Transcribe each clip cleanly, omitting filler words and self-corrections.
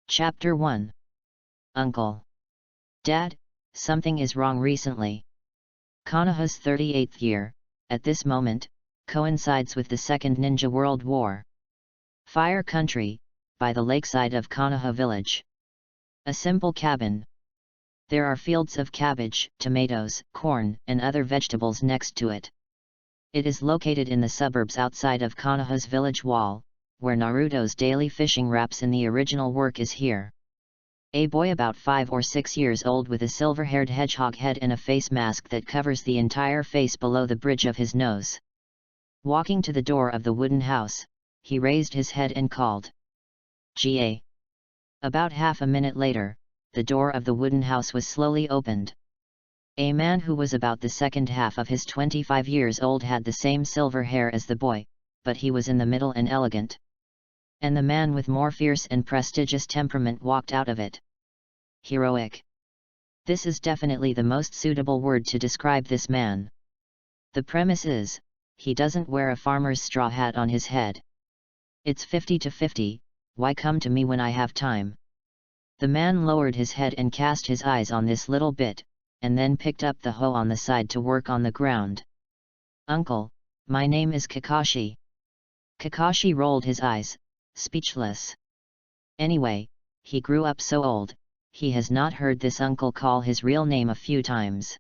Chapter 1. Uncle. Dad, something is wrong recently. Konoha's 38th year, at this moment, coincides with the Second Ninja World War. Fire Country, by the lakeside of Konoha village. A simple cabin. There are fields of cabbage, tomatoes, corn, and other vegetables next to it. It is located in the suburbs outside of Konoha's village wall, where Naruto's daily fishing wraps in the original work is here. A boy about 5 or 6 years old with a silver-haired hedgehog head and a face mask that covers the entire face below the bridge of his nose. Walking to the door of the wooden house, he raised his head and called, "Ga." About half a minute later, the door of the wooden house was slowly opened. A man who was about the second half of his 25 years old had the same silver hair as the boy, but he was in the middle and elegant. And the man with more fierce and prestigious temperament walked out of it. Heroic. This is definitely the most suitable word to describe this man. The premise is, he doesn't wear a farmer's straw hat on his head. It's 50-50, why come to me when I have time? The man lowered his head and cast his eyes on this little bit, and then picked up the hoe on the side to work on the ground. "Uncle, my name is Kakashi." Kakashi rolled his eyes, speechless. Anyway, he grew up so old, he has not heard this uncle call his real name a few times.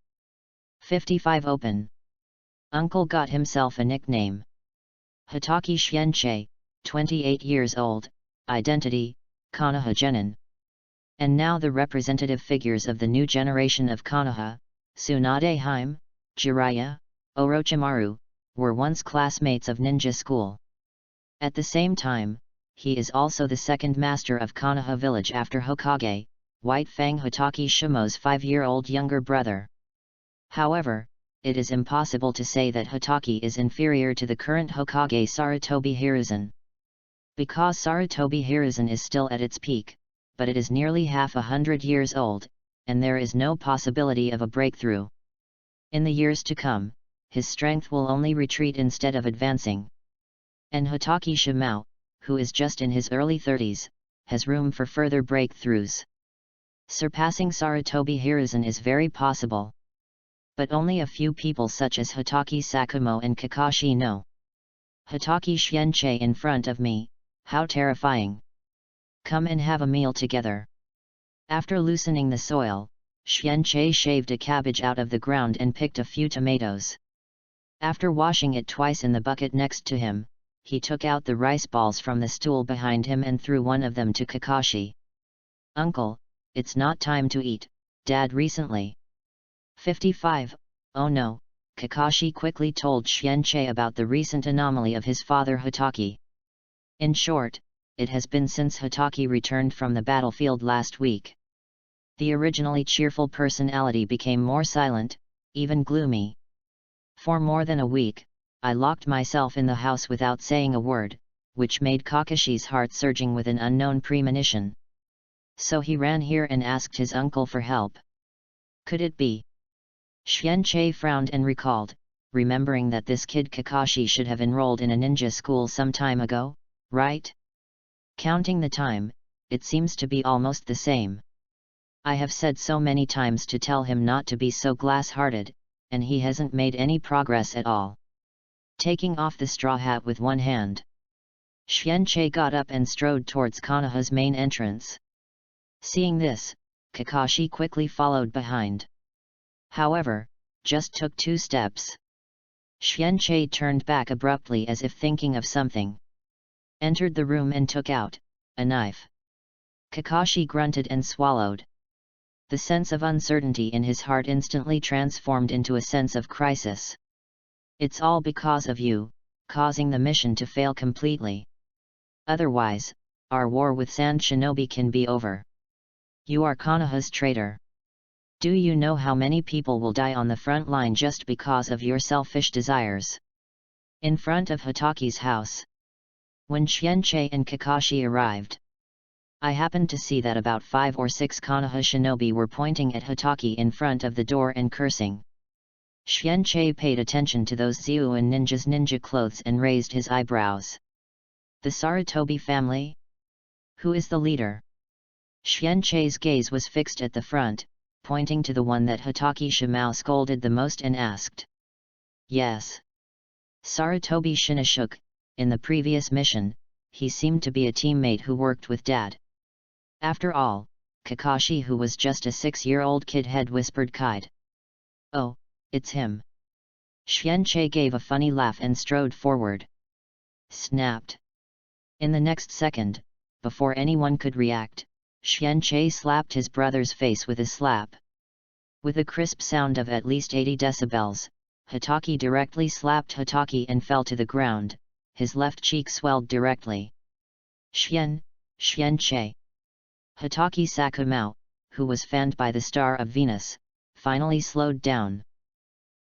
55 open. Uncle got himself a nickname. Hitaki Shienchei, 28 years old, identity, Konoha Genin. And now the representative figures of the new generation of Konoha, Tsunade Hime, Jiraiya, Orochimaru, were once classmates of ninja school. At the same time, he is also the second master of Konoha village after Hokage, White Fang Hitaki Shimo's 5-year-old younger brother. However, it is impossible to say that Hitaki is inferior to the current Hokage Sarutobi Hiruzen. Because Sarutobi Hiruzen is still at its peak, but it is nearly half 100 years old, and there is no possibility of a breakthrough. In the years to come, his strength will only retreat instead of advancing. And Hitaki Shimao, who is just in his early 30s, has room for further breakthroughs. Surpassing Sarutobi Hiruzen is very possible. But only a few people such as Hitaki Sakumo and Kakashi know. Hitaki Shienchei in front of me, how terrifying. Come and have a meal together. After loosening the soil, Shienchei shaved a cabbage out of the ground and picked a few tomatoes. After washing it twice in the bucket next to him, he took out the rice balls from the stool behind him and threw one of them to Kakashi. "Uncle, it's not time to eat, Dad recently." 55, oh no, Kakashi quickly told Shienchei about the recent anomaly of his father Hitaki. In short, it has been since Hitaki returned from the battlefield last week. The originally cheerful personality became more silent, even gloomy. For more than a week, I locked myself in the house without saying a word, which made Kakashi's heart surging with an unknown premonition. So he ran here and asked his uncle for help. Could it be? Shienchei frowned and recalled, remembering that this kid Kakashi should have enrolled in a ninja school some time ago, right? Counting the time, it seems to be almost the same. I have said so many times to tell him not to be so glass-hearted, and he hasn't made any progress at all. Taking off the straw hat with one hand, Shienchei got up and strode towards Konoha's main entrance. Seeing this, Kakashi quickly followed behind. However, just took 2 steps. Shienchei turned back abruptly as if thinking of something. Entered the room and took out a knife. Kakashi grunted and swallowed. The sense of uncertainty in his heart instantly transformed into a sense of crisis. It's all because of you, causing the mission to fail completely. Otherwise, our war with Sand Shinobi can be over. You are Konoha's traitor. Do you know how many people will die on the front line just because of your selfish desires? In front of Hitaki's house. When Shienchei and Kakashi arrived, I happened to see that about 5 or 6 Konoha shinobi were pointing at Hitaki in front of the door and cursing. Shienchei paid attention to those Zeuan ninjas' ninja clothes and raised his eyebrows. The Sarutobi family? Who is the leader? Xianche's gaze was fixed at the front, pointing to the one that Hatake Shimao scolded the most and asked. Yes. Sarutobi Shinashook, in the previous mission, he seemed to be a teammate who worked with Dad. After all, Kakashi, who was just a 6-year-old kid, had whispered Kide. Oh, it's him. Xianche gave a funny laugh and strode forward. Snapped. In the next second, before anyone could react, Xianche slapped his brother's face with a slap. With a crisp sound of at least 80 decibels, Hatake directly slapped Hatake and fell to the ground, his left cheek swelled directly. Xianche. Hatake Sakumao, who was fanned by the star of Venus, finally slowed down.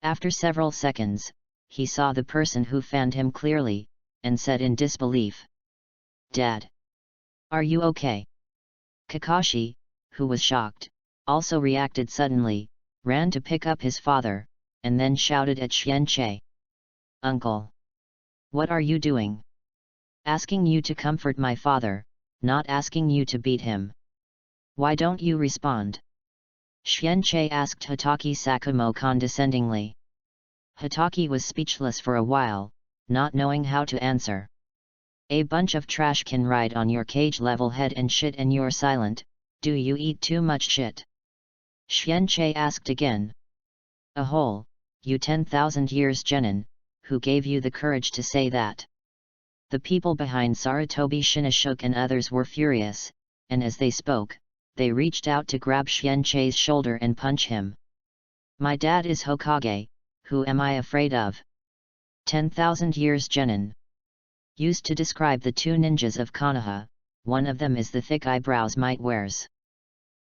After several seconds, he saw the person who fanned him clearly, and said in disbelief. Dad. Are you okay? Kakashi, who was shocked, also reacted suddenly, ran to pick up his father, and then shouted at Xianche. Uncle. What are you doing? Asking you to comfort my father, not asking you to beat him. Why don't you respond? Xianche asked Hatake Sakumo condescendingly. Hatake was speechless for a while, not knowing how to answer. A bunch of trash can ride on your cage level head and shit and you're silent, do you eat too much shit? Xianche asked again. A hole, you 10,000 years genin, who gave you the courage to say that? The people behind Sarutobi Shinashook and others were furious, and as they spoke, they reached out to grab Xianche's shoulder and punch him. My dad is Hokage, who am I afraid of? 10,000 years genin. Used to describe the two ninjas of Konoha, one of them is the thick eyebrows might wears.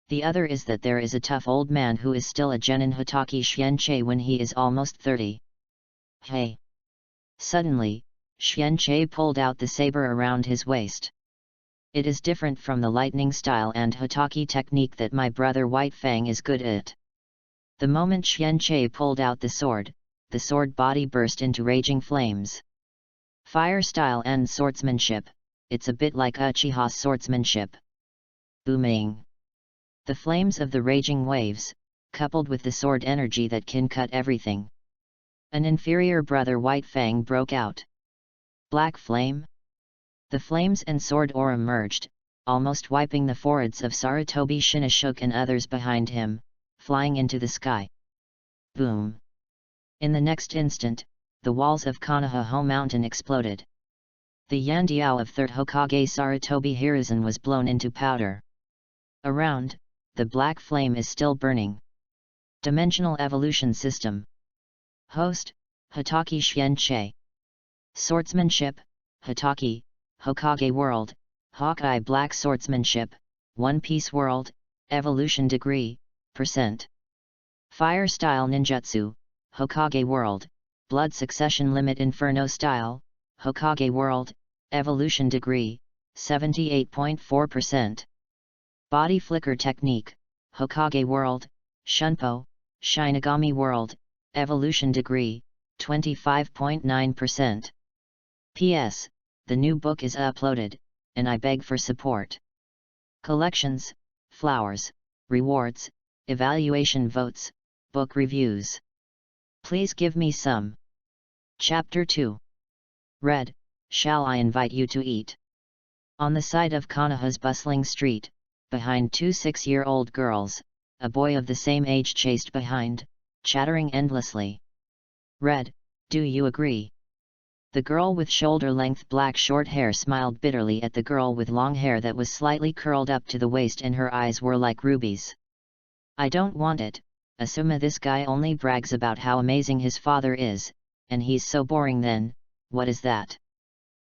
The other is that there is a tough old man who is still a genin Hatake Xianche when he is almost 30. Hey! Suddenly, Xianche pulled out the saber around his waist. It is different from the lightning style and Hatake technique that my brother White Fang is good at. The moment Xianche pulled out the sword body burst into raging flames. Fire style and swordsmanship, it's a bit like Uchiha's swordsmanship. Booming. The flames of the raging waves, coupled with the sword energy that can cut everything. An inferior brother White Fang broke out. Black flame? The flames and sword aura merged, almost wiping the foreheads of Sarutobi Shinashook and others behind him, flying into the sky. Boom! In the next instant, the walls of Konoha Mountain exploded. The Yandiao of 3rd Hokage Sarutobi Hiruzen was blown into powder. Around, the black flame is still burning. Dimensional Evolution System. Host, Hatake Xianche. Swordsmanship, Hatake, Hokage World, Hawkeye Black Swordsmanship, One Piece World, Evolution Degree, %. Fire Style Ninjutsu, Hokage World, Blood Succession Limit Inferno Style, Hokage World, Evolution Degree, 78.4%. Body Flicker Technique, Hokage World, Shunpo, Shinigami World, Evolution Degree, 25.9%. P.S. The new book is uploaded, and I beg for support. Collections, flowers, rewards, evaluation votes, book reviews. Please give me some. Chapter 2. Read, Shall I invite you to eat? On the side of Konoha's bustling street, behind two 6-year-old girls, a boy of the same age chased behind, chattering endlessly. Read, do you agree? The girl with shoulder-length black short hair smiled bitterly at the girl with long hair that was slightly curled up to the waist and her eyes were like rubies. I don't want it, Asuma. This guy only brags about how amazing his father is, and he's so boring. Then, what is that?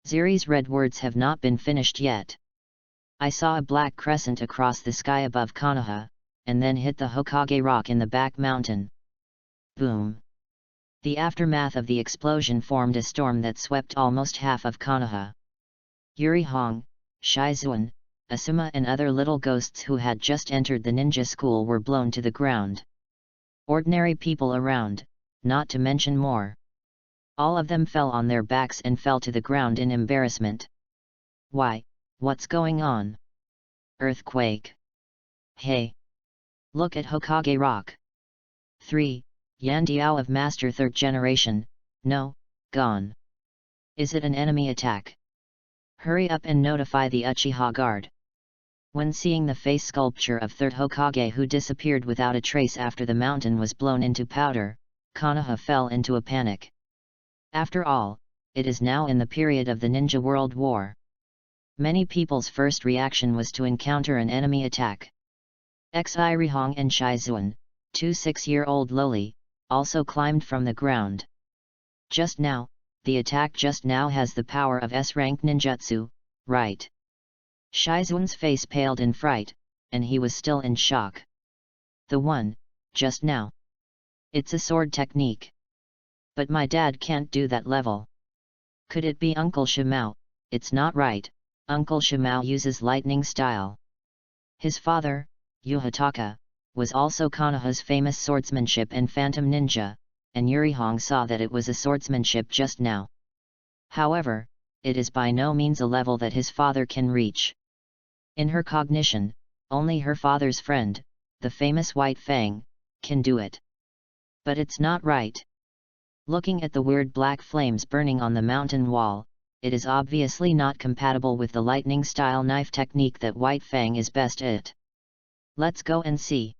Ziri's red words have not been finished yet. I saw a black crescent across the sky above Konoha, and then hit the Hokage rock in the back mountain. Boom! The aftermath of the explosion formed a storm that swept almost half of Konoha. Yuri Hong, Shizuan, Asuma and other little ghosts who had just entered the ninja school were blown to the ground. Ordinary people around, not to mention more. All of them fell on their backs and fell to the ground in embarrassment. Why, what's going on? Earthquake. Hey! Look at Hokage Rock. 3. Yandiao of Master 3rd Generation, no, gone. Is it an enemy attack? Hurry up and notify the Uchiha Guard. When seeing the face sculpture of 3rd Hokage who disappeared without a trace after the mountain was blown into powder, Konoha fell into a panic. After all, it is now in the period of the Ninja World War. Many people's first reaction was to encounter an enemy attack. Xirihong and Shizuan, 2 6-year-old loli, also climbed from the ground. Just now, the attack just now has the power of S-rank ninjutsu, right? Shizuan's face paled in fright, and he was still in shock. The one, just now. It's a sword technique. But my dad can't do that level. Could it be Uncle Shimao? It's not right, Uncle Shimao uses lightning style. His father, Yuhataka, was also Konoha's famous swordsmanship and phantom ninja, and Yurihong saw that it was a swordsmanship just now. However, it is by no means a level that his father can reach. In her cognition, only her father's friend, the famous White Fang, can do it. But it's not right. Looking at the weird black flames burning on the mountain wall, it is obviously not compatible with the lightning style knife technique that White Fang is best at. Let's go and see.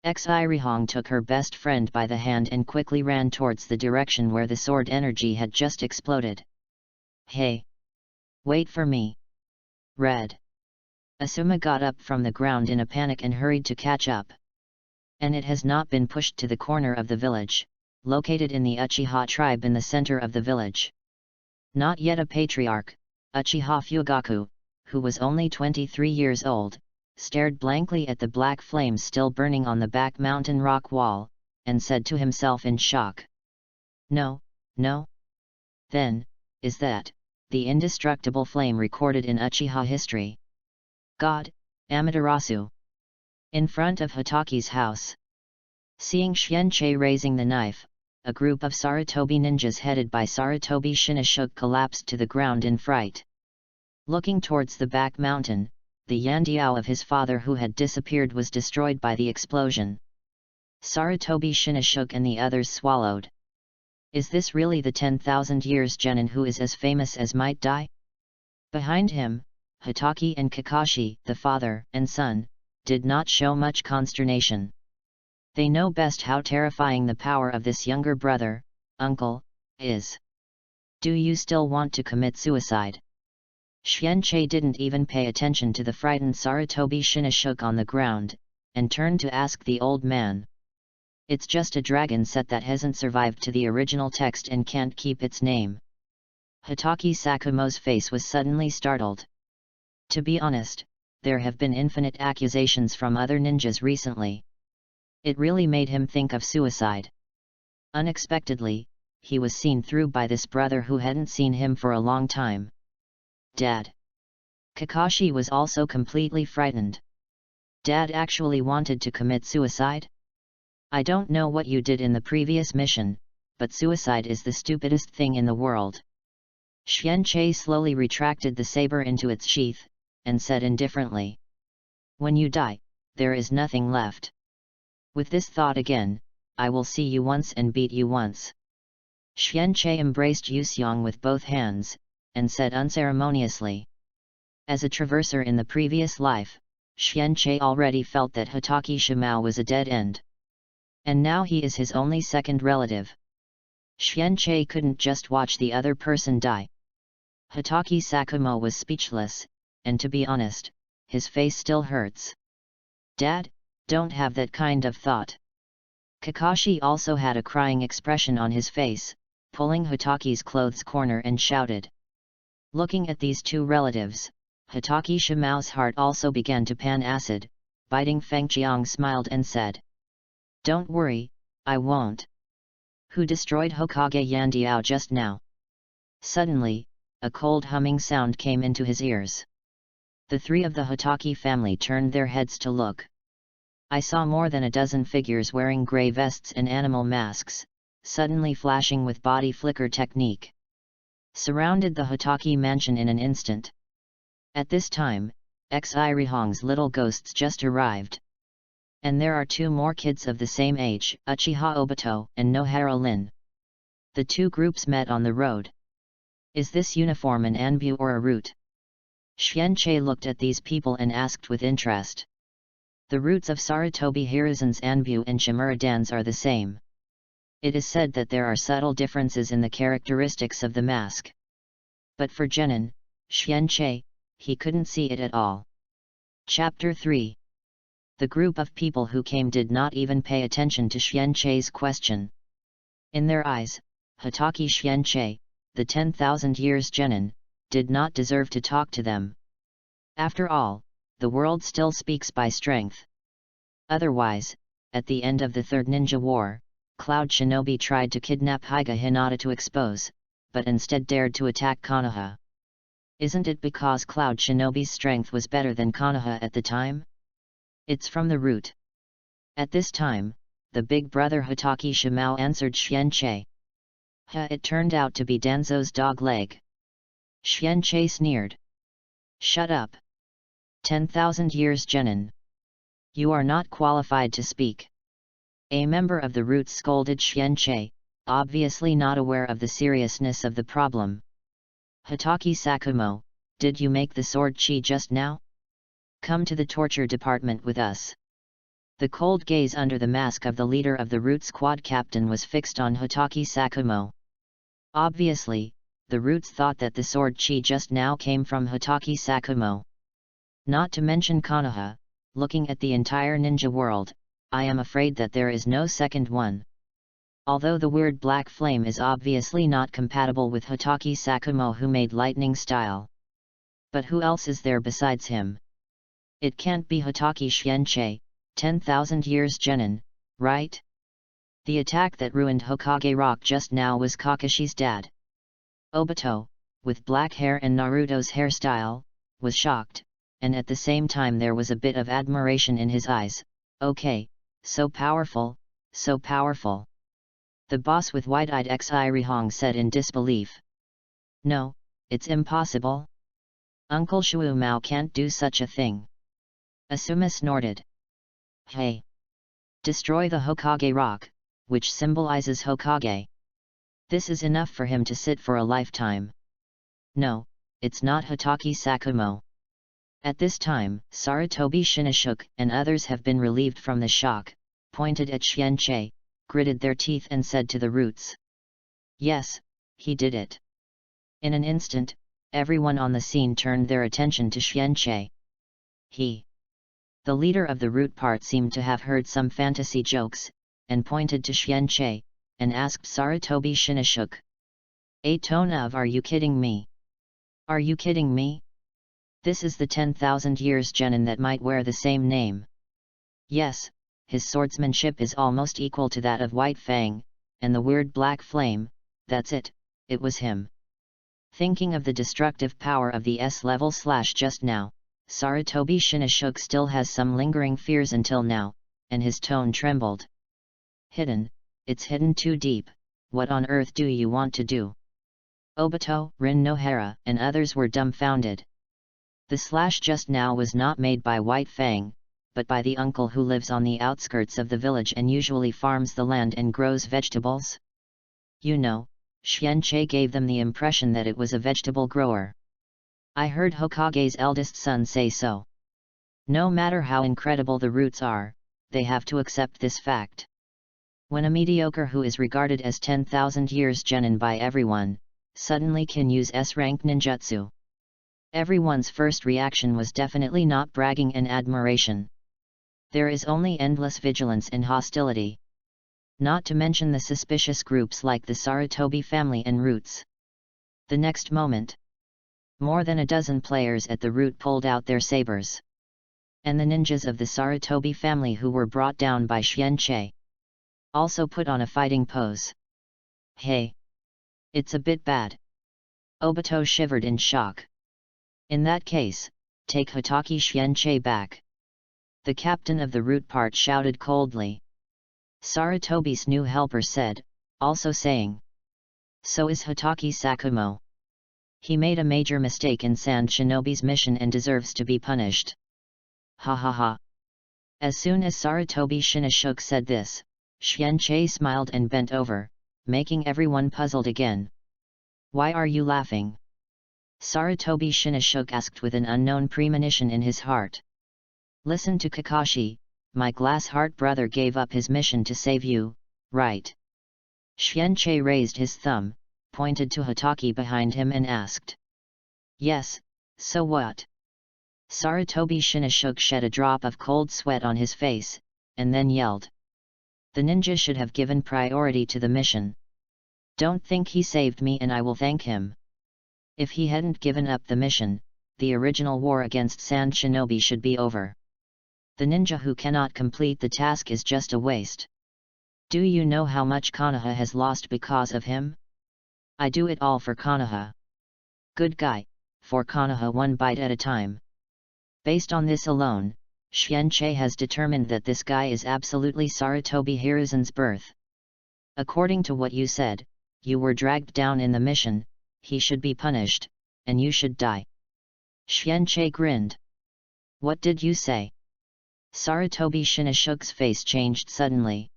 Xirihong took her best friend by the hand and quickly ran towards the direction where the sword energy had just exploded. Hey! Wait for me! Red! Asuma got up from the ground in a panic and hurried to catch up. And it has not been pushed to the corner of the village, located in the Uchiha tribe in the center of the village. Not yet a patriarch, Uchiha Fugaku, who was only 23 years old, stared blankly at the black flames still burning on the back mountain rock wall, and said to himself in shock. No, no. Then, is that the indestructible flame recorded in Uchiha history? God, Amaterasu. In front of Hitaki's house. Seeing Xianqi raising the knife, a group of Sarutobi ninjas headed by Sarutobi Shinoshuke collapsed to the ground in fright. Looking towards the back mountain, the Yandiao of his father who had disappeared was destroyed by the explosion. Sarutobi Shinoshuke and the others swallowed. Is this really the 10,000 years genin who is as famous as Might Dai? Behind him, Hitaki and Kakashi, the father and son, did not show much consternation. They know best how terrifying the power of this younger brother, uncle, is. Do you still want to commit suicide? Xianqi didn't even pay attention to the frightened Sarutobi Shinoshuke on the ground, and turned to ask the old man. It's just a dragon set that hasn't survived to the original text and can't keep its name. Hitaki Sakumo's face was suddenly startled. To be honest, there have been infinite accusations from other ninjas recently. It really made him think of suicide. Unexpectedly, he was seen through by this brother who hadn't seen him for a long time. Dad. Kakashi was also completely frightened. Dad actually wanted to commit suicide? I don't know what you did in the previous mission, but suicide is the stupidest thing in the world. Xianqi slowly retracted the saber into its sheath, and said indifferently. When you die, there is nothing left. With this thought again, I will see you once and beat you once. Xianqi embraced Yuxiang with both hands, and said unceremoniously. As a traverser in the previous life, Xianqi already felt that Hitaki Shimao was a dead end. And now he is his only second relative. Xianqi couldn't just watch the other person die. Hitaki Sakumo was speechless, and to be honest, his face still hurts. Dad, don't have that kind of thought. Kakashi also had a crying expression on his face, pulling Hitaki's clothes corner and shouted. Looking at these two relatives, Hitaki Shimao's heart also began to pan acid. Biting Fengqiang smiled and said. Don't worry, I won't. Who destroyed Hokage Yandiao just now? Suddenly, a cold humming sound came into his ears. The three of the Hitaki family turned their heads to look. I saw more than a dozen figures wearing grey vests and animal masks, suddenly flashing with body flicker technique. Surrounded the Hitaki mansion in an instant. At this time, Rihong's little ghosts just arrived. And there are 2 more kids of the same age, Uchiha Obito and Nohara Lin. The 2 groups met on the road. Is this uniform an Anbu or a route? Xianqi looked at these people and asked with interest. The routes of Sarutobi Hiruzen's Anbu and Shimura-dan's are the same. It is said that there are subtle differences in the characteristics of the mask. But for Genin, Xianqi, he couldn't see it at all. Chapter 3. The group of people who came did not even pay attention to Xianqi's question. In their eyes, Hitaki Xianqi, the 10,000 years Genin, did not deserve to talk to them. After all, the world still speaks by strength. Otherwise, at the end of the Third Ninja War, Cloud Shinobi tried to kidnap Hyuga Hinata to expose, but instead dared to attack Konoha. Isn't it because Cloud Shinobi's strength was better than Konoha at the time? It's from the root. At this time, the big brother Hitaki Shimao answered Xianqi. It turned out to be Danzo's dog leg. Xianqi sneered. Shut up. 10,000 years Genin. You are not qualified to speak. A member of the root scolded Xianqi, obviously not aware of the seriousness of the problem. Hitaki Sakumo, did you make the sword chi just now? Come to the torture department with us. The cold gaze under the mask of the leader of the root squad captain was fixed on Hitaki Sakumo. Obviously, the roots thought that the sword chi just now came from Hitaki Sakumo. Not to mention Konoha, looking at the entire ninja world, I am afraid that there is no second one. Although the weird black flame is obviously not compatible with Hitaki Sakumo who made lightning style. But who else is there besides him? It can't be Hitaki Xianqi, 10,000 years Genin, right? The attack that ruined Hokage Rock just now was Kakashi's dad. Obito, with black hair and Naruto's hairstyle, was shocked, and at the same time there was a bit of admiration in his eyes. Okay, so powerful, so powerful. The boss with wide-eyed Rihong said in disbelief. No, it's impossible. Uncle Shu Mao can't do such a thing. Asuma snorted. Hey! Destroy the Hokage rock, which symbolizes Hokage. This is enough for him to sit for a lifetime. No, it's not Hitaki Sakumo. At this time, Sarutobi Shinoshuke and others have been relieved from the shock, pointed at Xianqi, gritted their teeth and said to the roots. Yes, he did it. In an instant, everyone on the scene turned their attention to Xianqi. The leader of the root part seemed to have heard some fantasy jokes, and pointed to Xianqi, and asked Sarutobi Shinoshuke. A tone of "Are you kidding me? Are you kidding me? This is the 10,000 years Genin that might wear the same name. Yes, his swordsmanship is almost equal to that of White Fang, and the weird black flame, that's it, it was him." Thinking of the destructive power of the S-level / just now, Sarutobi Shinoshuke still has some lingering fears until now, and his tone trembled. Hidden, it's hidden too deep, what on earth do you want to do? Obito, Rin Nohara, and others were dumbfounded. The / just now was not made by White Fang, but by the uncle who lives on the outskirts of the village and usually farms the land and grows vegetables. You know, Xianqi gave them the impression that it was a vegetable grower. I heard Hokage's eldest son say so. No matter how incredible the roots are, they have to accept this fact. When a mediocre who is regarded as 10,000 years Genin by everyone, suddenly can use S-rank ninjutsu. Everyone's first reaction was definitely not bragging and admiration. There is only endless vigilance and hostility. Not to mention the suspicious groups like the Sarutobi family and roots. The next moment, more than a dozen players at the root pulled out their sabers. And the ninjas of the Sarutobi family who were brought down by Xianqi also put on a fighting pose. Hey! It's a bit bad. Obito shivered in shock. In that case, take Hitaki Xianqi back. The captain of the root part shouted coldly. Sarutobi's new helper said, also saying. So is Hitaki Sakumo. He made a major mistake in Sand Shinobi's mission and deserves to be punished. Ha ha ha. As soon as Sarutobi Shinoshoku said this, Xianqi smiled and bent over, making everyone puzzled again. Why are you laughing? Sarutobi Shinoshoku asked with an unknown premonition in his heart. Listen to Kakashi, my glass-heart brother gave up his mission to save you, right? Xianqi raised his thumb, pointed to Hatake behind him and asked. Yes, so what? Sarutobi Shinoshoku shed a drop of cold sweat on his face, and then yelled. The ninja should have given priority to the mission. Don't think he saved me and I will thank him. If he hadn't given up the mission, the original war against Sand Shinobi should be over. The ninja who cannot complete the task is just a waste. Do you know how much Konoha has lost because of him? I do it all for Konoha. Good guy, for Konoha one bite at a time. Based on this alone, Xianqi has determined that this guy is absolutely Sarutobi Hiruzan's birth. According to what you said, you were dragged down in the mission, he should be punished, and you should die. Xianqi grinned. What did you say? Sarutobi Shinoshoku's face changed suddenly.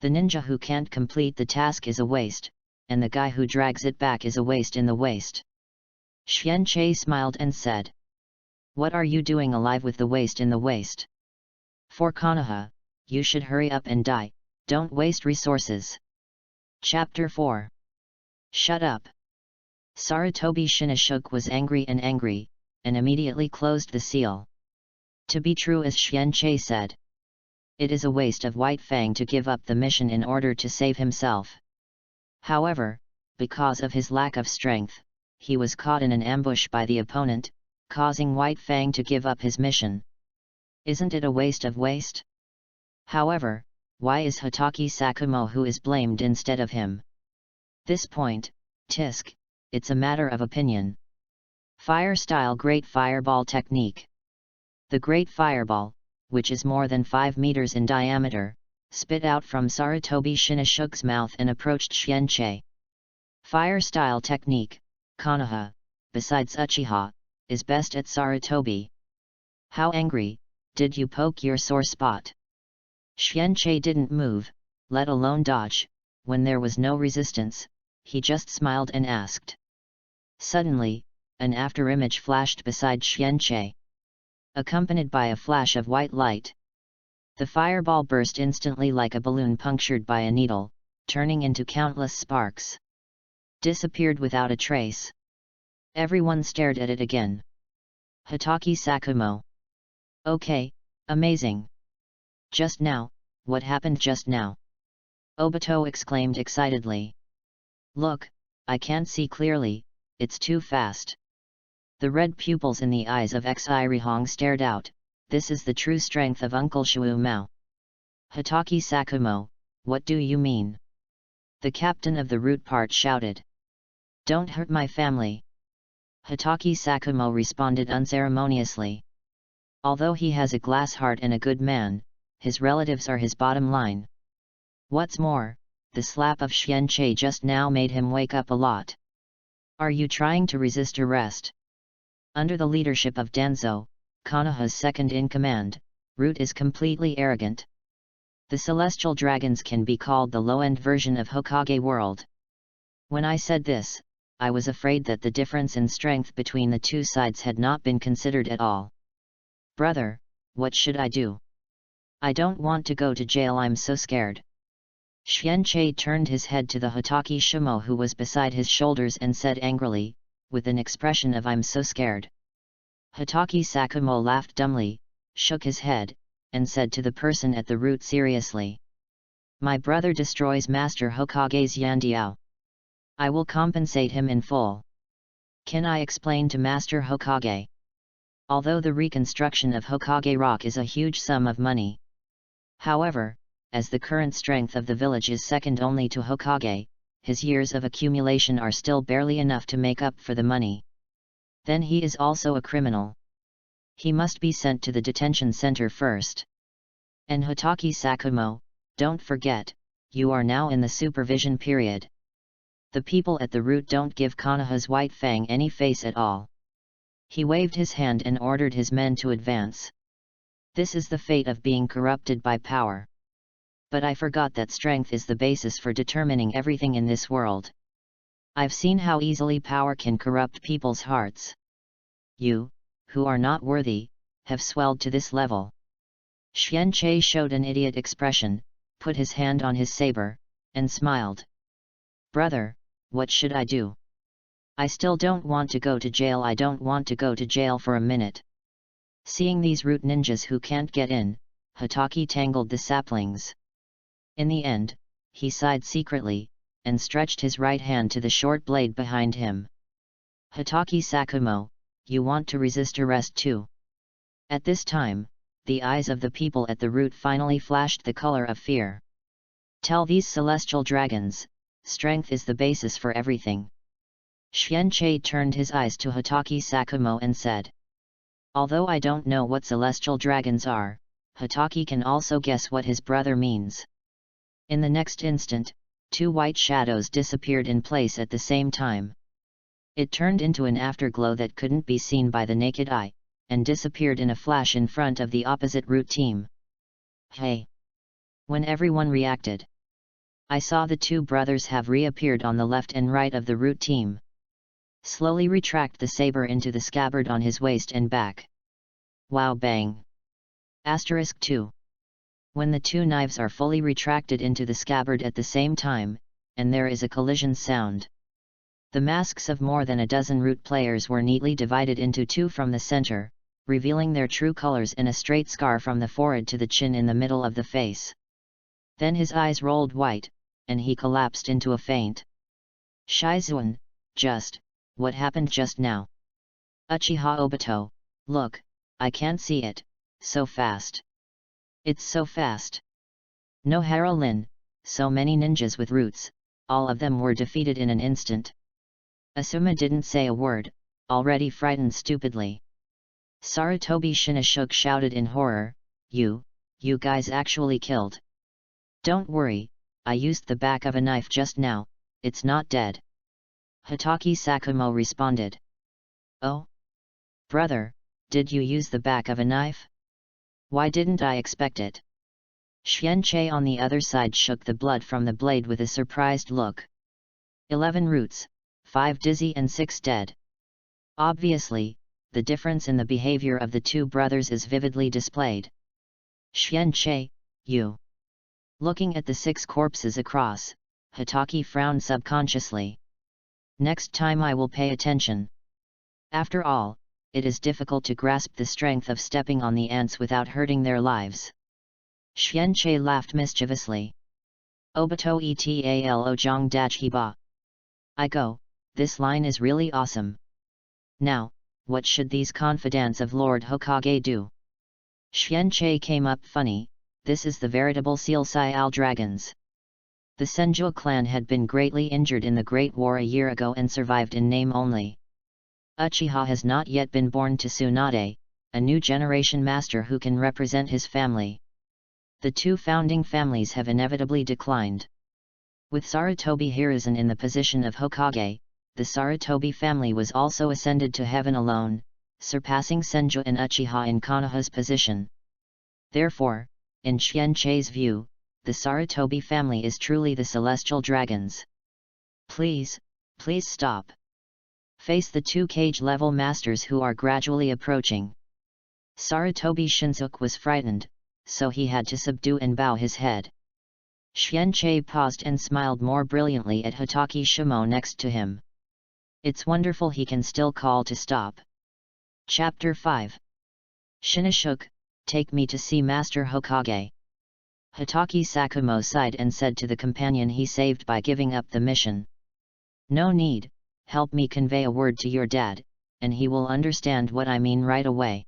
The ninja who can't complete the task is a waste, and the guy who drags it back is a waste in the waste. Xianqi smiled and said. What are you doing alive with the waste in the waste? For Konoha, you should hurry up and die, don't waste resources. Chapter 4. Shut up. Sarutobi Shinoshoku was angry, and immediately closed the seal. To be true as Xianqi said. It is a waste of White Fang to give up the mission in order to save himself. However, because of his lack of strength, he was caught in an ambush by the opponent, causing White Fang to give up his mission. Isn't it a waste of waste? However, why is Hatake Sakumo who is blamed instead of him? This point, tisk, it's a matter of opinion. Fire style Great Fireball Technique. The Great Fireball, which is more than 5 meters in diameter, spit out from Sarutobi Shinoshoku's mouth and approached Xianqi. Fire style technique, Konoha, besides Uchiha, is best at Sarutobi. How angry, did you poke your sore spot? Xianqi didn't move, let alone dodge, when there was no resistance, he just smiled and asked. Suddenly, an afterimage flashed beside Xianqi. Accompanied by a flash of white light. The fireball burst instantly like a balloon punctured by a needle, turning into countless sparks. Disappeared without a trace. Everyone stared at it again. Hatake Sakumo. Okay, amazing. Just now, what happened just now? Obito exclaimed excitedly. Look, I can't see clearly, it's too fast. The red pupils in the eyes of Xirihong stared out, this is the true strength of Uncle Shu Mao. Hatake Sakumo, what do you mean? The captain of the root part shouted. Don't hurt my family. Hatake Sakumo responded unceremoniously. Although he has a glass heart and a good man, his relatives are his bottom line. What's more, the slap of Xianqi just now made him wake up a lot. Are you trying to resist arrest? Under the leadership of Danzo, Konoha's second-in-command, Root is completely arrogant. The celestial dragons can be called the low-end version of Hokage world. When I said this, I was afraid that the difference in strength between the two sides had not been considered at all. Brother, what should I do? I don't want to go to jail, I'm so scared. Xianqi turned his head to the Hatake Shimo who was beside his shoulders and said angrily, with an expression of I'm so scared. Hatake Sakumo laughed dumbly, shook his head, and said to the person at the root seriously. My brother destroys Master Hokage's Yandiao. I will compensate him in full. Can I explain to Master Hokage? Although the reconstruction of Hokage Rock is a huge sum of money. However, as the current strength of the village is second only to Hokage, his years of accumulation are still barely enough to make up for the money. Then he is also a criminal. He must be sent to the detention center first. And Hatake Sakumo, don't forget, you are now in the supervision period. The people at the root don't give Konoha's white Fang any face at all. He waved his hand and ordered his men to advance. This is the fate of being corrupted by power. But I forgot that strength is the basis for determining everything in this world. I've seen how easily power can corrupt people's hearts. You, who are not worthy, have swelled to this level. Xianqi showed an idiot expression, put his hand on his saber, and smiled. Brother, what should I do? I still don't want to go to jail. I don't want to go to jail for a minute. Seeing these root ninjas who can't get in, Hatake tangled the saplings. In the end, he sighed secretly, and stretched his right hand to the short blade behind him. Hatake Sakumo, you want to resist arrest too? At this time, the eyes of the people at the root finally flashed the color of fear. Tell these celestial dragons, strength is the basis for everything. Xianqi turned his eyes to Hatake Sakumo and said. Although I don't know what celestial dragons are, Hatake can also guess what his brother means. In the next instant, two white shadows disappeared in place at the same time. It turned into an afterglow that couldn't be seen by the naked eye, and disappeared in a flash in front of the opposite root team. Hey! When everyone reacted, I saw the two brothers have reappeared on the left and right of the root team. Slowly retract the saber into the scabbard on his waist and back. Wow bang! Asterisk 2. When the two knives are fully retracted into the scabbard at the same time, and there is a collision sound. The masks of more than a dozen root players were neatly divided into two from the center, revealing their true colors in a straight scar from the forehead to the chin in the middle of the face. Then his eyes rolled white, and he collapsed into a faint. Shizuan, what happened just now? Uchiha Obito, look, I can't see it, so fast. It's so fast. Nohara Lin, so many ninjas with roots, all of them were defeated in an instant. Asuma didn't say a word, already frightened stupidly. Sarutobi Shinashuk shouted in horror, you guys actually killed. Don't worry, I used the back of a knife just now, it's not dead. Hatake Sakumo responded. Oh? Brother, did you use the back of a knife? Why didn't I expect it? Xianqi on the other side shook the blood from the blade with a surprised look. 11 roots, 5 dizzy and 6 dead. Obviously, the difference in the behavior of the two brothers is vividly displayed. Xianqi, you. Looking at the 6 corpses across, Hatake frowned subconsciously. Next time I will pay attention. After all, it is difficult to grasp the strength of stepping on the ants without hurting their lives. Xianqi laughed mischievously. Obito etalo jong dachhiba. I go, this line is really awesome. Now, what should these confidants of Lord Hokage do? Xianqi came up funny, this is the veritable Seal Sial dragons. The Senju clan had been greatly injured in the Great War a year ago and survived in name only. Uchiha has not yet been born to Tsunade, a new generation master who can represent his family. The two founding families have inevitably declined. With Sarutobi Hiruzen in the position of Hokage, the Sarutobi family was also ascended to heaven alone, surpassing Senju and Uchiha in Konoha's position. Therefore, in Xianqi's view, the Sarutobi family is truly the celestial dragons. Please stop. Face the two cage-level masters who are gradually approaching. Sarutobi Shinsuke was frightened, so he had to subdue and bow his head. Xianqi paused and smiled more brilliantly at Hatake Shimo next to him. It's wonderful he can still call to stop. Chapter 5. Shinashuk, take me to see Master Hokage. Hatake Sakumo sighed and said to the companion he saved by giving up the mission. No need, help me convey a word to your dad, and he will understand what I mean right away.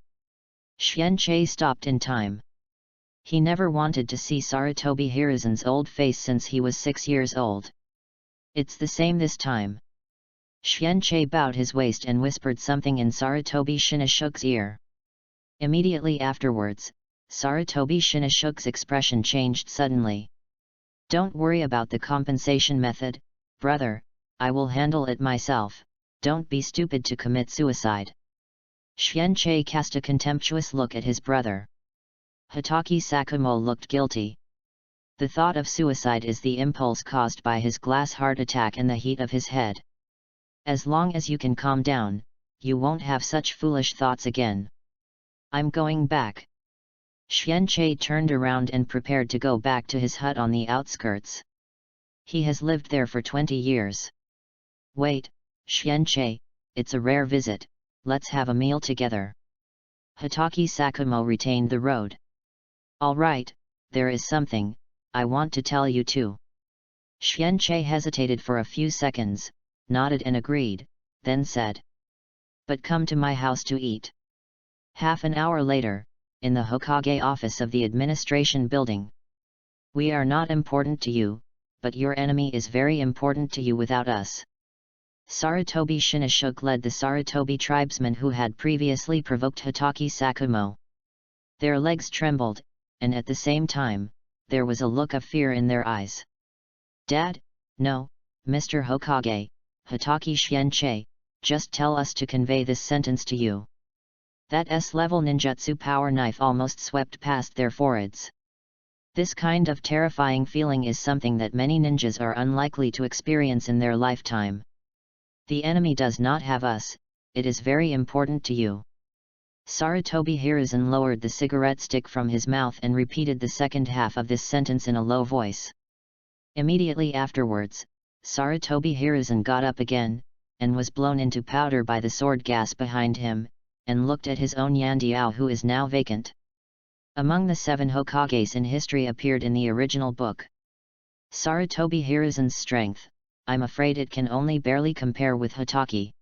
Xianqi stopped in time. He never wanted to see Sarutobi Hiruzen's old face since he was 6 years old. It's the same this time. Xianqi bowed his waist and whispered something in Sarutobi Shinashuk's ear. Immediately afterwards, Sarutobi Shinashuk's expression changed suddenly. Don't worry about the compensation method, brother, I will handle it myself, don't be stupid to commit suicide. Xianqi cast a contemptuous look at his brother. Hitaki Sakumo looked guilty. The thought of suicide is the impulse caused by his glass heart attack and the heat of his head. As long as you can calm down, you won't have such foolish thoughts again. I'm going back. Xianqi turned around and prepared to go back to his hut on the outskirts. He has lived there for 20 years. Wait, Xianqi, it's a rare visit, let's have a meal together. Hitaki Sakumo retained the road. All right, there is something I want to tell you too. Xianqi hesitated for a few seconds, nodded and agreed, then said. But come to my house to eat. Half an hour later, in the Hokage office of the administration building. We are not important to you, but your enemy is very important to you without us. Sarutobi Shinashuk led the Sarutobi tribesmen who had previously provoked Hitaki Sakumo. Their legs trembled, and at the same time, there was a look of fear in their eyes. Dad, no, Mr. Hokage, Hitaki Xianqi, just tell us to convey this sentence to you. That S-level ninjutsu power knife almost swept past their foreheads. This kind of terrifying feeling is something that many ninjas are unlikely to experience in their lifetime. The enemy does not have us, it is very important to you. Sarutobi Hiruzen lowered the cigarette stick from his mouth and repeated the second half of this sentence in a low voice. Immediately afterwards, Sarutobi Hiruzen got up again, and was blown into powder by the sword gas behind him, and looked at his own Yandiao who is now vacant. Among the 7 Hokages in history appeared in the original book. Sarutobi Hiruzen's strength, I'm afraid it can only barely compare with Hitaki.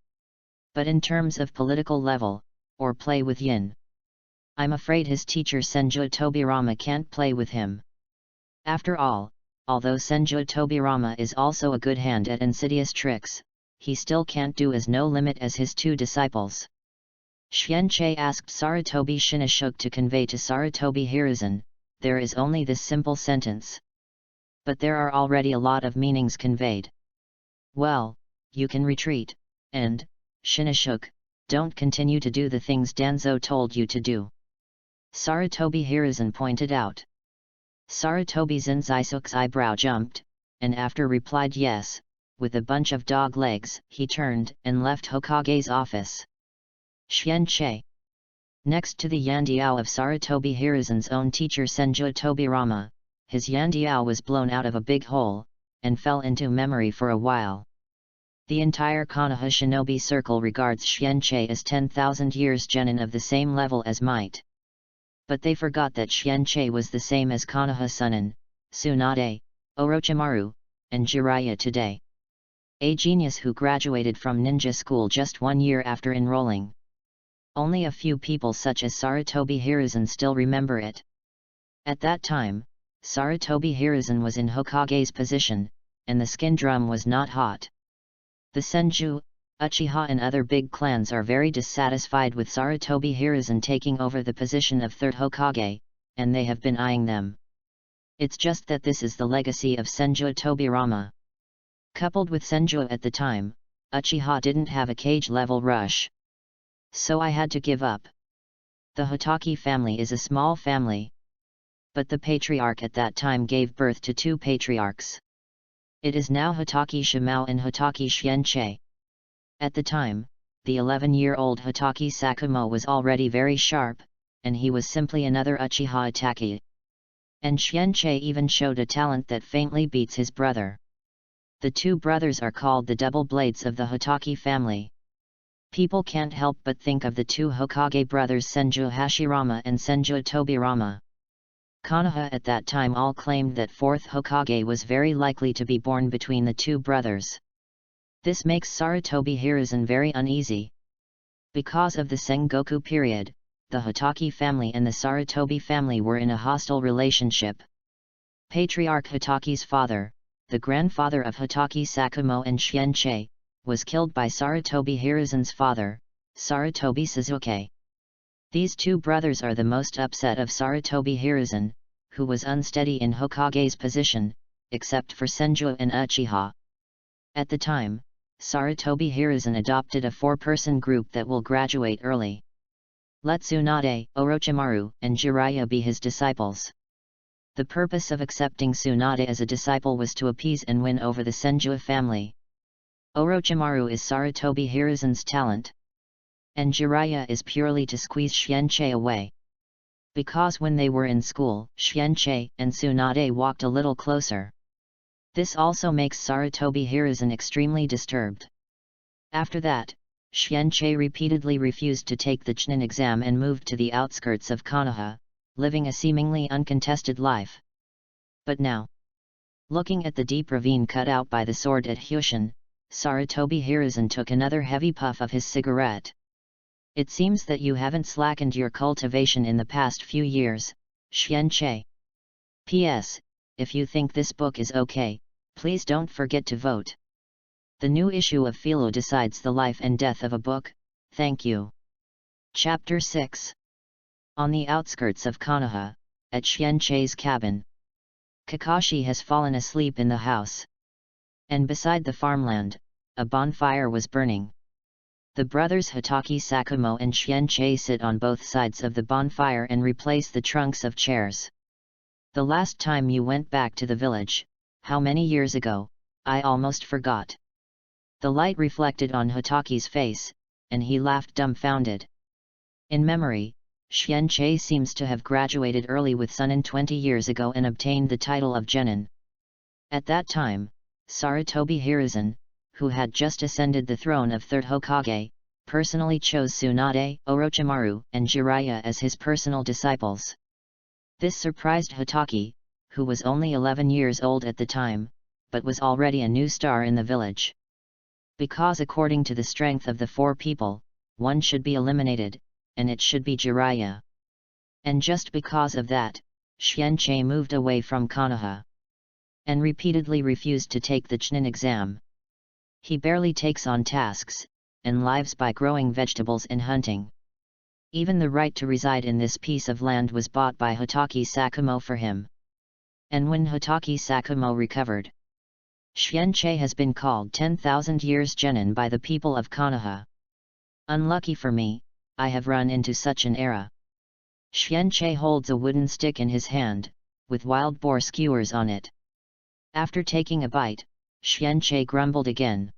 But in terms of political level, or play with yin, I'm afraid his teacher Senju Tobirama can't play with him. After all, although Senju Tobirama is also a good hand at insidious tricks, he still can't do as no limit as his 2 disciples. Xianqi asked Sarutobi Shinashuk to convey to Sarutobi Hiruzen, there is only this simple sentence. But there are already a lot of meanings conveyed. Well, you can retreat, and, Shinashuk, don't continue to do the things Danzo told you to do. Sarutobi Hiruzen pointed out. Sarutobi Zenzaisuk's eyebrow jumped, and after replied yes, with a bunch of dog legs, he turned and left Hokage's office. Xianqi. Next to the Yandiao of Sarutobi Hiruzen's own teacher Senju Tobirama, his Yandiao was blown out of a big hole, and fell into memory for a while. The entire Konoha shinobi circle regards Xianqi as 10,000 years genin of the same level as might. But they forgot that Xianqi was the same as Konoha Sunin, Tsunade, Orochimaru, and Jiraiya today. A genius who graduated from ninja school just 1 year after enrolling. Only a few people such as Sarutobi Hiruzen still remember it. At that time, Sarutobi Hiruzen was in Hokage's position, and the skin drum was not hot. The Senju, Uchiha and other big clans are very dissatisfied with Sarutobi Hiruzen taking over the position of 3rd Hokage, and they have been eyeing them. It's just that this is the legacy of Senju Tobirama. Coupled with Senju at the time, Uchiha didn't have a cage-level rush. So I had to give up. The Hitaki family is a small family. But the patriarch at that time gave birth to 2 patriarchs. It is now Hitaki Shimao and Hitaki Xianqi. At the time, the 11-year-old Hitaki Sakumo was already very sharp, and he was simply another Uchiha Itachi. And Xianqi even showed a talent that faintly beats his brother. The 2 brothers are called the double blades of the Hitaki family. People can't help but think of the 2 Hokage brothers Senju Hashirama and Senju Tobirama. Konoha at that time all claimed that 4th Hokage was very likely to be born between the 2 brothers. This makes Sarutobi Hiruzen very uneasy. Because of the Sengoku period, the Hitaki family and the Sarutobi family were in a hostile relationship. Patriarch Hitaki's father, the grandfather of Hitaki Sakumo and Xianqi, was killed by Sarutobi Hiruzen's father, Sarutobi Suzuki. These 2 brothers are the most upset of Sarutobi Hiruzen, who was unsteady in Hokage's position, except for Senju and Uchiha. At the time, Sarutobi Hiruzen adopted a 4-person group that will graduate early. Let Tsunade, Orochimaru, and Jiraiya be his disciples. The purpose of accepting Tsunade as a disciple was to appease and win over the Senju family. Orochimaru is Sarutobi Hiruzen's talent. And Jiraiya is purely to squeeze Xianqi away. Because when they were in school, Xianqi and Tsunade walked a little closer. This also makes Sarutobi Hiruzen extremely disturbed. After that, Xianqi repeatedly refused to take the Chunin exam and moved to the outskirts of Konoha, living a seemingly uncontested life. But now, looking at the deep ravine cut out by the sword at Hyushin, Sarutobi Hiruzen took another heavy puff of his cigarette. It seems that you haven't slackened your cultivation in the past few years, Xianqi. P.S. If you think this book is okay, please don't forget to vote. The new issue of Philo decides the life and death of a book, thank you. Chapter 6. On the outskirts of Konoha, at Xianqi's cabin. Kakashi has fallen asleep in the house. And beside the farmland, a bonfire was burning. The brothers Hitaki Sakumo and Xianqi sit on both sides of the bonfire and replace the trunks of chairs. The last time you went back to the village, how many years ago, I almost forgot. The light reflected on Hitaki's face, and he laughed dumbfounded. In memory, Xianqi seems to have graduated early with Sunin 20 years ago and obtained the title of Genin. At that time, Sarutobi Hiruzen, who had just ascended the throne of Third Hokage, personally chose Tsunade, Orochimaru, and Jiraiya as his personal disciples. This surprised Hitaki, who was only 11 years old at the time, but was already a new star in the village. Because according to the strength of the 4 people, one should be eliminated, and it should be Jiraiya. And just because of that, Xianqi moved away from Konoha. And repeatedly refused to take the Chunin exam. He barely takes on tasks, and lives by growing vegetables and hunting. Even the right to reside in this piece of land was bought by Hitaki Sakumo for him. And when Hitaki Sakumo recovered, Xianqi has been called 10,000 years Genin by the people of Konoha. Unlucky for me, I have run into such an era. Xianqi holds a wooden stick in his hand, with wild boar skewers on it. After taking a bite, Xianqi grumbled again.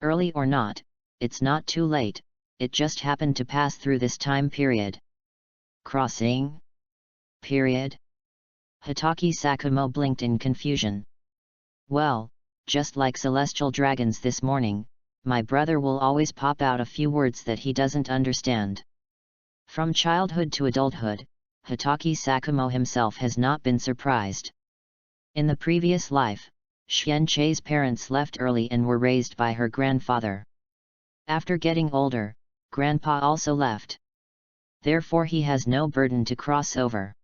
Early or not, it's not too late, it just happened to pass through this time period. Crossing? Period? Hitaki Sakumo blinked in confusion. Well, just like celestial dragons this morning, my brother will always pop out a few words that he doesn't understand. From childhood to adulthood, Hitaki Sakumo himself has not been surprised. In the previous life, Xianqi's parents left early and were raised by her grandfather. After getting older, Grandpa also left. Therefore he has no burden to cross over.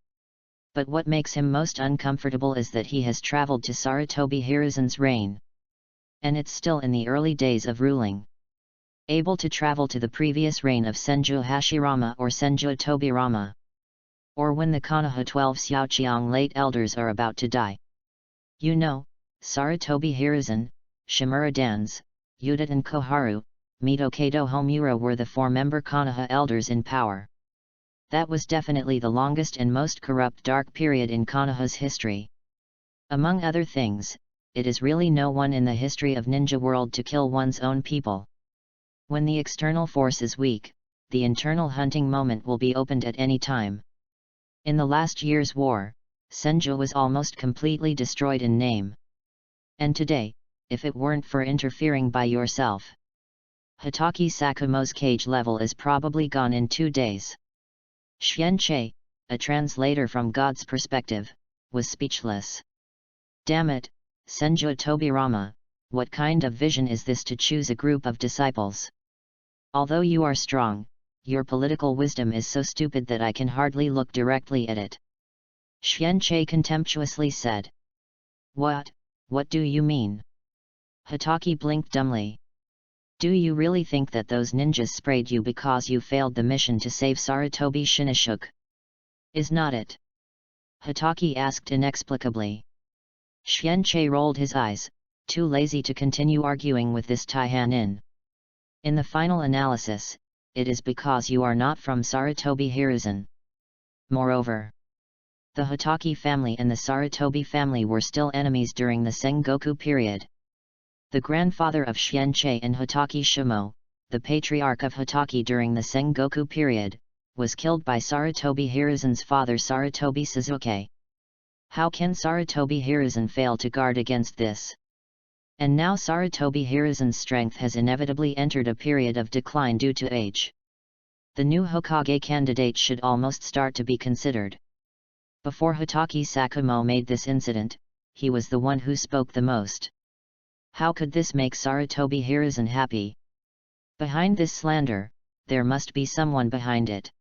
But what makes him most uncomfortable is that he has traveled to Sarutobi Hiruzen's reign. And it's still in the early days of ruling. Able to travel to the previous reign of Senju Hashirama or Senju Tobirama. Or when the Konoha 12 Xiaoqiang late elders are about to die. You know, Sarutobi Hiruzen, Shimura Dan's, Udatan Koharu, Mitokado Homura were the 4-member Konoha elders in power. That was definitely the longest and most corrupt dark period in Konoha's history. Among other things, it is really no one in the history of ninja world to kill one's own people. When the external force is weak, the internal hunting moment will be opened at any time. In the last year's war, Senju was almost completely destroyed in name. And today, if it weren't for interfering by yourself, Hitaki Sakumo's cage level is probably gone in 2 days. Xianqi, a translator from God's perspective, was speechless. Damn it, Senju Tobirama, what kind of vision is this to choose a group of disciples? Although you are strong, your political wisdom is so stupid that I can hardly look directly at it. Xianqi contemptuously said. What do you mean? Hitaki blinked dumbly. Do you really think that those ninjas sprayed you because you failed the mission to save Sarutobi Shinnishuk? Is not it? Hitaki asked inexplicably. Xianqi rolled his eyes, too lazy to continue arguing with this Taihanin. In the final analysis, it is because you are not from Sarutobi Hiruzen. Moreover, the Hotaki family and the Sarutobi family were still enemies during the Sengoku period. The grandfather of Xianqi and Hotaki Shimo, the patriarch of Hotaki during the Sengoku period, was killed by Sarutobi Hiruzen's father Sarutobi Suzuki. How can Sarutobi Hiruzen fail to guard against this? And now Sarutobi Hiruzen's strength has inevitably entered a period of decline due to age. The new Hokage candidate should almost start to be considered. Before Hotaki Sakumo made this incident, he was the one who spoke the most. How could this make Sarutobi Hiruzen happy? Behind this slander, there must be someone behind it.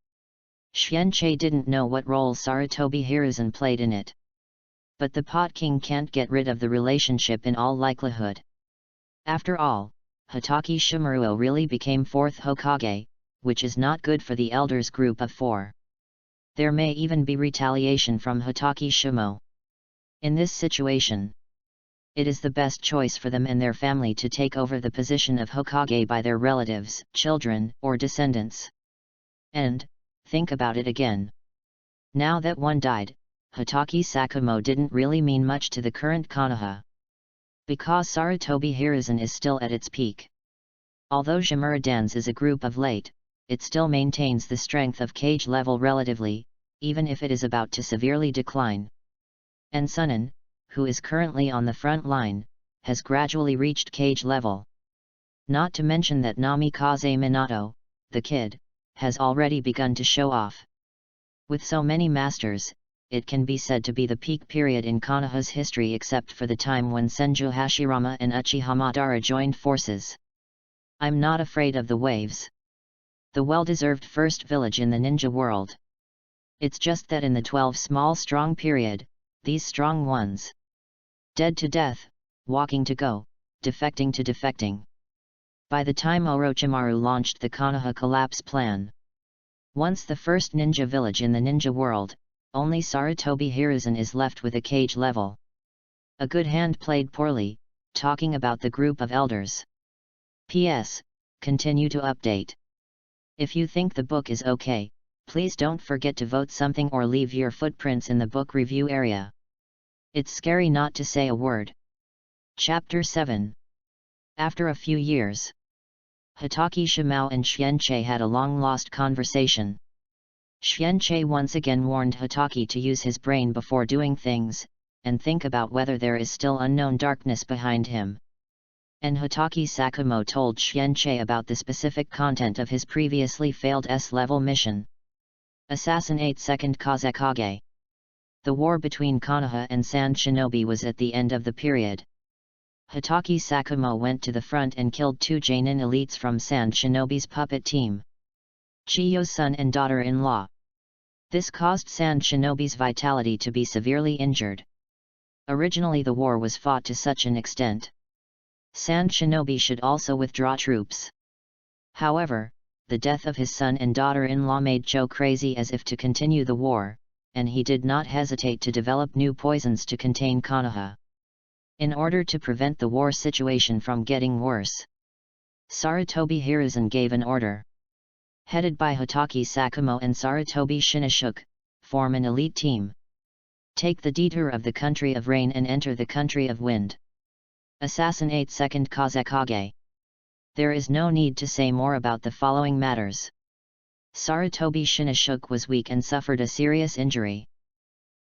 Xianqi didn't know what role Sarutobi Hiruzen played in it. But the Pot King can't get rid of the relationship in all likelihood. After all, Hotaki Shimaruo really became 4th Hokage, which is not good for the elders group of 4. There may even be retaliation from Hotaki Shimo. In this situation, it is the best choice for them and their family to take over the position of Hokage by their relatives, children, or descendants. And, think about it again. Now that one died, Hotaki Sakumo didn't really mean much to the current Konoha. Because Sarutobi Hiruzen is still at its peak. Although Shimura Dance is a group of late, it still maintains the strength of Kage level relatively, even if it is about to severely decline. And Sunan, who is currently on the front line, has gradually reached Kage level. Not to mention that Namikaze Minato, the kid, has already begun to show off. With so many masters, it can be said to be the peak period in Konoha's history except for the time when Senju Hashirama and Uchiha Madara joined forces. I'm not afraid of the waves. The well-deserved first village in the ninja world. It's just that in the 12 small strong period, these strong ones. Dead to death, walking to go, defecting to defecting. By the time Orochimaru launched the Konoha collapse plan. Once the first ninja village in the ninja world, only Sarutobi Hiruzen is left with a Kage level. A good hand played poorly, talking about the group of elders. P.S. Continue to update. If you think the book is okay, please don't forget to vote something or leave your footprints in the book review area. It's scary not to say a word. Chapter 7. After a few years, Hotaki Shimao and Xianqi had a long-lost conversation. Xianqi once again warned Hotaki to use his brain before doing things, and think about whether there is still unknown darkness behind him. And Hotaki Sakumo told Xianqi about the specific content of his previously failed S-level mission. Assassinate 2nd Kazekage. The war between Konoha and Sand Shinobi was at the end of the period. Hotaki Sakumo went to the front and killed 2 Jonin elites from Sand Shinobi's puppet team. Chiyo's son and daughter-in-law. This caused Sand Shinobi's vitality to be severely injured. Originally the war was fought to such an extent. Sand Shinobi should also withdraw troops. However, the death of his son and daughter-in-law made Cho crazy as if to continue the war, and he did not hesitate to develop new poisons to contain Konoha. In order to prevent the war situation from getting worse, Sarutobi Hiruzen gave an order. Headed by Hotaki Sakumo and Sarutobi Shinashuk, form an elite team. Take the detour of the country of rain and enter the country of wind. Assassinate 2nd Kazekage. There is no need to say more about the following matters. Sarutobi Shinashuk was weak and suffered a serious injury.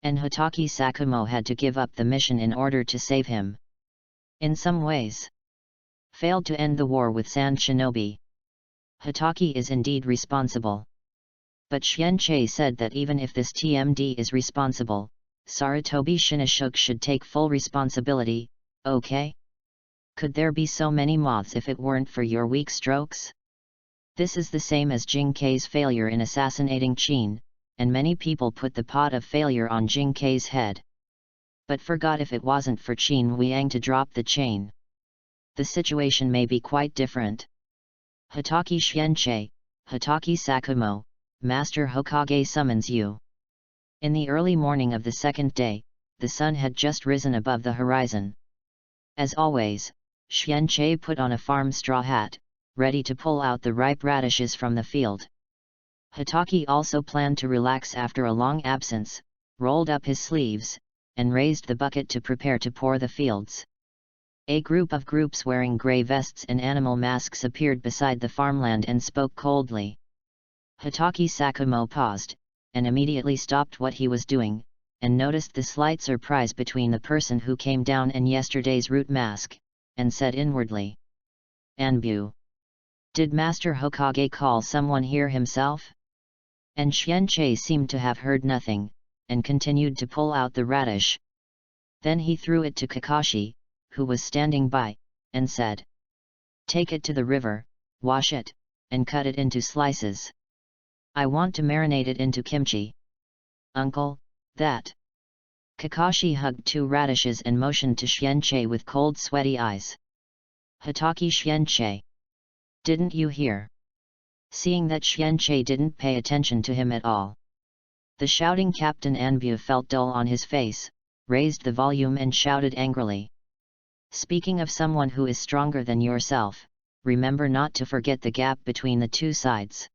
And Hotaki Sakumo had to give up the mission in order to save him. In some ways, failed to end the war with Sand Shinobi. Hotaki is indeed responsible. But Xianqi said that even if this TMD is responsible, Sarutobi Shinashuk should take full responsibility, okay? Could there be so many moths if it weren't for your weak strokes? This is the same as Jing-Kei's failure in assassinating Qin, and many people put the pot of failure on Jing-Kei's head. But forgot if it wasn't for Qin Huang to drop the chain. The situation may be quite different. Hotaki Xianqi, Hotaki Sakumo, Master Hokage summons you. In the early morning of the second day, the sun had just risen above the horizon. As always, Xianqi put on a farm straw hat, ready to pull out the ripe radishes from the field. Hitaki also planned to relax after a long absence, rolled up his sleeves, and raised the bucket to prepare to pour the fields. A group of groups wearing grey vests and animal masks appeared beside the farmland and spoke coldly. Hitaki Sakumo paused, and immediately stopped what he was doing, and noticed the slight surprise between the person who came down and yesterday's root mask, and said inwardly, "Anbu. Did Master Hokage call someone here himself?" And Xianqi seemed to have heard nothing, and continued to pull out the radish. Then he threw it to Kakashi, who was standing by, and said, "Take it to the river, wash it, and cut it into slices. I want to marinate it into kimchi." "Uncle, that." Kakashi hugged 2 radishes and motioned to Xianqi with cold sweaty eyes. "Hitaki Xianqi. Didn't you hear?" Seeing that Xianqi didn't pay attention to him at all, the shouting Captain Anbu felt dull on his face, raised the volume and shouted angrily, "Speaking of someone who is stronger than yourself, remember not to forget the gap between the 2 sides."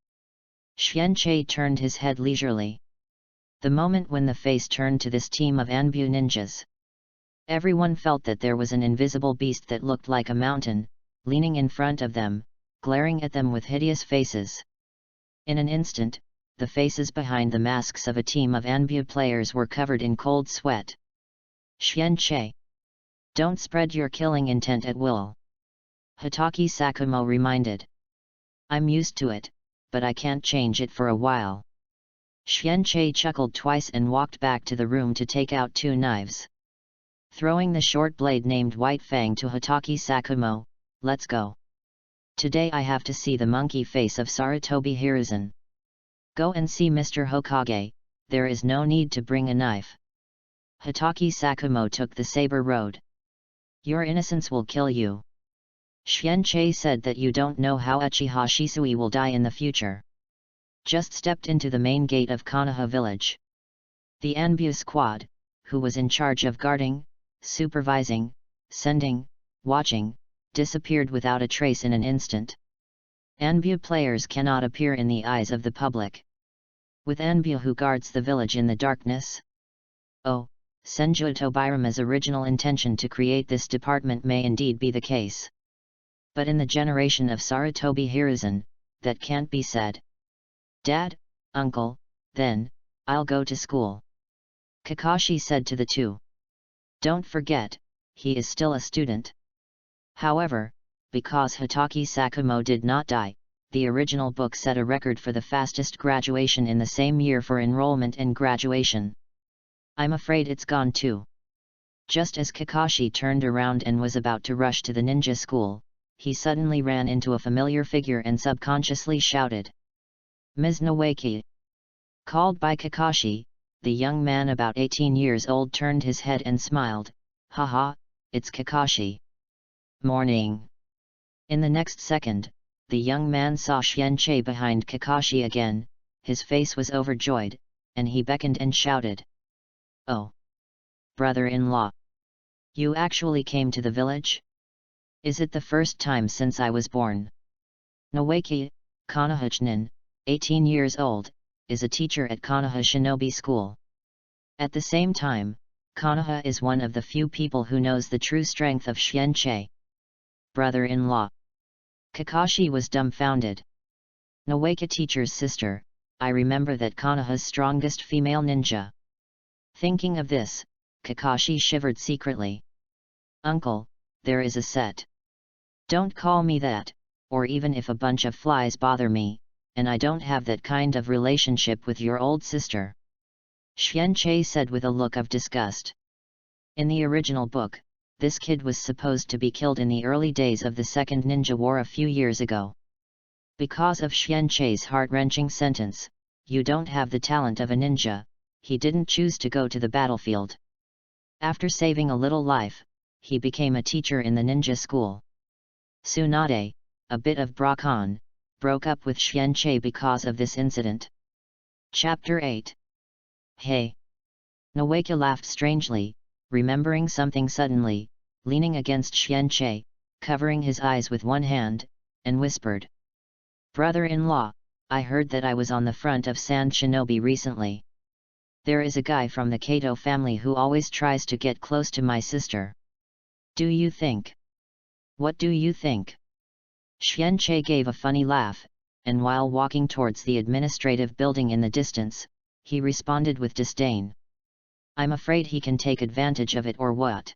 Xianqi turned his head leisurely. The moment when the face turned to this team of Anbu ninjas, everyone felt that there was an invisible beast that looked like a mountain, leaning in front of them, glaring at them with hideous faces. In an instant, the faces behind the masks of a team of Anbu players were covered in cold sweat. "Xianqi. Don't spread your killing intent at will," Hitaki Sakumo reminded. "I'm used to it, but I can't change it for a while." Xianqi chuckled twice and walked back to the room to take out 2 knives. Throwing the short blade named White Fang to Hitaki Sakumo, "Let's go. Today I have to see the monkey face of Sarutobi Hiruzen. Go and see Mr. Hokage, there is no need to bring a knife." Hitaki Sakumo took the saber road. "Your innocence will kill you. Xianqi said that you don't know how Uchiha Shisui will die in the future." Just stepped into the main gate of Konoha village. The Anbu squad, who was in charge of guarding, supervising, sending, watching, disappeared without a trace in an instant. Anbu players cannot appear in the eyes of the public. With Anbu who guards the village in the darkness? Oh, Senju Tobirama's original intention to create this department may indeed be the case. But in the generation of Sarutobi Hiruzen, that can't be said. "Dad, Uncle, then, I'll go to school," Kakashi said to the 2. "Don't forget, he is still a student." However, because Hitaki Sakumo did not die, the original book set a record for the fastest graduation in the same year for enrollment and graduation. "I'm afraid it's gone too." Just as Kakashi turned around and was about to rush to the ninja school, he suddenly ran into a familiar figure and subconsciously shouted, "Ms. Noeki." Called by Kakashi, the young man about 18 years old turned his head and smiled, "Haha, it's Kakashi. Morning." In the next second, the young man saw Xianqi behind Kakashi again, his face was overjoyed, and he beckoned and shouted, "Oh! Brother-in-law! You actually came to the village? Is it the first time since I was born?" Noeki, Konoha-chinen, 18 years old, is a teacher at Konoha Shinobi School. At the same time, Konoha is one of the few people who knows the true strength of Xianqi. "Brother-in-law." Kakashi was dumbfounded. "Noeki teacher's sister, I remember that Konoha's strongest female ninja." Thinking of this, Kakashi shivered secretly. "Uncle, there is a set. Don't call me that, or even if a bunch of flies bother me, and I don't have that kind of relationship with your old sister," Xianqi said with a look of disgust. In the original book, this kid was supposed to be killed in the early days of the Second Ninja War a few years ago. Because of Xianqi's heart-wrenching sentence, "You don't have the talent of a ninja," he didn't choose to go to the battlefield. After saving a little life, he became a teacher in the ninja school. Tsunade, a bit of Brakon, broke up with Xianqi because of this incident. Chapter 8. Hey! Noeki laughed strangely, remembering something suddenly, leaning against Xianqi, covering his eyes with one hand, and whispered. "Brother-in-law, I heard that I was on the front of Sand Shinobi recently. There is a guy from the Kato family who always tries to get close to my sister. Do you think? What do you think?" Xianqi gave a funny laugh, and while walking towards the administrative building in the distance, he responded with disdain. "I'm afraid he can take advantage of it or what?"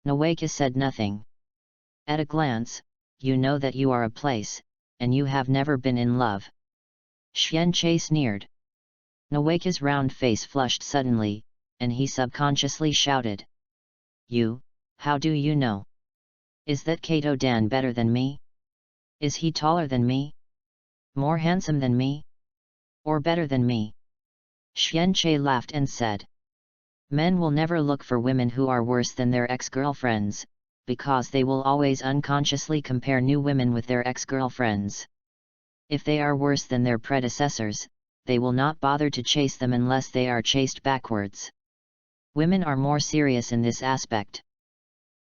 Noeka said nothing. "At a glance, you know that you are a place, and you have never been in love." Xianqi sneered. Noeka's round face flushed suddenly, and he subconsciously shouted. "You, how do you know? Is that Kato-dan better than me? Is he taller than me? More handsome than me? Or better than me?" Xianqi laughed and said. "Men will never look for women who are worse than their ex-girlfriends, because they will always unconsciously compare new women with their ex-girlfriends. If they are worse than their predecessors, they will not bother to chase them unless they are chased backwards. Women are more serious in this aspect.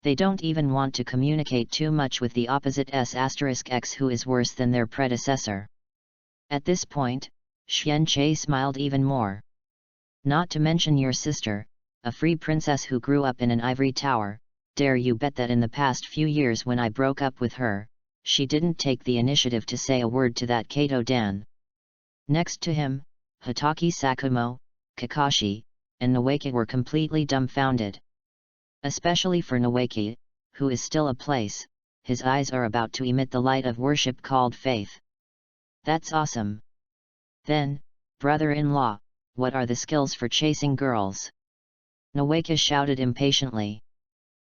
They don't even want to communicate too much with the opposite S**x who is worse than their predecessor." At this point, Xianqi smiled even more. "Not to mention your sister, a free princess who grew up in an ivory tower, dare you bet that in the past few years when I broke up with her, she didn't take the initiative to say a word to that Kato-dan." Next to him, Hitaki Sakumo, Kakashi, and Noeka were completely dumbfounded. Especially for Noeka, who is still a place, his eyes are about to emit the light of worship called faith. "That's awesome. Then, brother-in-law, what are the skills for chasing girls?" Noeka shouted impatiently.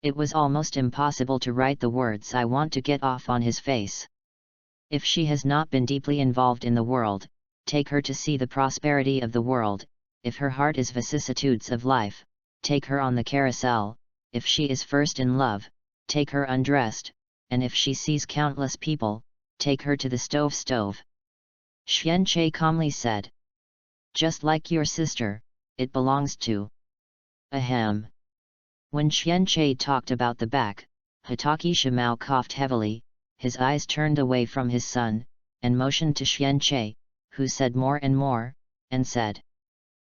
It was almost impossible to write the words "I want to get off" on his face. If she has not been deeply involved in the world, take her to see the prosperity of the world. If her heart is vicissitudes of life, take her on the carousel. If she is first in love, take her undressed, and if she sees countless people, take her to the stove. Xianqi calmly said. "Just like your sister, it belongs to." Ahem. When Xianqi talked about the back, Hitaki Shimao coughed heavily, his eyes turned away from his son, and motioned to Xianqi, who said more and more, and said,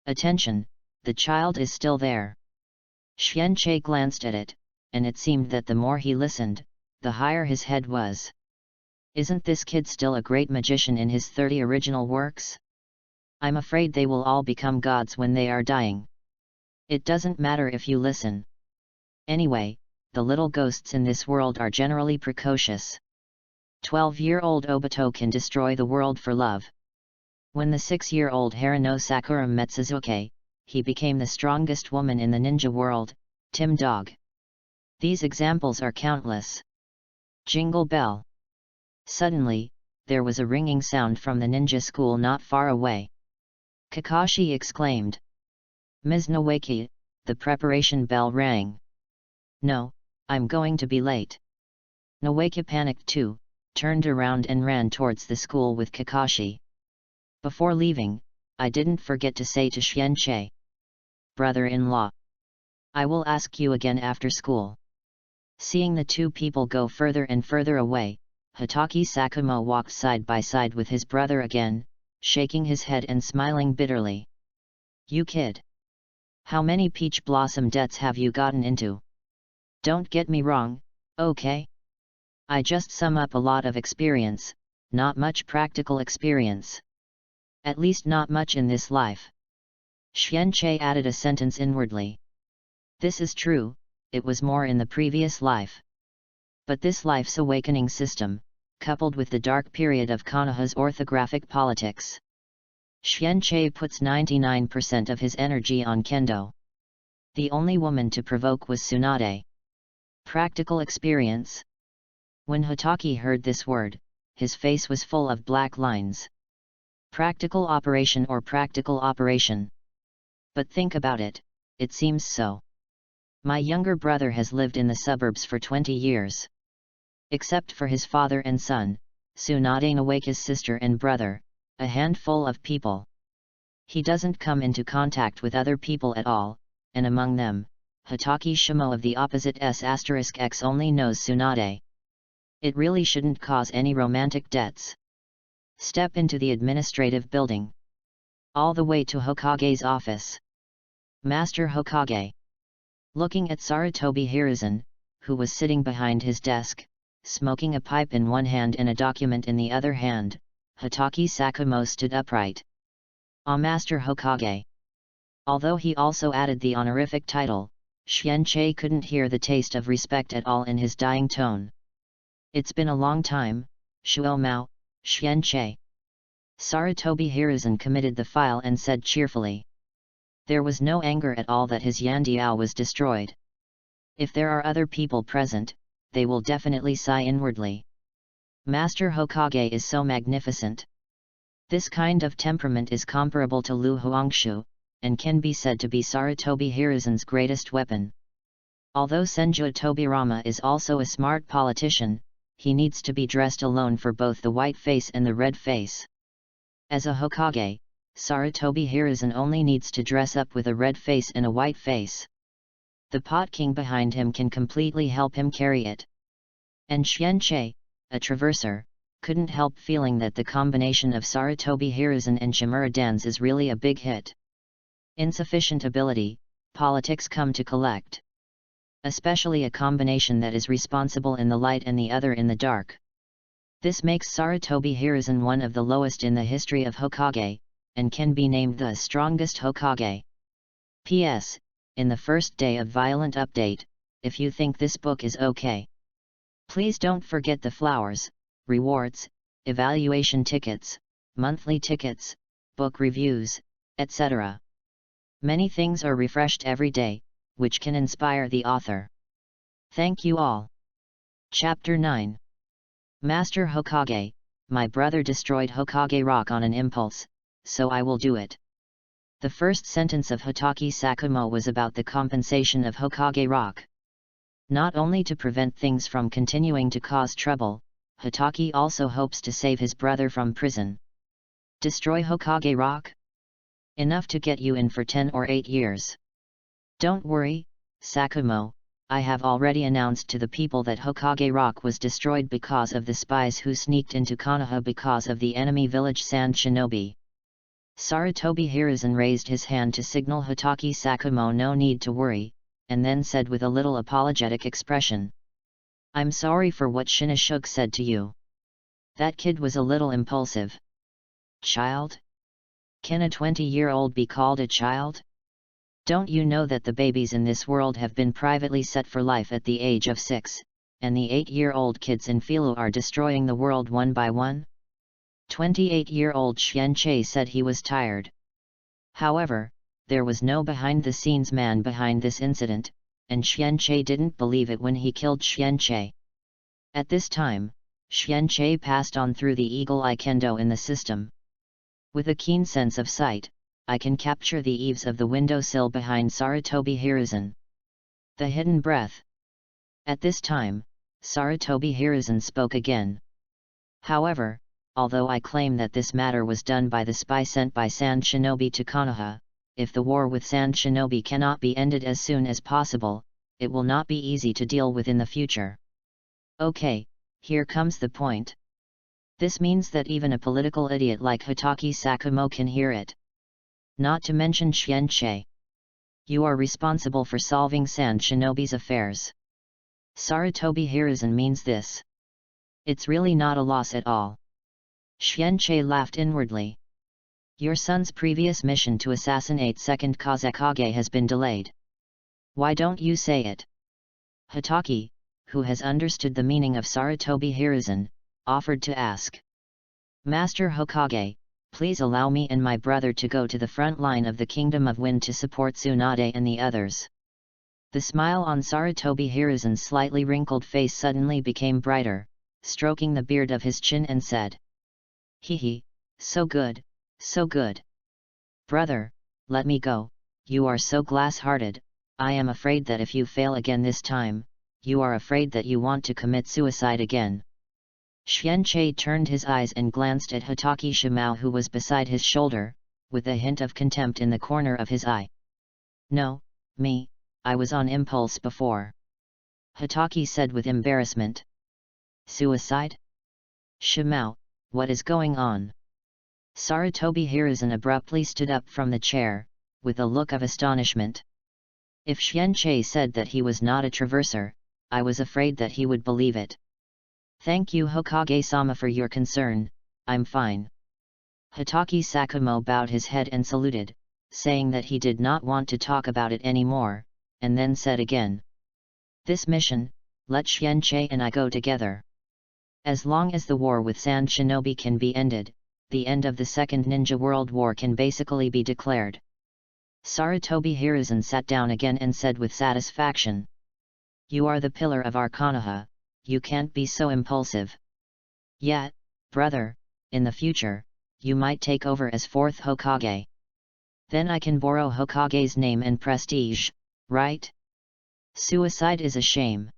"Attention, the child is still there." Xianqi glanced at it, and it seemed that the more he listened, the higher his head was. Isn't this kid still a great magician in his 30 original works? I'm afraid they will all become gods when they are dying. It doesn't matter if you listen. Anyway, the little ghosts in this world are generally precocious. 12-year-old Obito can destroy the world for love. When the 6-year-old Harano Sakura met Suzuki, he became the strongest woman in the ninja world, Tim Dog. These examples are countless. Jingle bell. Suddenly, there was a ringing sound from the ninja school not far away. Kakashi exclaimed. "Ms. Noeka, the preparation bell rang." "No, I'm going to be late." Noeka panicked too, turned around and ran towards the school with Kakashi. "Before leaving, I didn't forget to say to Xianqi. Brother-in-law, I will ask you again after school." Seeing the two people go further and further away, Hitaki Sakumo walked side by side with his brother again, shaking his head and smiling bitterly. "You kid! How many peach blossom debts have you gotten into? Don't get me wrong, okay? I just sum up a lot of experience, not much practical experience. At least not much in this life." Xianqi added a sentence inwardly. This is true, it was more in the previous life. But this life's awakening system, coupled with the dark period of Konoha's orthographic politics. Xianqi puts 99% of his energy on kendo. The only woman to provoke was Tsunade. Practical experience. When Hitaki heard this word, his face was full of black lines. Practical operation or practical operation. But think about it, it seems so. My younger brother has lived in the suburbs for 20 years. Except for his father and son, Tsunade Noeka's sister and brother, a handful of people. He doesn't come into contact with other people at all, and among them, Hitaki Shimo of the opposite S**x only knows Tsunade. It really shouldn't cause any romantic debts. Step into the administrative building. All the way to Hokage's office. Master Hokage. Looking at Sarutobi Hiruzen, who was sitting behind his desk, smoking a pipe in one hand and a document in the other hand, Hitaki Sakumo stood upright. Master Hokage. Although he also added the honorific title, Xianqi couldn't hear the taste of respect at all in his dying tone. It's been a long time, Shuo Mao, Xianqi. Sarutobi Hiruzen committed the file and said cheerfully. There was no anger at all that his Yandiao was destroyed. If there are other people present, they will definitely sigh inwardly. Master Hokage is so magnificent. This kind of temperament is comparable to Lu Huangshu, and can be said to be Sarutobi Hiruzen's greatest weapon. Although Senju Tobirama is also a smart politician, he needs to be dressed alone for both the white face and the red face. As a Hokage, Sarutobi Hiruzen only needs to dress up with a red face and a white face. The Pot King behind him can completely help him carry it. And Xianqi, a traverser, couldn't help feeling that the combination of Sarutobi Hiruzen and Shimura Dance is really a big hit. Insufficient ability, politics come to collect. Especially a combination that is responsible in the light and the other in the dark. This makes Sarutobi Hiruzen one of the lowest in the history of Hokage, and can be named the strongest Hokage. P.S. In the first day of Violent Update, if you think this book is okay, please don't forget the flowers, rewards, evaluation tickets, monthly tickets, book reviews, etc. Many things are refreshed every day, which can inspire the author. Thank you all. Chapter 9. Master Hokage, my brother destroyed Hokage Rock on an impulse, so I will do it. The first sentence of Hitaki Sakumo was about the compensation of Hokage Rock. Not only to prevent things from continuing to cause trouble, Hitaki also hopes to save his brother from prison. Destroy Hokage Rock? Enough to get you in for 10 or 8 years. Don't worry, Sakumo, I have already announced to the people that Hokage Rock was destroyed because of the spies who sneaked into Konoha because of the enemy village Sand Shinobi. Sarutobi Hiruzen raised his hand to signal Hitaki Sakumo no need to worry, and then said with a little apologetic expression. I'm sorry for what Shinashuk said to you. That kid was a little impulsive. Child? Can a 20-year-old be called a child? Don't you know that the babies in this world have been privately set for life at the age of 6, and the 8-year-old kids in Filu are destroying the world one by one? 28-year-old Xianqi said he was tired. However, there was no behind-the-scenes man behind this incident, and Xianqi didn't believe it when he killed Xianqi. At this time, Xianqi passed on through the Eagle Eye Kendo in the system. With a keen sense of sight, I can capture the eaves of the windowsill behind Sarutobi Hiruzen. The hidden breath. At this time, Sarutobi Hiruzen spoke again. However, although I claim that this matter was done by the spy sent by Sand Shinobi to Konoha, if the war with Sand Shinobi cannot be ended as soon as possible, it will not be easy to deal with in the future. Okay, here comes the point. This means that even a political idiot like Hitaki Sakumo can hear it. Not to mention Xianqi. You are responsible for solving Sand Shinobi's affairs. Sarutobi Hiruzen means this. It's really not a loss at all. Xianqi laughed inwardly. Your son's previous mission to assassinate second Kazekage has been delayed. Why don't you say it? Hitaki, who has understood the meaning of Sarutobi Hiruzen, offered to ask. Master Hokage, please allow me and my brother to go to the front line of the Kingdom of Wind to support Tsunade and the others. The smile on Sarutobi Hiruzen's slightly wrinkled face suddenly became brighter, stroking the beard of his chin and said. Hehe, so good, so good. Brother, let me go, you are so glass-hearted, I am afraid that if you fail again this time, you are afraid that you want to commit suicide again. Xianqi turned his eyes and glanced at Hitaki Shimao who was beside his shoulder, with a hint of contempt in the corner of his eye. No, me, I was on impulse before. Hitaki said with embarrassment. Suicide? Shimao, what is going on? Sarutobi Hiruzen abruptly stood up from the chair, with a look of astonishment. If Xianqi said that he was not a traverser, I was afraid that he would believe it. Thank you Hokage-sama for your concern, I'm fine. Hitaki Sakumo bowed his head and saluted, saying that he did not want to talk about it anymore, and then said again. This mission, let Xianqi and I go together. As long as the war with Sand Shinobi can be ended, the end of the Second Ninja World War can basically be declared. Sarutobi Hiruzen sat down again and said with satisfaction. You are the pillar of our Konoha, you can't be so impulsive. Yet, brother, in the future, you might take over as fourth Hokage. Then I can borrow Hokage's name and prestige, right? Suicide is a shame.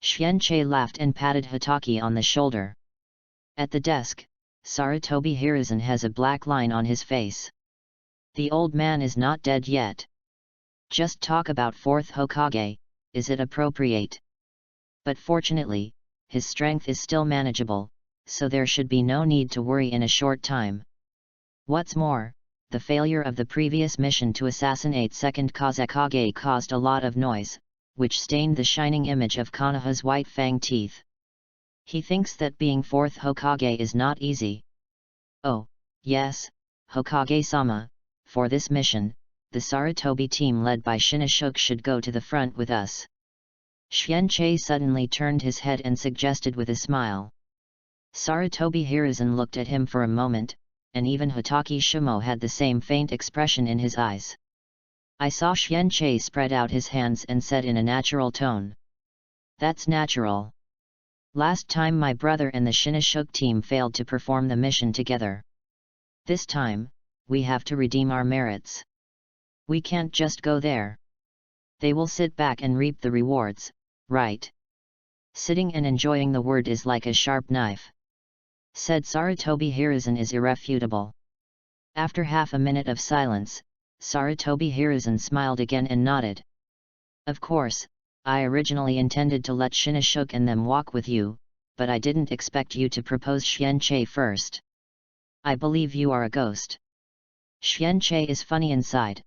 Xianqi laughed and patted Hitaki on the shoulder. At the desk, Sarutobi Hiruzen has a black line on his face. The old man is not dead yet. Just talk about fourth Hokage, is it appropriate? But fortunately, his strength is still manageable, so there should be no need to worry in a short time. What's more, the failure of the previous mission to assassinate second Kazekage caused a lot of noise, which stained the shining image of Konoha's white fang teeth. He thinks that being fourth Hokage is not easy. Oh, yes, Hokage-sama, for this mission, the Sarutobi team led by Shinichuk should go to the front with us. Xianqi suddenly turned his head and suggested with a smile. Sarutobi Hiruzen looked at him for a moment, and even Hitaki Shimo had the same faint expression in his eyes. I saw Xianqi spread out his hands and said in a natural tone. That's natural. Last time my brother and the Shinichuk team failed to perform the mission together. This time, we have to redeem our merits. We can't just go there. They will sit back and reap the rewards, right? Sitting and enjoying the word is like a sharp knife. Said Sarutobi Hiruzen is irrefutable. After half a minute of silence, Sarutobi Hiruzen smiled again and nodded. Of course, I originally intended to let Shinichuk and them walk with you, but I didn't expect you to propose Xianqi first. I believe you are a ghost. Xianqi is funny inside.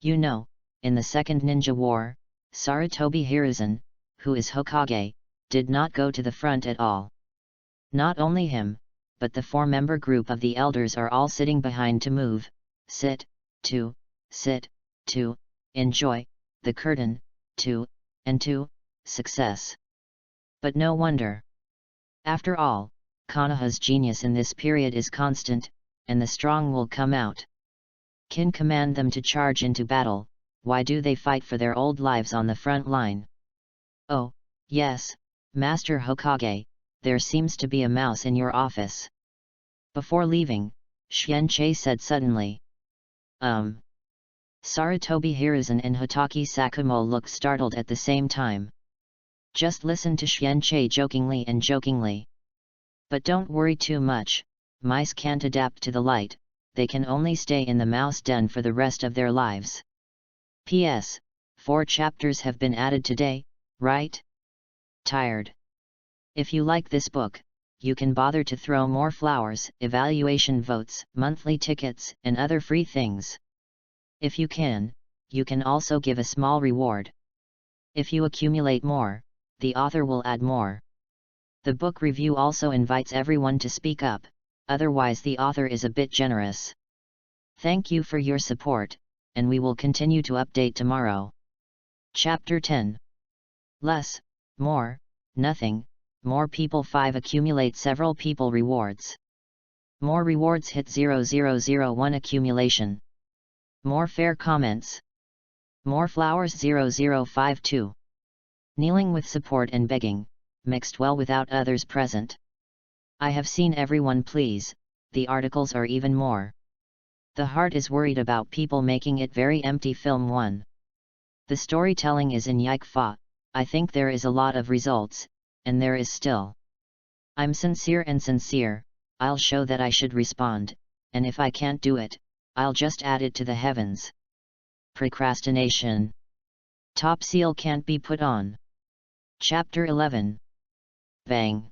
You know, in the Second Ninja War, Sarutobi Hiruzen, who is Hokage, did not go to the front at all. Not only him, but the four-member group of the elders are all sitting behind to move, sit, to, enjoy, the curtain, to, success. But no wonder. After all, Konoha's genius in this period is constant, and the strong will come out. Can command them to charge into battle, why do they fight for their old lives on the front line? Oh, yes, Master Hokage, there seems to be a mouse in your office. Before leaving, Xianqi said suddenly. Sarutobi Hiruzen and Hitaki Sakumo looked startled at the same time. Just listen to Xianqi jokingly. But don't worry too much, mice can't adapt to the light, they can only stay in the mouse den for the rest of their lives. P.S. 4 chapters have been added today, right? Tired. If you like this book, you can bother to throw more flowers, evaluation votes, monthly tickets, and other free things. If you can also give a small reward. If you accumulate more, the author will add more. The book review also invites everyone to speak up, otherwise the author is a bit generous. Thank you for your support, and we will continue to update tomorrow. Chapter 10. Less, more, nothing, more people 5 accumulate several people rewards. More rewards hit 0001 accumulation. More fair comments. More flowers 0052. Kneeling with support and begging, mixed well without others present. I have seen everyone please, the articles are even more. The heart is worried about people making it very empty. Film 1. The storytelling is in Yikfa, I think there is a lot of results, and there is still. I'm sincere and sincere, I'll show that I should respond, and if I can't do it, I'll just add it to the heavens. Procrastination. Top seal can't be put on. Chapter 11. Bang.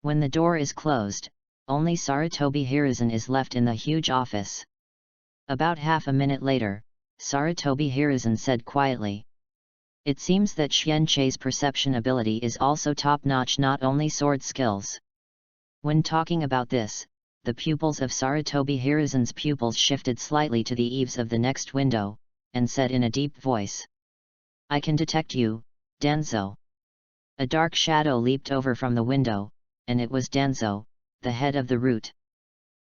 When the door is closed, only Sarutobi Hiruzen is left in the huge office. About half a minute later, Sarutobi Hiruzen said quietly. It seems that Xianchei's perception ability is also top-notch, not only sword skills. When talking about this, the pupils of Sarutobi Hiruzen's pupils shifted slightly to the eaves of the next window, and said in a deep voice. I can detect you, Danzo. A dark shadow leaped over from the window, and it was Danzo, the head of the root.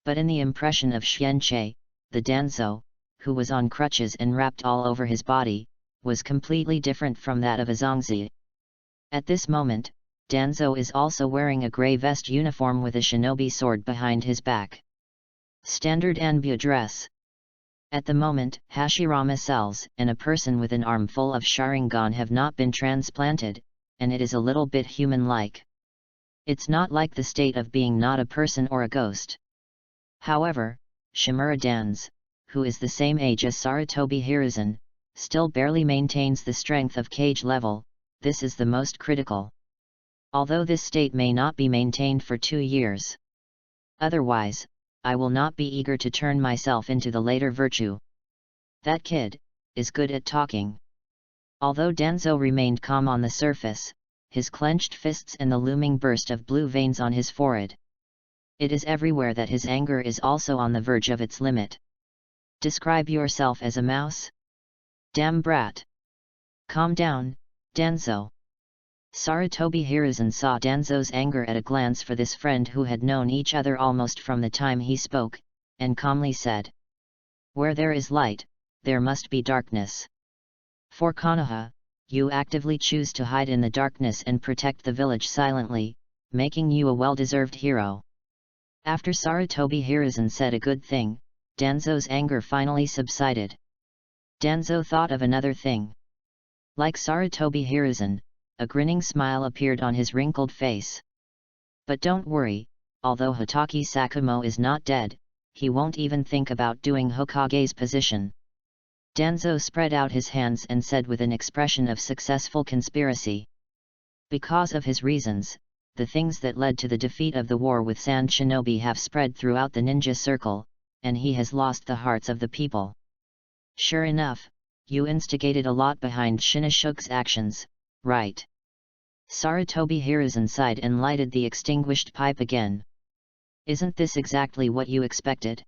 But in the impression of Xianchei, the Danzo, who was on crutches and wrapped all over his body, was completely different from that of Azongzi. At this moment, Danzo is also wearing a grey vest uniform with a shinobi sword behind his back. Standard Anbu dress. At the moment, Hashirama cells and a person with an arm full of Sharingan have not been transplanted, and it is a little bit human-like. It's not like the state of being not a person or a ghost. However, Shimura Danz, who is the same age as Sarutobi Hiruzen, still barely maintains the strength of cage level. This is the most critical. Although this state may not be maintained for 2 years. Otherwise, I will not be eager to turn myself into the later virtue. That kid is good at talking. Although Danzo remained calm on the surface, his clenched fists and the looming burst of blue veins on his forehead. It is everywhere that his anger is also on the verge of its limit. Describe yourself as a mouse? Damn brat! Calm down, Danzo. Sarutobi Hiruzen saw Danzo's anger at a glance for this friend who had known each other almost from the time he spoke, and calmly said. Where there is light, there must be darkness. For Konoha, you actively choose to hide in the darkness and protect the village silently, making you a well-deserved hero. After Sarutobi Hiruzen said a good thing, Danzo's anger finally subsided. Danzo thought of another thing. Like Sarutobi Hiruzen, a grinning smile appeared on his wrinkled face. But don't worry, although Hitaki Sakumo is not dead, he won't even think about doing Hokage's position. Danzo spread out his hands and said with an expression of successful conspiracy. Because of his reasons, the things that led to the defeat of the war with Sand Shinobi have spread throughout the ninja circle, and he has lost the hearts of the people. Sure enough, you instigated a lot behind Shinoshuke's actions, right? Sarutobi Hiruzen sighed and lighted the extinguished pipe again. Isn't this exactly what you expected?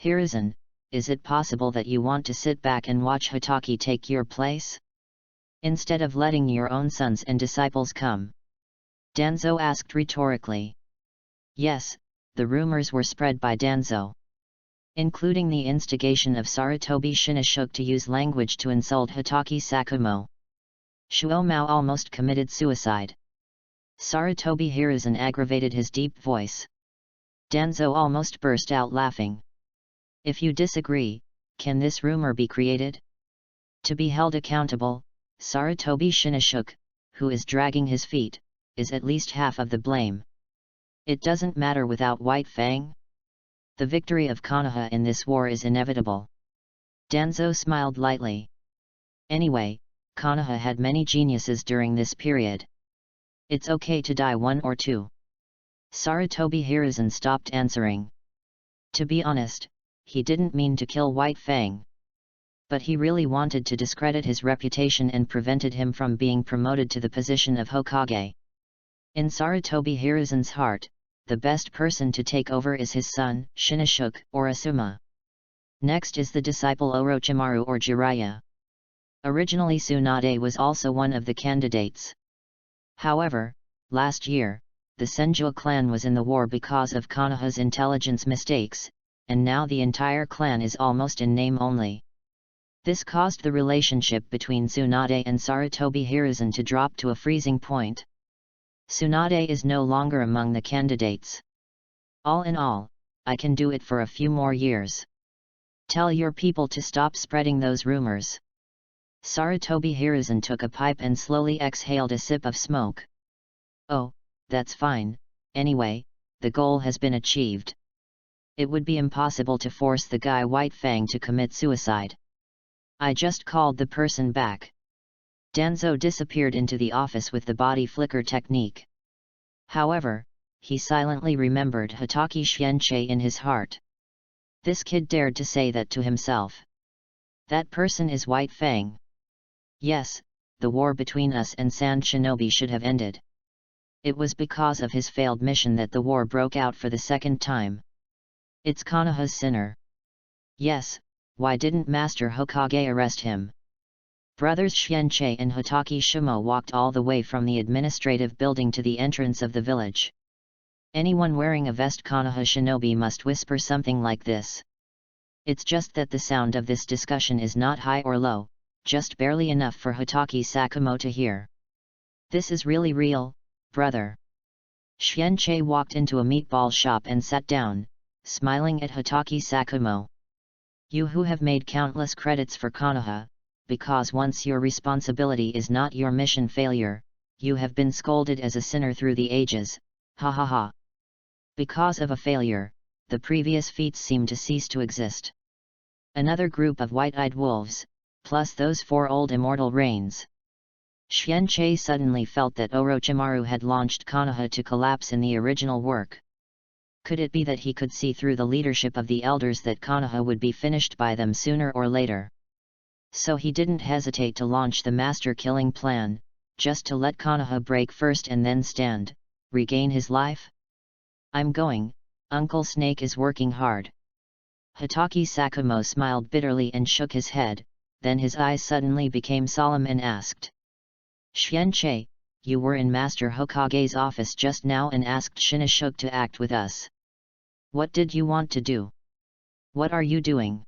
Hiruzen, is it possible that you want to sit back and watch Hitaki take your place? Instead of letting your own sons and disciples come? Danzo asked rhetorically. Yes, the rumors were spread by Danzo. Including the instigation of Sarutobi Shinoshuke to use language to insult Hitaki Sakumo. Shuomao almost committed suicide. Sarutobi Hiruzen aggravated his deep voice. Danzo almost burst out laughing. If you disagree, can this rumor be created? To be held accountable, Sarutobi Shinoshuke, who is dragging his feet, is at least half of the blame. It doesn't matter without White Fang. The victory of Konoha in this war is inevitable. Danzo smiled lightly. Anyway, Konoha had many geniuses during this period. It's okay to die 1 or 2. Sarutobi Hiruzen stopped answering. To be honest, he didn't mean to kill White Fang. But he really wanted to discredit his reputation and prevented him from being promoted to the position of Hokage. In Sarutobi Hiruzen's heart, the best person to take over is his son, Shinoshuke, or Asuma. Next is the disciple Orochimaru or Jiraiya. Originally Tsunade was also one of the candidates. However, last year, the Senju clan was in the war because of Konoha's intelligence mistakes, and now the entire clan is almost in name only. This caused the relationship between Tsunade and Sarutobi Hiruzen to drop to a freezing point. Tsunade is no longer among the candidates. All in all, I can do it for a few more years. Tell your people to stop spreading those rumors. Sarutobi Hiruzen took a pipe and slowly exhaled a sip of smoke. Oh, that's fine, anyway, the goal has been achieved. It would be impossible to force the guy White Fang to commit suicide. I just called the person back. Danzo disappeared into the office with the body flicker technique. However, he silently remembered Hitaki Xianqie in his heart. This kid dared to say that to himself. That person is White Fang. Yes, the war between us and Sand Shinobi should have ended. It was because of his failed mission that the war broke out for the second time. It's Konoha's sinner. Yes, why didn't Master Hokage arrest him? Brothers Xianqie and Hitaki Shimo walked all the way from the administrative building to the entrance of the village. Anyone wearing a vest Konoha Shinobi must whisper something like this. It's just that the sound of this discussion is not high or low, just barely enough for Hitaki Sakumo to hear. This is really real, brother. Xianqie walked into a meatball shop and sat down, smiling at Hitaki Sakumo. You who have made countless credits for Konoha, because once your responsibility is not your mission failure, you have been scolded as a sinner through the ages, ha ha ha. Because of a failure, the previous feats seem to cease to exist. Another group of white-eyed wolves, plus those 4 old immortal reigns. Xianqie suddenly felt that Orochimaru had launched Konoha to collapse in the original work. Could it be that he could see through the leadership of the elders that Konoha would be finished by them sooner or later? So he didn't hesitate to launch the master-killing plan, just to let Konoha break first and then stand, regain his life? I'm going, Uncle Snake is working hard. Hitaki Sakumo smiled bitterly and shook his head, then his eyes suddenly became solemn and asked. Xianqie, you were in Master Hokage's office just now and asked Shinashuk to act with us. What did you want to do? What are you doing?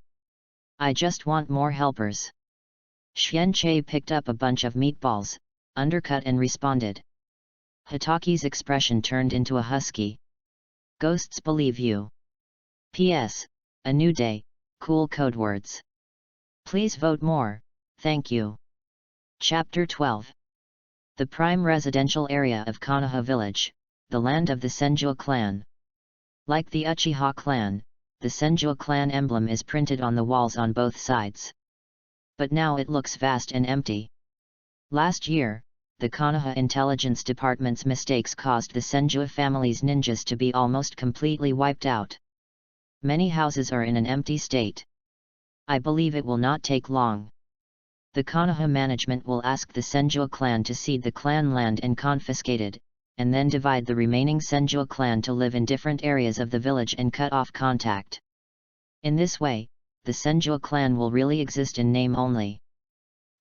I just want more helpers. Xianqie picked up a bunch of meatballs, undercut and responded. Hitaki's expression turned into a husky. Ghosts believe you. P.S. A new day, cool code words. Please vote more, thank you. Chapter 12. The prime residential area of Konoha village, the land of the Senju clan. Like the Uchiha clan, the Senju clan emblem is printed on the walls on both sides. But now it looks vast and empty. Last year, the Konoha Intelligence Department's mistakes caused the Senju family's ninjas to be almost completely wiped out. Many houses are in an empty state. I believe it will not take long. The Konoha management will ask the Senju clan to cede the clan land and confiscate it, and then divide the remaining Senju clan to live in different areas of the village and cut off contact. In this way, the Senju clan will really exist in name only.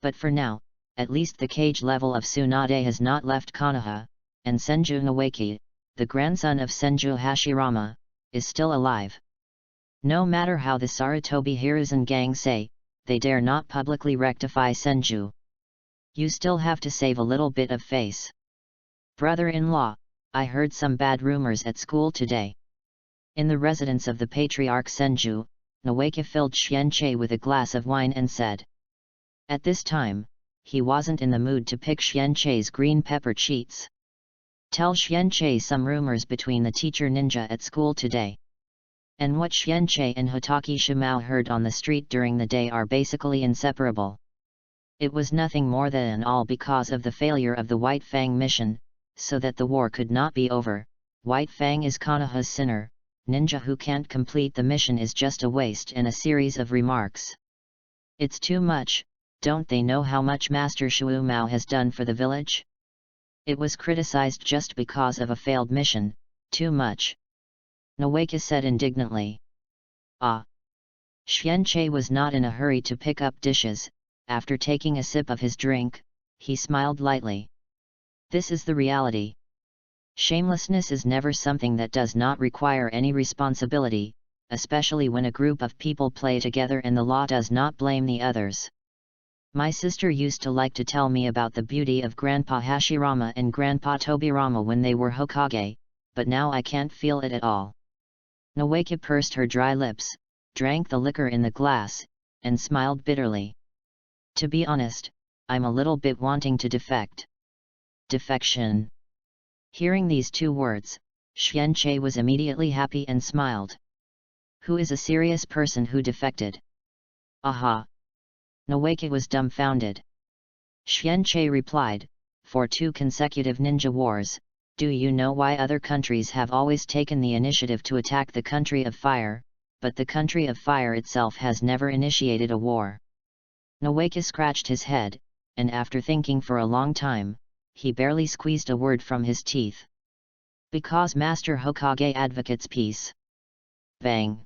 But for now, at least the cage level of Tsunade has not left Konoha, and Senju Noeki, the grandson of Senju Hashirama, is still alive. No matter how the Sarutobi Hiruzen gang say, they dare not publicly rectify Senju. You still have to save a little bit of face. Brother-in-law, I heard some bad rumors at school today. In the residence of the patriarch Senju, Noeki filled Xianqie with a glass of wine and said. At this time, he wasn't in the mood to pick Xianqie's green pepper cheats. Tell Xianqie some rumors between the teacher ninja at school today. And what Xianqie and Hitaki Shimao heard on the street during the day are basically inseparable. It was nothing more than all because of the failure of the White Fang mission, so that the war could not be over. White Fang is Konoha's sinner, ninja who can't complete the mission is just a waste, and a series of remarks. It's too much, don't they know how much Master Shuo Mao has done for the village? It was criticized just because of a failed mission, too much. Noeki said indignantly. Ah! Xianqie was not in a hurry to pick up dishes. After taking a sip of his drink, he smiled lightly. This is the reality. Shamelessness is never something that does not require any responsibility, especially when a group of people play together and the law does not blame the others. My sister used to like to tell me about the beauty of Grandpa Hashirama and Grandpa Tobirama when they were Hokage, but now I can't feel it at all. Noeki pursed her dry lips, drank the liquor in the glass, and smiled bitterly. To be honest, I'm a little bit wanting to defect. Defection. Hearing these 2 words, Xianqie was immediately happy and smiled. Who is a serious person who defected? Aha! Noeki was dumbfounded. Xianche replied, for 2 consecutive ninja wars, do you know why other countries have always taken the initiative to attack the country of fire, but the country of fire itself has never initiated a war? Nowaika scratched his head, and after thinking for a long time, he barely squeezed a word from his teeth. Because Master Hokage advocates peace. Bang!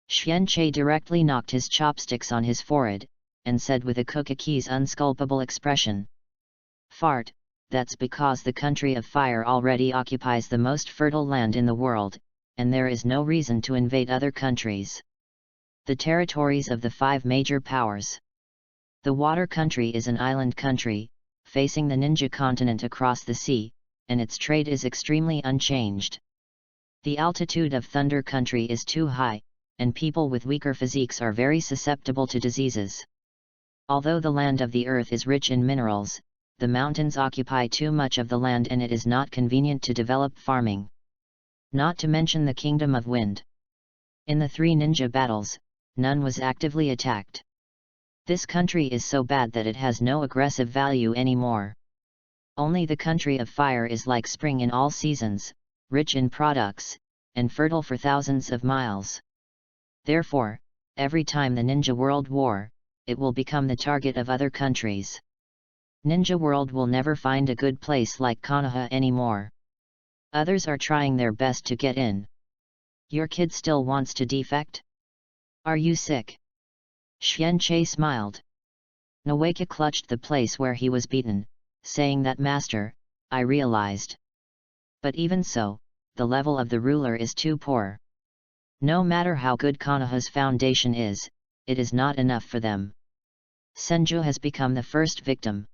Xianche directly knocked his chopsticks on his forehead, and said with a Kokaki's unsculpable expression. Fart, that's because the country of fire already occupies the most fertile land in the world, and there is no reason to invade other countries. The territories of the 5 major powers. The water country is an island country, facing the ninja continent across the sea, and its trade is extremely unchanged. The altitude of thunder country is too high, and people with weaker physiques are very susceptible to diseases. Although the land of the earth is rich in minerals, the mountains occupy too much of the land and it is not convenient to develop farming. Not to mention the Kingdom of Wind. In the 3 ninja battles, none was actively attacked. This country is so bad that it has no aggressive value anymore. Only the country of fire is like spring in all seasons, rich in products, and fertile for thousands of miles. Therefore, every time the Ninja World War, it will become the target of other countries. Ninja World will never find a good place like Konoha anymore. Others are trying their best to get in. Your kid still wants to defect? Are you sick? Xianche smiled. Nowaika clutched the place where he was beaten, saying that Master, I realized. But even so, the level of the ruler is too poor. No matter how good Konoha's foundation is, it is not enough for them. Senju has become the first victim.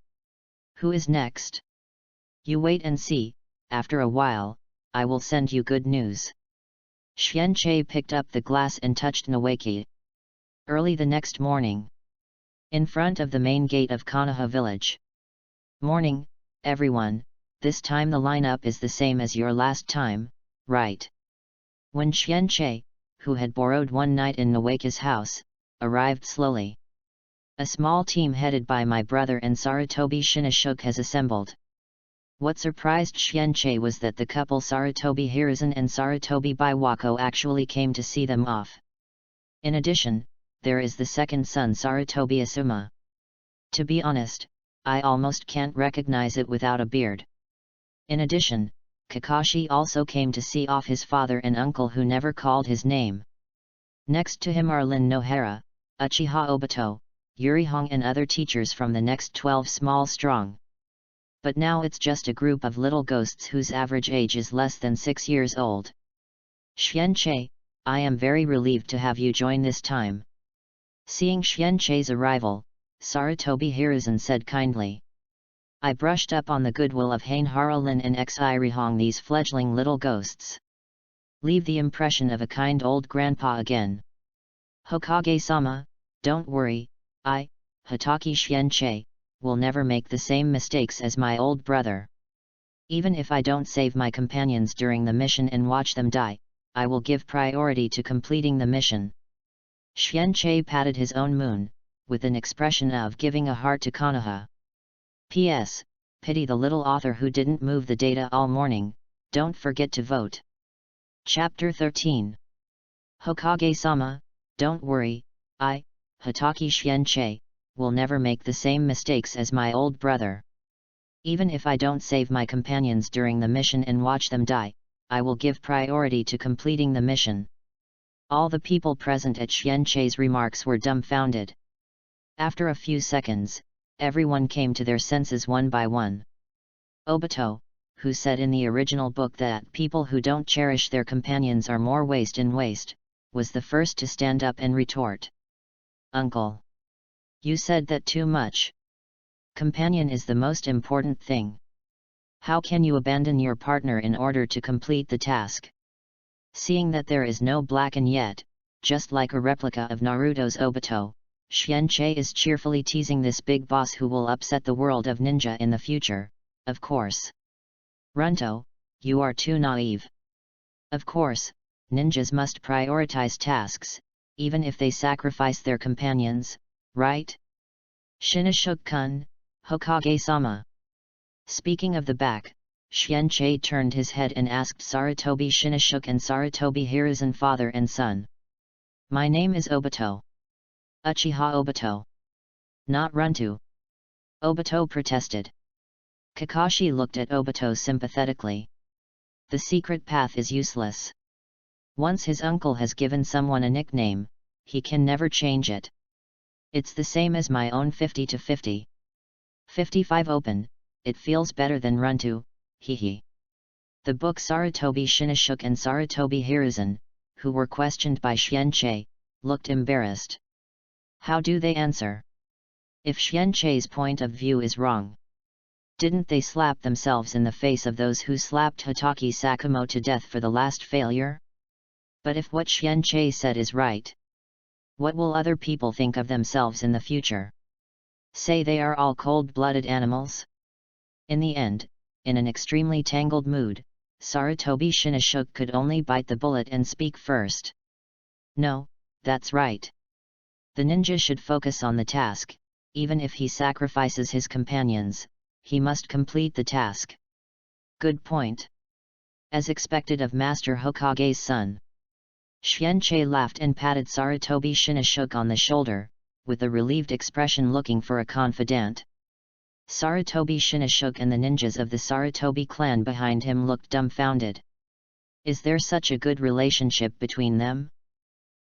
Who is next? You wait and see, after a while, I will send you good news. Xianche picked up the glass and touched Nowaika. Early the next morning. In front of the main gate of Konoha village. Morning, everyone, this time the lineup is the same as your last time, right? When Xianche, who had borrowed one night in Nowaika's house, arrived slowly. A small team headed by my brother and Sarutobi Shinashuk has assembled. What surprised Xianche was that the couple Sarutobi Hiruzen and Sarutobi Biwako actually came to see them off. In addition, there is the second son Sarutobi Asuma. To be honest, I almost can't recognize it without a beard. In addition, Kakashi also came to see off his father and uncle who never called his name. Next to him are Lin Nohara, Uchiha Obito, Yuri Hong and other teachers from the next 12 small strong. But now it's just a group of little ghosts whose average age is less than 6 years old. Xianche, I am very relieved to have you join this time. Seeing Xianche's arrival, Sarutobi Hiruzen said kindly. I brushed up on the goodwill of Hainhara Lin and Yuri Hong, these fledgling little ghosts. Leave the impression of a kind old grandpa again. Hokage-sama, don't worry, I, Hitaki Xianche, will never make the same mistakes as my old brother. Even if I don't save my companions during the mission and watch them die, I will give priority to completing the mission. Xianche patted his own moon, with an expression of giving a heart to Konoha. P.S. Pity the little author who didn't move the data all morning, don't forget to vote. Chapter 13. Hokage-sama, don't worry, I, Hitaki Xianche, will never make the same mistakes as my old brother. Even if I don't save my companions during the mission and watch them die, I will give priority to completing the mission. All the people present at Xianche's remarks were dumbfounded. After a few seconds, everyone came to their senses one by one. Obito, who said in the original book that people who don't cherish their companions are more waste in waste, was the first to stand up and retort. Uncle! You said that too much. Companion is the most important thing. How can you abandon your partner in order to complete the task? Seeing that there is no Blacken yet, just like a replica of Naruto's Obito, Xianche is cheerfully teasing this big boss who will upset the world of ninja in the future, of course. Runto, you are too naive. Of course, ninjas must prioritize tasks, even if they sacrifice their companions, right? Shinashuk-kun, Hokage-sama. Speaking of the back, Xianqi turned his head and asked Sarutobi Shinashuk and Sarutobi Hiruzen father and son. My name is Obito. Uchiha Obito. Not Runto. Obito protested. Kakashi looked at Obito sympathetically. The secret path is useless. Once his uncle has given someone a nickname, he can never change it. It's the same as my own 50 to 50. 55 open, it feels better than Runto, hehe. The book Sarutobi Shinashuk and Sarutobi Hiruzen, who were questioned by Xianqi, looked embarrassed. How do they answer? If Xianqi's point of view is wrong, didn't they slap themselves in the face of those who slapped Hitaki Sakumo to death for the last failure? But if what Xianqi said is right, what will other people think of themselves in the future? Say they are all cold-blooded animals? In the end, in an extremely tangled mood, Sarutobi Shinashuk could only bite the bullet and speak first. No, that's right. The ninja should focus on the task, even if he sacrifices his companions, he must complete the task. Good point. As expected of Master Hokage's son. Xianqi laughed and patted Sarutobi Shinashuk on the shoulder, with a relieved expression looking for a confidant. Sarutobi Shinashuk and the ninjas of the Sarutobi clan behind him looked dumbfounded. Is there such a good relationship between them?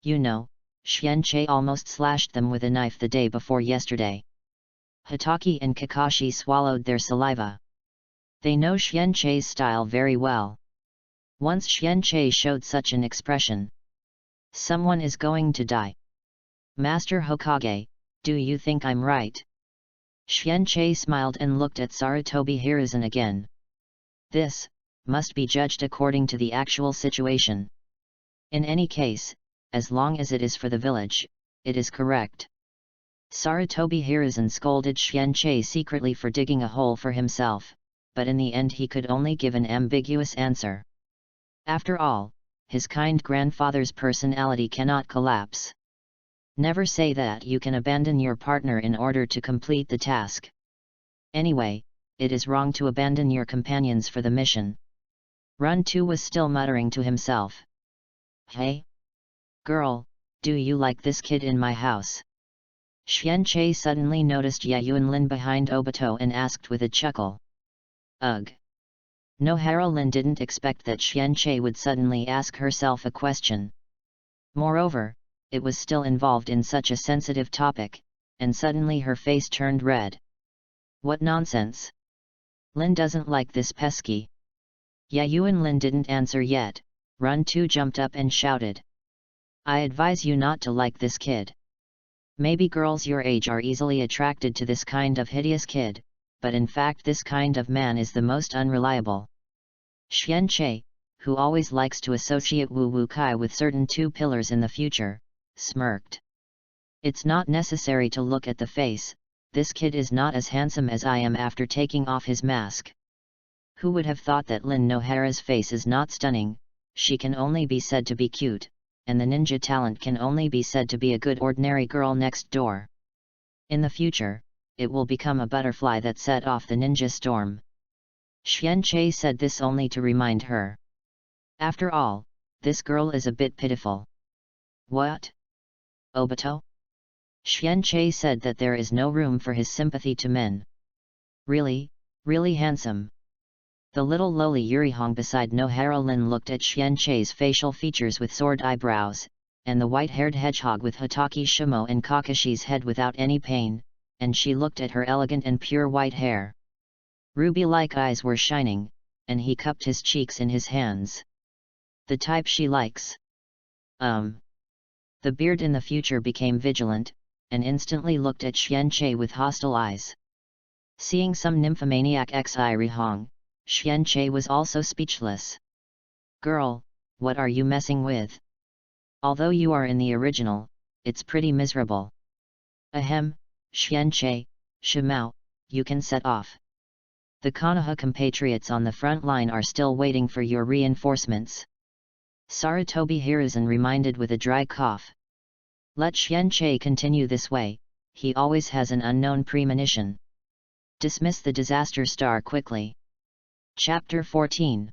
You know, Xianqi almost slashed them with a knife the day before yesterday. Hitaki and Kakashi swallowed their saliva. They know Xianqi's style very well. Once Xianqi showed such an expression, someone is going to die. Master Hokage, do you think I'm right? Xianqi smiled and looked at Sarutobi Hiruzen again. This must be judged according to the actual situation. In any case, as long as it is for the village, it is correct. Sarutobi Hiruzen scolded Xianqi secretly for digging a hole for himself, but in the end he could only give an ambiguous answer. After all, his kind grandfather's personality cannot collapse. Never say that you can abandon your partner in order to complete the task. Anyway, it is wrong to abandon your companions for the mission. Runto was still muttering to himself. Hey? Girl, do you like this kid in my house? Xianqi suddenly noticed Yayuanlin behind Obito and asked with a chuckle. Ugh. Nohara-lin didn't expect that Xianqi would suddenly ask herself a question. Moreover, it was still involved in such a sensitive topic, and suddenly her face turned red. What nonsense! Lin doesn't like this pesky. Yayuanlin didn't answer yet. Runto jumped up and shouted. I advise you not to like this kid. Maybe girls your age are easily attracted to this kind of hideous kid, but in fact this kind of man is the most unreliable. Xianqi, who always likes to associate Wu Wu Kai with certain two pillars in the future, smirked. It's not necessary to look at the face, this kid is not as handsome as I am after taking off his mask. Who would have thought that Lin Nohara's face is not stunning, she can only be said to be cute, and the ninja talent can only be said to be a good ordinary girl next door. In the future, it will become a butterfly that set off the ninja storm. Xianqi said this only to remind her. After all, this girl is a bit pitiful. What? Obito? Xianqi said that there is no room for his sympathy to men. Really, really handsome. The little lowly Yurihong beside Nohara-lin looked at Xianqi's facial features with sword eyebrows, and the white-haired hedgehog with Hitaki Shimo and Kakashi's head without any pain, and she looked at her elegant and pure white hair. Ruby-like eyes were shining, and he cupped his cheeks in his hands. The type she likes. The beard in the future became vigilant, and instantly looked at Xianqi with hostile eyes. Seeing some nymphomaniac ex-Irihong, Xianqi was also speechless. Girl, what are you messing with? Although you are in the original, it's pretty miserable. Ahem, Xianqi, Shimao, you can set off. The Konoha compatriots on the front line are still waiting for your reinforcements. Sarutobi Hiruzen reminded with a dry cough. Let Xianqi continue this way, he always has an unknown premonition. Dismiss the disaster star quickly. Chapter 14.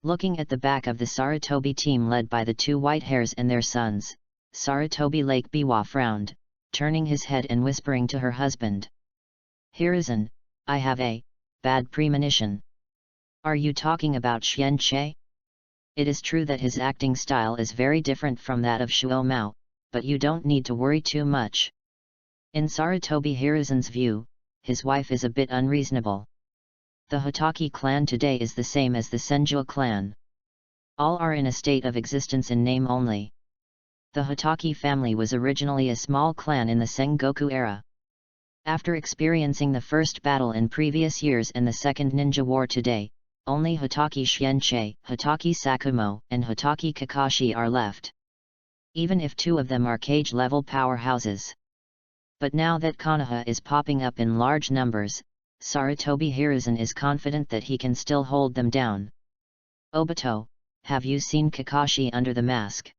Looking at the back of the Sarutobi team led by the two white hairs and their sons, Sarutobi Lake Biwa frowned, turning his head and whispering to her husband. Hiruzen, I have a bad premonition. Are you talking about Xianqie? It is true that his acting style is very different from that of Shuo Mao, but you don't need to worry too much. In Sarutobi Hiruzen's view, his wife is a bit unreasonable. The Hotaki clan today is the same as the Senju clan. All are in a state of existence in name only. The Hotaki family was originally a small clan in the Sengoku era. After experiencing the first battle in previous years and the second ninja war today, only Hotaki Xianqie, Hotaki Sakumo, and Hotaki Kakashi are left. Even if two of them are cage-level powerhouses. But now that Konoha is popping up in large numbers, Sarutobi Hiruzen is confident that he can still hold them down. Obito, have you seen Kakashi under the mask?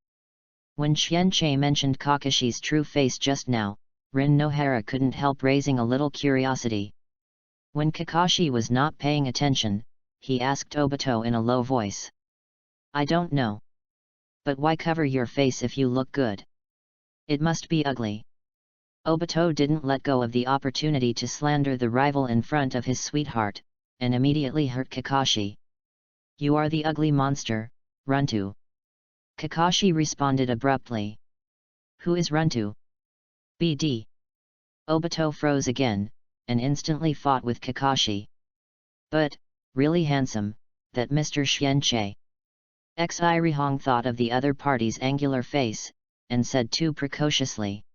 When Xianqie mentioned Kakashi's true face just now, Rin Nohara couldn't help raising a little curiosity. When Kakashi was not paying attention, he asked Obito in a low voice. I don't know. But why cover your face if you look good? It must be ugly. Obito didn't let go of the opportunity to slander the rival in front of his sweetheart, and immediately hurt Kakashi. You are the ugly monster, Runtu. Kakashi responded abruptly. Who is Runtu? BD. Obito froze again, and instantly fought with Kakashi. But, really handsome, that Mr. Xianqie. Xirihong thought of the other party's angular face, and said too precociously.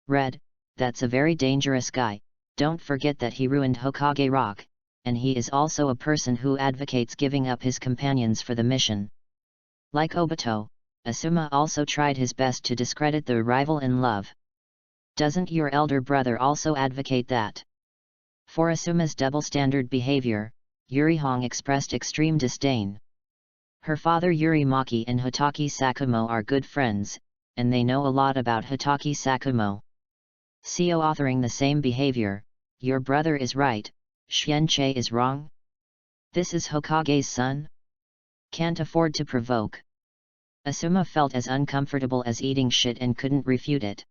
Red, that's a very dangerous guy, don't forget that he ruined Hokage Rock, and he is also a person who advocates giving up his companions for the mission. Like Obito, Asuma also tried his best to discredit the rival in love. Doesn't your elder brother also advocate that? For Asuma's double-standard behavior, Yurihong expressed extreme disdain. Her father Yurimaki and Hotaki Sakumo are good friends, and they know a lot about Hotaki Sakumo. Co-authoring the same behavior, your brother is right, Xianqie is wrong? This is Hokage's son? Can't afford to provoke. Asuma felt as uncomfortable as eating shit and couldn't refute it.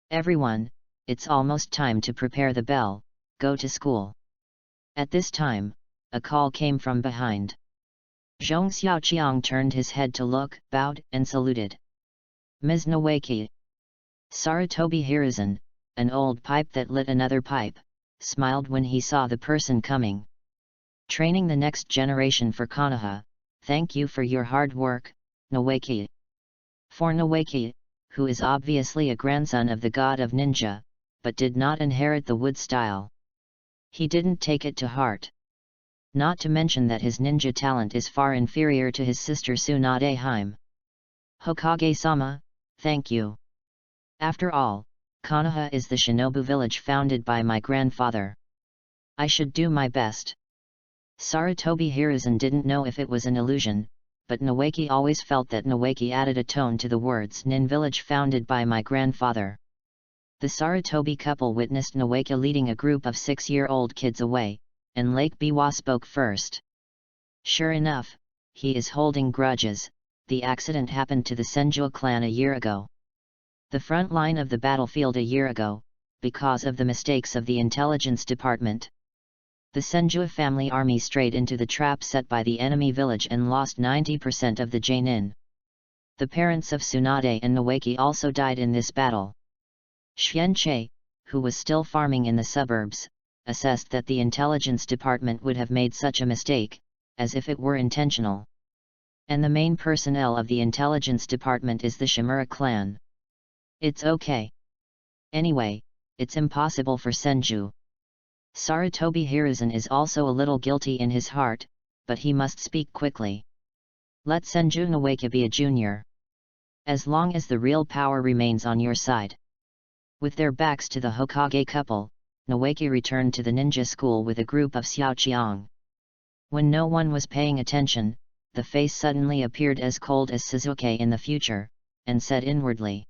Everyone, it's almost time to prepare the bell, go to school. At this time, a call came from behind. Zhong Xiaoqiang turned his head to look, bowed, and saluted. Ms. Noeki. Sarutobi Hiruzen, an old pipe that lit another pipe, smiled when he saw the person coming. Training the next generation for Konoha, thank you for your hard work, Noeki. For Noeki, who is obviously a grandson of the god of ninja, but did not inherit the wood style. He didn't take it to heart. Not to mention that his ninja talent is far inferior to his sister Tsunade Hime. Hokage-sama, thank you. After all, Konoha is the shinobu village founded by my grandfather. I should do my best. Sarutobi Hiruzen didn't know if it was an illusion, but Noeki always felt that Noeki added a tone to the words Nin village founded by my grandfather. The Sarutobi couple witnessed Noeki leading a group of 6-year-old kids away, and Lake Biwa spoke first. Sure enough, he is holding grudges. The accident happened to the Senju clan a year ago. The front line of the battlefield a year ago, because of the mistakes of the intelligence department. The Senju family army strayed into the trap set by the enemy village and lost 90% of the Jainin. The parents of Tsunade and Noeki also died in this battle. Xianqie, who was still farming in the suburbs, assessed that the intelligence department would have made such a mistake, as if it were intentional. And the main personnel of the intelligence department is the Shimura clan. It's okay. Anyway, it's impossible for Senju. Sarutobi Hiruzen is also a little guilty in his heart, but he must speak quickly. Let Senju Noeki be a junior. As long as the real power remains on your side. With their backs to the Hokage couple, Noeki returned to the ninja school with a group of Xiaoqiang. When no one was paying attention, the face suddenly appeared as cold as Suzuki in the future, and said inwardly.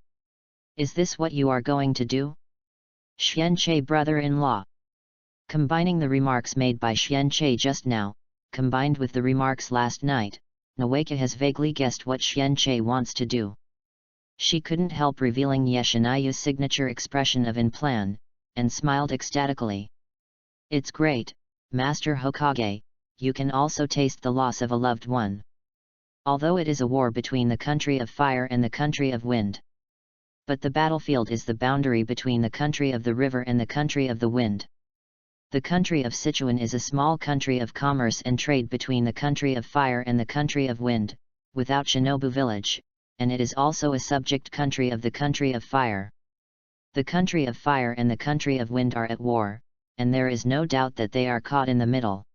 Is this what you are going to do? Xianqie brother-in-law. Combining the remarks made by Xianqi just now, combined with the remarks last night, Nawaka has vaguely guessed what Xianqi wants to do. She couldn't help revealing Yeshinayu's signature expression of in plan, and smiled ecstatically. It's great, Master Hokage, you can also taste the loss of a loved one. Although it is a war between the country of fire and the country of wind. But the battlefield is the boundary between the country of the river and the country of the wind. The country of Sichuan is a small country of commerce and trade between the country of fire and the country of wind, without Shinobu village, and it is also a subject country of the country of fire. The country of fire and the country of wind are at war, and there is no doubt that they are caught in the middle.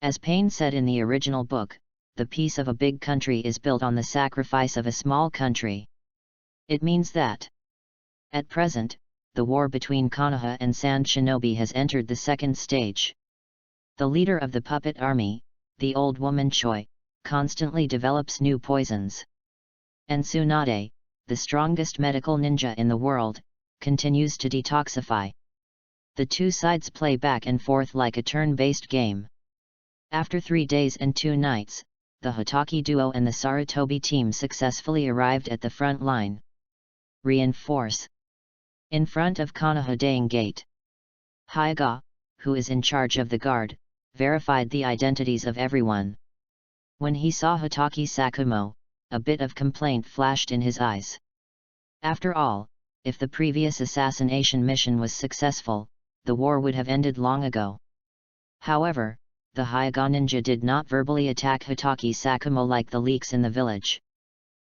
As Payne said in the original book, the peace of a big country is built on the sacrifice of a small country. It means that, at present, the war between Konoha and Sand Shinobi has entered the second stage. The leader of the puppet army, the old woman Choi, constantly develops new poisons. And Tsunade, the strongest medical ninja in the world, continues to detoxify. The two sides play back and forth like a turn-based game. After 3 days and 2 nights, the Hitaki duo and the Sarutobi team successfully arrived at the front line. Reinforce. In front of Konoha Daing Gate. Hyaga, who is in charge of the guard, verified the identities of everyone. When he saw Hitaki Sakumo, a bit of complaint flashed in his eyes. After all, if the previous assassination mission was successful, the war would have ended long ago. However, the Hyaga ninja did not verbally attack Hitaki Sakumo like the leaks in the village.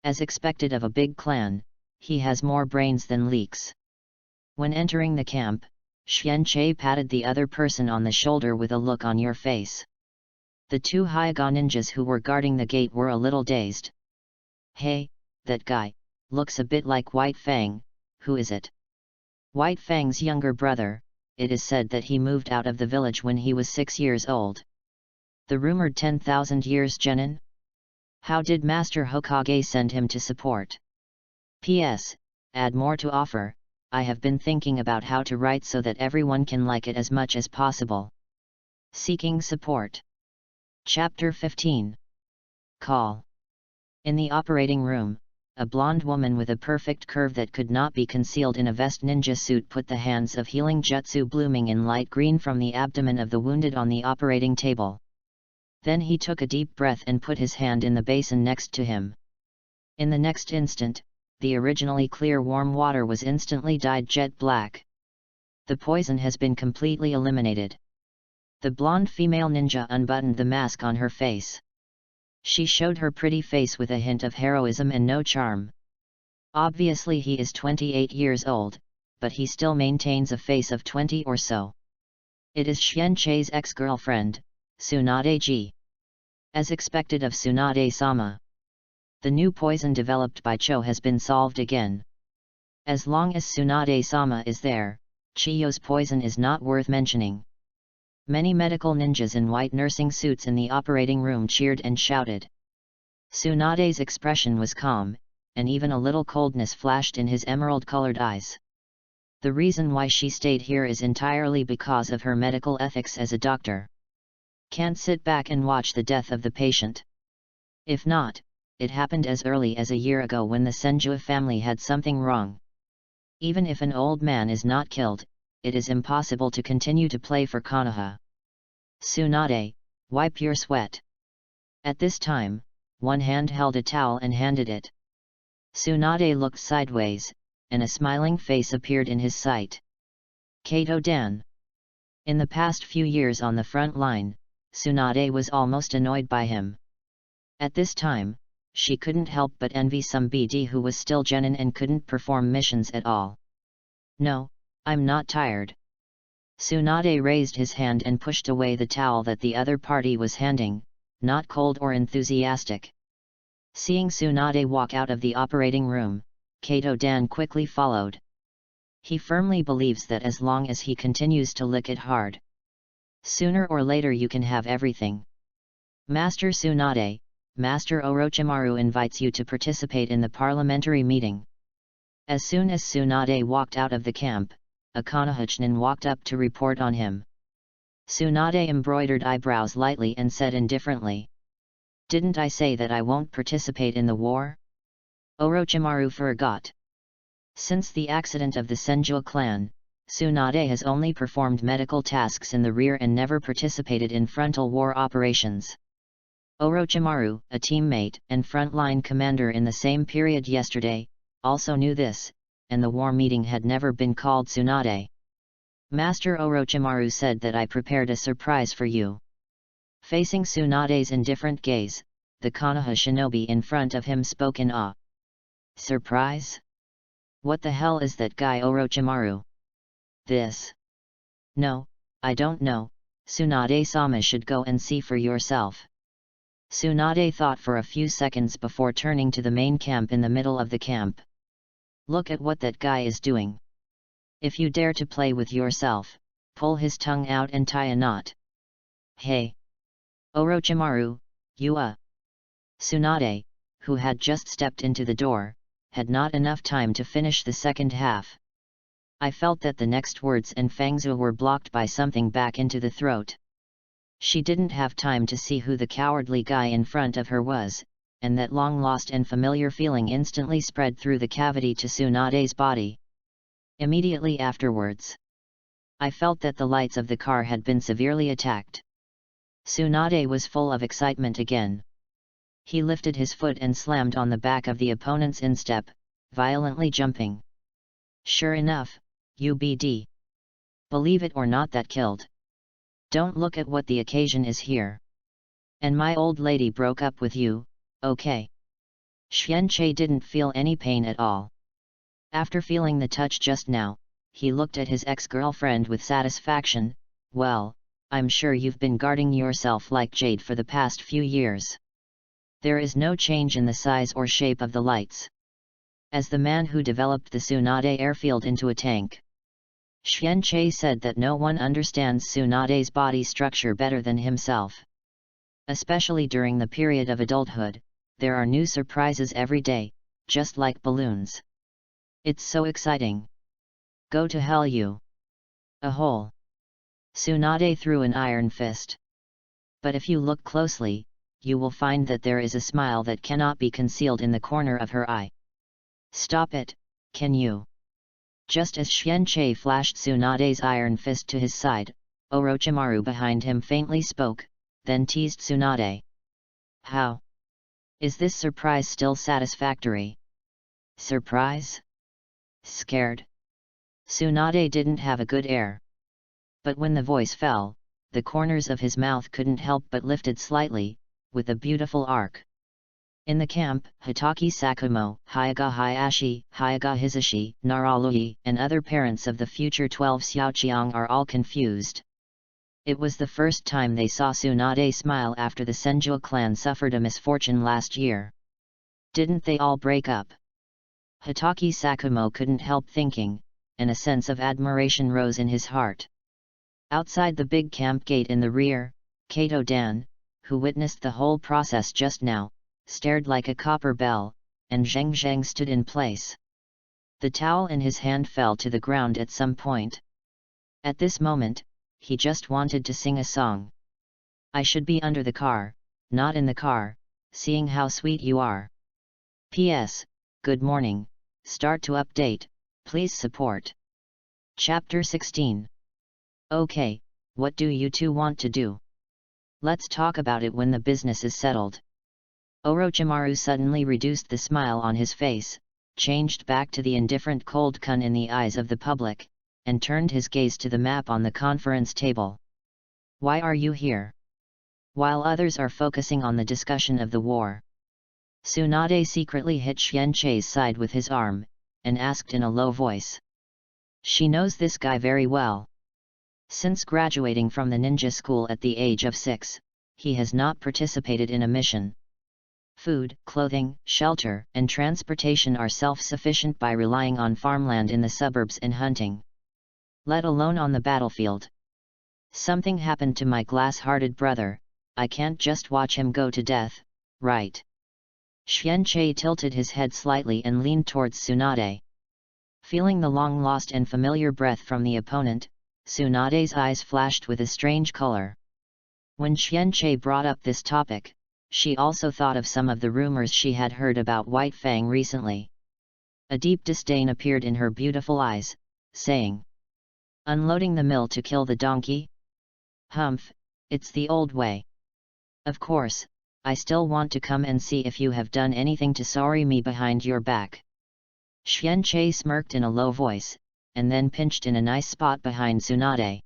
As expected of a big clan, he has more brains than leaks. When entering the camp, Xianqi patted the other person on the shoulder with a look on your face. The two Hyaga ninjas who were guarding the gate were a little dazed. Hey, that guy, looks a bit like White Fang, who is it? White Fang's younger brother, it is said that he moved out of the village when he was 6 years old. The rumored 10,000 years genin? How did Master Hokage send him to support? P.S. Add more to offer, I have been thinking about how to write so that everyone can like it as much as possible. Seeking support. Chapter 15. Call. In the operating room, a blonde woman with a perfect curve that could not be concealed in a vest ninja suit put the hands of healing jutsu blooming in light green from the abdomen of the wounded on the operating table. Then he took a deep breath and put his hand in the basin next to him. In the next instant, the originally clear warm water was instantly dyed jet black. The poison has been completely eliminated. The blonde female ninja unbuttoned the mask on her face. She showed her pretty face with a hint of heroism and no charm. Obviously he is 28 years old, but he still maintains a face of 20 or so. It is Xianqi's ex-girlfriend, Tsunade-ji. As expected of Tsunade-sama. The new poison developed by Cho has been solved again. As long as Tsunade-sama is there, Chiyo's poison is not worth mentioning. Many medical ninjas in white nursing suits in the operating room cheered and shouted. Tsunade's expression was calm, and even a little coldness flashed in his emerald-colored eyes. The reason why she stayed here is entirely because of her medical ethics as a doctor. Can't sit back and watch the death of the patient. If not, it happened as early as a year ago when the Senjua family had something wrong. Even if an old man is not killed, it is impossible to continue to play for Konoha. Tsunade, wipe your sweat. At this time, one hand held a towel and handed it. Tsunade looked sideways, and a smiling face appeared in his sight. Kato-dan. In the past few years on the front line, Tsunade was almost annoyed by him. At this time, she couldn't help but envy some BD who was still genin and couldn't perform missions at all. No, I'm not tired. Tsunade raised his hand and pushed away the towel that the other party was handing, not cold or enthusiastic. Seeing Tsunade walk out of the operating room, Kato-dan quickly followed. He firmly believes that as long as he continues to lick it hard, sooner or later you can have everything. Master Tsunade, Master Orochimaru invites you to participate in the parliamentary meeting. As soon as Tsunade walked out of the camp, a Konoha-chunin walked up to report on him. Tsunade embroidered eyebrows lightly and said indifferently. Didn't I say that I won't participate in the war? Orochimaru forgot. Since the accident of the Senju clan, Tsunade has only performed medical tasks in the rear and never participated in frontal war operations. Orochimaru, a teammate and frontline commander in the same period yesterday, also knew this, and the war meeting had never been called Tsunade. Master Orochimaru said that I prepared a surprise for you. Facing Tsunade's indifferent gaze, the Konoha shinobi in front of him spoke in awe. Surprise? What the hell is that guy Orochimaru? This? No, I don't know, Tsunade-sama should go and see for yourself. Tsunade thought for a few seconds before turning to the main camp in the middle of the camp. Look at what that guy is doing. If you dare to play with yourself, pull his tongue out and tie a knot. Hey! Orochimaru, you Tsunade, who had just stepped into the door, had not enough time to finish the second half. I felt that the next words and Fangzu were blocked by something back into the throat. She didn't have time to see who the cowardly guy in front of her was, and that long-lost and familiar feeling instantly spread through the cavity to Tsunade's body. Immediately afterwards, I felt that the lights of the car had been severely attacked. Tsunade was full of excitement again. He lifted his foot and slammed on the back of the opponent's instep, violently jumping. Sure enough, UBD. Believe it or not, that killed. Don't look at what the occasion is here. And my old lady broke up with you, okay? Xianqi didn't feel any pain at all. After feeling the touch just now, he looked at his ex-girlfriend with satisfaction. Well, I'm sure you've been guarding yourself like jade for the past few years. There is no change in the size or shape of the lights. As the man who developed the Tsunade airfield into a tank, Xianqi said that no one understands Tsunade's body structure better than himself. Especially during the period of adulthood, there are new surprises every day, just like balloons. It's so exciting. Go to hell, you. A hole. Tsunade threw an iron fist. But if you look closely, you will find that there is a smile that cannot be concealed in the corner of her eye. Stop it, can you? Just as Xianqi flashed Tsunade's iron fist to his side, Orochimaru behind him faintly spoke, then teased Tsunade. How? Is this surprise still satisfactory? Surprise? Scared? Tsunade didn't have a good air. But when the voice fell, the corners of his mouth couldn't help but lifted slightly, with a beautiful arc. In the camp, Hitaki Sakumo, Hyaga Hayashi, Hyaga Hizashi, Naralui, and other parents of the future 12 Xiaoqiang are all confused. It was the first time they saw Tsunade smile after the Senju clan suffered a misfortune last year. Didn't they all break up? Hitaki Sakumo couldn't help thinking, and a sense of admiration rose in his heart. Outside the big camp gate in the rear, Kato Dan, who witnessed the whole process just now, stared like a copper bell, and Zheng Zheng stood in place. The towel in his hand fell to the ground at some point. At this moment, he just wanted to sing a song. I should be under the car, not in the car, seeing how sweet you are. P.S. Good morning, start to update, please support. Chapter 16. Okay, what do you two want to do? Let's talk about it when the business is settled. Orochimaru suddenly reduced the smile on his face, changed back to the indifferent cold kun in the eyes of the public, and turned his gaze to the map on the conference table. Why are you here? While others are focusing on the discussion of the war, Tsunade secretly hit Xianqi's side with his arm, and asked in a low voice. She knows this guy very well. Since graduating from the ninja school at the age of 6, he has not participated in a mission. Food, clothing, shelter, and transportation are self-sufficient by relying on farmland in the suburbs and hunting. Let alone on the battlefield. Something happened to my glass-hearted brother, I can't just watch him go to death, right? Xianqi tilted his head slightly and leaned towards Tsunade. Feeling the long-lost and familiar breath from the opponent, Tsunade's eyes flashed with a strange color. When Xianqi brought up this topic, she also thought of some of the rumors she had heard about White Fang recently. A deep disdain appeared in her beautiful eyes, saying, "Unloading the mill to kill the donkey? Humph, it's the old way. Of course, I still want to come and see if you have done anything to sorry me behind your back." Xianqi smirked in a low voice, and then pinched in a nice spot behind Tsunade.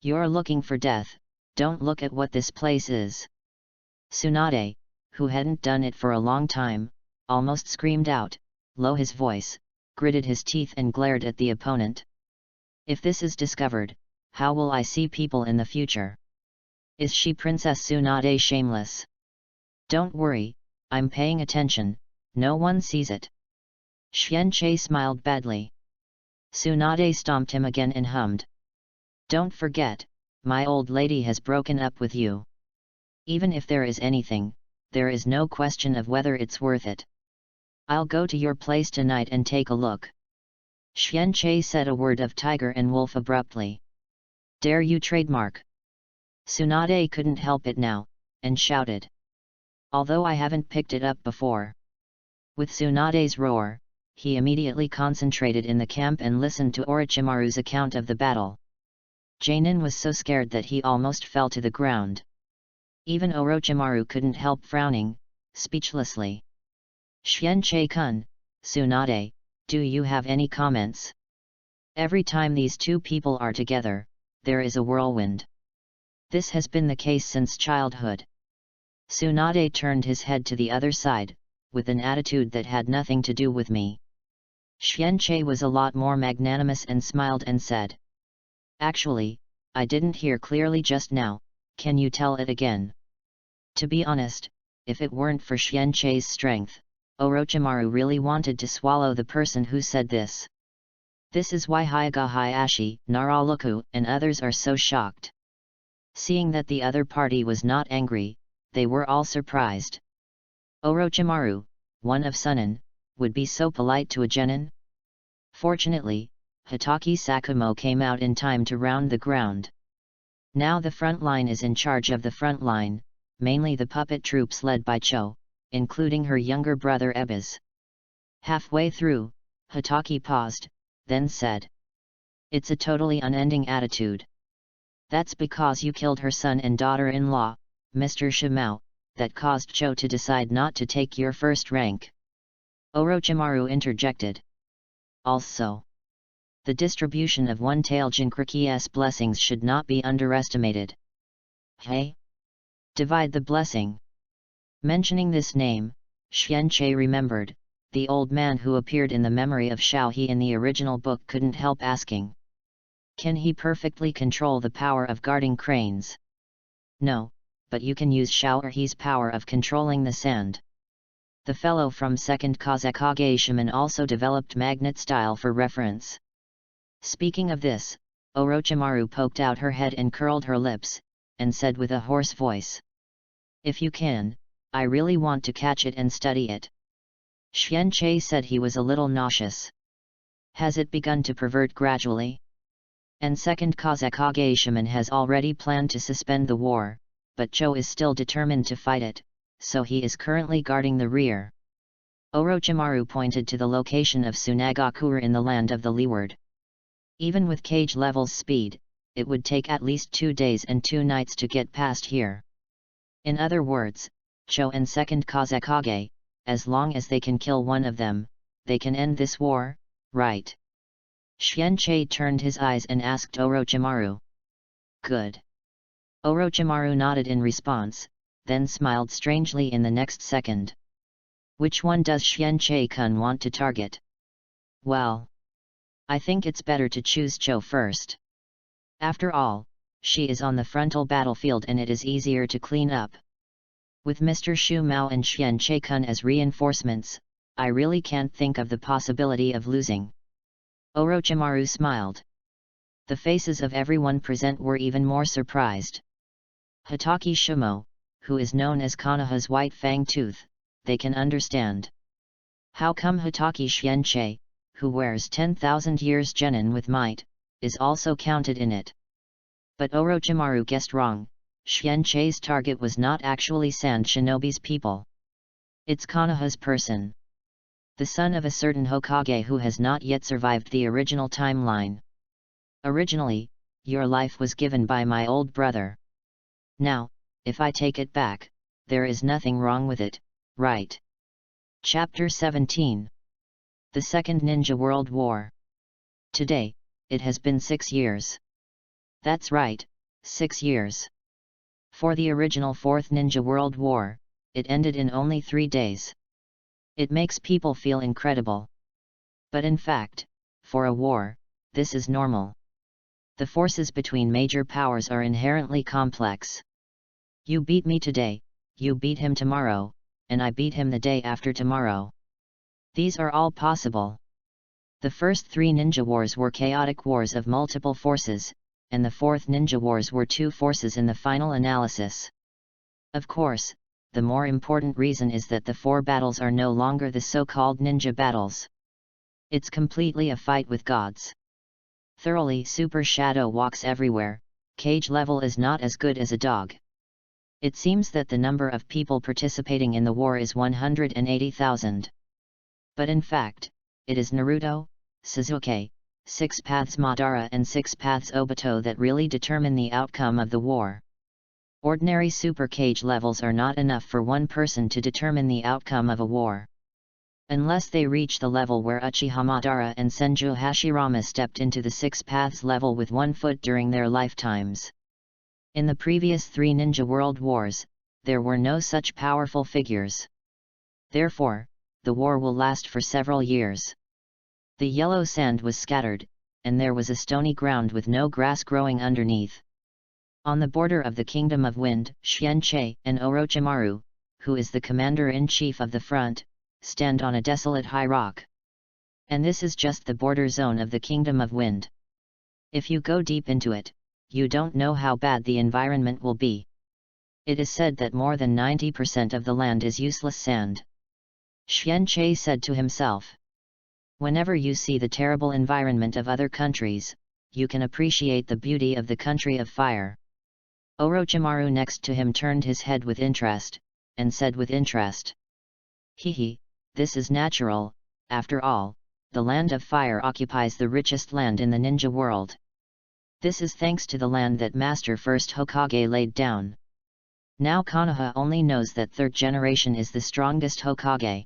"You're looking for death, don't look at what this place is." Tsunade, who hadn't done it for a long time, almost screamed out, low his voice, gritted his teeth and glared at the opponent. "If this is discovered, how will I see people in the future? Is she Princess Tsunade shameless? Don't worry, I'm paying attention, no one sees it." Xianqi smiled badly. Tsunade stomped him again and hummed. "Don't forget, my old lady has broken up with you. Even if there is anything, there is no question of whether it's worth it. I'll go to your place tonight and take a look." Xianqi said a word of tiger and wolf abruptly. "Dare you trademark?" Tsunade couldn't help it now, and shouted. "Although I haven't picked it up before." With Tsunade's roar, he immediately concentrated in the camp and listened to Orochimaru's account of the battle. Jainin was so scared that he almost fell to the ground. Even Orochimaru couldn't help frowning, speechlessly. "Xianqi-kun, Tsunade, do you have any comments? Every time these two people are together, there is a whirlwind. This has been the case since childhood." Tsunade turned his head to the other side, with an attitude that had nothing to do with me. Xianqi was a lot more magnanimous and smiled and said, "Actually, I didn't hear clearly just now, can you tell it again?" To be honest, if it weren't for Xianqi's strength, Orochimaru really wanted to swallow the person who said this. This is why Hyuga Hayashi, Naraluku, and others are so shocked. Seeing that the other party was not angry, they were all surprised. Orochimaru, one of Sunin, would be so polite to a genin? Fortunately, Hitaki Sakumo came out in time to round the ground. Now the front line is in charge of the front line, mainly the puppet troops led by Cho, including her younger brother Ebis. Halfway through, Hitaki paused, then said, "It's a totally unending attitude. That's because you killed her son and daughter-in-law, Mr. Shimao, that caused Cho to decide not to take your first rank." Orochimaru interjected. "Also, the distribution of one-tailed Jinchuriki's blessings should not be underestimated. Hey? Divide the blessing." Mentioning this name, Xianqi remembered, the old man who appeared in the memory of Xiaohe in the original book couldn't help asking. Can he perfectly control the power of guarding cranes? No, but you can use Xiaohe's power of controlling the sand. The fellow from 2nd Kazekage Shaman also developed magnet style for reference. Speaking of this, Orochimaru poked out her head and curled her lips, and said with a hoarse voice, "If you can, I really want to catch it and study it." Xianqi said he was a little nauseous. Has it begun to pervert gradually? And 2nd Kazekage Shaman has already planned to suspend the war, but Cho is still determined to fight it, so he is currently guarding the rear. Orochimaru pointed to the location of Tsunagakure in the land of the Leeward. Even with cage level speed, it would take at least 2 days and 2 nights to get past here. In other words, Cho and 2nd Kazekage, as long as they can kill one of them, they can end this war, right? Xianqi turned his eyes and asked Orochimaru. Good. Orochimaru nodded in response, then smiled strangely in the next second. Which one does Xianqi-kun want to target? Well, I think it's better to choose Cho first. After all, she is on the frontal battlefield and it is easier to clean up. With Mr. Shu Mao and Xianqi-kun as reinforcements, I really can't think of the possibility of losing. Orochimaru smiled. The faces of everyone present were even more surprised. Hitaki Shimo, who is known as Konoha's White Fang Tooth, they can understand. How come Hitaki Xianqi, who wears 10,000 years genin with might, is also counted in it. But Orochimaru guessed wrong. Xianchei's target was not actually Sand Shinobi's people. It's Konoha's person. The son of a certain Hokage who has not yet survived the original timeline. Originally, your life was given by my old brother. Now, if I take it back, there is nothing wrong with it, right? Chapter 17. The Second Ninja World War. Today, it has been 6 years. That's right, 6 years. For the original Fourth Ninja World War, it ended in only 3 days. It makes people feel incredible. But in fact, for a war, this is normal. The forces between major powers are inherently complex. You beat me today, you beat him tomorrow, and I beat him the day after tomorrow. These are all possible. The first 3 ninja wars were chaotic wars of multiple forces, and the fourth ninja wars were 2 forces in the final analysis. Of course, the more important reason is that the 4 battles are no longer the so-called ninja battles. It's completely a fight with gods. Thoroughly super shadow walks everywhere, cage level is not as good as a dog. It seems that the number of people participating in the war is 180,000. But in fact, it is Naruto, Sasuke, 6 Paths Madara and 6 Paths Obito that really determine the outcome of the war. Ordinary super cage levels are not enough for one person to determine the outcome of a war. Unless they reach the level where Uchiha Madara and Senju Hashirama stepped into the 6 Paths level with 1 foot during their lifetimes. In the previous 3 ninja world wars, there were no such powerful figures. Therefore, the war will last for several years. The yellow sand was scattered, and there was a stony ground with no grass growing underneath. On the border of the Kingdom of Wind, Xianchei and Orochimaru, who is the commander-in-chief of the front, stand on a desolate high rock. And this is just the border zone of the Kingdom of Wind. If you go deep into it, you don't know how bad the environment will be. It is said that more than 90% of the land is useless sand. Xianchei said to himself. Whenever you see the terrible environment of other countries, you can appreciate the beauty of the country of fire. Orochimaru next to him turned his head with interest, and said with interest. Hehe, this is natural, after all, the land of fire occupies the richest land in the ninja world. This is thanks to the land that Master First Hokage laid down. Now Konoha only knows that 3rd generation is the strongest Hokage.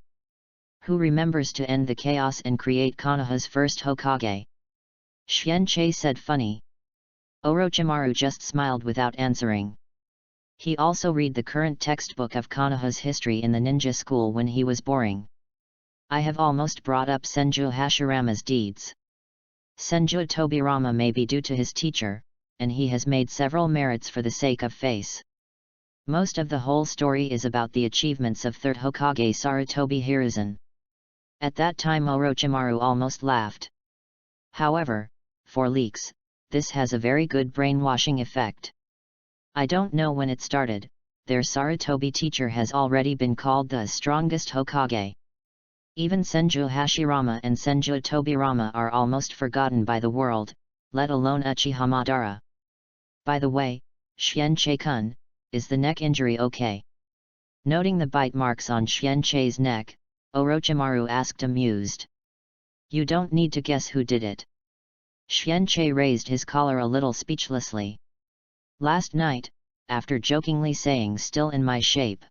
Who remembers to end the chaos and create Konoha's first Hokage? Xianchei said funny. Orochimaru just smiled without answering. He also read the current textbook of Konoha's history in the ninja school when he was boring. I have almost brought up Senju Hashirama's deeds. Senju Tobirama may be due to his teacher, and he has made several merits for the sake of face. Most of the whole story is about the achievements of 3rd Hokage Sarutobi Hiruzen. At that time Orochimaru almost laughed. However, for leaks, this has a very good brainwashing effect. I don't know when it started, their Sarutobi teacher has already been called the strongest Hokage. Even Senju Hashirama and Senju Tobirama are almost forgotten by the world, let alone Uchiha Madara. By the way, Xianchei-kun, is the neck injury okay? Noting the bite marks on Xianchei's neck, Orochimaru asked amused. You don't need to guess who did it. Xianchei raised his collar a little speechlessly. Last night, after jokingly saying still in my shape.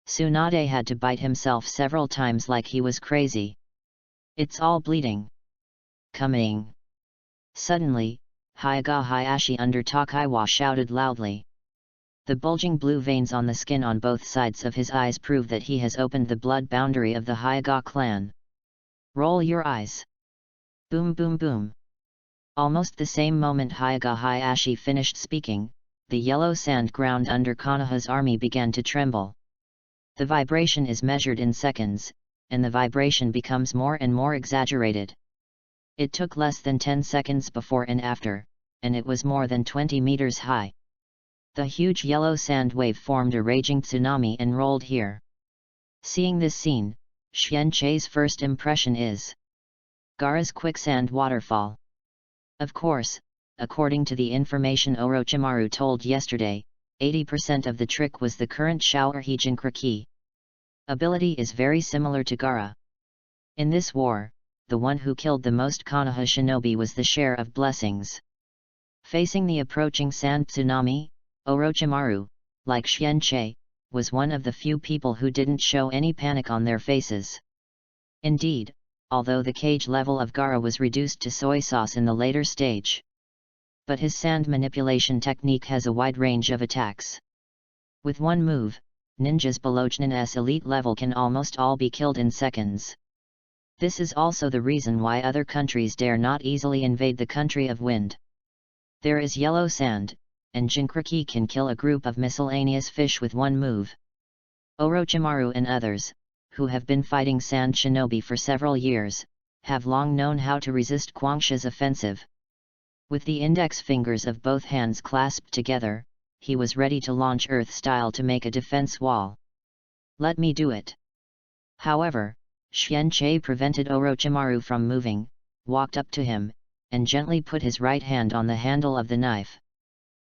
Tsunade had to bite himself several times like he was crazy. It's all bleeding. Coming. Suddenly, Hyuga Hayashi under Takaiwa shouted loudly. The bulging blue veins on the skin on both sides of his eyes prove that he has opened the blood boundary of the Hyuga clan. Roll your eyes. Boom boom boom. Almost the same moment Hyuga Hayashi finished speaking, the yellow sand ground under Konoha's army began to tremble. The vibration is measured in seconds, and the vibration becomes more and more exaggerated. It took less than 10 seconds before and after, and it was more than 20 meters high. The huge yellow sand wave formed a raging tsunami and rolled here. Seeing this scene, Xianchei's first impression is Gaara's quicksand waterfall. Of course, according to the information Orochimaru told yesterday, 80% of the trick was the current Shao'erhi Jinkraki ability is very similar to Gaara. In this war, the one who killed the most Konoha shinobi was the share of blessings. Facing the approaching sand tsunami, Orochimaru, like Xianqi, was one of the few people who didn't show any panic on their faces. Indeed, although the cage level of Gaara was reduced to soy sauce in the later stage, but his sand manipulation technique has a wide range of attacks. With one move, ninjas below Chunin's elite level can almost all be killed in seconds. This is also the reason why other countries dare not easily invade the country of wind. There is yellow sand, and Jinkraki can kill a group of miscellaneous fish with one move. Orochimaru and others, who have been fighting sand shinobi for several years, have long known how to resist Quangsha's offensive. With the index fingers of both hands clasped together, he was ready to launch Earth style to make a defense wall. Let me do it. However, Xianqi prevented Orochimaru from moving, walked up to him, and gently put his right hand on the handle of the knife.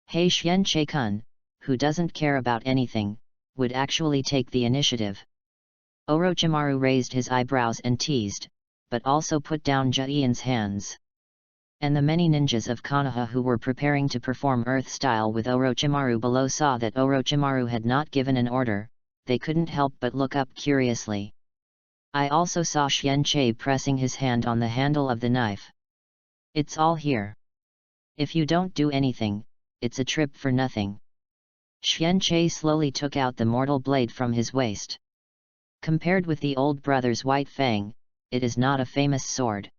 Hey Xianqi-kun, who doesn't care about anything, would actually take the initiative. Orochimaru raised his eyebrows and teased, but also put down Jian's hands. And the many ninjas of Konoha who were preparing to perform Earth style with Orochimaru below saw that Orochimaru had not given an order. They couldn't help but look up curiously. I also saw Xianqi pressing his hand on the handle of the knife. It's all here. If you don't do anything, it's a trip for nothing. Xianqi slowly took out the mortal blade from his waist. Compared with the old brother's white fang, it is not a famous sword.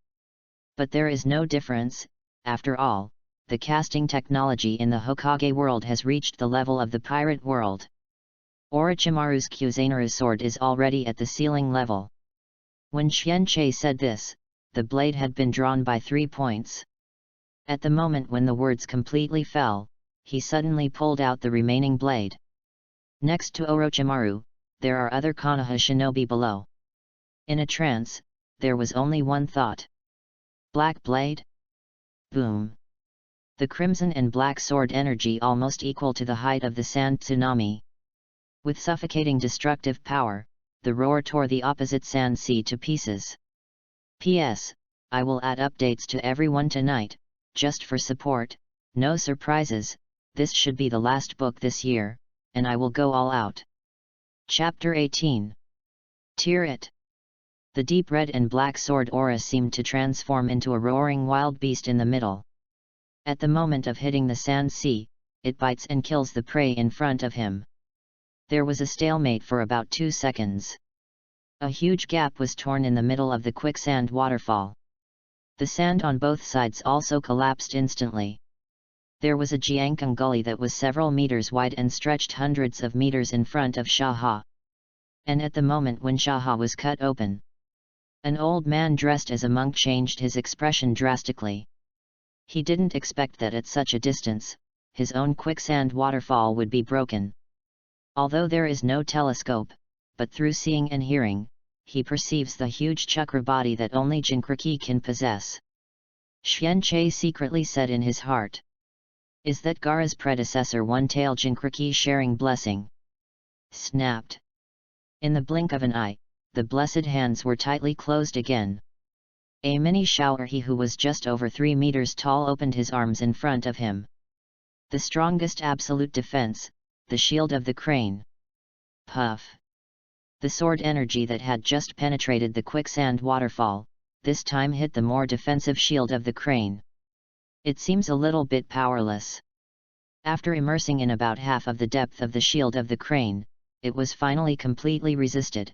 But there is no difference. After all, the casting technology in the Hokage world has reached the level of the pirate world. Orochimaru's Kusanara sword is already at the ceiling level. When Xianqi said this, the blade had been drawn by 3 points. At the moment when the words completely fell, he suddenly pulled out the remaining blade. Next to Orochimaru, there are other Konoha shinobi below. In a trance, there was only one thought. Black blade? Boom! The crimson and black sword energy almost equal to the height of the sand tsunami. With suffocating destructive power, the roar tore the opposite sand sea to pieces. P.S. I will add updates to everyone tonight, just for support, no surprises. This should be the last book this year, and I will go all out. Chapter 18. Tear it. The deep red and black sword aura seemed to transform into a roaring wild beast in the middle. At the moment of hitting the sand sea, it bites and kills the prey in front of him. There was a stalemate for about 2 seconds. A huge gap was torn in the middle of the quicksand waterfall. The sand on both sides also collapsed instantly. There was a Jiangkang gully that was several meters wide and stretched hundreds of meters in front of Shaha. And at the moment when Shaha was cut open, an old man dressed as a monk changed his expression drastically. He didn't expect that at such a distance, his own quicksand waterfall would be broken. Although there is no telescope, but through seeing and hearing, he perceives the huge chakra body that only Jinkraki can possess. Xianqi secretly said in his heart. Is that Gaara's predecessor one-tail Jinkraki sharing blessing? Snapped. In the blink of an eye, the blessed hands were tightly closed again. A mini Shao'erhi who was just over 3 meters tall opened his arms in front of him. The strongest absolute defense, the shield of the crane. Puff. The sword energy that had just penetrated the quicksand waterfall, this time hit the more defensive shield of the crane. It seems a little bit powerless. After immersing in about half of the depth of the shield of the crane, it was finally completely resisted.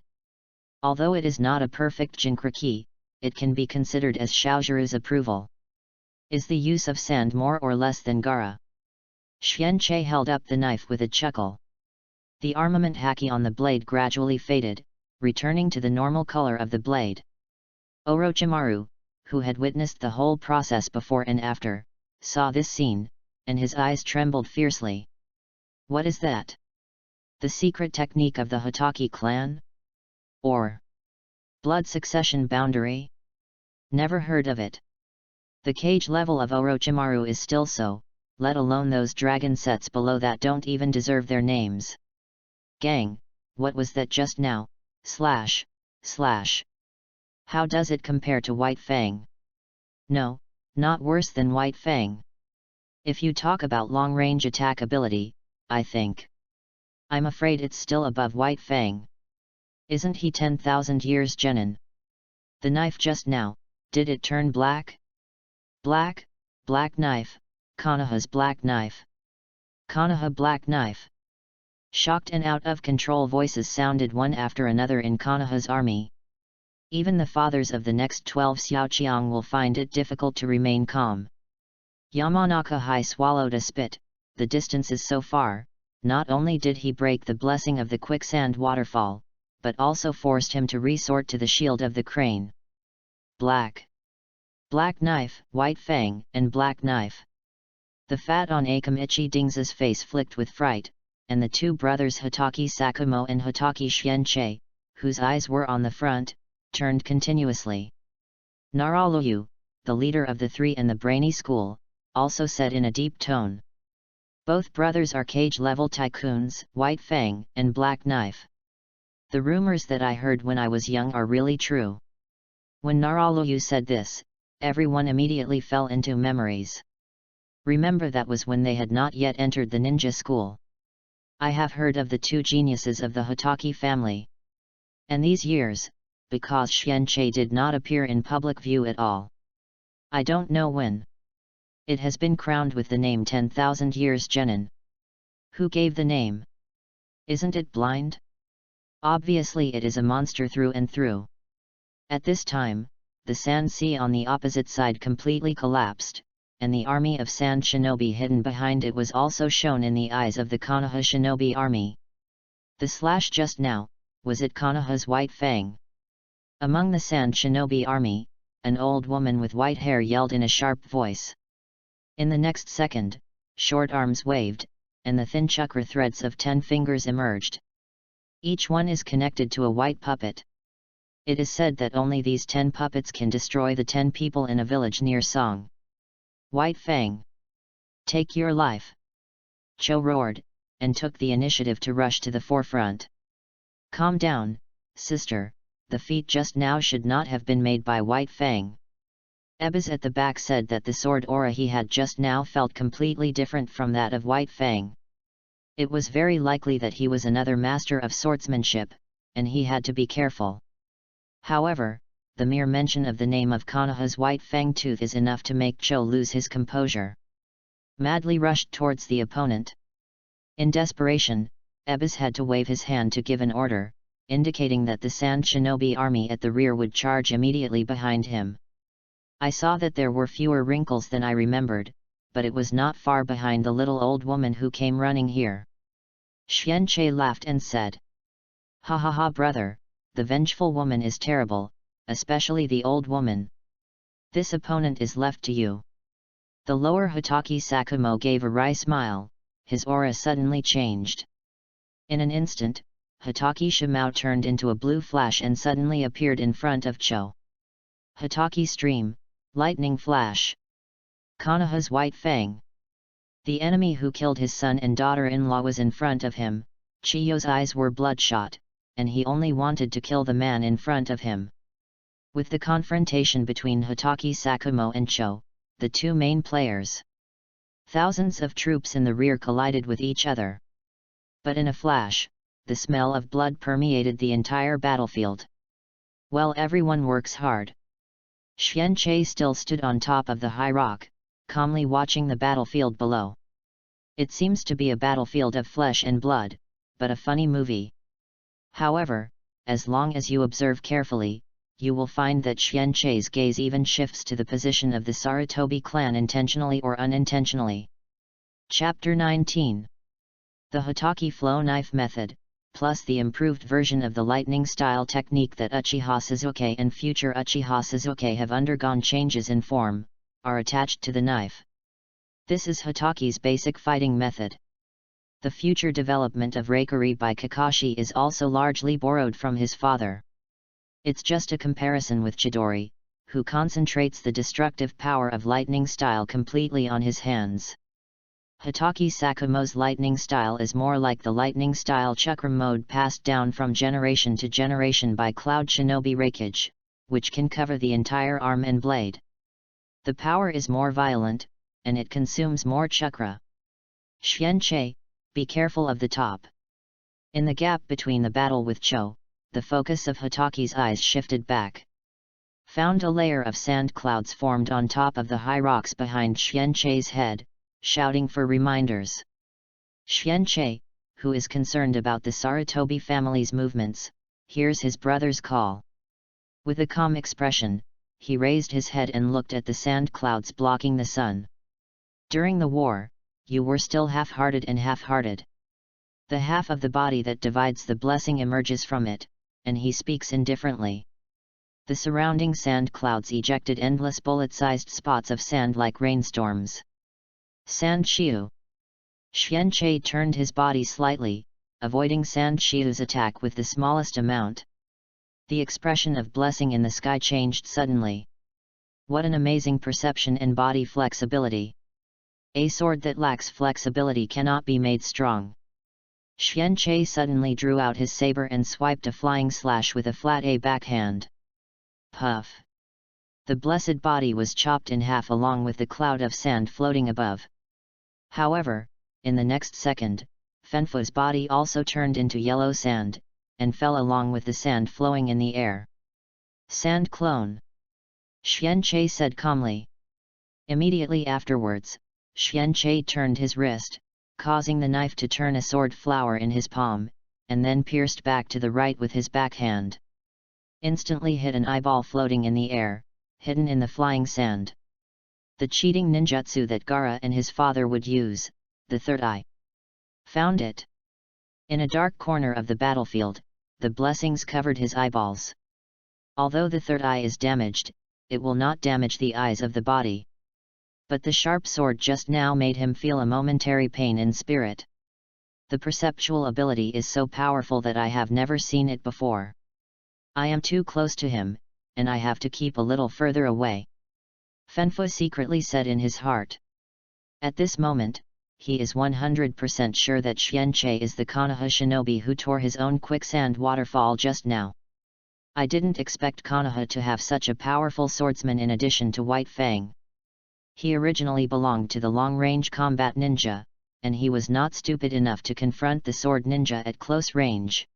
Although it is not a perfect Jinkraki, it can be considered as Xiaojuru's approval. Is the use of sand more or less than Gaara? Xianqi held up the knife with a chuckle. The armament haki on the blade gradually faded, returning to the normal color of the blade. Orochimaru, who had witnessed the whole process before and after, saw this scene, and his eyes trembled fiercely. What is that? The secret technique of the Hotaki clan? Or blood succession boundary? Never heard of it. The cage level of Orochimaru is still so, let alone those dragon sets below that don't even deserve their names. Gang, what was that just now? / How does it compare to White Fang? No, not worse than White Fang. If you talk about long-range attack ability, I think. I'm afraid it's still above White Fang. Isn't he 10,000 years genin? The knife just now, did it turn black? Black knife, Konoha's black knife. Konoha black knife. Shocked and out-of-control voices sounded one after another in Konoha's army. Even the fathers of the next 12 Xiaoqiang will find it difficult to remain calm. Yamanaka Hai swallowed a spit. The distance is so far. Not only did he break the blessing of the quicksand waterfall, but also forced him to resort to the shield of the crane. Black knife, White Fang, and black knife. The fat on Akamichi Ding's face flicked with fright, and the two brothers Hitaki Sakumo and Hitaki Xianche, whose eyes were on the front, turned continuously. Naraluyu, the leader of the three and the brainy school, also said in a deep tone. Both brothers are cage-level tycoons, White Fang and Black Knife. The rumors that I heard when I was young are really true. When Naraluyu said this, everyone immediately fell into memories. Remember, that was when they had not yet entered the ninja school. I have heard of the two geniuses of the Hitaki family. And these years, because Xianche did not appear in public view at all. I don't know when. It has been crowned with the name 10,000 years genin. Who gave the name? Isn't it blind? Obviously it is a monster through and through. At this time, the Sand Sea on the opposite side completely collapsed, and the army of sand shinobi hidden behind it was also shown in the eyes of the Konoha shinobi army. The slash just now, was it Konoha's White Fang? Among the sand shinobi army, an old woman with white hair yelled in a sharp voice. In the next second, short arms waved, and the thin chakra threads of 10 fingers emerged. Each one is connected to a white puppet. It is said that only these 10 puppets can destroy the 10 people in a village near Song. White Fang, take your life! Cho roared, and took the initiative to rush to the forefront. Calm down, sister, the feat just now should not have been made by White Fang. Ebis at the back said that the sword aura he had just now felt completely different from that of White Fang. It was very likely that he was another master of swordsmanship, and he had to be careful. However, the mere mention of the name of Konoha's White Fang tooth is enough to make Cho lose his composure. Madly rushed towards the opponent. In desperation, Ebis had to wave his hand to give an order, indicating that the Sand Shinobi army at the rear would charge immediately behind him. I saw that there were fewer wrinkles than I remembered, but it was not far behind the little old woman who came running here. Xianche laughed and said, "Ha ha ha, brother, the vengeful woman is terrible, especially the old woman. This opponent is left to you." The lower Hitaki Sakumo gave a wry smile, his aura suddenly changed. In an instant, Hitaki Shimao turned into a blue flash and suddenly appeared in front of Cho. Hitaki Stream, Lightning Flash. Konoha's White Fang. The enemy who killed his son and daughter-in-law was in front of him. Chiyo's eyes were bloodshot, and he only wanted to kill the man in front of him. With the confrontation between Hitaki Sakumo and Cho, the two main players, thousands of troops in the rear collided with each other. But in a flash, the smell of blood permeated the entire battlefield. Well, everyone works hard. Xianche still stood on top of the high rock, calmly watching the battlefield below. It seems to be a battlefield of flesh and blood, but a funny movie. However, as long as you observe carefully, you will find that Xianche's gaze even shifts to the position of the Sarutobi clan intentionally or unintentionally. Chapter 19. The Hitaki Flow Knife Method, plus the improved version of the lightning style technique that Uchiha Sasuke and future Uchiha Sasuke have undergone changes in form, are attached to the knife. This is Hitaki's basic fighting method. The future development of Reikari by Kakashi is also largely borrowed from his father. It's just a comparison with Chidori, who concentrates the destructive power of lightning style completely on his hands. Hitaki Sakumo's lightning style is more like the lightning style chakra mode passed down from generation to generation by Cloud Shinobi Reikage, which can cover the entire arm and blade. The power is more violent, and it consumes more chakra. Xianqi, be careful of the top. In the gap between the battle with Cho, the focus of Hitaki's eyes shifted back. Found a layer of sand clouds formed on top of the high rocks behind Xianqi's head, shouting for reminders. Xianqi, who is concerned about the Sarutobi family's movements, hears his brother's call. With a calm expression, he raised his head and looked at the sand clouds blocking the sun. During the war, you were still half-hearted and half-hearted. The half of the body that divides the blessing emerges from it, and he speaks indifferently. The surrounding sand clouds ejected endless bullet-sized spots of sand like rainstorms. Sand Shiu. Xianqi turned his body slightly, avoiding Sand Shiu's attack with the smallest amount. The expression of blessing in the sky changed suddenly. What an amazing perception and body flexibility! A sword that lacks flexibility cannot be made strong. Xianqi suddenly drew out his saber and swiped a flying slash with a flat A backhand. Puff! The blessed body was chopped in half along with the cloud of sand floating above. However, in the next second, Fanfu's body also turned into yellow sand, and fell along with the sand flowing in the air. Sand clone! Xianqi said calmly. Immediately afterwards, Xianqi turned his wrist, causing the knife to turn a sword flower in his palm, and then pierced back to the right with his backhand. Instantly hit an eyeball floating in the air, hidden in the flying sand. The cheating ninjutsu that Gaara and his father would use, the third eye. Found it. In a dark corner of the battlefield, the blessings covered his eyeballs. Although the third eye is damaged, it will not damage the eyes of the body. But the sharp sword just now made him feel a momentary pain in spirit. The perceptual ability is so powerful that I have never seen it before. I am too close to him, and I have to keep a little further away. Fanfu secretly said in his heart. At this moment, he is 100% sure that Xianqi is the Konoha shinobi who tore his own quicksand waterfall just now. I didn't expect Konoha to have such a powerful swordsman in addition to White Fang. He originally belonged to the long-range combat ninja, and he was not stupid enough to confront the sword ninja at close range.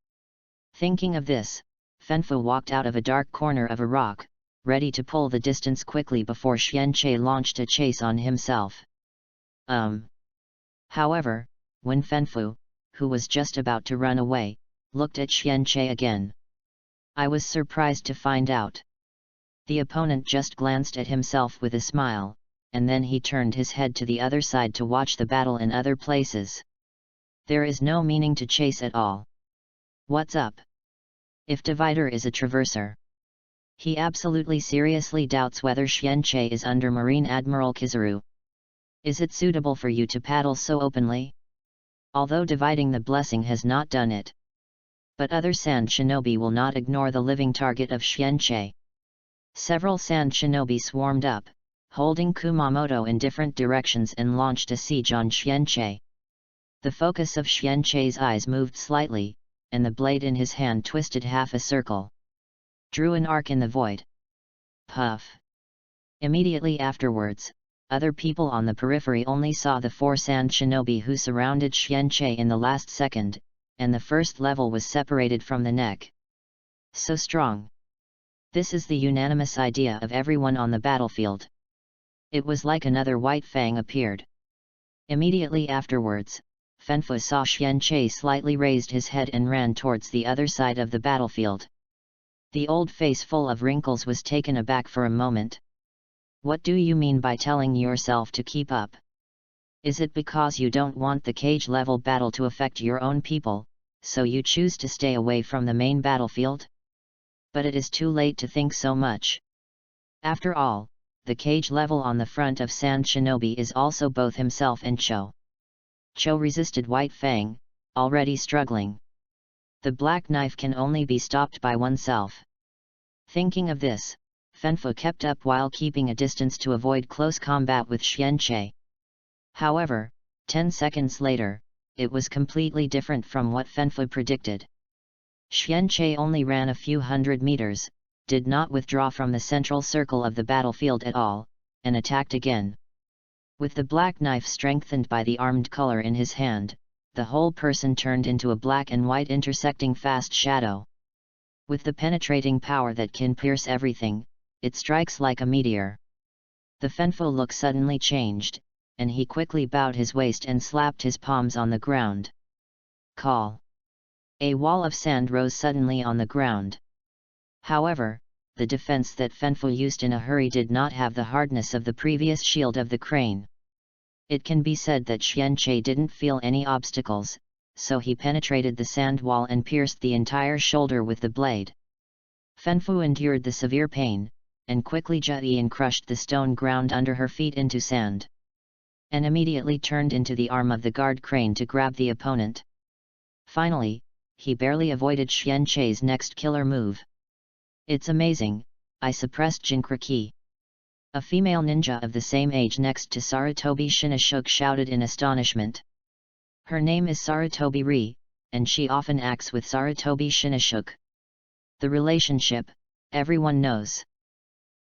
Thinking of this, Fanfu walked out of a dark corner of a rock, ready to pull the distance quickly before Xianqi launched a chase on himself. However, when Fanfu, who was just about to run away, looked at Xianqi again, I was surprised to find out. The opponent just glanced at himself with a smile, and then he turned his head to the other side to watch the battle in other places. There is no meaning to chase at all. What's up? If Divider is a traverser. He absolutely seriously doubts whether Xianqi is under Marine Admiral Kizaru. Is it suitable for you to paddle so openly? Although dividing the blessing has not done it. But other sand shinobi will not ignore the living target of Xianqi. Several sand shinobi swarmed up, holding Kumamoto in different directions and launched a siege on Xianqi. The focus of Xianqi's eyes moved slightly, and the blade in his hand twisted half a circle. Drew an arc in the void. Puff! Immediately afterwards, other people on the periphery only saw the 4 sand shinobi who surrounded Xianqi in the last second, and the first level was separated from the neck. So strong! This is the unanimous idea of everyone on the battlefield. It was like another White Fang appeared. Immediately afterwards, Fanfu saw Xianqi slightly raised his head and ran towards the other side of the battlefield. The old face full of wrinkles was taken aback for a moment. What do you mean by telling yourself to keep up? Is it because you don't want the cage-level battle to affect your own people, so you choose to stay away from the main battlefield? But it is too late to think so much. After all, the cage level on the front of Sand Shinobi is also both himself and Cho. Cho resisted White Fang, already struggling. The black knife can only be stopped by oneself. Thinking of this, Fanfu kept up while keeping a distance to avoid close combat with Xianqie. However, 10 seconds later, it was completely different from what Fanfu predicted. Xianqie only ran a few hundred meters, did not withdraw from the central circle of the battlefield at all, and attacked again. With the black knife strengthened by the armed color in his hand, the whole person turned into a black and white intersecting fast shadow. With the penetrating power that can pierce everything, it strikes like a meteor. The Fanfu look suddenly changed, and he quickly bowed his waist and slapped his palms on the ground. Call! A wall of sand rose suddenly on the ground. However, the defense that Fanfu used in a hurry did not have the hardness of the previous shield of the crane. It can be said that Xianqie didn't feel any obstacles, so he penetrated the sand wall and pierced the entire shoulder with the blade. Fanfu endured the severe pain, and quickly Jian crushed the stone ground under her feet into sand. And immediately turned into the arm of the guard crane to grab the opponent. Finally, he barely avoided Xianqie's next killer move. It's amazing, I suppressed Jinkraki. A female ninja of the same age next to Sarutobi Shinashuk shouted in astonishment. Her name is Sarutobi Ri, and she often acts with Sarutobi Shinashuk. The relationship, everyone knows.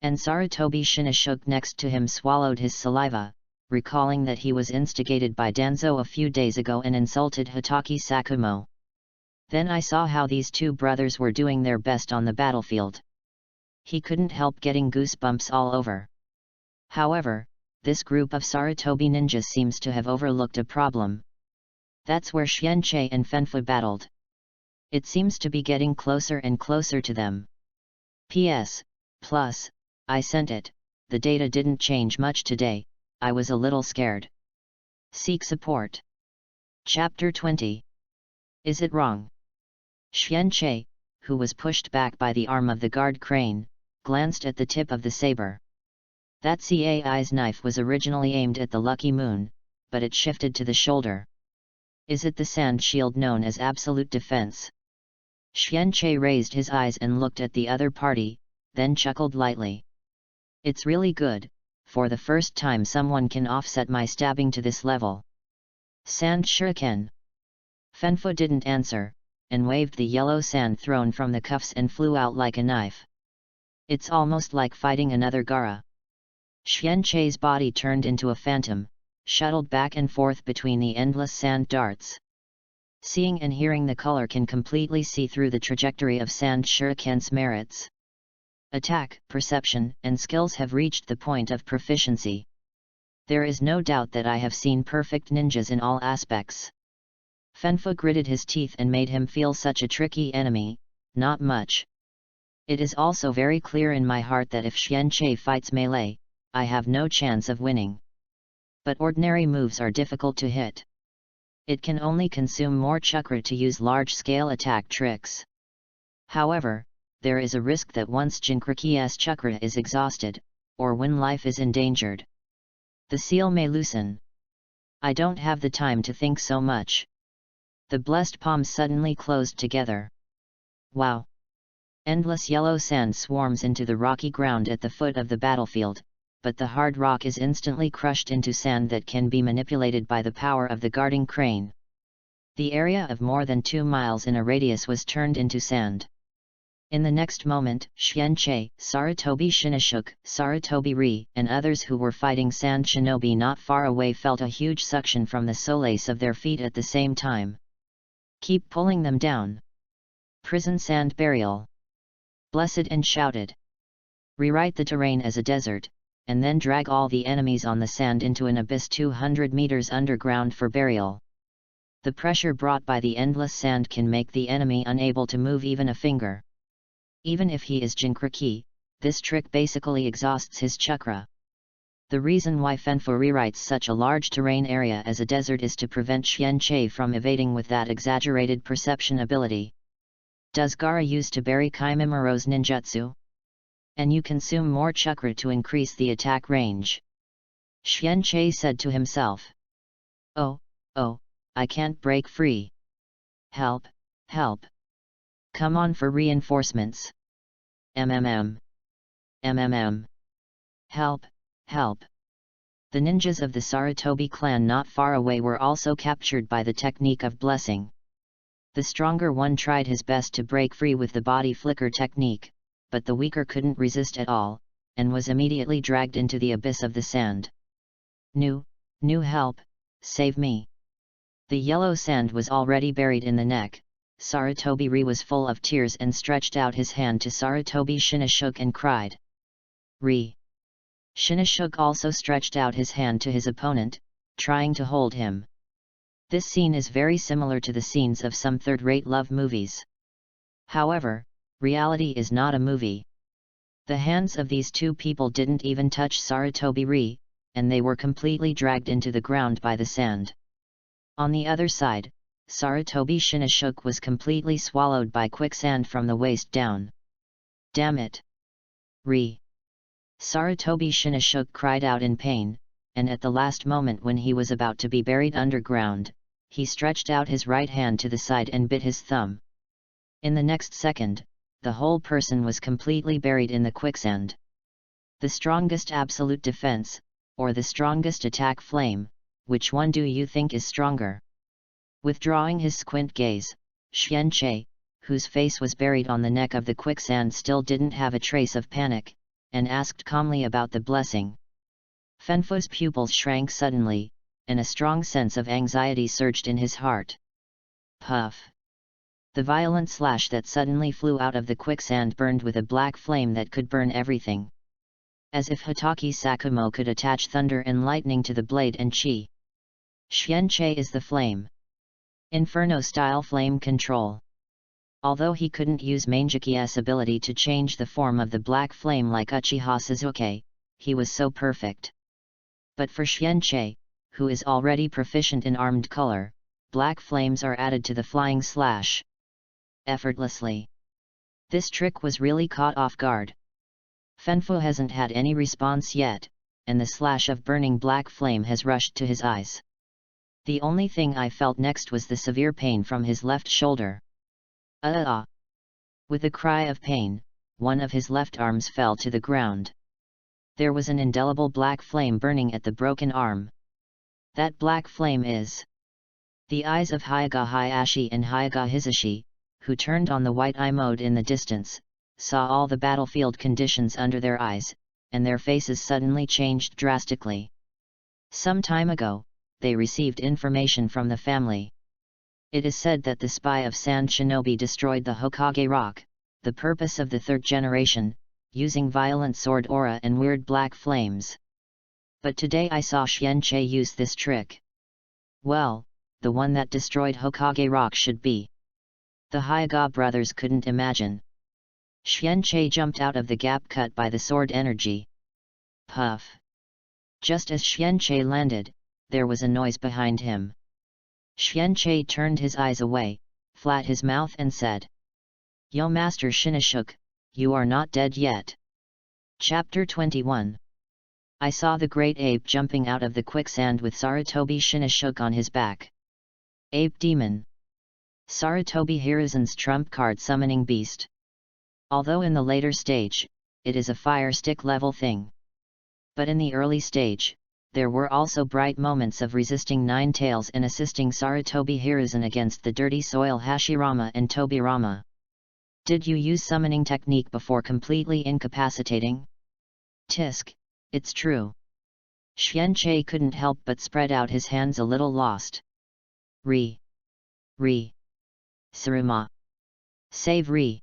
And Sarutobi Shinashuk next to him swallowed his saliva, recalling that he was instigated by Danzo a few days ago and insulted Hitaki Sakumo. Then I saw how these two brothers were doing their best on the battlefield. He couldn't help getting goosebumps all over. However, this group of Sarutobi ninjas seems to have overlooked a problem. That's where Xianqie and Fanfu battled. It seems to be getting closer and closer to them. P.S. Plus, I sent it, the data didn't change much today, I was a little scared. Seek support. Chapter 20. Is it wrong? Xianqie, who was pushed back by the arm of the guard crane, glanced at the tip of the saber. That CAI's knife was originally aimed at the lucky moon, but it shifted to the shoulder. Is it the sand shield known as absolute defense? Xianqie raised his eyes and looked at the other party, then chuckled lightly. It's really good, for the first time someone can offset my stabbing to this level. Sand shuriken. Fanfu didn't answer, and waved the yellow sand thrown from the cuffs and flew out like a knife. It's almost like fighting another Gaara. Xianqie's body turned into a phantom, shuttled back and forth between the endless sand darts. Seeing and hearing the color can completely see through the trajectory of sand shuriken's merits. Attack, perception, and skills have reached the point of proficiency. There is no doubt that I have seen perfect ninjas in all aspects. Fanfu gritted his teeth and made him feel such a tricky enemy, not much. It is also very clear in my heart that if Xianqie fights melee, I have no chance of winning. But ordinary moves are difficult to hit. It can only consume more chakra to use large-scale attack tricks. However, there is a risk that once Jinkraki's chakra is exhausted, or when life is endangered, the seal may loosen. I don't have the time to think so much. The blessed palms suddenly closed together. Wow! Endless yellow sand swarms into the rocky ground at the foot of the battlefield, but the hard rock is instantly crushed into sand that can be manipulated by the power of the guarding crane. The area of more than 2 miles in a radius was turned into sand. In the next moment, Xianqie, Sarutobi Shinashuk, Sarutobi Ri, and others who were fighting sand shinobi not far away felt a huge suction from the soles of their feet at the same time. Keep pulling them down. Prison sand burial. Blessed and shouted. Rewrite the terrain as a desert, and then drag all the enemies on the sand into an abyss 200 meters underground for burial. The pressure brought by the endless sand can make the enemy unable to move even a finger. Even if he is Jinkraki, this trick basically exhausts his chakra. The reason why Fanfu rewrites such a large terrain area as a desert is to prevent Xianqie from evading with that exaggerated perception ability. Does Gaara use to bury Kimimura's ninjutsu? And you consume more chakra to increase the attack range. Xianqie said to himself. Oh, I can't break free. Help, help. Come on for reinforcements. MMM. Help, help. The ninjas of the Sarutobi clan not far away were also captured by the technique of blessing. The stronger one tried his best to break free with the body flicker technique, but the weaker couldn't resist at all, and was immediately dragged into the abyss of the sand. New help, save me. The yellow sand was already buried in the neck. Sarutobi was full of tears and stretched out his hand to Sarutobi Shinashuk and cried. Shinashuk also stretched out his hand to his opponent, trying to hold him. This scene is very similar to the scenes of some third-rate love movies. However, reality is not a movie. The hands of these two people didn't even touch Sarutobi, and they were completely dragged into the ground by the sand. On the other side, Sarutobi Shinashuk was completely swallowed by quicksand from the waist down. Damn it! Sarutobi Shinashuk cried out in pain, and at the last moment when he was about to be buried underground, he stretched out his right hand to the side and bit his thumb. In the next second, the whole person was completely buried in the quicksand. The strongest absolute defense, or the strongest attack flame, which one do you think is stronger? Withdrawing his squint gaze, Xianqie, whose face was buried on the neck of the quicksand, still didn't have a trace of panic, and asked calmly about the blessing. Fanfu's pupils shrank suddenly, and a strong sense of anxiety surged in his heart. Puff! The violent slash that suddenly flew out of the quicksand burned with a black flame that could burn everything. As if Hitaki Sakumo could attach thunder and lightning to the blade and chi. Xianqie is the flame. Inferno-style flame control. Although he couldn't use Mangeky's ability to change the form of the black flame like Uchiha Sasuke, he was so perfect. But for Xianqie, who is already proficient in armed color, black flames are added to the flying slash. Effortlessly. This trick was really caught off guard. Fanfu hasn't had any response yet, and the slash of burning black flame has rushed to his eyes. The only thing I felt next was the severe pain from his left shoulder. With a cry of pain, one of his left arms fell to the ground. There was an indelible black flame burning at the broken arm. That black flame is the eyes of Hyaga Hayashi and Hyaga Hisashi, who turned on the white eye mode in the distance, saw all the battlefield conditions under their eyes, and their faces suddenly changed drastically. Some time ago, they received information from the family. It is said that the spy of Sand Shinobi destroyed the Hokage Rock, the purpose of the third generation, using violent sword aura and weird black flames. But today I saw Xianqie use this trick. Well, the one that destroyed Hokage Rock should be. The Hyaga brothers couldn't imagine. Xianqie jumped out of the gap cut by the sword energy. Puff! Just as Xianqie landed, there was a noise behind him. Xianqie turned his eyes away, flat his mouth and said, "Yo Master Shinashuk, you are not dead yet." Chapter 21. I saw the great ape jumping out of the quicksand with Sarutobi Shinashuk on his back. Ape Demon. Sarutobi Hiruzen's trump card summoning beast. Although in the later stage, it is a fire stick level thing. But in the early stage, there were also bright moments of resisting Nine Tails and assisting Sarutobi Hiruzen against the dirty soil Hashirama and Tobirama. Did you use summoning technique before completely incapacitating? Tisk, it's true. Xianqie couldn't help but spread out his hands a little lost. Saruma. Save Re.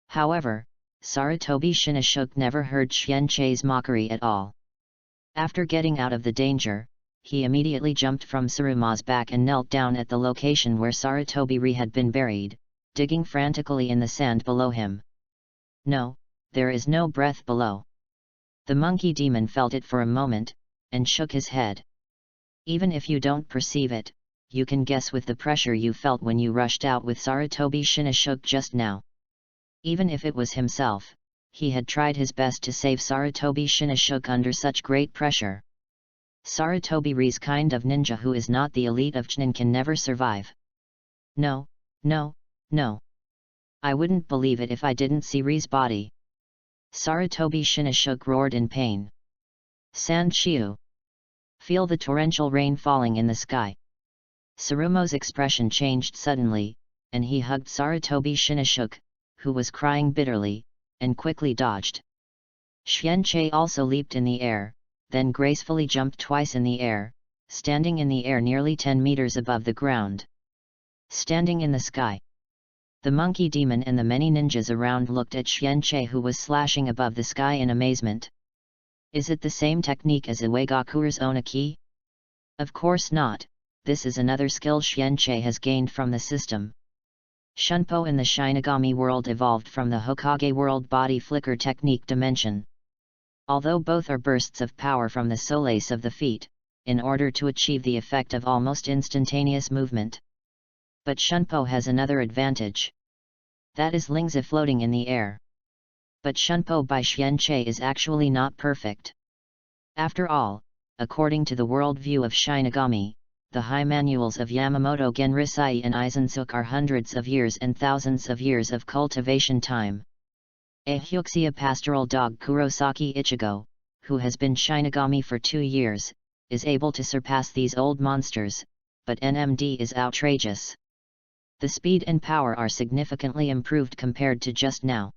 However, Sarutobi Shinashuk never heard Xianqie's mockery at all. After getting out of the danger, he immediately jumped from Saruma's back and knelt down at the location where Sarutobi had been buried, digging frantically in the sand below him. No, there is no breath below. The monkey demon felt it for a moment, and shook his head. Even if you don't perceive it, you can guess with the pressure you felt when you rushed out with Sarutobi Shinashuk just now. Even if it was himself, he had tried his best to save Sarutobi Shinashuk under such great pressure. Sarutobi-Ri's kind of ninja who is not the elite of Chunin can never survive. No. I wouldn't believe it if I didn't see Ri's body. Sarutobi Shinashuk roared in pain. Sand Shiu! Feel the torrential rain falling in the sky. Sarumo's expression changed suddenly, and he hugged Sarutobi Shinashuk, who was crying bitterly, and quickly dodged. Xianqi also leaped in the air, then gracefully jumped twice in the air, standing in the air nearly 10 meters above the ground. Standing in the sky. The monkey demon and the many ninjas around looked at Xianqi, who was slashing above the sky in amazement. Is it the same technique as Uegaku's Onaki? Of course not, this is another skill Xianqi has gained from the system. Shunpo in the Shinigami world evolved from the Hokage world body flicker technique dimension. Although both are bursts of power from the solace of the feet, in order to achieve the effect of almost instantaneous movement. But Shunpo has another advantage. That is Lingzi floating in the air. But Shunpo by Xianqi is actually not perfect. After all, according to the worldview of Shinigami, the high manuals of Yamamoto Genrisai and Izansuke are hundreds of years and thousands of years of cultivation time. A Hyuxia pastoral dog Kurosaki Ichigo, who has been Shinigami for 2 years, is able to surpass these old monsters, but NMD is outrageous. The speed and power are significantly improved compared to just now.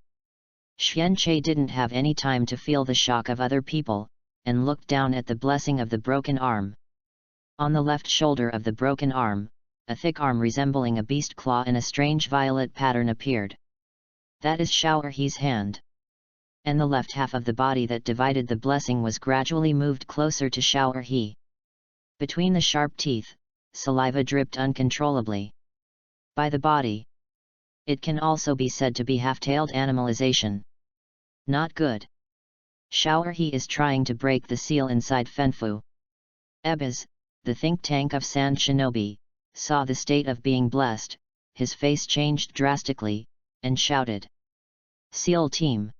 Xianqi didn't have any time to feel the shock of other people, and looked down at the blessing of the broken arm. On the left shoulder of the broken arm, a thick arm resembling a beast claw in a strange violet pattern appeared. That is Xiao'erhe's hand. And the left half of the body that divided the blessing was gradually moved closer to Xiao'erhe. Between the sharp teeth, saliva dripped uncontrollably. By the body. It can also be said to be half-tailed animalization. Not good. Xiao'erhe is trying to break the seal inside Fenfu. Ebis, the think tank of Sand Shinobi, saw the state of being blessed, his face changed drastically, and shouted. SEAL team!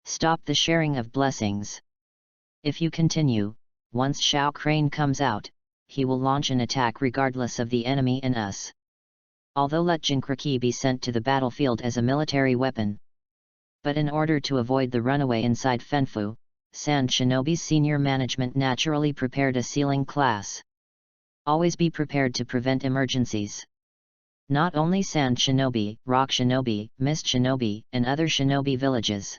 Stop the sharing of blessings. If you continue, once Xiao Crane comes out, he will launch an attack regardless of the enemy and us. Although let Jinkraki be sent to the battlefield as a military weapon. But in order to avoid the runaway inside Fenfu, Sand Shinobi's senior management naturally prepared a sealing class. Always be prepared to prevent emergencies. Not only Sand Shinobi, Rock Shinobi, Mist Shinobi, and other Shinobi villages.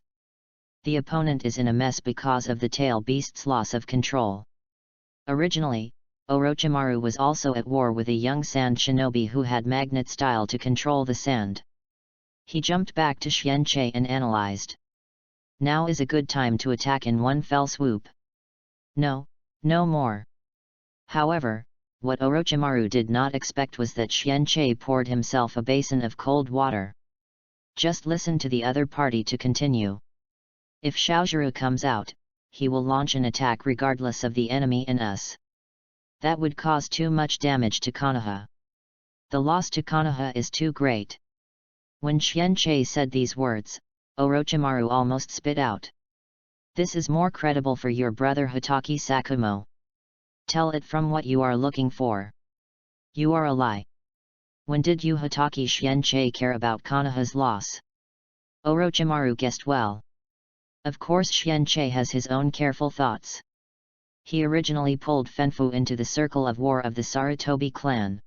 The opponent is in a mess because of the tail beast's loss of control. Originally, Orochimaru was also at war with a young Sand Shinobi who had magnet style to control the sand. He jumped back to Xianqi and analyzed. Now is a good time to attack in one fell swoop. No, no more. However, what Orochimaru did not expect was that Xianqi poured himself a basin of cold water. Just listen to the other party to continue. If Xiaojuru comes out, he will launch an attack regardless of the enemy and us. That would cause too much damage to Konoha. The loss to Konoha is too great. When Xianqi said these words, Orochimaru almost spit out. This is more credible for your brother Hatake Sakumo. Tell it from what you are looking for. You are a lie. When did you Hatake Xianqi care about Konoha's loss? Orochimaru guessed well. Of course Xianqi has his own careful thoughts. He originally pulled Fenfu into the circle of war of the Sarutobi clan.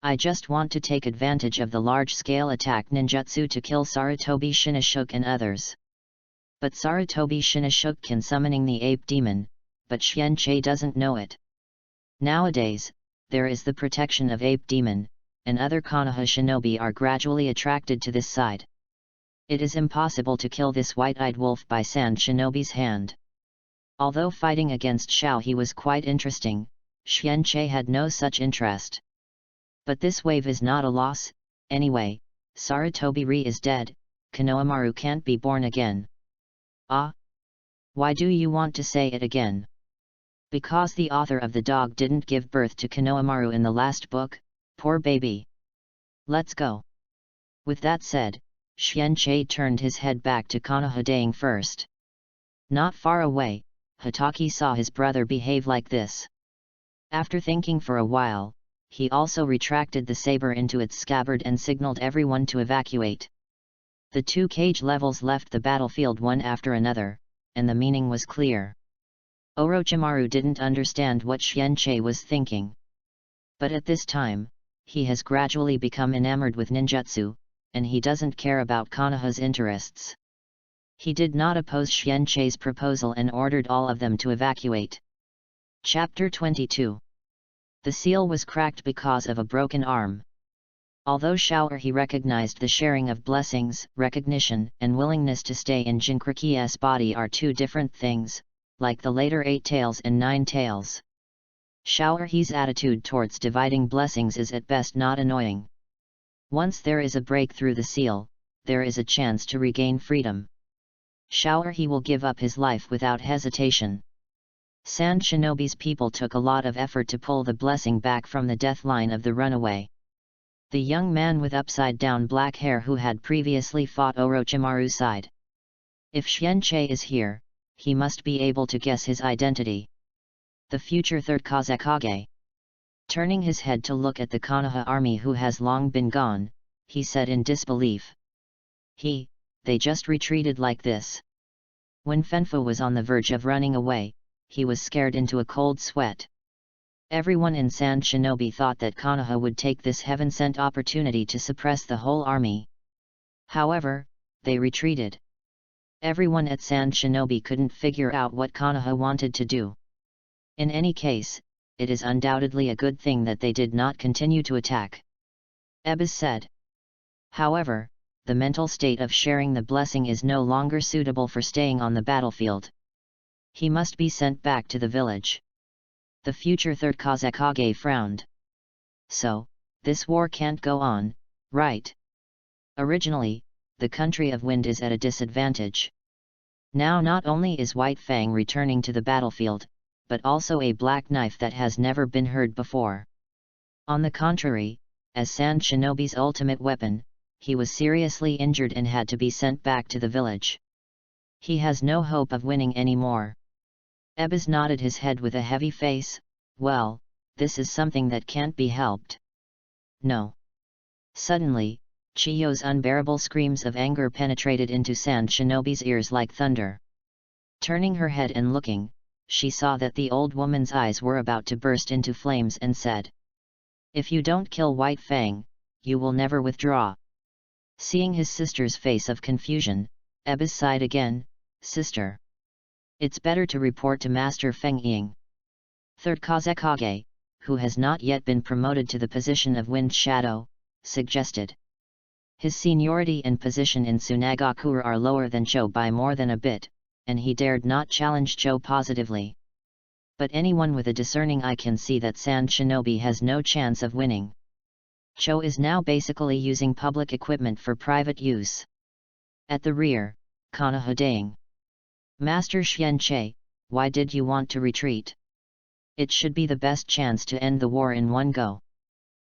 I just want to take advantage of the large-scale attack ninjutsu to kill Sarutobi Shinashuk and others. But Sarutobi Shinashuk can summoning the ape demon, but Xianqi doesn't know it. Nowadays, there is the protection of ape demon, and other Konoha shinobi are gradually attracted to this side. It is impossible to kill this white-eyed wolf by Sand Shinobi's hand. Although fighting against Xiao he was quite interesting, Xianqi had no such interest. But this wave is not a loss, anyway, Sarutobi-ri is dead, Konohamaru can't be born again. Ah? Why do you want to say it again? Because the author of the dog didn't give birth to Konohamaru in the last book, poor baby. Let's go. With that said, Xianqi turned his head back to Konoha Daing first. Not far away, Hatake saw his brother behave like this. After thinking for a while, he also retracted the saber into its scabbard and signaled everyone to evacuate. The 2 cage levels left the battlefield one after another, and the meaning was clear. Orochimaru didn't understand what Xianqi was thinking. But at this time, he has gradually become enamored with ninjutsu, and he doesn't care about Konoha's interests. He did not oppose Xianqi's proposal and ordered all of them to evacuate. Chapter 22. The seal was cracked because of a broken arm. Although he recognized the sharing of blessings, recognition, and willingness to stay in Jinchuriki's body are 2 different things, like the later 8 tails and 9 tails. He's attitude towards dividing blessings is at best not annoying. Once there is a break through the seal, there is a chance to regain freedom. He will give up his life without hesitation. Sand Shinobi's people took a lot of effort to pull the blessing back from the death line of the runaway. The young man with upside-down black hair who had previously fought Orochimaru's side. If Xianqi is here, he must be able to guess his identity. The future 3rd Kazekage. Turning his head to look at the Konoha army who has long been gone, he said in disbelief. They just retreated like this. When Fanfu was on the verge of running away, he was scared into a cold sweat. Everyone in Sand Shinobi thought that Konoha would take this heaven-sent opportunity to suppress the whole army. However, they retreated. Everyone at Sand Shinobi couldn't figure out what Konoha wanted to do. In any case, it is undoubtedly a good thing that they did not continue to attack. Ebis said. However, the mental state of sharing the blessing is no longer suitable for staying on the battlefield. He must be sent back to the village. The future 3rd Kazekage frowned. So, this war can't go on, right? Originally, the country of wind is at a disadvantage. Now not only is White Fang returning to the battlefield, but also a black knife that has never been heard before. On the contrary, as Sand Shinobi's ultimate weapon, he was seriously injured and had to be sent back to the village. He has no hope of winning anymore. Ebis nodded his head with a heavy face. Well, this is something that can't be helped. No. Suddenly, Chiyo's unbearable screams of anger penetrated into Sand Shinobi's ears like thunder. Turning her head and looking, she saw that the old woman's eyes were about to burst into flames and said, "If you don't kill White Fang, you will never withdraw." Seeing his sister's face of confusion, Ebis sighed again. "Sister. It's better to report to Master Feng Ying." 3rd Kazekage, who has not yet been promoted to the position of Wind Shadow, suggested. His seniority and position in Tsunagakura are lower than Cho by more than a bit, and he dared not challenge Cho positively. But anyone with a discerning eye can see that Sand Shinobi has no chance of winning. Cho is now basically using public equipment for private use. At the rear, Konoha Daing. "Master Xianqi, why did you want to retreat? It should be the best chance to end the war in one go."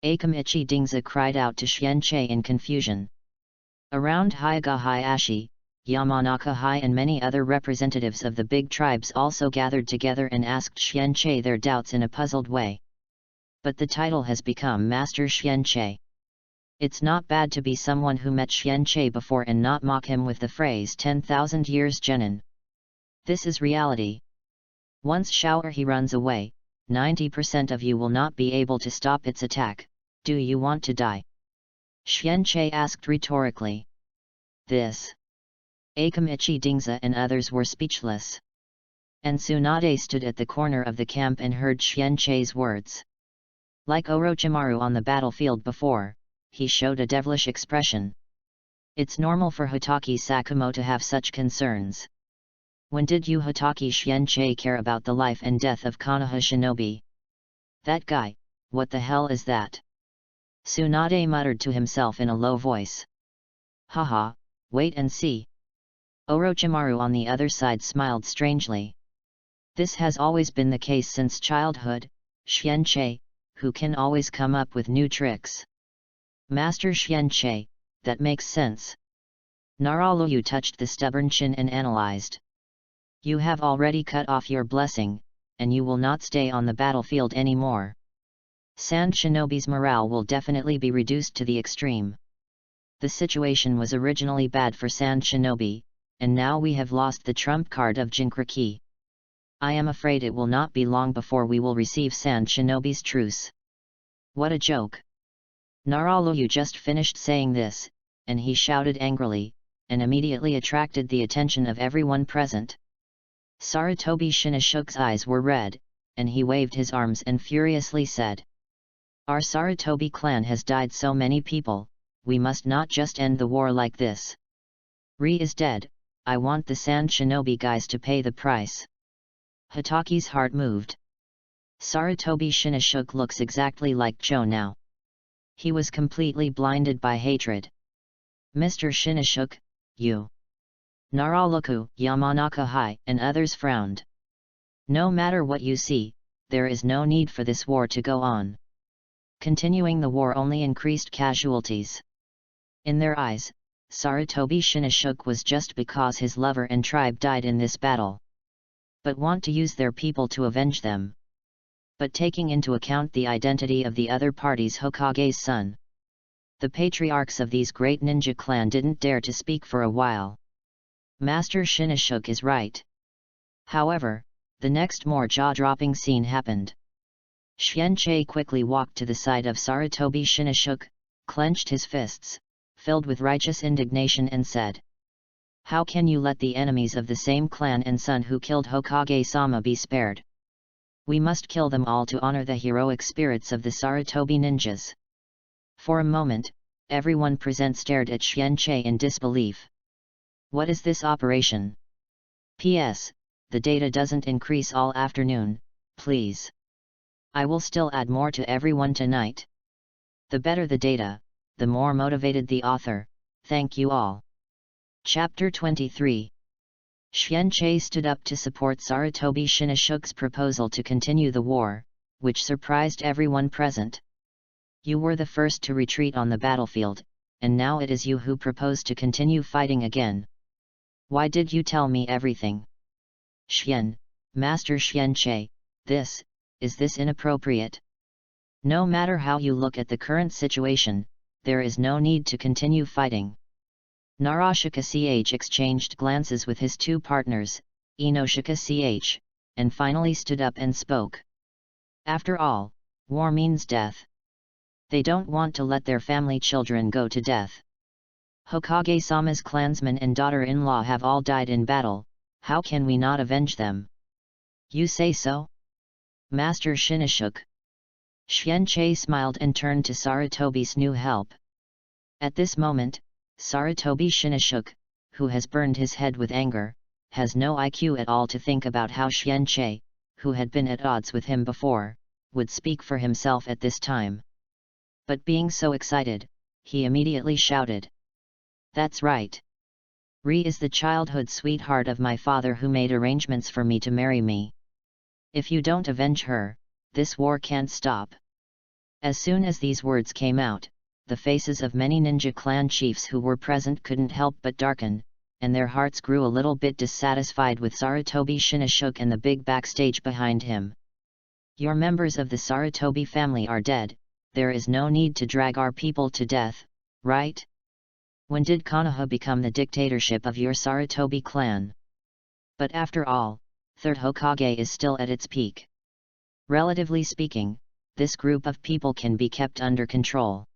Akamichi Dingza cried out to Xianqi in confusion. Around Hyuga Hayashi, Yamanaka Hai and many other representatives of the big tribes also gathered together and asked Xianqi their doubts in a puzzled way. But the title has become Master Xianqi. It's not bad to be someone who met Xianqi before and not mock him with the phrase 10,000 years genin. This is reality. Once he runs away, 90% of you will not be able to stop its attack. Do you want to die? Xianqi asked rhetorically. This. Akamichi Dingza and others were speechless. And Tsunade stood at the corner of the camp and heard Xianqi's words. Like Orochimaru on the battlefield before, he showed a devilish expression. It's normal for Hotaki Sakumo to have such concerns. When did you Hotaki Xianqi care about the life and death of Konoha Shinobi? That guy, what the hell is that? Tsunade muttered to himself in a low voice. Haha, wait and see. Orochimaru on the other side smiled strangely. This has always been the case since childhood, Xianqi, who can always come up with new tricks. Master Xianqi, that makes sense. Naraluyu touched the stubborn chin and analyzed. You have already cut off your blessing, and you will not stay on the battlefield anymore. Sand Shinobi's morale will definitely be reduced to the extreme. The situation was originally bad for Sand Shinobi, and now we have lost the trump card of Jinkraki. I am afraid it will not be long before we will receive Sand Shinobi's truce. What a joke! Naralu just finished saying this, and he shouted angrily, and immediately attracted the attention of everyone present. Sarutobi Shinashuk's eyes were red, and he waved his arms and furiously said, "Our Sarutobi clan has died so many people, we must not just end the war like this. Ri is dead, I want the Sand Shinobi guys to pay the price." Hitaki's heart moved. Sarutobi Shinashuk looks exactly like Joe now. He was completely blinded by hatred. "Mr. Shinashuk, you..." Naraluku, Yamanaka Hai, and others frowned. "No matter what you see, there is no need for this war to go on. Continuing the war only increased casualties." In their eyes, Sarutobi Shinashuk was just because his lover and tribe died in this battle. But want to use their people to avenge them. But taking into account the identity of the other party's Hokage's son, the patriarchs of these great ninja clan didn't dare to speak for a while. Master Shinashuk is right. However, the next more jaw-dropping scene happened. Xianqi quickly walked to the side of Sarutobi Shinashuk, clenched his fists, filled with righteous indignation and said, "How can you let the enemies of the same clan and son who killed Hokage-sama be spared? We must kill them all to honor the heroic spirits of the Sarutobi ninjas." For a moment, everyone present stared at Xianqi in disbelief. What is this operation? P.S. The data doesn't increase all afternoon, please. I will still add more to everyone tonight. The better the data, the more motivated the author. Thank you all. Chapter 23. Xianqi stood up to support Sarutobi Shinashuk's proposal to continue the war, which surprised everyone present. "You were the first to retreat on the battlefield, and now it is you who propose to continue fighting again. Why did you tell me everything?" Master Xianqi, is this inappropriate? No matter how you look at the current situation, there is no need to continue fighting. Narashika Ch exchanged glances with his two partners, Inoshika Ch, and finally stood up and spoke. After all, war means death. They don't want to let their family children go to death. Hokage-sama's clansmen and daughter-in-law have all died in battle, how can we not avenge them? You say so? Master Shinashuk. Xianqi smiled and turned to Sarutobi's new help. At this moment, Sarutobi Shinashuk, who has burned his head with anger, has no IQ at all to think about how Xianqi, who had been at odds with him before, would speak for himself at this time. But being so excited, he immediately shouted, "That's right. Ri is the childhood sweetheart of my father who made arrangements for me to marry me. If you don't avenge her, this war can't stop." As soon as these words came out, the faces of many ninja clan chiefs who were present couldn't help but darken, and their hearts grew a little bit dissatisfied with Sarutobi Shinashuk and the big backstage behind him. "Your members of the Sarutobi family are dead, there is no need to drag our people to death, right? When did Konoha become the dictatorship of your Sarutobi clan? But after all, Third Hokage is still at its peak. Relatively speaking, this group of people can be kept under control."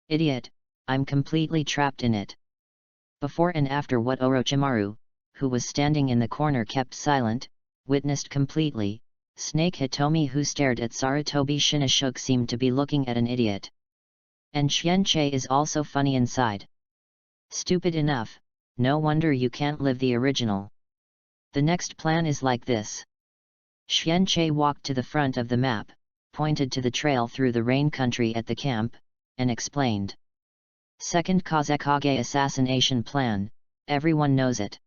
Idiot, I'm completely trapped in it. Before and after what Orochimaru, who was standing in the corner kept silent, witnessed completely, Snake Hitomi who stared at Sarutobi Shinashuk seemed to be looking at an idiot. And Xianqi is also funny inside. Stupid enough, no wonder you can't live the original. The next plan is like this. Xianqi walked to the front of the map, pointed to the trail through the rain country at the camp, and explained. Second Kazekage assassination plan, everyone knows it.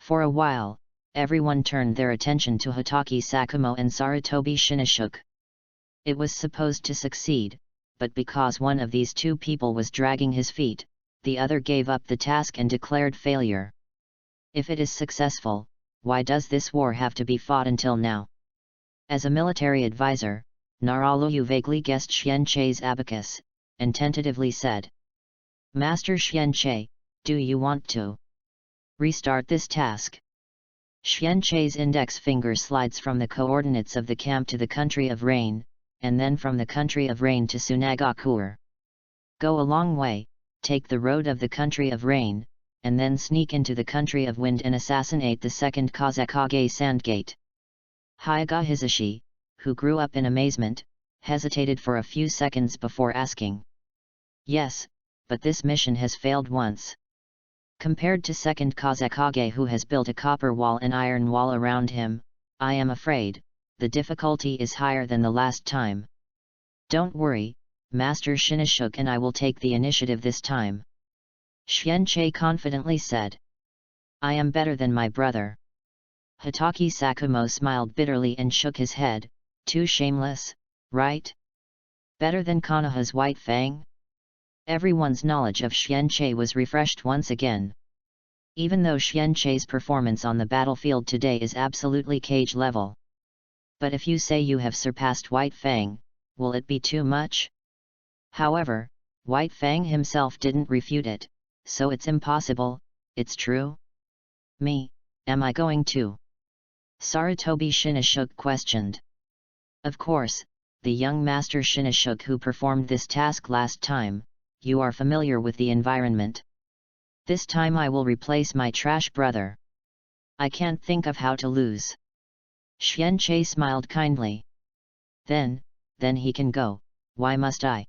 For a while, everyone turned their attention to Hitaki Sakumo and Sarutobi Shinashuk. It was supposed to succeed, but because one of these two people was dragging his feet, the other gave up the task and declared failure. If it is successful, why does this war have to be fought until now? As a military advisor, Naralu vaguely guessed Xianqi's abacus, and tentatively said, Master Xianqie, do you want to restart this task? Xianqie's index finger slides from the coordinates of the camp to the country of rain, and then from the country of rain to Sunagakur. Go a long way, take the road of the country of rain, and then sneak into the country of wind and assassinate the second Kazakage Sandgate. Hyaga Hisashi, who grew up in amazement, hesitated for a few seconds before asking. Yes, but this mission has failed once. Compared to second Kazakage who has built a copper wall and iron wall around him, I am afraid, the difficulty is higher than the last time. Don't worry, Master Shinashuk and I will take the initiative this time. Xianqie confidently said. I am better than my brother. Hitaki Sakumo smiled bitterly and shook his head, too shameless, right? Better than Konoha's White Fang? Everyone's knowledge of Xianqie was refreshed once again. Even though Xianqie's performance on the battlefield today is absolutely cage level. But if you say you have surpassed White Fang, will it be too much? However, White Fang himself didn't refute it, so it's impossible, it's true? Me, am I going to? Sarutobi Shinashuk questioned. Of course, the young master Shinashuk who performed this task last time, you are familiar with the environment. This time I will replace my trash brother. I can't think of how to lose. Xianqie smiled kindly. Then he can go, why must I?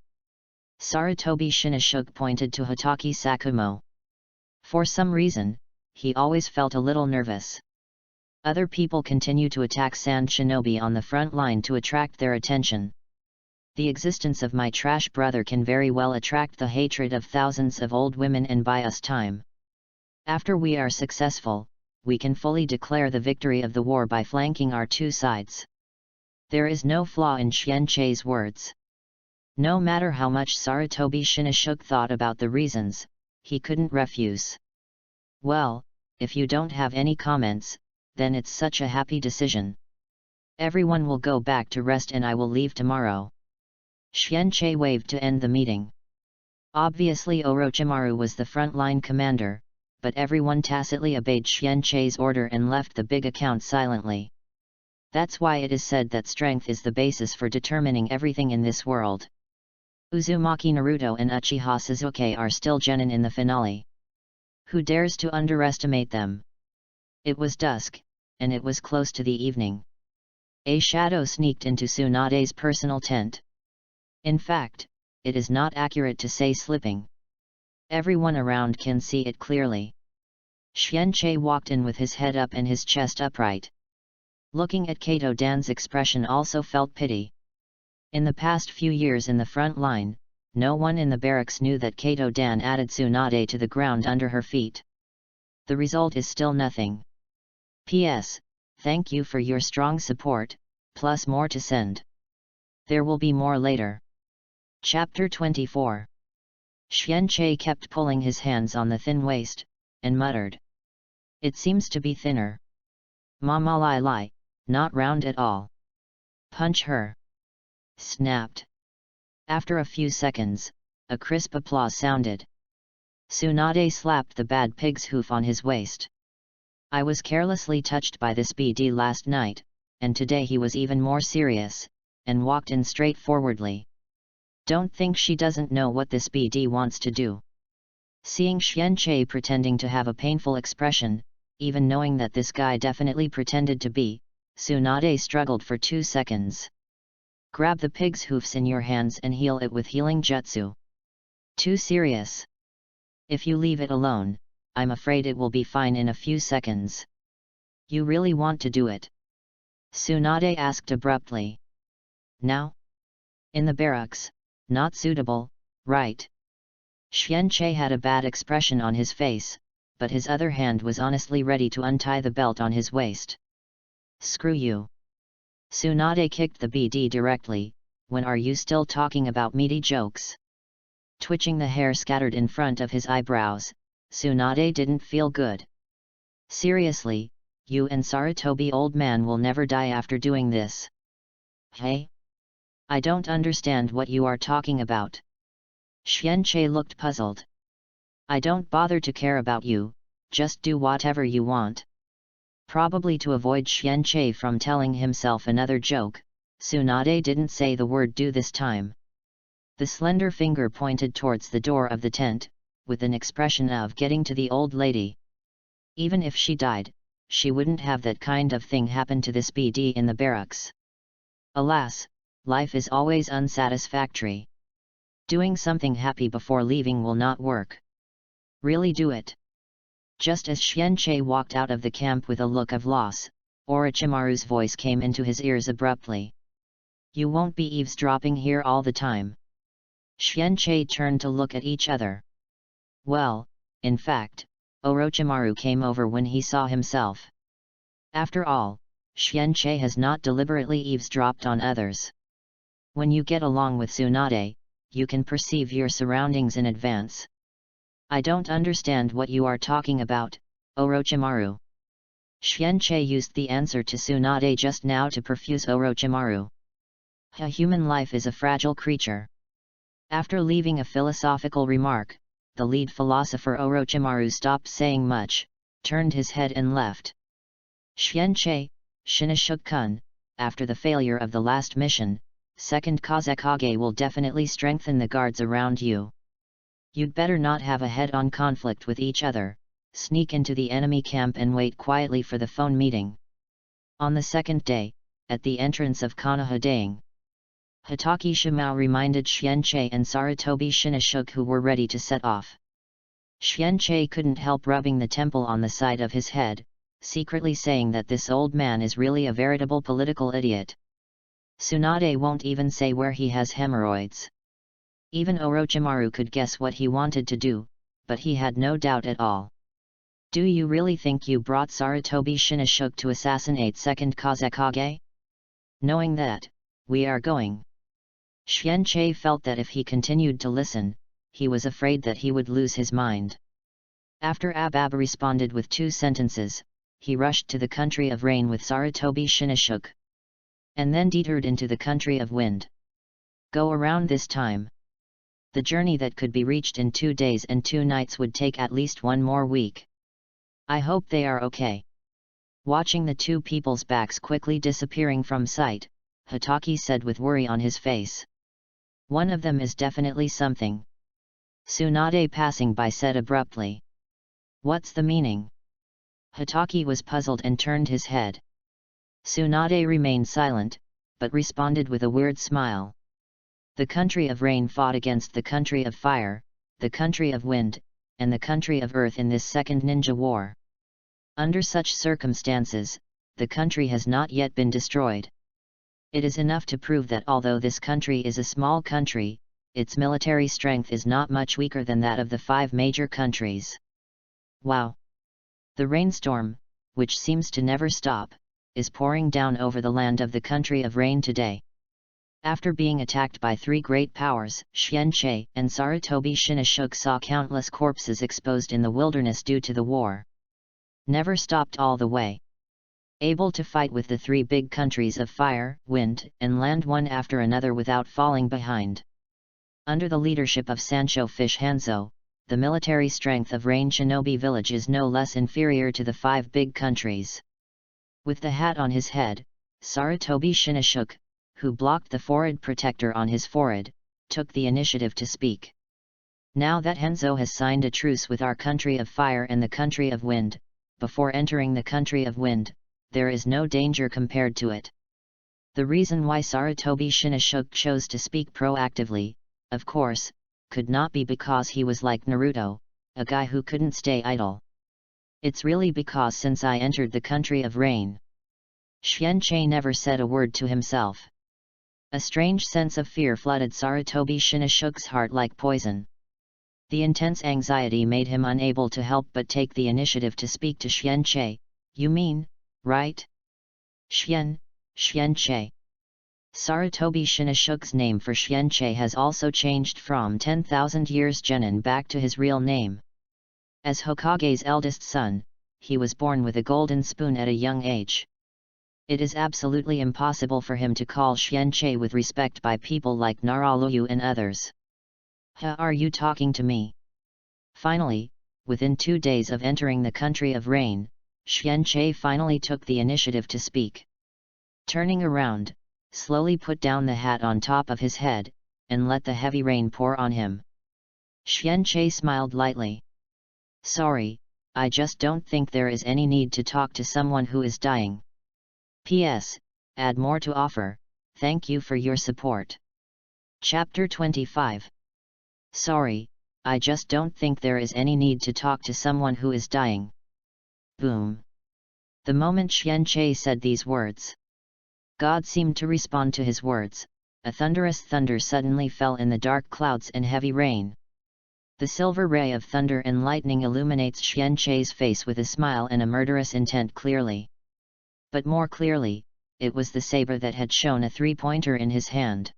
Sarutobi Shinashuk pointed to Hitaki Sakumo. For some reason, he always felt a little nervous. Other people continue to attack Sand Shinobi on the front line to attract their attention. The existence of my trash brother can very well attract the hatred of thousands of old women and buy us time. After we are successful, we can fully declare the victory of the war by flanking our two sides. There is no flaw in Xianqie's words. No matter how much Sarutobi Shinashuk thought about the reasons, he couldn't refuse. Well, if you don't have any comments, then it's such a happy decision. Everyone will go back to rest and I will leave tomorrow. Xianqie waved to end the meeting. Obviously Orochimaru was the front-line commander, but everyone tacitly obeyed Xianqie's order and left the big account silently. That's why it is said that strength is the basis for determining everything in this world. Uzumaki Naruto and Uchiha Sasuke are still genin in the finale. Who dares to underestimate them? It was dusk, and it was close to the evening. A shadow sneaked into Tsunade's personal tent. In fact, it is not accurate to say slipping. Everyone around can see it clearly. Xianqie walked in with his head up and his chest upright. Looking at Kato Dan's expression also felt pity. In the past few years in the front line, no one in the barracks knew that Kato Dan added Tsunade to the ground under her feet. The result is still nothing. P.S. Thank you for your strong support, plus more to send. There will be more later. Chapter 24. Xianqie kept pulling his hands on the thin waist, and muttered. It seems to be thinner. Mama lai, not round at all. Punch her. Snapped. After a few seconds, a crisp applause sounded. Tsunade slapped the bad pig's hoof on his waist. I was carelessly touched by this BD last night, and today he was even more serious, and walked in straightforwardly. Don't think she doesn't know what this BD wants to do. Seeing Xianqie pretending to have a painful expression, even knowing that this guy definitely pretended to be, Tsunade struggled for 2 seconds. Grab the pig's hoofs in your hands and heal it with healing jutsu. Too serious. If you leave it alone, I'm afraid it will be fine in a few seconds. You really want to do it? Tsunade asked abruptly. Now? In the barracks, not suitable, right? Xianqie had a bad expression on his face, but his other hand was honestly ready to untie the belt on his waist. Screw you. Tsunade kicked the BD directly. When are you still talking about meaty jokes? Twitching the hair scattered in front of his eyebrows, Tsunade didn't feel good. Seriously, you and Sarutobi old man will never die after doing this. Hey? I don't understand what you are talking about. Xianqie looked puzzled. I don't bother to care about you, just do whatever you want. Probably to avoid Xianqi from telling himself another joke, Tsunade didn't say the word do this time. The slender finger pointed towards the door of the tent, with an expression of getting to the old lady. Even if she died, she wouldn't have that kind of thing happen to this BD in the barracks. Alas, life is always unsatisfactory. Doing something happy before leaving will not work. Really do it. Just as Xianqi walked out of the camp with a look of loss, Orochimaru's voice came into his ears abruptly. You won't be eavesdropping here all the time. Xianqi turned to look at each other. Well, in fact, Orochimaru came over when he saw himself. After all, Xianqi has not deliberately eavesdropped on others. When you get along with Tsunade, you can perceive your surroundings in advance. I don't understand what you are talking about, Orochimaru. Xianqi used the answer to Tsunade just now to perfuse Orochimaru. A human life is a fragile creature. After leaving a philosophical remark, the lead philosopher Orochimaru stopped saying much, turned his head and left. Xianqi, Shinashuk-kun, after the failure of the last mission, second Kazekage will definitely strengthen the guards around you. You'd better not have a head-on conflict with each other, sneak into the enemy camp and wait quietly for the phone meeting. On the second day, at the entrance of Konoha Daing, Hitaki Shimao reminded Xianqi and Sarutobi Shinashuk who were ready to set off. Xianqi couldn't help rubbing the temple on the side of his head, secretly saying that this old man is really a veritable political idiot. Tsunade won't even say where he has hemorrhoids. Even Orochimaru could guess what he wanted to do, but he had no doubt at all. Do you really think you brought Sarutobi Shinashuk to assassinate second Kazekage? Knowing that, we are going. Xianqi felt that if he continued to listen, he was afraid that he would lose his mind. After Abab responded with 2 sentences, he rushed to the country of rain with Sarutobi Shinashuk. And then detoured into the country of wind. Go around this time. The journey that could be reached in 2 days and 2 nights would take at least 1 more week. I hope they are okay. Watching the 2 people's backs quickly disappearing from sight, Hitaki said with worry on his face. One of them is definitely something. Tsunade passing by said abruptly. What's the meaning? Hitaki was puzzled and turned his head. Tsunade remained silent, but responded with a weird smile. The country of rain fought against the country of fire, the country of wind, and the country of earth in this second ninja war. Under such circumstances, the country has not yet been destroyed. It is enough to prove that although this country is a small country, its military strength is not much weaker than that of the 5 major countries. Wow! The rainstorm, which seems to never stop, is pouring down over the land of the country of rain today. After being attacked by 3 great powers, Xianqi and Sarutobi Shinashuk saw countless corpses exposed in the wilderness due to the war. Never stopped all the way. Able to fight with the 3 big countries of fire, wind, and land one after another without falling behind. Under the leadership of Sancho Fish Hanzo, the military strength of Rain Shinobi Village is no less inferior to the 5 big countries. With the hat on his head, Sarutobi Shinashuk, who blocked the forehead protector on his forehead, took the initiative to speak. Now that Hanzo has signed a truce with our country of fire and the country of wind, before entering the country of wind, there is no danger compared to it. The reason why Sarutobi Shinashuk chose to speak proactively, of course, could not be because he was like Naruto, a guy who couldn't stay idle. It's really because since I entered the country of rain. Xianqi never said a word to himself. A strange sense of fear flooded Sarutobi Shinashuk's heart like poison. The intense anxiety made him unable to help but take the initiative to speak to Xianqi. You mean, right? Xianqi. Sarutobi Shinashuk's name for Xianqi has also changed from 10,000 years genin back to his real name. As Hokage's eldest son, he was born with a golden spoon at a young age. It is absolutely impossible for him to call Xianqi with respect by people like Naraluyu and others. Are you talking to me? Finally, within 2 days of entering the country of rain, Xianqi finally took the initiative to speak. Turning around, slowly put down the hat on top of his head, and let the heavy rain pour on him. Xianqi smiled lightly. Sorry, I just don't think there is any need to talk to someone who is dying. P.S. Add more to offer, thank you for your support. Chapter 25. Sorry, I just don't think there is any need to talk to someone who is dying. Boom. The moment Xianqi said these words, God seemed to respond to his words. A thunderous thunder suddenly fell in the dark clouds and heavy rain. The silver ray of thunder and lightning illuminates Xianqi's face with a smile and a murderous intent clearly. But more clearly, it was the saber that had shown a three-pointer in his hand.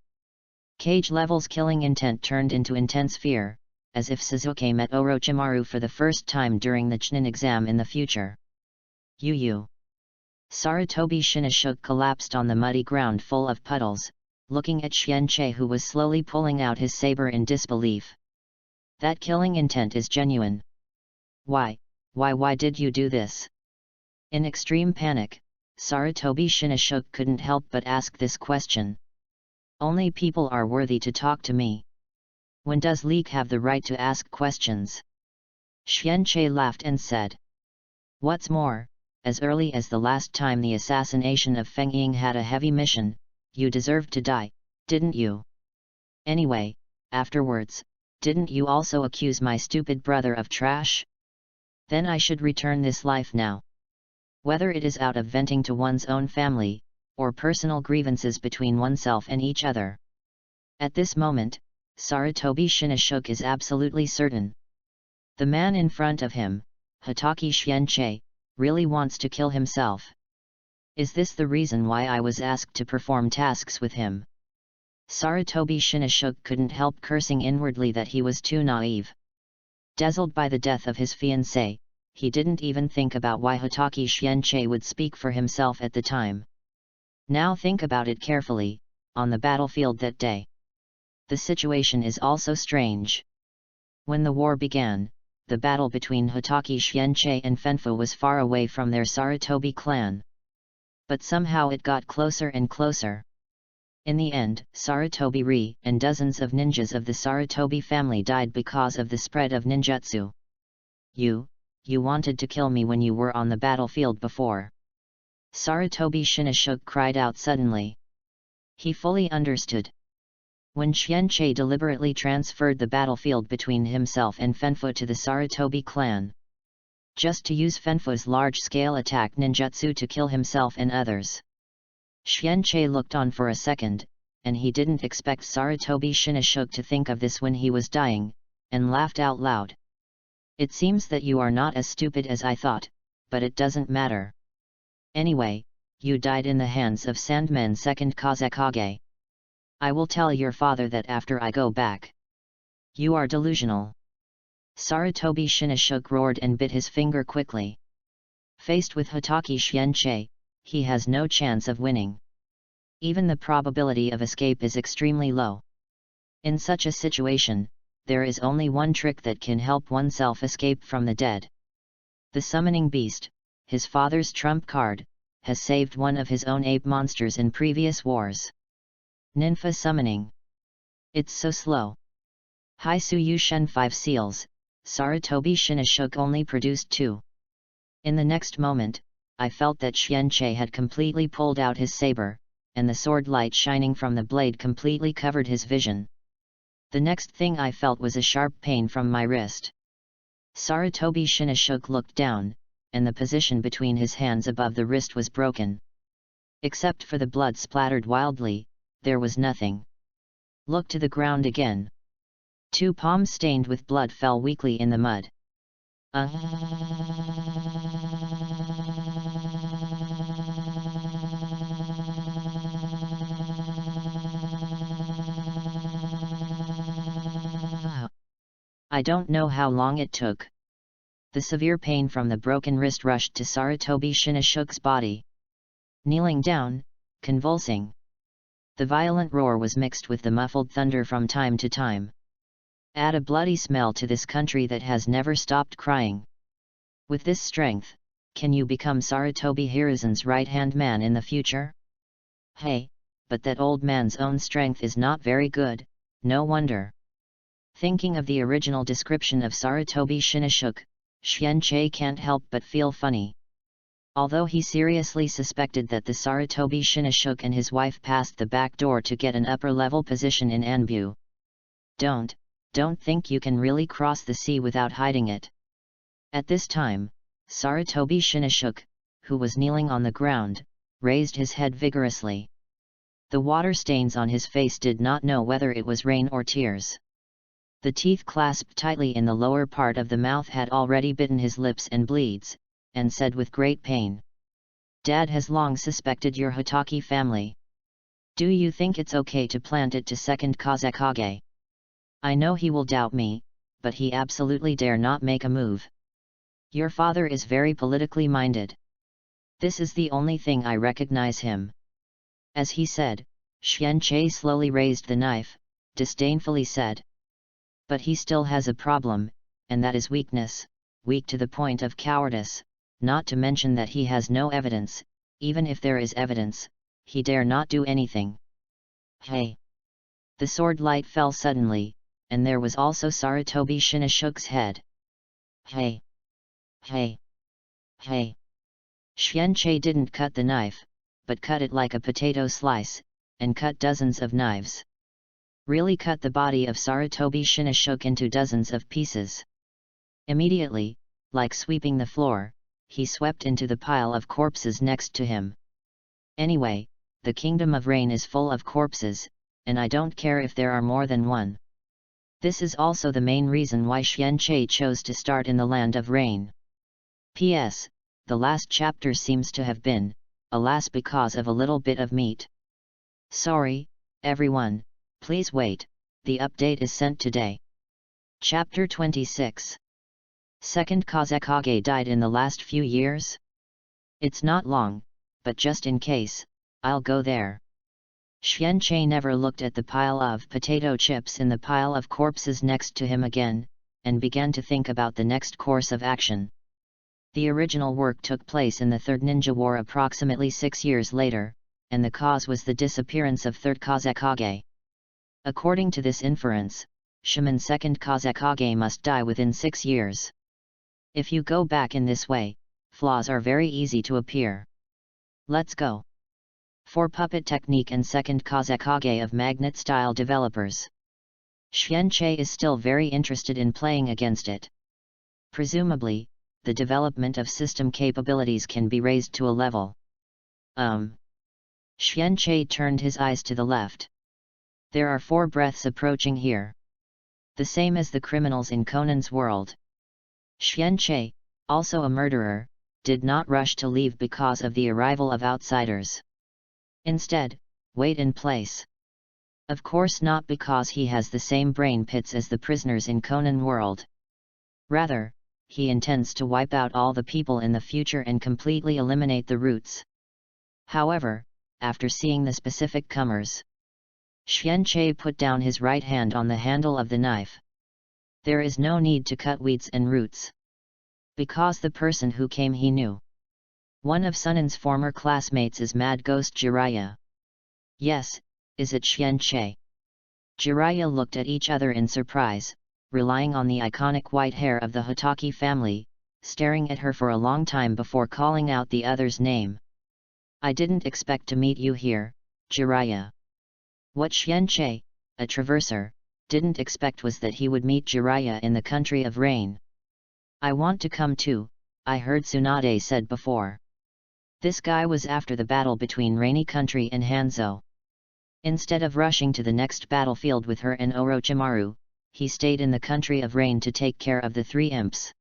Cage Level's killing intent turned into intense fear, as if Sasuke met Orochimaru for the first time during the Chunin exam in the future. Yu. Sarutobi Shinashuk collapsed on the muddy ground full of puddles, looking at Xianqi who was slowly pulling out his saber in disbelief. That killing intent is genuine. Why did you do this? In extreme panic, Sarutobi Shinashuk couldn't help but ask this question. Only people are worthy to talk to me. When does Leek have the right to ask questions? Xianqi laughed and said. What's more, as early as the last time the assassination of Feng Ying had a heavy mission, you deserved to die, didn't you? Anyway, afterwards, didn't you also accuse my stupid brother of trash? Then I should return this life now. Whether it is out of venting to one's own family, or personal grievances between oneself and each other. At this moment, Sarutobi Shinashuk is absolutely certain. The man in front of him, Hitaki Xianqi, really wants to kill himself. Is this the reason why I was asked to perform tasks with him? Sarutobi Shinashuk couldn't help cursing inwardly that he was too naive. Dazzled by the death of his fiancée, he didn't even think about why Hitaki Xianqi would speak for himself at the time. Now think about it carefully, on the battlefield that day. The situation is also strange. When the war began, the battle between Hitaki Xianqi and Fanfu was far away from their Sarutobi clan. But somehow it got closer and closer. In the end, Sarutobi Ri and dozens of ninjas of the Sarutobi family died because of the spread of ninjutsu. You wanted to kill me when you were on the battlefield before. Sarutobi Shinashuk cried out suddenly. He fully understood. When Xianqi deliberately transferred the battlefield between himself and Fanfu to the Sarutobi clan, just to use Fanfu's large-scale attack ninjutsu to kill himself and others. Xianqi looked on for a second, and he didn't expect Sarutobi Shinashuk to think of this when he was dying, and laughed out loud. It seems that you are not as stupid as I thought, but it doesn't matter. Anyway, you died in the hands of Sandman's second Kazekage. I will tell your father that after I go back. You are delusional. Sarutobi Shinashuk roared and bit his finger quickly. Faced with Hitaki Xianqi, he has no chance of winning. Even the probability of escape is extremely low. In such a situation, there is only one trick that can help oneself escape from the dead. The summoning beast, his father's trump card, has saved one of his own ape monsters in previous wars. Ninfa summoning. It's so slow. Haisuyu Shen 5 seals, Sarutobi Shinashuk only produced 2. In the next moment, I felt that Xianqi had completely pulled out his saber, and the sword light shining from the blade completely covered his vision. The next thing I felt was a sharp pain from my wrist. Sarutobi Shinashuk looked down, and the position between his hands above the wrist was broken. Except for the blood splattered wildly, there was nothing. Look to the ground again. 2 palms stained with blood fell weakly in the mud. I don't know how long it took. The severe pain from the broken wrist rushed to Sarutobi Shinashuk's body. Kneeling down, convulsing. The violent roar was mixed with the muffled thunder from time to time. Add a bloody smell to this country that has never stopped crying. With this strength, can you become Sarutobi Hiruzen's right-hand man in the future? Hey, but that old man's own strength is not very good, no wonder. Thinking of the original description of Sarutobi Shinoshuke, Xianqi can't help but feel funny. Although he seriously suspected that the Sarutobi Shinoshuke and his wife passed the back door to get an upper-level position in Anbu. Don't think you can really cross the sea without hiding it. At this time, Sarutobi Shinoshuke, who was kneeling on the ground, raised his head vigorously. The water stains on his face did not know whether it was rain or tears. The teeth clasped tightly in the lower part of the mouth had already bitten his lips and bleeds, and said with great pain, "Dad has long suspected your Hotaki family. Do you think it's okay to plant it to second Kazekage? I know he will doubt me, but he absolutely dare not make a move. Your father is very politically minded. This is the only thing I recognize him." As he said, Xianqi slowly raised the knife, disdainfully said, "But he still has a problem, and that is weakness, weak to the point of cowardice, not to mention that he has no evidence. Even if there is evidence, he dare not do anything." Hey! The sword light fell suddenly, and there was also Sarutobi Shinoshuke's head. Hey! Hey! Hey! Xianqi didn't cut the knife, but cut it like a potato slice, and cut dozens of knives. Really cut the body of Sarutobi Shinoshuke into dozens of pieces. Immediately, like sweeping the floor, he swept into the pile of corpses next to him. Anyway, the Kingdom of Rain is full of corpses, and I don't care if there are more than one. This is also the main reason why Xianqi chose to start in the Land of Rain. P.S. The last chapter seems to have been, alas, because of a little bit of meat. Sorry, everyone, please wait, the update is sent today. Chapter 26. Second Kazekage died in the last few years? It's not long, but just in case, I'll go there. Xianqi never looked at the pile of potato chips in the pile of corpses next to him again, and began to think about the next course of action. The original work took place in the Third Ninja War approximately 6 years later, and the cause was the disappearance of Third Kazekage. According to this inference, Shaman Second Kazekage must die within 6 years. If you go back in this way, flaws are very easy to appear. Let's go. For puppet technique and Second Kazekage of magnet-style developers. Xianqi is still very interested in playing against it. Presumably, the development of system capabilities can be raised to a level. Xianqi turned his eyes to the left. There are 4 breaths approaching here. The same as the criminals in Conan's world. Xianqi, also a murderer, did not rush to leave because of the arrival of outsiders. Instead, wait in place. Of course not because he has the same brain pits as the prisoners in Conan world. Rather, he intends to wipe out all the people in the future and completely eliminate the roots. However, after seeing the specific comers, Xianqi put down his right hand on the handle of the knife. There is no need to cut weeds and roots. Because the person who came he knew. One of Sunan's former classmates is Mad Ghost Jiraiya. Yes, is it Xianqi? Jiraiya looked at each other in surprise, relying on the iconic white hair of the Hotaki family, staring at her for a long time before calling out the other's name. I didn't expect to meet you here, Jiraiya. What Xianqi, a traverser, didn't expect was that he would meet Jiraiya in the country of rain. I want to come too, I heard Tsunade said before. This guy was after the battle between Rainy Country and Hanzo. Instead of rushing to the next battlefield with her and Orochimaru, he stayed in the country of rain to take care of the 3 imps.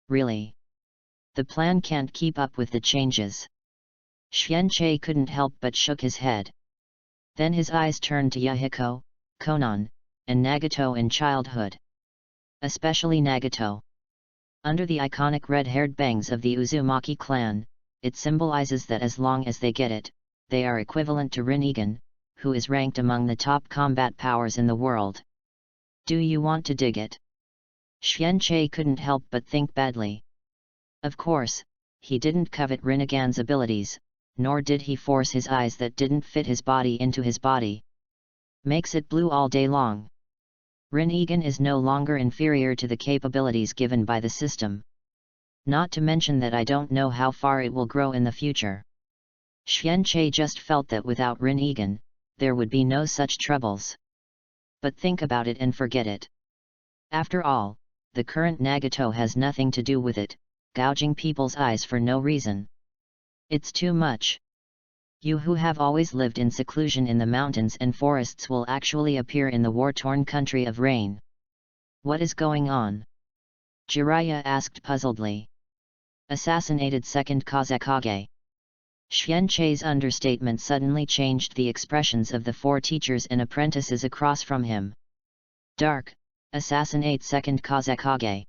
Really? The plan can't keep up with the changes. Xianqi couldn't help but shook his head. Then his eyes turned to Yahiko, Konan, and Nagato in childhood. Especially Nagato. Under the iconic red-haired bangs of the Uzumaki clan, it symbolizes that as long as they get it, they are equivalent to Rinnegan, who is ranked among the top combat powers in the world. Do you want to dig it? Xianqi couldn't help but think badly. Of course, he didn't covet Rinnegan's abilities, nor did he force his eyes that didn't fit his body into his body. Makes it blue all day long. Rinnegan is no longer inferior to the capabilities given by the system. Not to mention that I don't know how far it will grow in the future. Xianqi just felt that without Rinnegan, there would be no such troubles. But think about it and forget it. After all, the current Nagato has nothing to do with it, gouging people's eyes for no reason. It's too much. You who have always lived in seclusion in the mountains and forests will actually appear in the war-torn country of rain. What is going on? Jiraiya asked puzzledly. Assassinated second Kazekage. Xianqi's understatement suddenly changed the expressions of the 4 teachers and apprentices across from him. Dark, assassinate second Kazekage.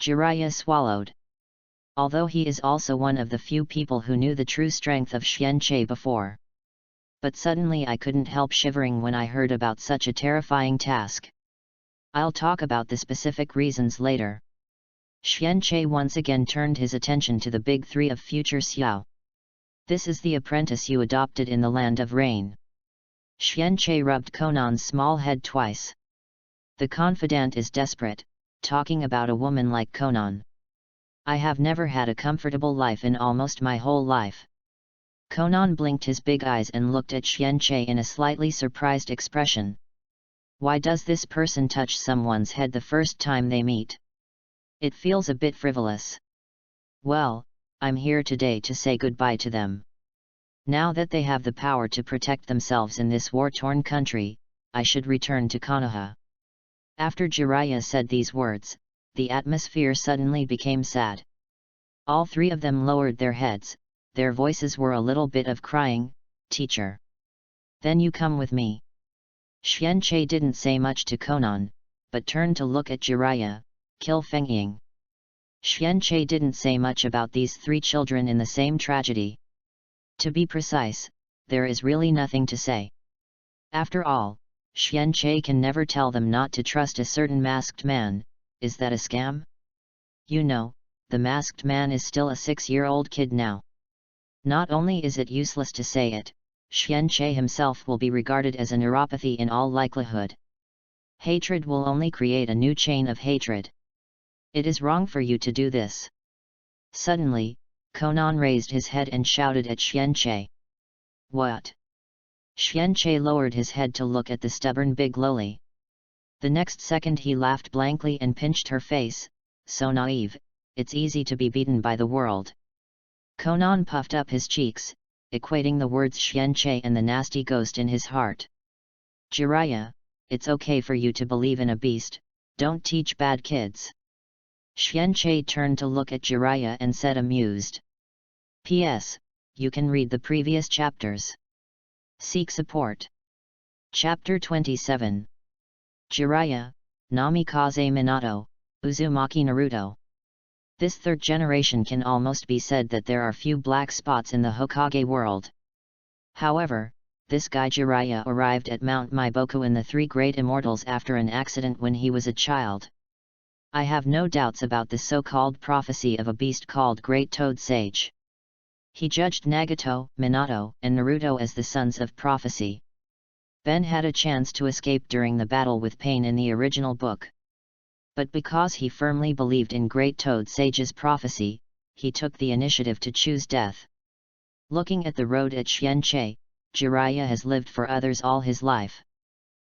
Jiraiya swallowed. Although he is also one of the few people who knew the true strength of Xianqi before. But suddenly I couldn't help shivering when I heard about such a terrifying task. I'll talk about the specific reasons later. Xianqi once again turned his attention to the big 3 of future Xiao. This is the apprentice you adopted in the land of rain. Xianqi rubbed Conan's small head twice. The confidant is desperate, talking about a woman like Conan. I have never had a comfortable life in almost my whole life. Conan blinked his big eyes and looked at Xianqi in a slightly surprised expression. Why does this person touch someone's head the first time they meet? It feels a bit frivolous. Well, I'm here today to say goodbye to them. Now that they have the power to protect themselves in this war-torn country, I should return to Konoha. After Jiraiya said these words, the atmosphere suddenly became sad. All 3 of them lowered their heads, their voices were a little bit of crying, "Teacher. Then you come with me." Xianqi didn't say much to Conan, but turned to look at Jiraiya, "Kill Feng Ying." Xianqi didn't say much about these 3 children in the same tragedy. To be precise, there is really nothing to say. After all, Xianqi can never tell them not to trust a certain masked man. Is that a scam? You know, the masked man is still a 6-year-old kid now. Not only is it useless to say it, Xianqi himself will be regarded as a neuropathy in all likelihood. Hatred will only create a new chain of hatred. It is wrong for you to do this. Suddenly, Conan raised his head and shouted at Xianqi. What? Xianqi lowered his head to look at the stubborn big loli. The next second he laughed blankly and pinched her face. So naive, it's easy to be beaten by the world. Conan puffed up his cheeks, equating the words Xianqi and the nasty ghost in his heart. Jiraiya, it's okay for you to believe in a beast, don't teach bad kids. Xianqi turned to look at Jiraiya and said amused. P.S. You can read the previous chapters. Seek support. Chapter 27. Jiraiya, Namikaze Minato, Uzumaki Naruto. This 3rd generation can almost be said that there are few black spots in the Hokage world. However, this guy Jiraiya arrived at Mount Meiboku in the 3 Great Immortals after an accident when he was a child. I have no doubts about the so-called prophecy of a beast called Great Toad Sage. He judged Nagato, Minato, and Naruto as the sons of prophecy. Ben had a chance to escape during the battle with Pain in the original book. But because he firmly believed in Great Toad Sage's prophecy, he took the initiative to choose death. Looking at the road at Xianqi, Jiraiya has lived for others all his life.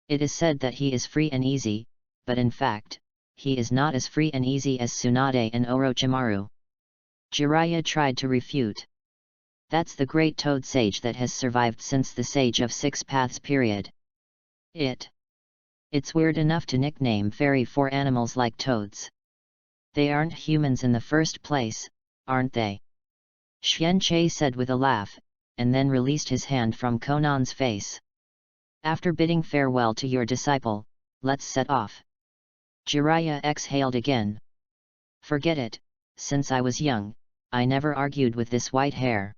It is said that he is free and easy, but in fact, he is not as free and easy as Tsunade and Orochimaru. Jiraiya tried to refute. That's the Great Toad Sage that has survived since the Sage of 6 Paths period. It's weird enough to nickname fairy 4 animals like toads. They aren't humans in the first place, aren't they? Xianqi said with a laugh, and then released his hand from Conan's face. After bidding farewell to your disciple, let's set off. Jiraiya exhaled again. Forget it, since I was young, I never argued with this white hair.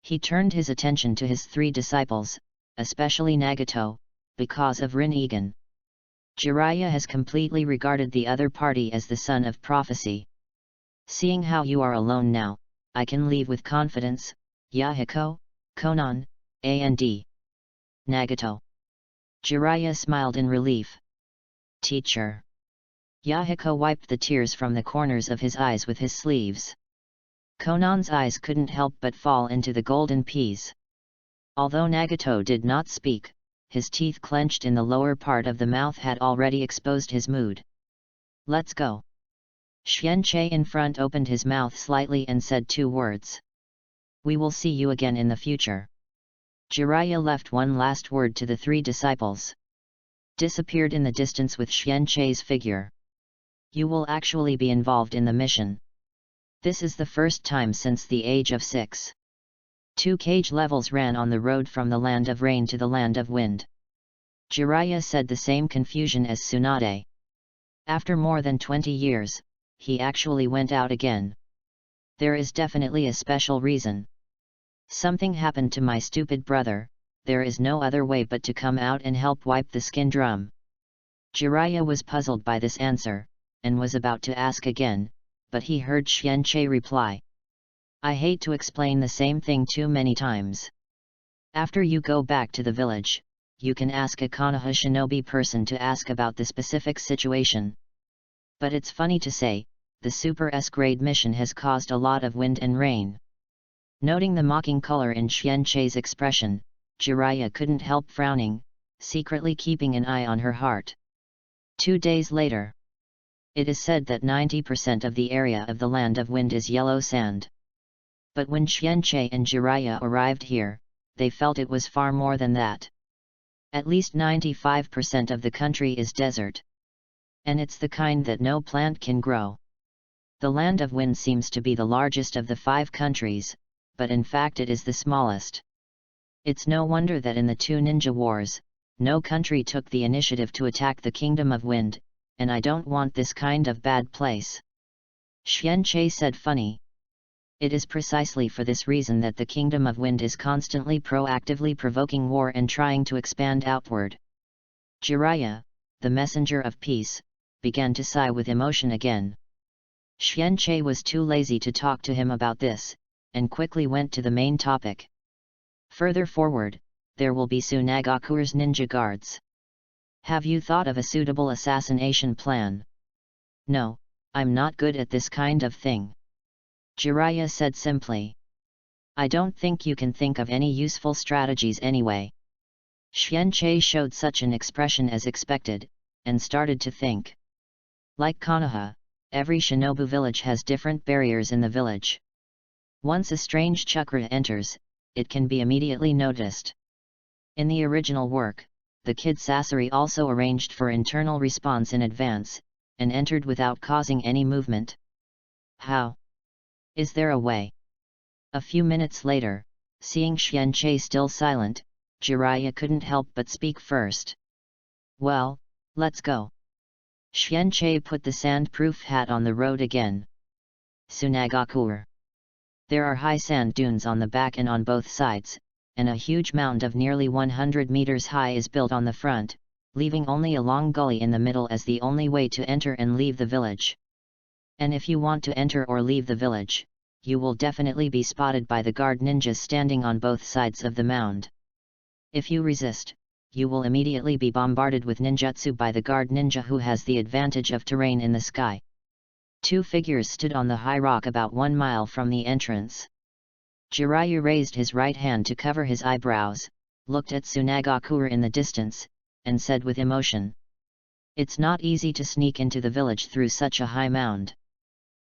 He turned his attention to his 3 disciples, especially Nagato, because of Rinnegan. Jiraiya has completely regarded the other party as the son of prophecy. Seeing how you are alone now, I can leave with confidence. Yahiko, Konan, and Nagato. Jiraiya smiled in relief. Teacher. Yahiko wiped the tears from the corners of his eyes with his sleeves. Konan's eyes couldn't help but fall into the golden peas. Although Nagato did not speak, his teeth clenched in the lower part of the mouth had already exposed his mood. Let's go. Xianqi in front opened his mouth slightly and said 2 words. We will see you again in the future. Jiraiya left one last word to the 3 disciples. Disappeared in the distance with Xianqi's figure. You will actually be involved in the mission. This is the first time since the age of 6. 2 cage levels ran on the road from the land of rain to the land of wind. Jiraiya said the same confusion as Tsunade. After more than 20 years, he actually went out again. There is definitely a special reason. Something happened to my stupid brother, there is no other way but to come out and help wipe the skin drum. Jiraiya was puzzled by this answer, and was about to ask again, but he heard Xianqi reply. I hate to explain the same thing too many times. After you go back to the village, you can ask a Konoha shinobi person to ask about the specific situation. But it's funny to say, the Super S-grade mission has caused a lot of wind and rain. Noting the mocking color in Xianqi's expression, Jiraiya couldn't help frowning, secretly keeping an eye on her heart. 2 days later. It is said that 90% of the area of the land of wind is yellow sand. But when Xianqi and Jiraiya arrived here, they felt it was far more than that. At least 95% of the country is desert. And it's the kind that no plant can grow. The land of wind seems to be the largest of the 5 countries, but in fact it is the smallest. It's no wonder that in the 2 ninja wars, no country took the initiative to attack the Kingdom of Wind, and I don't want this kind of bad place. Xianqi said funny. It is precisely for this reason that the Kingdom of Wind is constantly proactively provoking war and trying to expand outward. Jiraiya, the messenger of peace, began to sigh with emotion again. Xianqi was too lazy to talk to him about this, and quickly went to the main topic. Further forward, there will be Tsunagakure's ninja guards. Have you thought of a suitable assassination plan? No, I'm not good at this kind of thing. Jiraiya said simply. I don't think you can think of any useful strategies anyway. Xianqi showed such an expression as expected, and started to think. Like Konoha, every shinobu village has different barriers in the village. Once a strange chakra enters, it can be immediately noticed. In the original work, the Kid Sasori also arranged for internal response in advance, and entered without causing any movement. How? Is there a way? A few minutes later, seeing Xianqi still silent, Jiraiya couldn't help but speak first. Well, let's go. Xianqi put the sand-proof hat on the road again. Tsunagakure. There are high sand dunes on the back and on both sides, and a huge mound of nearly 100 meters high is built on the front, leaving only a long gully in the middle as the only way to enter and leave the village. And if you want to enter or leave the village, you will definitely be spotted by the guard ninjas standing on both sides of the mound. If you resist, you will immediately be bombarded with ninjutsu by the guard ninja who has the advantage of terrain in the sky. 2 figures stood on the high rock about 1 mile from the entrance. Jiraiya raised his right hand to cover his eyebrows, looked at Tsunagakure in the distance, and said with emotion. It's not easy to sneak into the village through such a high mound.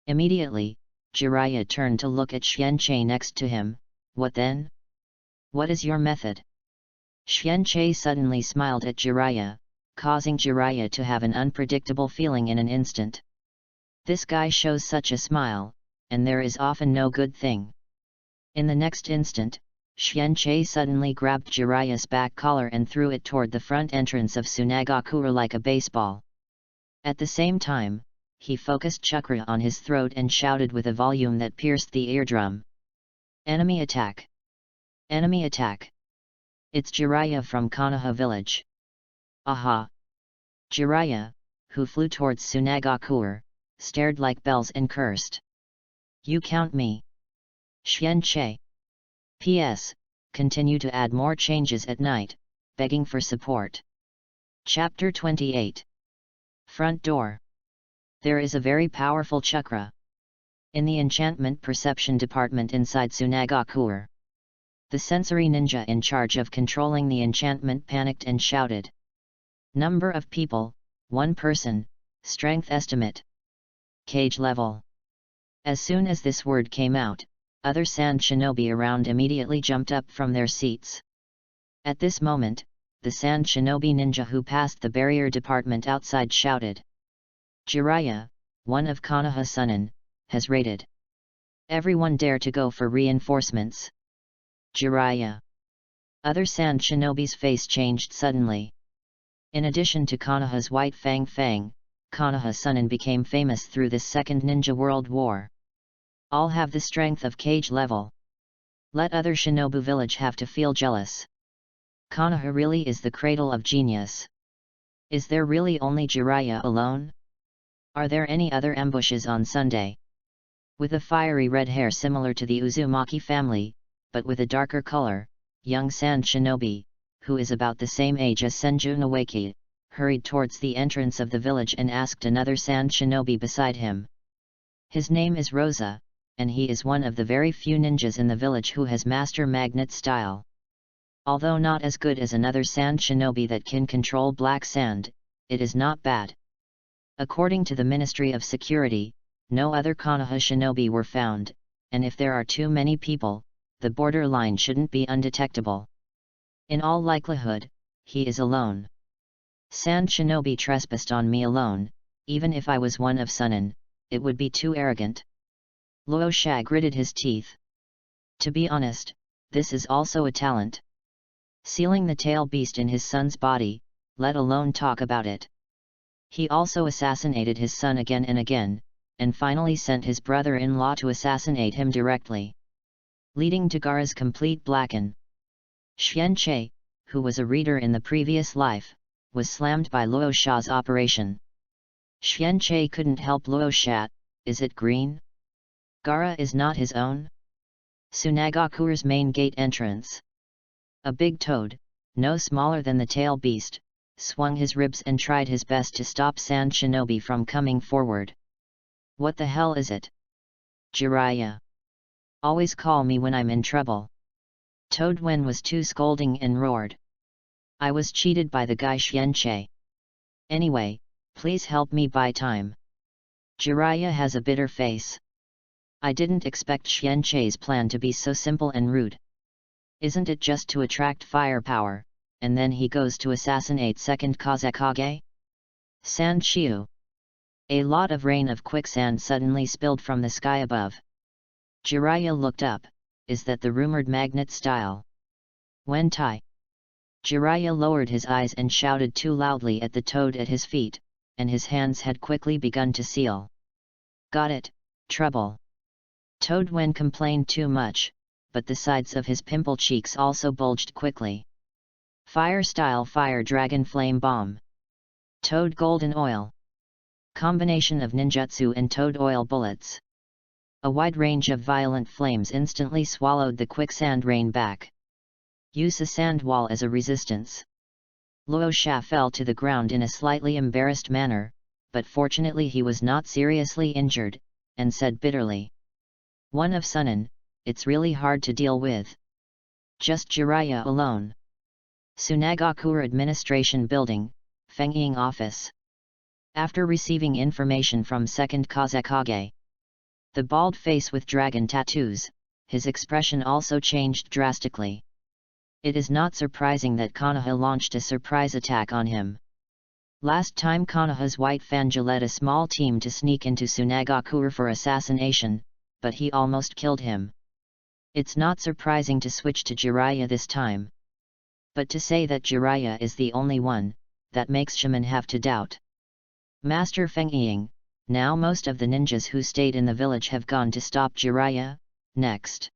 Immediately, Jiraiya turned to look at Xianqi next to him. What then? What is your method? Xianqi suddenly smiled at Jiraiya, causing Jiraiya to have an unpredictable feeling in an instant. This guy shows such a smile, and there is often no good thing. In the next instant, Xianqi suddenly grabbed Jiraiya's back collar and threw it toward the front entrance of Tsunagakure like a baseball. At the same time, he focused chakra on his throat and shouted with a volume that pierced the eardrum. Enemy attack! Enemy attack! It's Jiraiya from Konoha village. Aha! Jiraiya, who flew towards Tsunagakure, stared like bells and cursed. You count me. Xianche. P.S. Continue to add more changes at night, begging for support. Chapter 28. Front Door. There is a very powerful chakra in the enchantment perception department inside Tsunagakure. The sensory ninja in charge of controlling the enchantment panicked and shouted. Number of people, 1 person, strength estimate. Cage level. As soon as this word came out, other sand shinobi around immediately jumped up from their seats. At this moment, the sand shinobi ninja who passed the barrier department outside shouted. Jiraiya, one of Konoha Sunin, has raided. Everyone dare to go for reinforcements. Jiraiya. Other sand shinobi's face changed suddenly. In addition to Konoha's white Fang, Konoha Sunin became famous through this Second Ninja World War. All have the strength of cage level. Let other shinobu village have to feel jealous. Konoha really is the cradle of genius. Is there really only Jiraiya alone? Are there any other ambushes on Sunday? With a fiery red hair similar to the Uzumaki family, but with a darker color, young sand shinobi, who is about the same age as Senju Nawaki, hurried towards the entrance of the village and asked another sand shinobi beside him. His name is Rosa, and he is one of the very few ninjas in the village who has master magnet style. Although not as good as another sand shinobi that can control black sand, it is not bad. According to the Ministry of Security, no other Konoha shinobi were found, and if there are too many people, the borderline shouldn't be undetectable. In all likelihood, he is alone. Sand shinobi trespassed on me alone, even if I was one of Sunin, it would be too arrogant. Luo Sha gritted his teeth. To be honest, this is also a talent. Sealing the tail beast in his son's body, let alone talk about it. He also assassinated his son again and again, and finally sent his brother-in-law to assassinate him directly, leading to Gaara's complete blacken. Xianche, who was a reader in the previous life, was slammed by Luo Sha's operation. Xianche couldn't help Luo Sha. Is it green? Gaara is not his own? Tsunagakure's main gate entrance. A big toad, no smaller than the tail beast, swung his ribs and tried his best to stop Sand Shinobi from coming forward. What the hell is it? Jiraiya. Always call me when I'm in trouble. Toadwen was too scolding and roared. I was cheated by the guy Xianche. Anyway, please help me buy time. Jiraiya has a bitter face. I didn't expect Xianche's plan to be so simple and rude. Isn't it just to attract firepower, and then he goes to assassinate second Kazekage? Sand Shiu. A lot of rain of quicksand suddenly spilled from the sky above. Jiraiya looked up. Is that the rumored magnet style? Wen Tai. Jiraiya lowered his eyes and shouted too loudly at the toad at his feet, and his hands had quickly begun to seal. Got it, trouble. Toadwen complained too much, but the sides of his pimple cheeks also bulged quickly. Fire style fire dragon flame bomb. Toad golden oil. Combination of ninjutsu and toad oil bullets. A wide range of violent flames instantly swallowed the quicksand rain back. Use a sand wall as a resistance. Luo Sha fell to the ground in a slightly embarrassed manner, but fortunately he was not seriously injured, and said bitterly. One of Sunin, it's really hard to deal with. Just Jiraiya alone. Tsunagakure Administration Building, Fangying Office. After receiving information from second Kazekage, the bald face with dragon tattoos, his expression also changed drastically. It is not surprising that Konoha launched a surprise attack on him. Last time Konoha's white Fanga led a small team to sneak into Tsunagakure for assassination, but he almost killed him. It's not surprising to switch to Jiraiya this time. But to say that Jiraiya is the only one, that makes shaman have to doubt. Master Feng Ying, now most of the ninjas who stayed in the village have gone to stop Jiraiya. Next.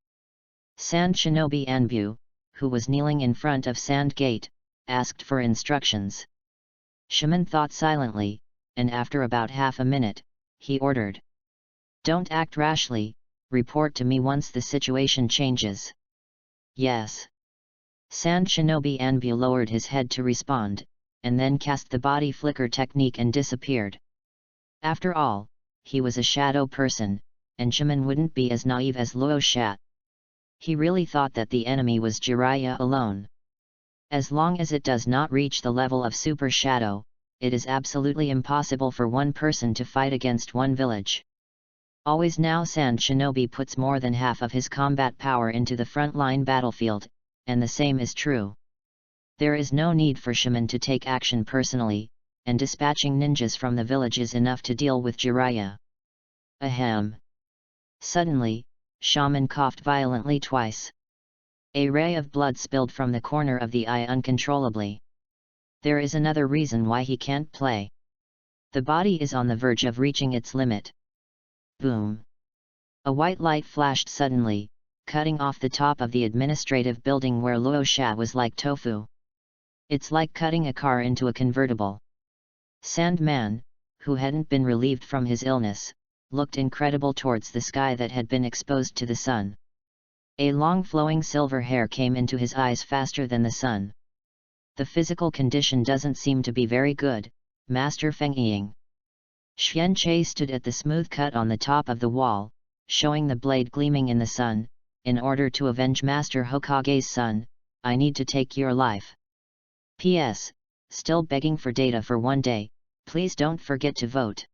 Sand Shinobi Anbu, who was kneeling in front of Sand Gate, asked for instructions. Shaman thought silently, and after about half a minute, he ordered. Don't act rashly, report to me once the situation changes. Yes. Sand Shinobi Anbu lowered his head to respond, and then cast the body flicker technique and disappeared. After all, he was a shadow person, and Shaman wouldn't be as naive as Luo Shat. He really thought that the enemy was Jiraiya alone. As long as it does not reach the level of Super Shadow, it is absolutely impossible for one person to fight against one village. Always now Sand Shinobi puts more than half of his combat power into the frontline battlefield, and the same is true. There is no need for Shaman to take action personally, and dispatching ninjas from the village is enough to deal with Jiraiya. Ahem. Suddenly, Shaman coughed violently twice. A ray of blood spilled from the corner of the eye uncontrollably. There is another reason why he can't play. The body is on the verge of reaching its limit. Boom! A white light flashed suddenly, cutting off the top of the administrative building where Luo Sha was like tofu. It's like cutting a car into a convertible. Sandman, who hadn't been relieved from his illness, looked incredible towards the sky that had been exposed to the sun. A long flowing silver hair came into his eyes faster than the sun. The physical condition doesn't seem to be very good, Master Feng Ying. Xian Che stood at the smooth cut on the top of the wall, showing the blade gleaming in the sun. In order to avenge Master Hokage's son, I need to take your life. P.S. Still begging for data for one day, please don't forget to vote.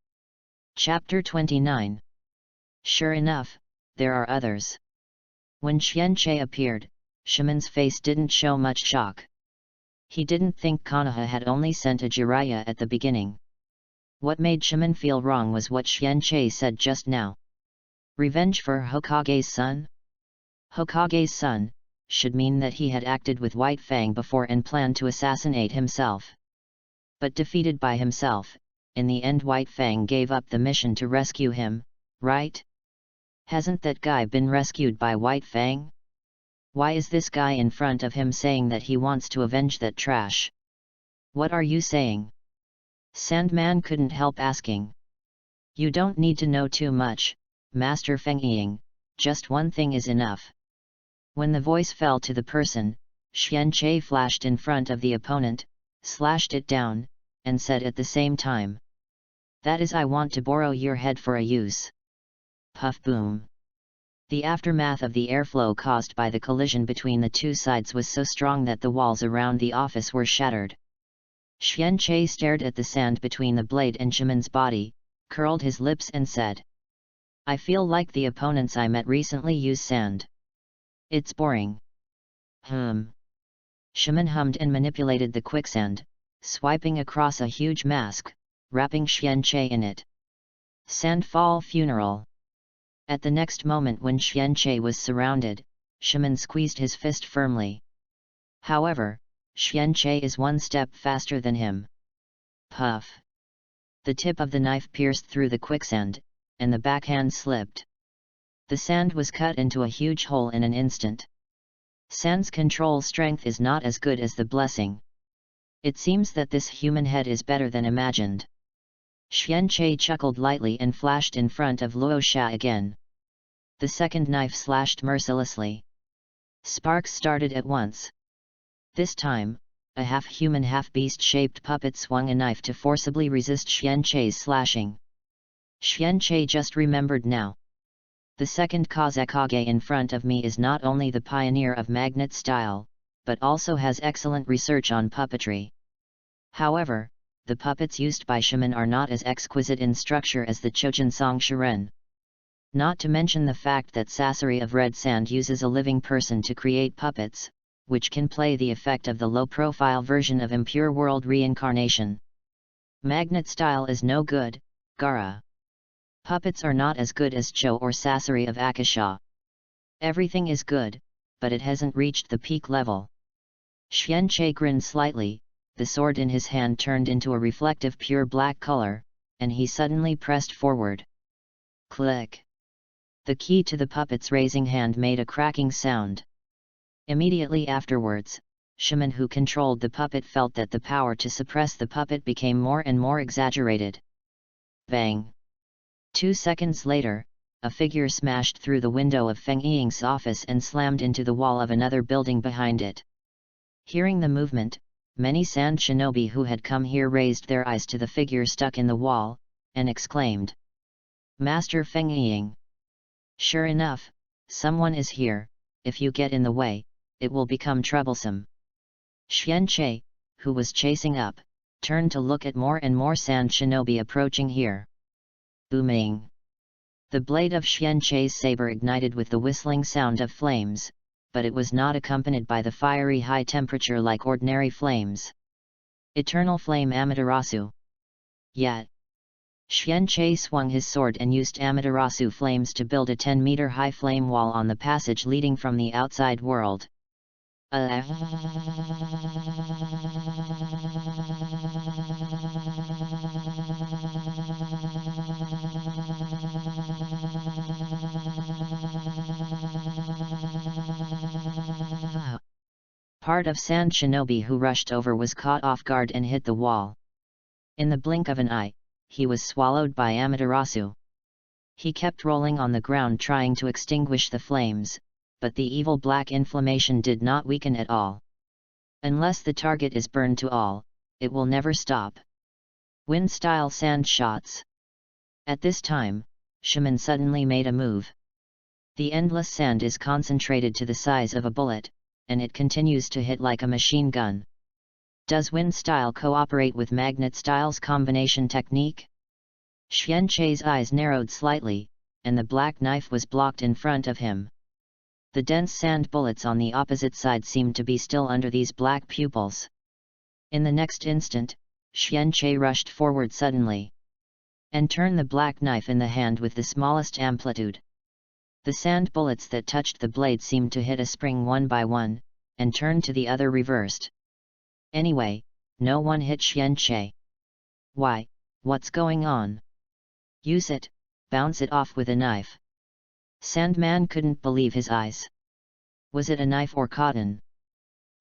Chapter 29. Sure enough, there are others. When Xian Che appeared, Shaman's face didn't show much shock. He didn't think Konoha had only sent a Jiraiya at the beginning. What made Shaman feel wrong was what Xian Che said just now. Revenge for Hokage's son? Hokage's son, should mean that he had acted with White Fang before and planned to assassinate himself. But defeated by himself, in the end White Fang gave up the mission to rescue him, right? Hasn't that guy been rescued by White Fang? Why is this guy in front of him saying that he wants to avenge that trash? What are you saying? Sandman couldn't help asking. You don't need to know too much, Master Feng Ying, just one thing is enough. When the voice fell to the person, Xian Che flashed in front of the opponent, slashed it down, and said at the same time. That is, I want to borrow your head for a use. Puff boom. The aftermath of the airflow caused by the collision between the two sides was so strong that the walls around the office were shattered. Xian Che stared at the sand between the blade and Shaman's body, curled his lips and said. I feel like the opponents I met recently use sand. It's boring. Shaman hummed and manipulated the quicksand, swiping across a huge mask, wrapping Xian Che in it. Sandfall funeral. At the next moment when Xian Che was surrounded, Shaman squeezed his fist firmly. However, Xian Che is one step faster than him. Puff! The tip of the knife pierced through the quicksand, and the backhand slipped. The sand was cut into a huge hole in an instant. Sand's control strength is not as good as the blessing. It seems that this human head is better than imagined. Xian Che chuckled lightly and flashed in front of Luo Sha again. The second knife slashed mercilessly. Sparks started at once. This time, a half-human half-beast-shaped puppet swung a knife to forcibly resist Xian Che's slashing. Xian Che just remembered now. The second Kazekage in front of me is not only the pioneer of magnet style, but also has excellent research on puppetry. However, the puppets used by Shaman are not as exquisite in structure as the Chojinsong Shiren. Not to mention the fact that Sasori of Red Sand uses a living person to create puppets, which can play the effect of the low-profile version of Impure World reincarnation. Magnet style is no good, Gara. Puppets are not as good as Cho or Sasori of Akasha. Everything is good, but it hasn't reached the peak level. Xian Che grinned slightly, the sword in his hand turned into a reflective pure black color, and he suddenly pressed forward. Click! The key to the puppet's raising hand made a cracking sound. Immediately afterwards, shaman who controlled the puppet felt that the power to suppress the puppet became more and more exaggerated. Bang! 2 seconds later, a figure smashed through the window of Feng Ying's office and slammed into the wall of another building behind it. Hearing the movement, many sand shinobi who had come here raised their eyes to the figure stuck in the wall, and exclaimed, "Master Feng Ying! Sure enough, someone is here. If you get in the way, it will become troublesome." Xianqi, who was chasing up, turned to look at more and more sand shinobi approaching here. Booming! The blade of Xianqi's saber ignited with the whistling sound of flames, but it was not accompanied by the fiery high temperature like ordinary flames. Eternal flame Amaterasu. Yet, Xianqi swung his sword and used Amaterasu flames to build a 10-meter high flame wall on the passage leading from the outside world. Part of Sand Shinobi who rushed over was caught off guard and hit the wall. In the blink of an eye, he was swallowed by Amaterasu. He kept rolling on the ground trying to extinguish the flames, but the evil black inflammation did not weaken at all. Unless the target is burned to all, it will never stop. Wind-style sand shots. At this time, shaman suddenly made a move. The endless sand is concentrated to the size of a bullet, and it continues to hit like a machine gun. Does wind style cooperate with magnet style's combination technique? Xianqi's eyes narrowed slightly, and the black knife was blocked in front of him. The dense sand bullets on the opposite side seemed to be still under these black pupils. In the next instant, Xianqi rushed forward suddenly, and turned the black knife in the hand with the smallest amplitude. The sand bullets that touched the blade seemed to hit a spring one by one, and turned to the other reversed. Anyway, no one hit Xianqi. Why, what's going on? Use it, bounce it off with a knife. Sandman couldn't believe his eyes. Was it a knife or cotton?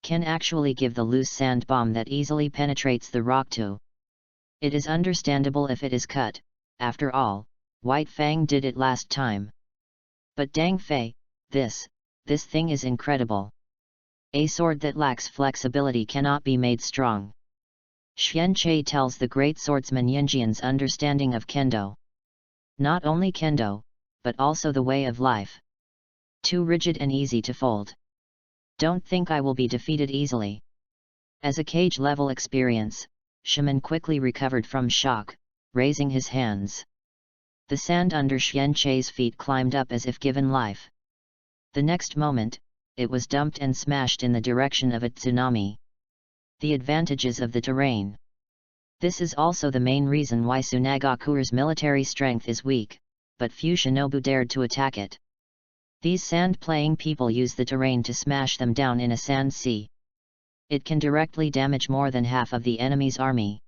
Can actually give the loose sand bomb that easily penetrates the rock too. It is understandable if it is cut, after all, White Fang did it last time. But dang Fei, this thing is incredible. A sword that lacks flexibility cannot be made strong. Xianqi tells the great swordsman Yinjian's understanding of kendo. Not only kendo, but also the way of life. Too rigid and easy to fold. Don't think I will be defeated easily. As a cage-level experience, shaman quickly recovered from shock, raising his hands. The sand under Xianqi's feet climbed up as if given life. The next moment, it was dumped and smashed in the direction of a tsunami. The advantages of the terrain. This is also the main reason why Tsunagakure's military strength is weak, but few shinobu dared to attack it. These sand-playing people use the terrain to smash them down in a sand sea. It can directly damage more than half of the enemy's army.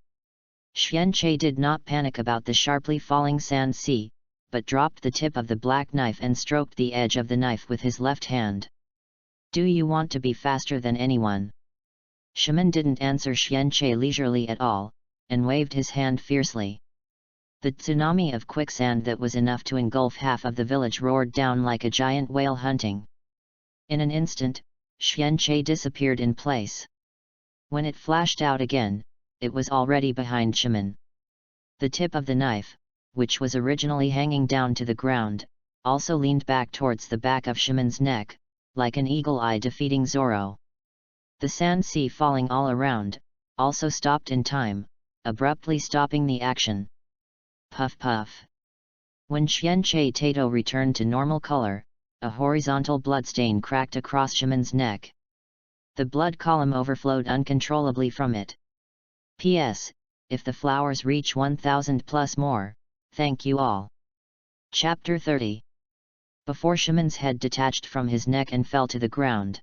Xianqi did not panic about the sharply falling sand sea, but dropped the tip of the black knife and stroked the edge of the knife with his left hand. Do you want to be faster than anyone? Shaman didn't answer Xianqi leisurely at all, and waved his hand fiercely. The tsunami of quicksand that was enough to engulf half of the village roared down like a giant whale hunting. In an instant, Xianqi disappeared in place. When it flashed out again, it was already behind shaman. The tip of the knife, which was originally hanging down to the ground, also leaned back towards the back of shaman's neck, like an eagle eye defeating Zoro. The sand sea falling all around, also stopped in time, abruptly stopping the action. Puff puff. When Xianqi Tato returned to normal color, a horizontal bloodstain cracked across shaman's neck. The blood column overflowed uncontrollably from it. P.S. If the flowers reach 1,000 plus more, thank you all. Chapter 30. Before shaman's head detached from his neck and fell to the ground.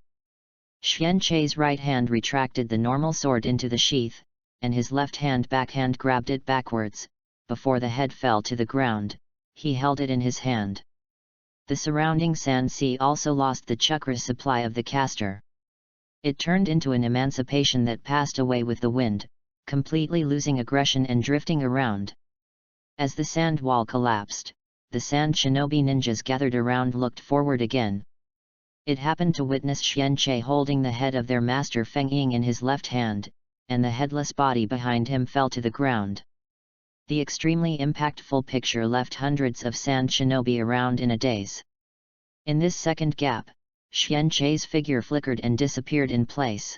Xianqi's right hand retracted the normal sword into the sheath, and his left hand backhand grabbed it backwards. Before the head fell to the ground, he held it in his hand. The surrounding sand sea also lost the chakra supply of the caster. It turned into an emancipation that passed away with the wind, completely losing aggression and drifting around. As the sand wall collapsed, the sand shinobi ninjas gathered around looked forward again. It happened to witness Xianqi holding the head of their master Fang in his left hand, and the headless body behind him fell to the ground. The extremely impactful picture left hundreds of sand shinobi around in a daze. In this second gap, Xianqi's figure flickered and disappeared in place.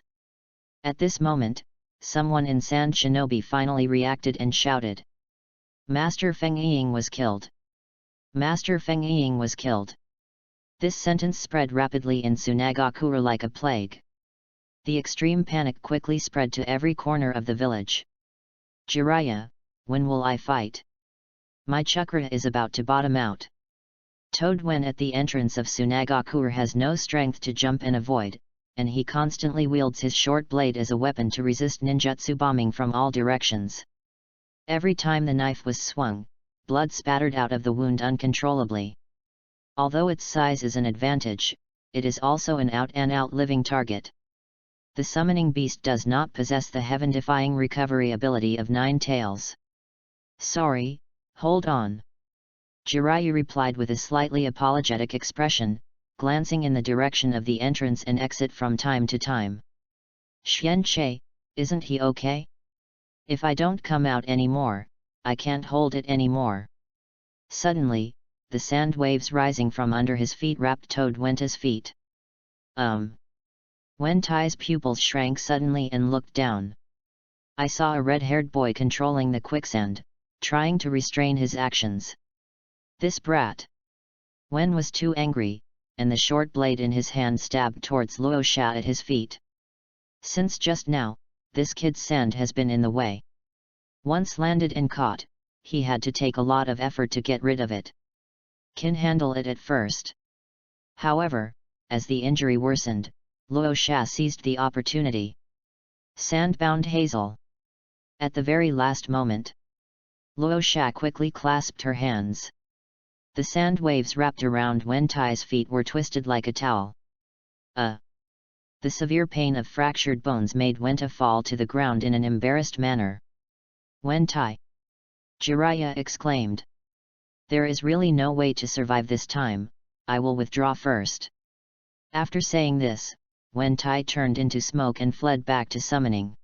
At this moment, someone in Sand Shinobi finally reacted and shouted, "Master Feng Ying was killed! Master Feng Ying was killed!" This sentence spread rapidly in Tsunagakura like a plague. The extreme panic quickly spread to every corner of the village. "Jiraiya, when will I fight? My chakra is about to bottom out." Toad Wen at the entrance of Tsunagakura has no strength to jump and avoid, and he constantly wields his short blade as a weapon to resist ninjutsu bombing from all directions. Every time the knife was swung, blood spattered out of the wound uncontrollably. Although its size is an advantage, it is also an out-and-out living target. The summoning beast does not possess the heaven-defying recovery ability of Nine Tails. "Sorry, hold on," Jiraiya replied with a slightly apologetic expression, glancing in the direction of the entrance and exit from time to time. "Xianqi, isn't he okay? If I don't come out anymore, I can't hold it anymore." Suddenly, the sand waves rising from under his feet wrapped Toad Wen's feet. Wen Tai's pupils shrank suddenly and looked down. "I saw a red-haired boy controlling the quicksand, trying to restrain his actions. This brat!" Wen was too angry, and the short blade in his hand stabbed towards Luo Xia at his feet. "Since just now, this kid's sand has been in the way. Once landed and caught, he had to take a lot of effort to get rid of it. Can handle it at first." However, as the injury worsened, Luo Xia seized the opportunity. Sandbound Hazel. At the very last moment, Luo Xia quickly clasped her hands. The sand waves wrapped around Wen Tai's feet were twisted like a towel. The severe pain of fractured bones made Wen Tai fall to the ground in an embarrassed manner. "Wen Tai!" Jiraiya exclaimed. "There is really no way to survive this time, I will withdraw first." After saying this, Wen Tai turned into smoke and fled back to summoning.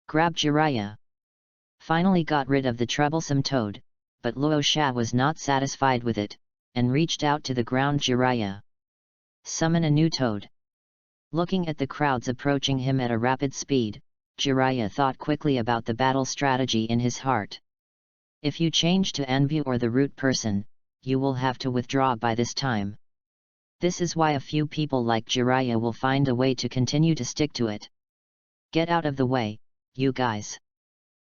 Grab Jiraiya! Finally got rid of the troublesome toad, but Luo Xia was not satisfied with it, and reached out to the ground. "Jiraiya! Summon a new toad!" Looking at the crowds approaching him at a rapid speed, Jiraiya thought quickly about the battle strategy in his heart. If you change to Anbu or the root person, you will have to withdraw by this time. This is why a few people like Jiraiya will find a way to continue to stick to it. "Get out of the way, you guys!"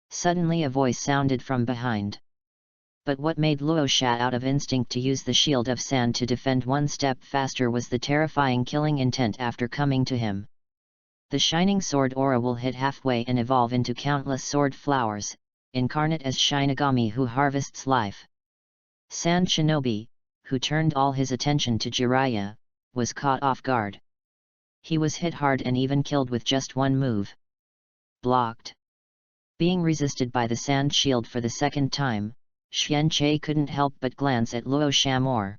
Suddenly a voice sounded from behind. But what made Luo Xia out of instinct to use the shield of sand to defend one step faster was the terrifying killing intent after coming to him. The shining sword aura will hit halfway and evolve into countless sword flowers, incarnate as Shinigami who harvests life. Sand Shinobi, who turned all his attention to Jiraiya, was caught off guard. He was hit hard and even killed with just one move. Blocked. Being resisted by the sand shield for the second time, Xianqi couldn't help but glance at Luo Xia more.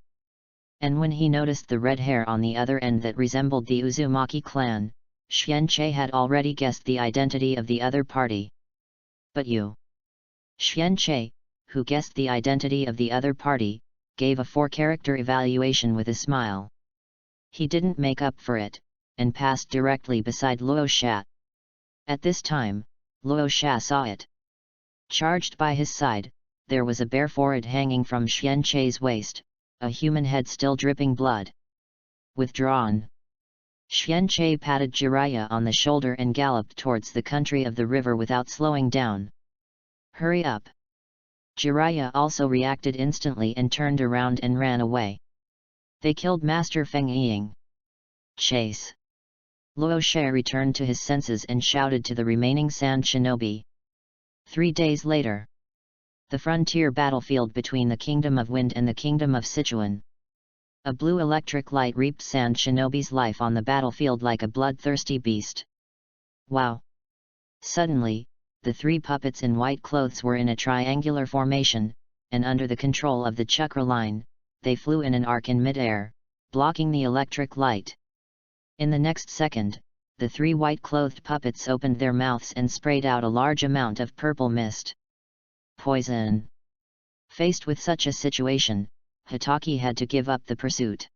And when he noticed the red hair on the other end that resembled the Uzumaki clan, Xianqi had already guessed the identity of the other party. "But you?" Xianqi, who guessed the identity of the other party, gave a 4-character evaluation with a smile. He didn't make up for it, and passed directly beside Luo Xia. At this time, Luo Xia saw it. Charged by his side, there was a bare forehead hanging from Xianqi's waist, a human head still dripping blood. Withdrawn. Xianqi patted Jiraiya on the shoulder and galloped towards the country of the river without slowing down. "Hurry up!" Jiraiya also reacted instantly and turned around and ran away. "They killed Master Feng Ying. Chase!" Luo Xia returned to his senses and shouted to the remaining sand shinobi. 3 days later. The frontier battlefield between the Kingdom of Wind and the Kingdom of Sichuan. A blue electric light reaped Sand Shinobi's life on the battlefield like a bloodthirsty beast. Wow! Suddenly, the three puppets in white clothes were in a triangular formation, and under the control of the chakra line, they flew in an arc in mid-air, blocking the electric light. In the next second, the three white-clothed puppets opened their mouths and sprayed out a large amount of purple mist. Poison! Faced with such a situation, Hitaki had to give up the pursuit.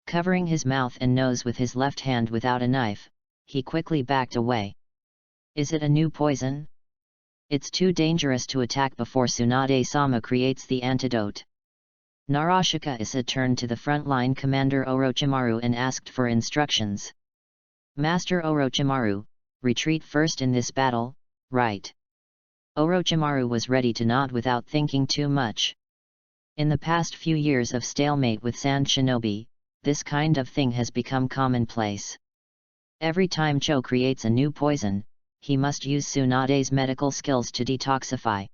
Covering his mouth and nose with his left hand without a knife, he quickly backed away. Is it a new poison? It's too dangerous to attack before Tsunade-sama creates the antidote. Narashika Isa turned to the frontline commander Orochimaru and asked for instructions. Master Orochimaru, retreat first in this battle, right? Orochimaru was ready to nod without thinking too much. In the past few years of stalemate with Sand Shinobi, this kind of thing has become commonplace. Every time Cho creates a new poison, he must use Tsunade's medical skills to detoxify.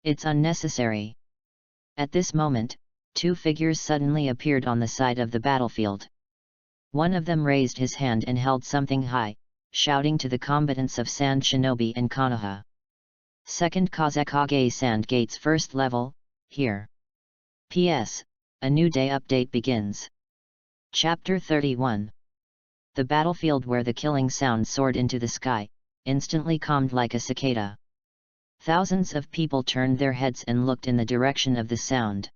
It's unnecessary. At this moment, two figures suddenly appeared on the side of the battlefield. One of them raised his hand and held something high, shouting to the combatants of Sand Shinobi and Konoha. Second Kazekage Sand Gates first level, here. P.S. A new day update begins. Chapter 31. The battlefield where the killing sound soared into the sky, instantly calmed like a cicada. Thousands of people turned their heads and looked in the direction of the sound.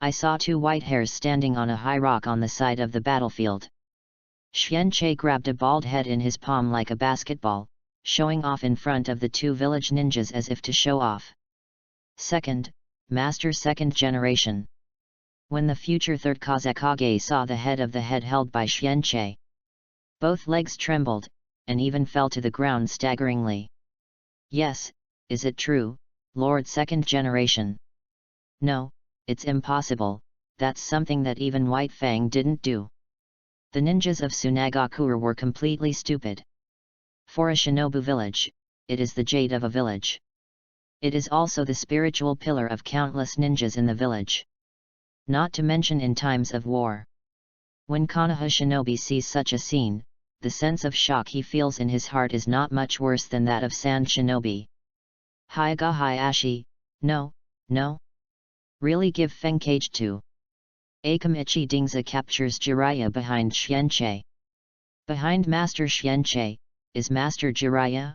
I saw two white hares standing on a high rock on the side of the battlefield. Xianqi grabbed a bald head in his palm like a basketball, showing off in front of the two village ninjas as if to show off. Second, Master Second Generation. When the future third Kazekage saw the head held by Xianqi, both legs trembled, and even fell to the ground staggeringly. Yes, is it true, Lord Second Generation? No, it's impossible, that's something that even White Fang didn't do. The ninjas of Tsunagakure were completely stupid. For a shinobu village, it is the jade of a village. It is also the spiritual pillar of countless ninjas in the village. Not to mention in times of war. When Konoha shinobi sees such a scene, the sense of shock he feels in his heart is not much worse than that of Sand Shinobi. Haiga Hayashi, no. Really give Feng cage to. Akamichi Dingza captures Jiraiya behind Xianqi. Behind Master Xianqi, is Master Jiraiya?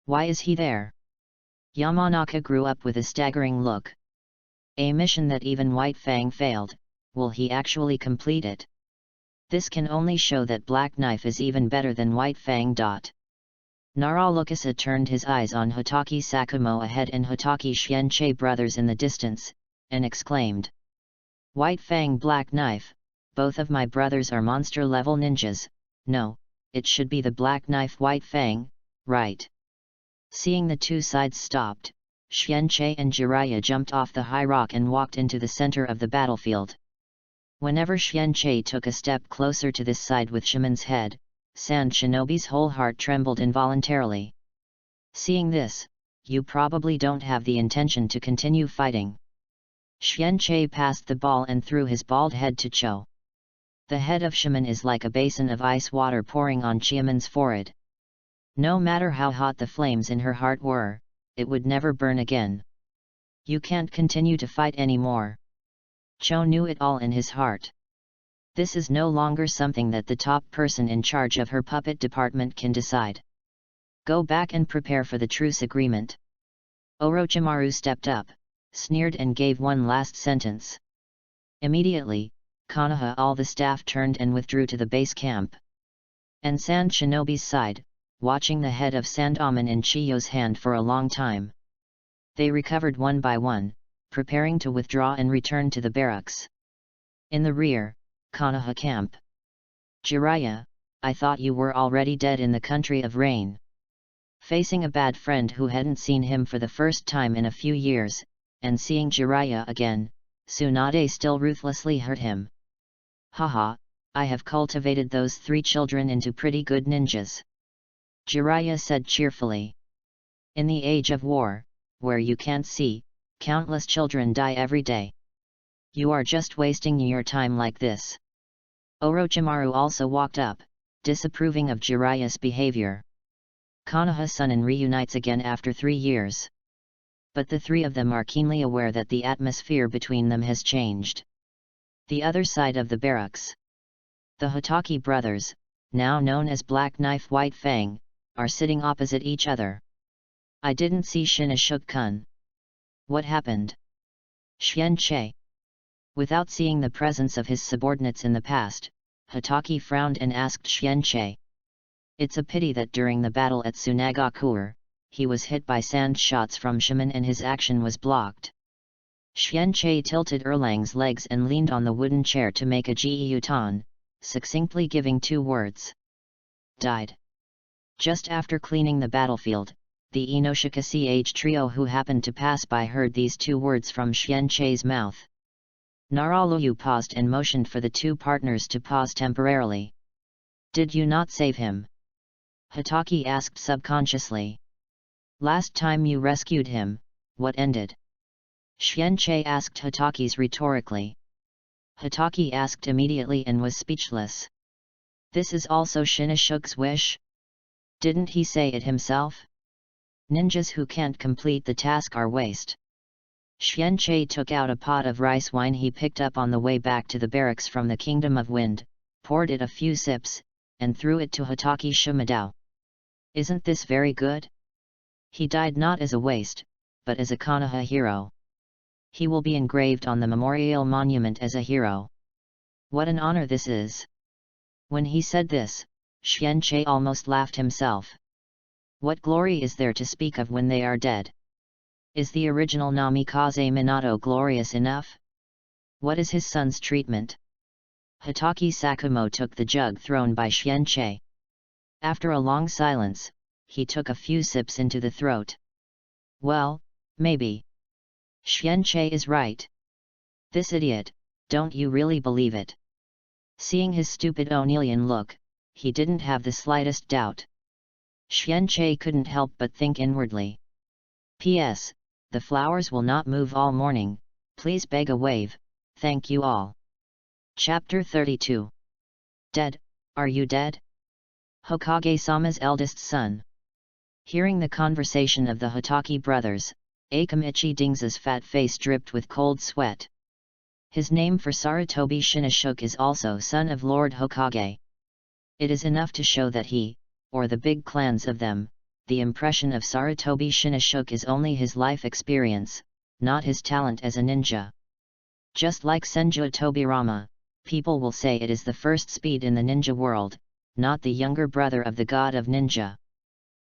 Why is he there? Yamanaka grew up with a staggering look. A mission that even White Fang failed, will he actually complete it? This can only show that Black Knife is even better than White Fang. Naralukasa turned his eyes on Hitaki Sakumo ahead and Hitaki Xianqi brothers in the distance, and exclaimed. White Fang Black Knife, both of my brothers are monster-level ninjas, no, it should be the Black Knife White Fang, right? Seeing the two sides stopped, Xianqi and Jiraiya jumped off the high rock and walked into the center of the battlefield. Whenever Xianqi took a step closer to this side with Shaman's head, Sand Shinobi's whole heart trembled involuntarily. Seeing this, you probably don't have the intention to continue fighting. Xianqi passed the ball and threw his bald head to Cho. The head of Shaman is like a basin of ice water pouring on Xiaman's forehead. No matter how hot the flames in her heart were, it would never burn again. You can't continue to fight anymore. Cho knew it all in his heart. This is no longer something that the top person in charge of her puppet department can decide. Go back and prepare for the truce agreement. Orochimaru stepped up, sneered and gave one last sentence. Immediately, Konoha all the staff turned and withdrew to the base camp. And Sand Shinobi's side, watching the head of Sandaman in Chiyo's hand for a long time. They recovered one by one, preparing to withdraw and return to the barracks. In the rear, Konoha camp. Jiraiya, I thought you were already dead in the country of rain. Facing a bad friend who hadn't seen him for the first time in a few years, and seeing Jiraiya again, Tsunade still ruthlessly hurt him. Haha, I have cultivated those 3 children into pretty good ninjas. Jiraiya said cheerfully. In the age of war, where you can't see, countless children die every day. You are just wasting your time like this. Orochimaru also walked up, disapproving of Jiraiya's behavior. Konoha-san reunites again after 3 years. But the three of them are keenly aware that the atmosphere between them has changed. The other side of the barracks. The Hatake brothers, now known as Black Knife White Fang, are sitting opposite each other. I didn't see Shinashuk-kun. What happened? Xianche. Without seeing the presence of his subordinates in the past, Hatake frowned and asked Xianche. It's a pity that during the battle at Tsunagakuer, he was hit by sand shots from shaman and his action was blocked. Xianche tilted Erlang's legs and leaned on the wooden chair to make a Jiutan, succinctly giving 2 words. Died. Just after cleaning the battlefield, the Inoshika-CH trio who happened to pass by heard these 2 words from Xianche's mouth. Naraluyu paused and motioned for the 2 partners to pause temporarily. Did you not save him? Hatake asked subconsciously. Last time you rescued him, what ended? Xianche asked Hatake's rhetorically. Hatake asked immediately and was speechless. This is also Shinashuk's wish? Didn't he say it himself? Ninjas who can't complete the task are waste. Xianche took out a pot of rice wine he picked up on the way back to the barracks from the Kingdom of Wind, poured it a few sips, and threw it to Hatake Shimadao. Isn't this very good? He died not as a waste, but as a Konoha hero. He will be engraved on the memorial monument as a hero. What an honor this is! When he said this, Xianche almost laughed himself. What glory is there to speak of when they are dead? Is the original Namikaze Minato glorious enough? What is his son's treatment? Hatake Sakumo took the jug thrown by Xianche. After a long silence, he took a few sips into the throat. Well, maybe. Xianche is right. This idiot, don't you really believe it? Seeing his stupid Onilian look, he didn't have the slightest doubt. Xianche couldn't help but think inwardly. P.S. The flowers will not move all morning, please beg a wave, thank you all. Chapter 32. Dead, are you dead? Hokage-sama's eldest son. Hearing the conversation of the Hatake brothers, Akamichi Dingza's fat face dripped with cold sweat. His name for Sarutobi Shinashuk is also son of Lord Hokage. It is enough to show that he, or the big clans of them, the impression of Sarutobi Shinashuk is only his life experience, not his talent as a ninja. Just like Senju Tobirama, people will say it is the first speed in the ninja world, not the younger brother of the god of ninja.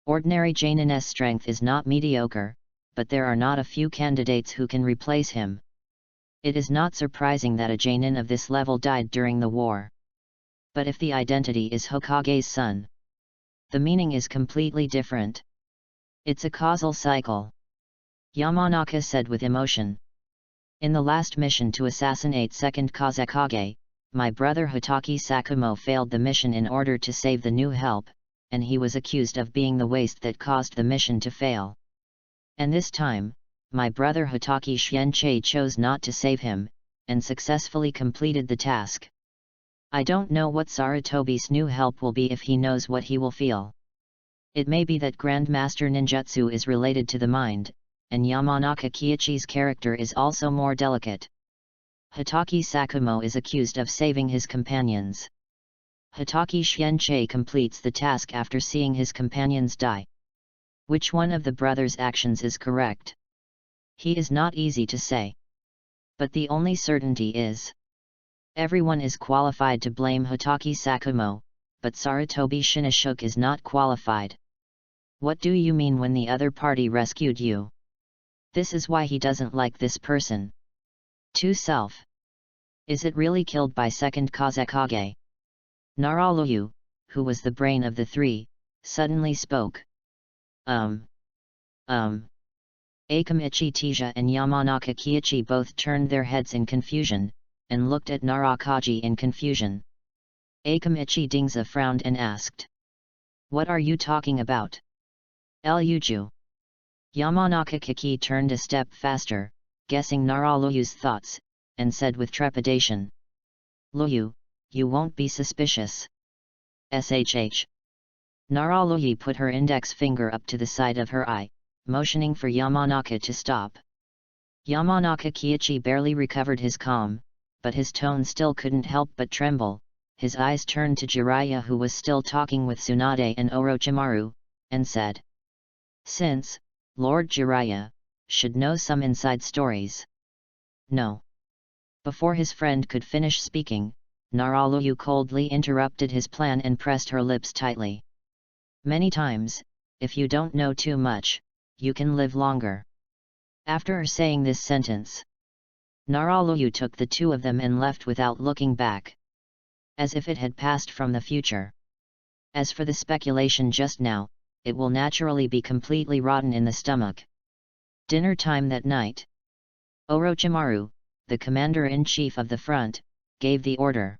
Ordinary Janin's strength is not mediocre, but there are not a few candidates who can replace him. It is not surprising that a Janin of this level died during the war. But if the identity is Hokage's son, the meaning is completely different. It's a causal cycle. Yamanaka said with emotion. In the last mission to assassinate second Kazekage, my brother Hatake Sakumo failed the mission in order to save the new help, and he was accused of being the waste that caused the mission to fail. And this time, my brother Hatake Xianche chose not to save him, and successfully completed the task. I don't know what Sarutobi's new help will be if he knows what he will feel. It may be that Grandmaster Ninjutsu is related to the mind, and Yamanaka Kiichi's character is also more delicate. Hatake Sakumo is accused of saving his companions. Hatake Xianche completes the task after seeing his companions die. Which one of the brothers' actions is correct? He is not easy to say. But the only certainty is, everyone is qualified to blame Hatake Sakumo, but Sarutobi Shinashuk is not qualified. What do you mean when the other party rescued you? This is why he doesn't like this person. To self. Is it really killed by second Kazekage? Naraluyu, who was the brain of the three, suddenly spoke. Akamichi Teija and Yamanaka Kiichi both turned their heads in confusion, and looked at Narakaji in confusion. Akamichi Dingza frowned and asked. What are you talking about? Lyuju. Yamanaka Kiki turned a step faster, guessing Naraluyu's thoughts, and said with trepidation. "Loyu, you won't be suspicious?" "Shh." Naraloyi put her index finger up to the side of her eye, motioning for Yamanaka to stop. Yamanaka Kiichi barely recovered his calm, but his tone still couldn't help but tremble. His eyes turned to Jiraiya, who was still talking with Tsunade and Orochimaru, and said, "Since, Lord Jiraiya, should know some inside stories." "No." Before his friend could finish speaking, Naraloyu coldly interrupted his plan and pressed her lips tightly. "Many times, if you don't know too much, you can live longer." After saying this sentence, Naraloyu took the two of them and left without looking back, as if it had passed from the future. As for the speculation just now, it will naturally be completely rotten in the stomach. Dinner time that night. Orochimaru, the commander-in-chief of the front, gave the order.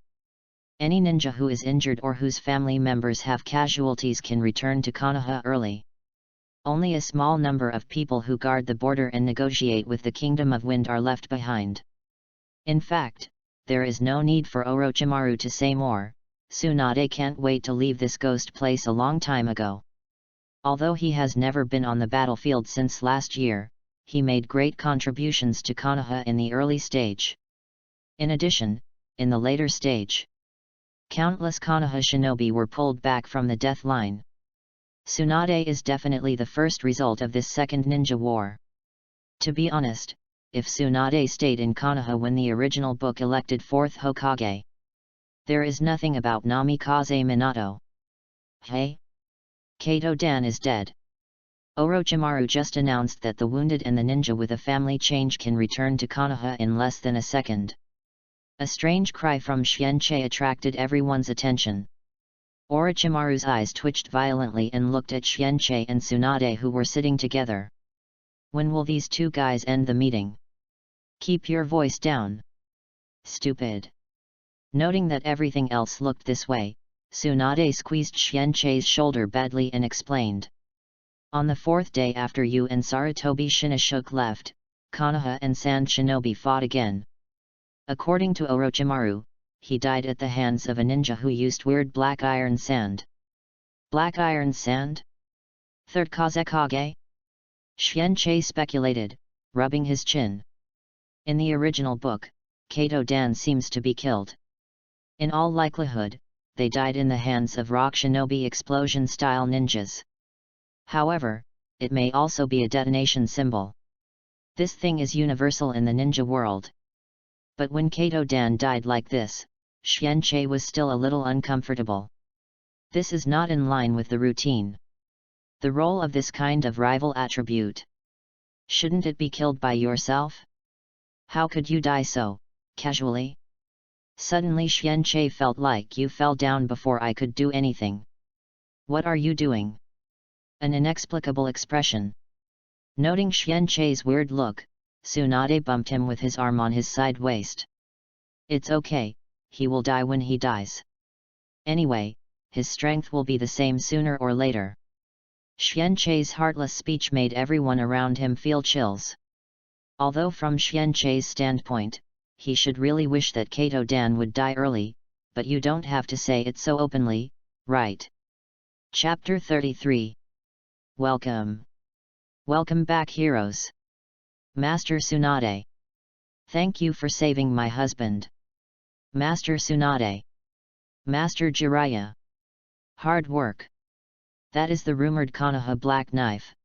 Any ninja who is injured or whose family members have casualties can return to Konoha early. Only a small number of people who guard the border and negotiate with the Kingdom of Wind are left behind. In fact, there is no need for Orochimaru to say more. Tsunade can't wait to leave this ghost place a long time ago. Although he has never been on the battlefield since last year, he made great contributions to Konoha in the early stage. In addition, in the later stage, countless Konoha shinobi were pulled back from the death line. Tsunade is definitely the first result of this second ninja war. To be honest, if Tsunade stayed in Konoha when the original book elected 4th Hokage, there is nothing about Namikaze Minato. Hey? Kato Dan is dead. Orochimaru just announced that the wounded and the ninja with a family change can return to Konoha in less than a second. A strange cry from Xianqi attracted everyone's attention. Orochimaru's eyes twitched violently and looked at Xianqi and Tsunade, who were sitting together. "When will these two guys end the meeting? Keep your voice down. Stupid." Noting that everything else looked this way, Tsunade squeezed Xianqi's shoulder badly and explained. "On the 4th day after you and Sarutobi Shinashuk left, Konoha and Sand Shinobi fought again. According to Orochimaru, he died at the hands of a ninja who used weird black iron sand." "Black iron sand? 3rd Kazekage?" Xianqi speculated, rubbing his chin. "In the original book, Kato Dan seems to be killed. In all likelihood, they died in the hands of rock shinobi explosion-style ninjas. However, it may also be a detonation symbol. This thing is universal in the ninja world." But when Kato Dan died like this, Xianqi was still a little uncomfortable. This is not in line with the routine. The role of this kind of rival attribute. Shouldn't it be killed by yourself? How could you die so casually? Suddenly Xianqi felt like you fell down before I could do anything. What are you doing? An inexplicable expression. Noting Xianqi's weird look, Tsunade bumped him with his arm on his side waist. It's okay, he will die when he dies. Anyway, his strength will be the same sooner or later. Xianqi's heartless speech made everyone around him feel chills. Although from Xianqi's standpoint, he should really wish that Kato Dan would die early, but you don't have to say it so openly, right? Chapter 33. Welcome. Welcome back, heroes. Master Tsunade. Thank you for saving my husband. Master Tsunade. Master Jiraiya. Hard work. That is the rumored Konoha Black Knife.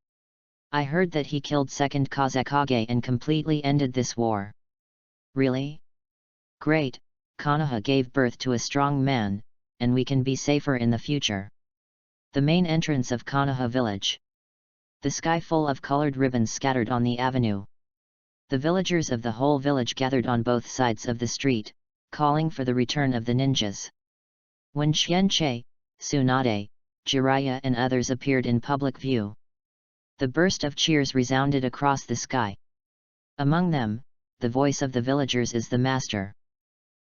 I heard that he killed 2nd Kazekage and completely ended this war. Really? Great, Konoha gave birth to a strong man, and we can be safer in the future. The main entrance of Konoha village. The sky full of colored ribbons scattered on the avenue. The villagers of the whole village gathered on both sides of the street, calling for the return of the ninjas. When Xianqi, Tsunade, Jiraiya and others appeared in public view, the burst of cheers resounded across the sky. Among them, the voice of the villagers is the master.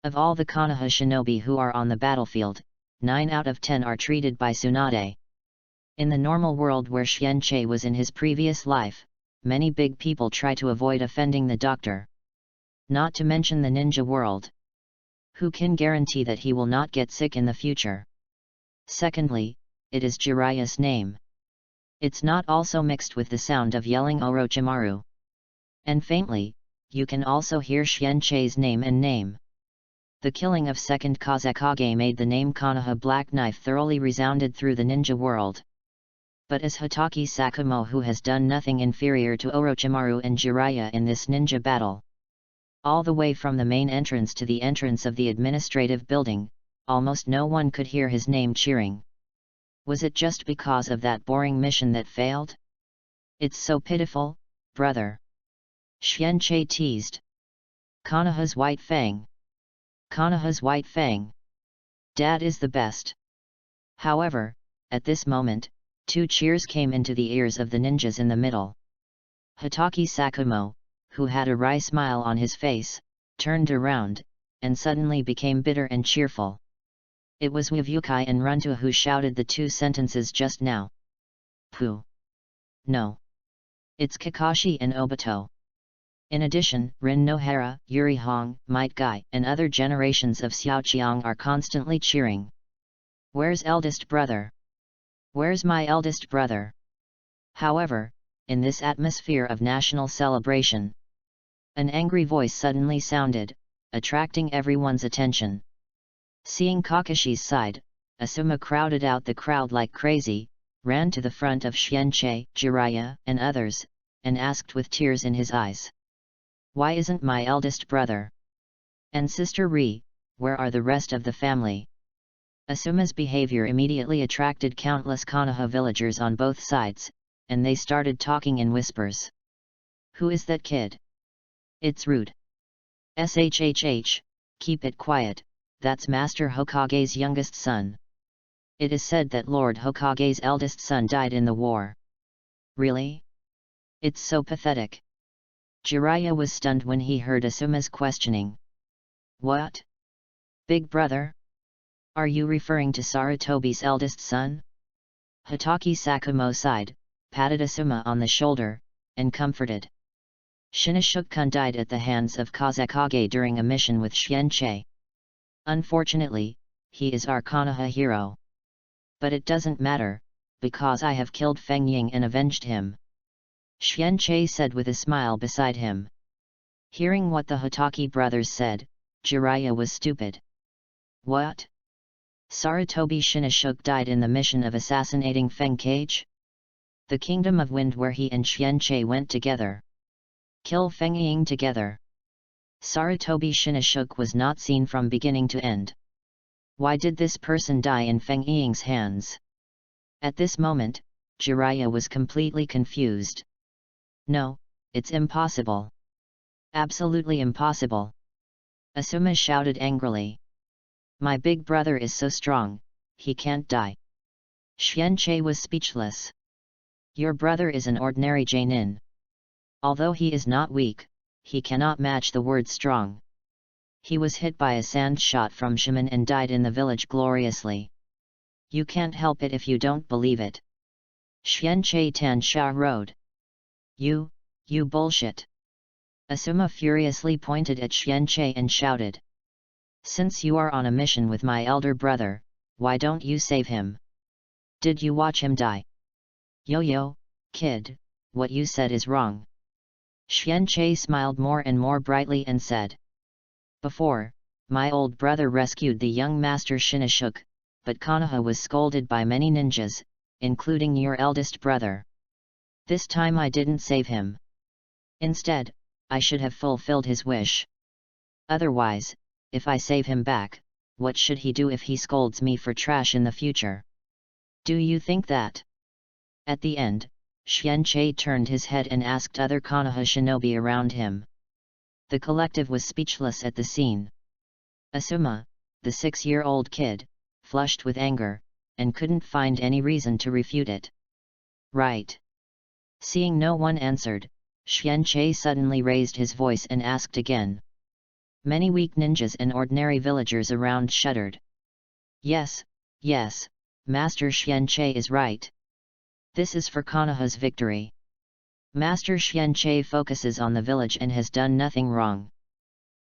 Of all the Konoha shinobi who are on the battlefield, 9 out of 10 are treated by Tsunade. In the normal world where Xianqi was in his previous life, many big people try to avoid offending the doctor. not to mention the ninja world. Who can guarantee that he will not get sick in the future? Secondly, it is Jiraiya's name. It's not also mixed with the sound of yelling Orochimaru. And faintly, you can also hear Xianchei's name and name. The killing of second Kazekage made the name Konoha Black Knife thoroughly resounded through the ninja world. But as Hatake Sakumo, who has done nothing inferior to Orochimaru and Jiraiya in this ninja battle, all the way from the main entrance to the entrance of the administrative building, almost no one could hear his name cheering. Was it just because of that boring mission that failed? It's so pitiful, brother. Xianchei teased. Konoha's white fang. Konoha's white fang. Dad is the best. However, at this moment, two cheers came into the ears of the ninjas in the middle. Hatake Sakumo, who had a wry smile on his face, turned around, and suddenly became bitter and cheerful. It was Wavyukai and Runta who shouted the two sentences just now. Pooh. No. It's Kakashi and Obito. In addition, Rin Nohara, Yuri Hong, Might Guy, and other generations of Xiaoqiang are constantly cheering. Where's eldest brother? Where's my eldest brother? However, in this atmosphere of national celebration, an angry voice suddenly sounded, attracting everyone's attention. Seeing Kakashi's side, Asuma crowded out the crowd like crazy, ran to the front of Xianchei, Jiraiya, and others, and asked with tears in his eyes. Why isn't my eldest brother? And Sister Ri, where are the rest of the family? Asuma's behavior immediately attracted countless Konoha villagers on both sides, and they started talking in whispers. Who is that kid? It's rude. Shhh, keep it quiet, that's Master Hokage's youngest son. It is said that Lord Hokage's eldest son died in the war. Really? It's so pathetic. Jiraiya was stunned when he heard Asuma's questioning. What? Big brother? Are you referring to Sarutobi's eldest son? Hatake Sakumo sighed, patted Asuma on the shoulder, and comforted. Shinashuk-kun died at the hands of Kazekage during a mission with Xianchei. Unfortunately, he is our Konoha hero. But it doesn't matter, because I have killed Feng Ying and avenged him. Xianchei said with a smile beside him. Hearing what the Hatake brothers said, Jiraiya was stupid. What? Sarutobi Shinashuk died in the mission of assassinating Feng Cage? The Kingdom of Wind where he and Xianchei went together. Kill Feng Ying together. Sarutobi Shinashuk was not seen from beginning to end. Why did this person die in Feng Ying's hands? At this moment, Jiraiya was completely confused. No, it's impossible. Absolutely impossible. Asuma shouted angrily. My big brother is so strong, he can't die. Xianchei was speechless. Your brother is an ordinary Jainin. Although he is not weak, he cannot match the word strong. He was hit by a sand shot from Shaman and died in the village gloriously. You can't help it if you don't believe it. Xianchei Tansha road. You bullshit. Asuma furiously pointed at Xianchei and shouted. Since you are on a mission with my elder brother, why don't you save him? Did you watch him die? Yo, kid, what you said is wrong. Xianchei smiled more and more brightly and said. Before, my old brother rescued the young master Shinashuk, but Konoha was scolded by many ninjas, including your eldest brother. This time I didn't save him. Instead, I should have fulfilled his wish. Otherwise, if I save him back, what should he do if he scolds me for trash in the future? Do you think that? At the end, Xianchei turned his head and asked other Konoha shinobi around him. The collective was speechless at the scene. Asuma, the 6-year-old kid, flushed with anger, and couldn't find any reason to refute it. Right. Seeing no one answered, Xianchei suddenly raised his voice and asked again. Many weak ninjas and ordinary villagers around shuddered. Yes, Master Xianchei is right. This is for Konoha's victory. Master Xianchei focuses on the village and has done nothing wrong.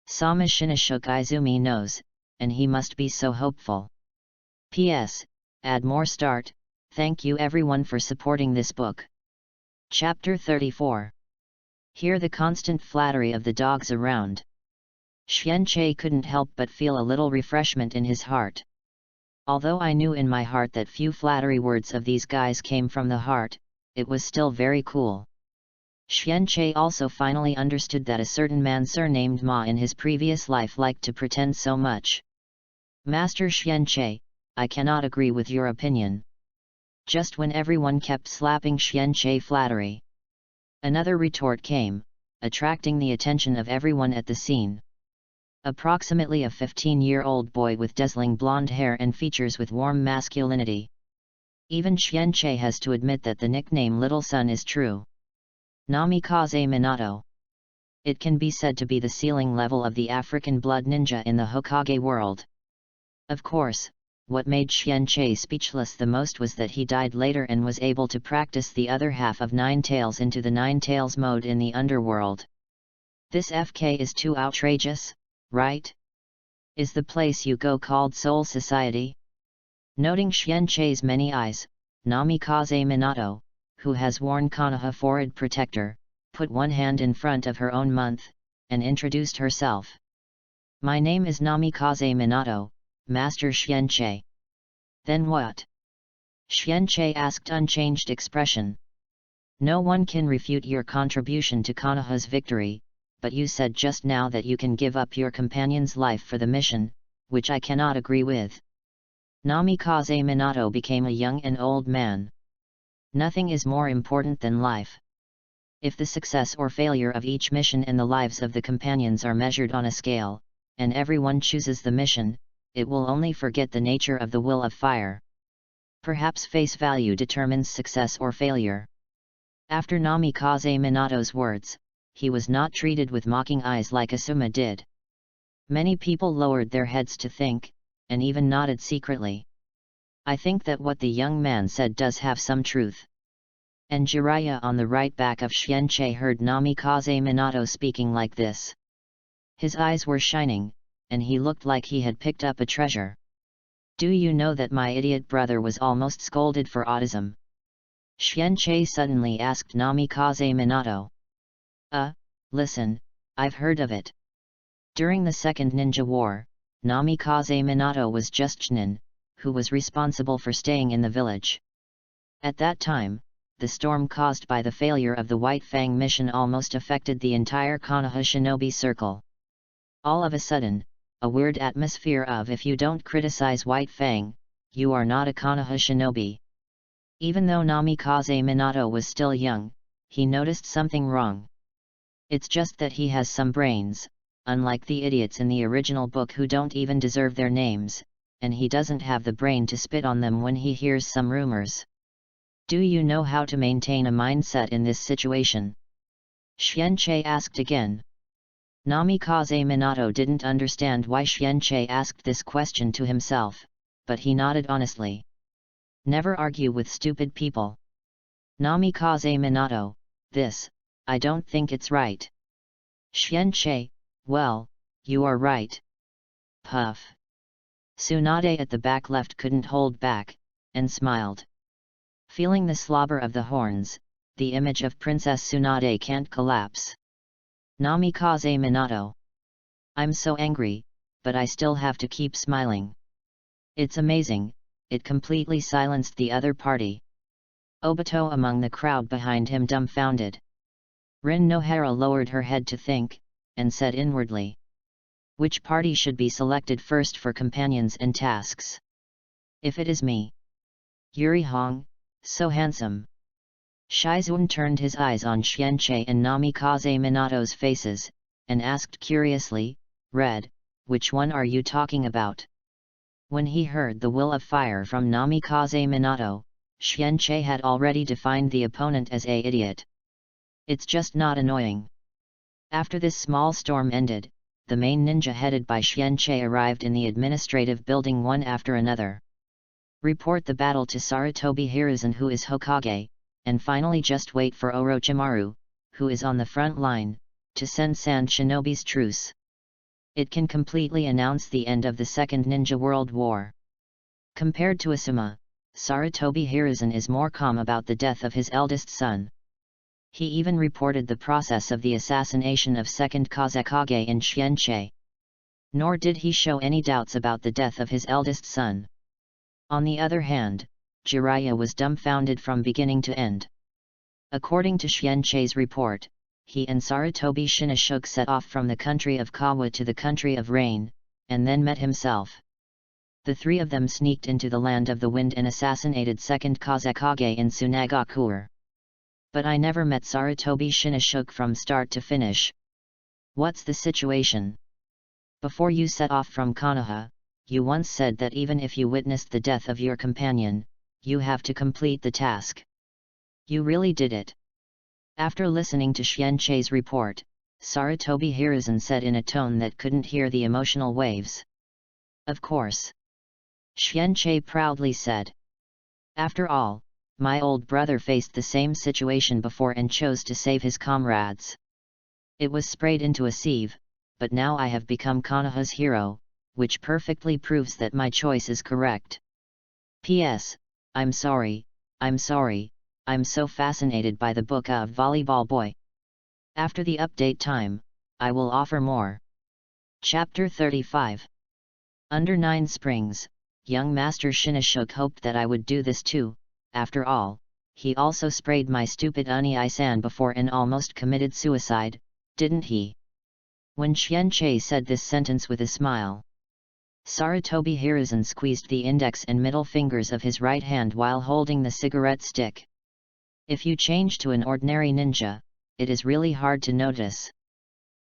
Sama Shinoshook Izumi knows, and he must be so hopeful. P.S. Add more start. Thank you everyone for supporting this book. Chapter 34. Hear the constant flattery of the dogs around. Xianqi couldn't help but feel a little refreshment in his heart. Although I knew in my heart that few flattery words of these guys came from the heart, it was still very cool. Xianqi also finally understood that a certain man surnamed Ma in his previous life liked to pretend so much. Master Xianqi, I cannot agree with your opinion. Just when everyone kept slapping Xianqi flattery, another retort came, attracting the attention of everyone at the scene. Approximately a 15-year-old boy with dazzling blonde hair and features with warm masculinity. Even Xianqi has to admit that the nickname Little Sun is true. Namikaze Minato. It can be said to be the ceiling level of the African blood ninja in the Hokage world. Of course, what made Xianqi speechless the most was that he died later and was able to practice the other half of Nine Tails into the Nine Tails mode in the underworld. This FK is too outrageous, right? Is the place you go called Soul Society? Noting Xianqi's many eyes, Namikaze Minato, who has worn Konoha forehead protector, put one hand in front of her own month, and introduced herself. My name is Namikaze Minato, Master Xianqi. Then what? Xianqi asked unchanged expression. No one can refute your contribution to Konoha's victory, but you said just now that you can give up your companion's life for the mission, which I cannot agree with. Namikaze Minato became a young and old man. Nothing is more important than life. If the success or failure of each mission and the lives of the companions are measured on a scale, and everyone chooses the mission, it will only forget the nature of the will of fire. Perhaps face value determines success or failure. After Namikaze Minato's words, he was not treated with mocking eyes like Asuma did. Many people lowered their heads to think, and even nodded secretly. I think that what the young man said does have some truth. And Jiraiya on the right back of Xianqi heard Namikaze Minato speaking like this. His eyes were shining, and he looked like he had picked up a treasure. Do you know that my idiot brother was almost scolded for autism? Xianqi suddenly asked Namikaze Minato. Listen, I've heard of it. During the Second Ninja War, Namikaze Minato was just Chunin, who was responsible for staying in the village. At that time, the storm caused by the failure of the White Fang mission almost affected the entire Konoha shinobi circle. All of a sudden, a weird atmosphere of if you don't criticize White Fang, you are not a Konoha shinobi. Even though Namikaze Minato was still young, he noticed something wrong. It's just that he has some brains, unlike the idiots in the original book who don't even deserve their names, and he doesn't have the brain to spit on them when he hears some rumors. Do you know how to maintain a mindset in this situation? Xianqi asked again. Namikaze Minato didn't understand why Xianqi asked this question to himself, but he nodded honestly. Never argue with stupid people. Namikaze Minato, I don't think it's right. Xianqi, well, you are right. Puff. Tsunade at the back left couldn't hold back, and smiled. Feeling the slobber of the horns, the image of Princess Tsunade can't collapse. Namikaze Minato. I'm so angry, but I still have to keep smiling. It's amazing, it completely silenced the other party. Obito among the crowd behind him dumbfounded. Rin Nohara lowered her head to think, and said inwardly. Which party should be selected first for companions and tasks? If it is me. Yuri Hong, so handsome. Shizun turned his eyes on Xianqi and Namikaze Minato's faces, and asked curiously, Red, which one are you talking about? When he heard the will of fire from Namikaze Minato, Xianqi had already defined the opponent as a idiot. It's just not annoying. After this small storm ended, the main ninja headed by Xianqi arrived in the administrative building one after another. Report the battle to Sarutobi Hiruzen, who is Hokage, and finally just wait for Orochimaru, who is on the front line, to send Sand Shinobi's truce. It can completely announce the end of the Second Ninja World War. Compared to Asuma, Sarutobi Hiruzen is more calm about the death of his eldest son. He even reported the process of the assassination of second Kazekage in Xianche. Nor did he show any doubts about the death of his eldest son. On the other hand, Jiraiya was dumbfounded from beginning to end. According to Xianche's report, he and Sarutobi Shinashuk set off from the country of Kawa to the country of Rain, and then met himself. The three of them sneaked into the land of the wind and assassinated second Kazekage in Tsunagakur. But I never met Sarutobi Shinashuk from start to finish. What's the situation? Before you set off from Konoha, you once said that even if you witnessed the death of your companion, you have to complete the task. You really did it. After listening to Xianche's report, Sarutobi Hiruzen said in a tone that couldn't hear the emotional waves. Of course. Xianche proudly said. After all, my old brother faced the same situation before and chose to save his comrades. It was sprayed into a sieve, but now I have become Konoha's hero, which perfectly proves that my choice is correct. P.S. I'm sorry, I'm so fascinated by the book of Volleyball Boy. After the update time, I will offer more. Chapter 35. Under 9 Springs, young Master Shinashuk hoped that I would do this too. After all, he also sprayed my stupid Uni-san before and almost committed suicide, didn't he? When Xianche said this sentence with a smile, Sarutobi Hiruzen squeezed the index and middle fingers of his right hand while holding the cigarette stick. If you change to an ordinary ninja, it is really hard to notice.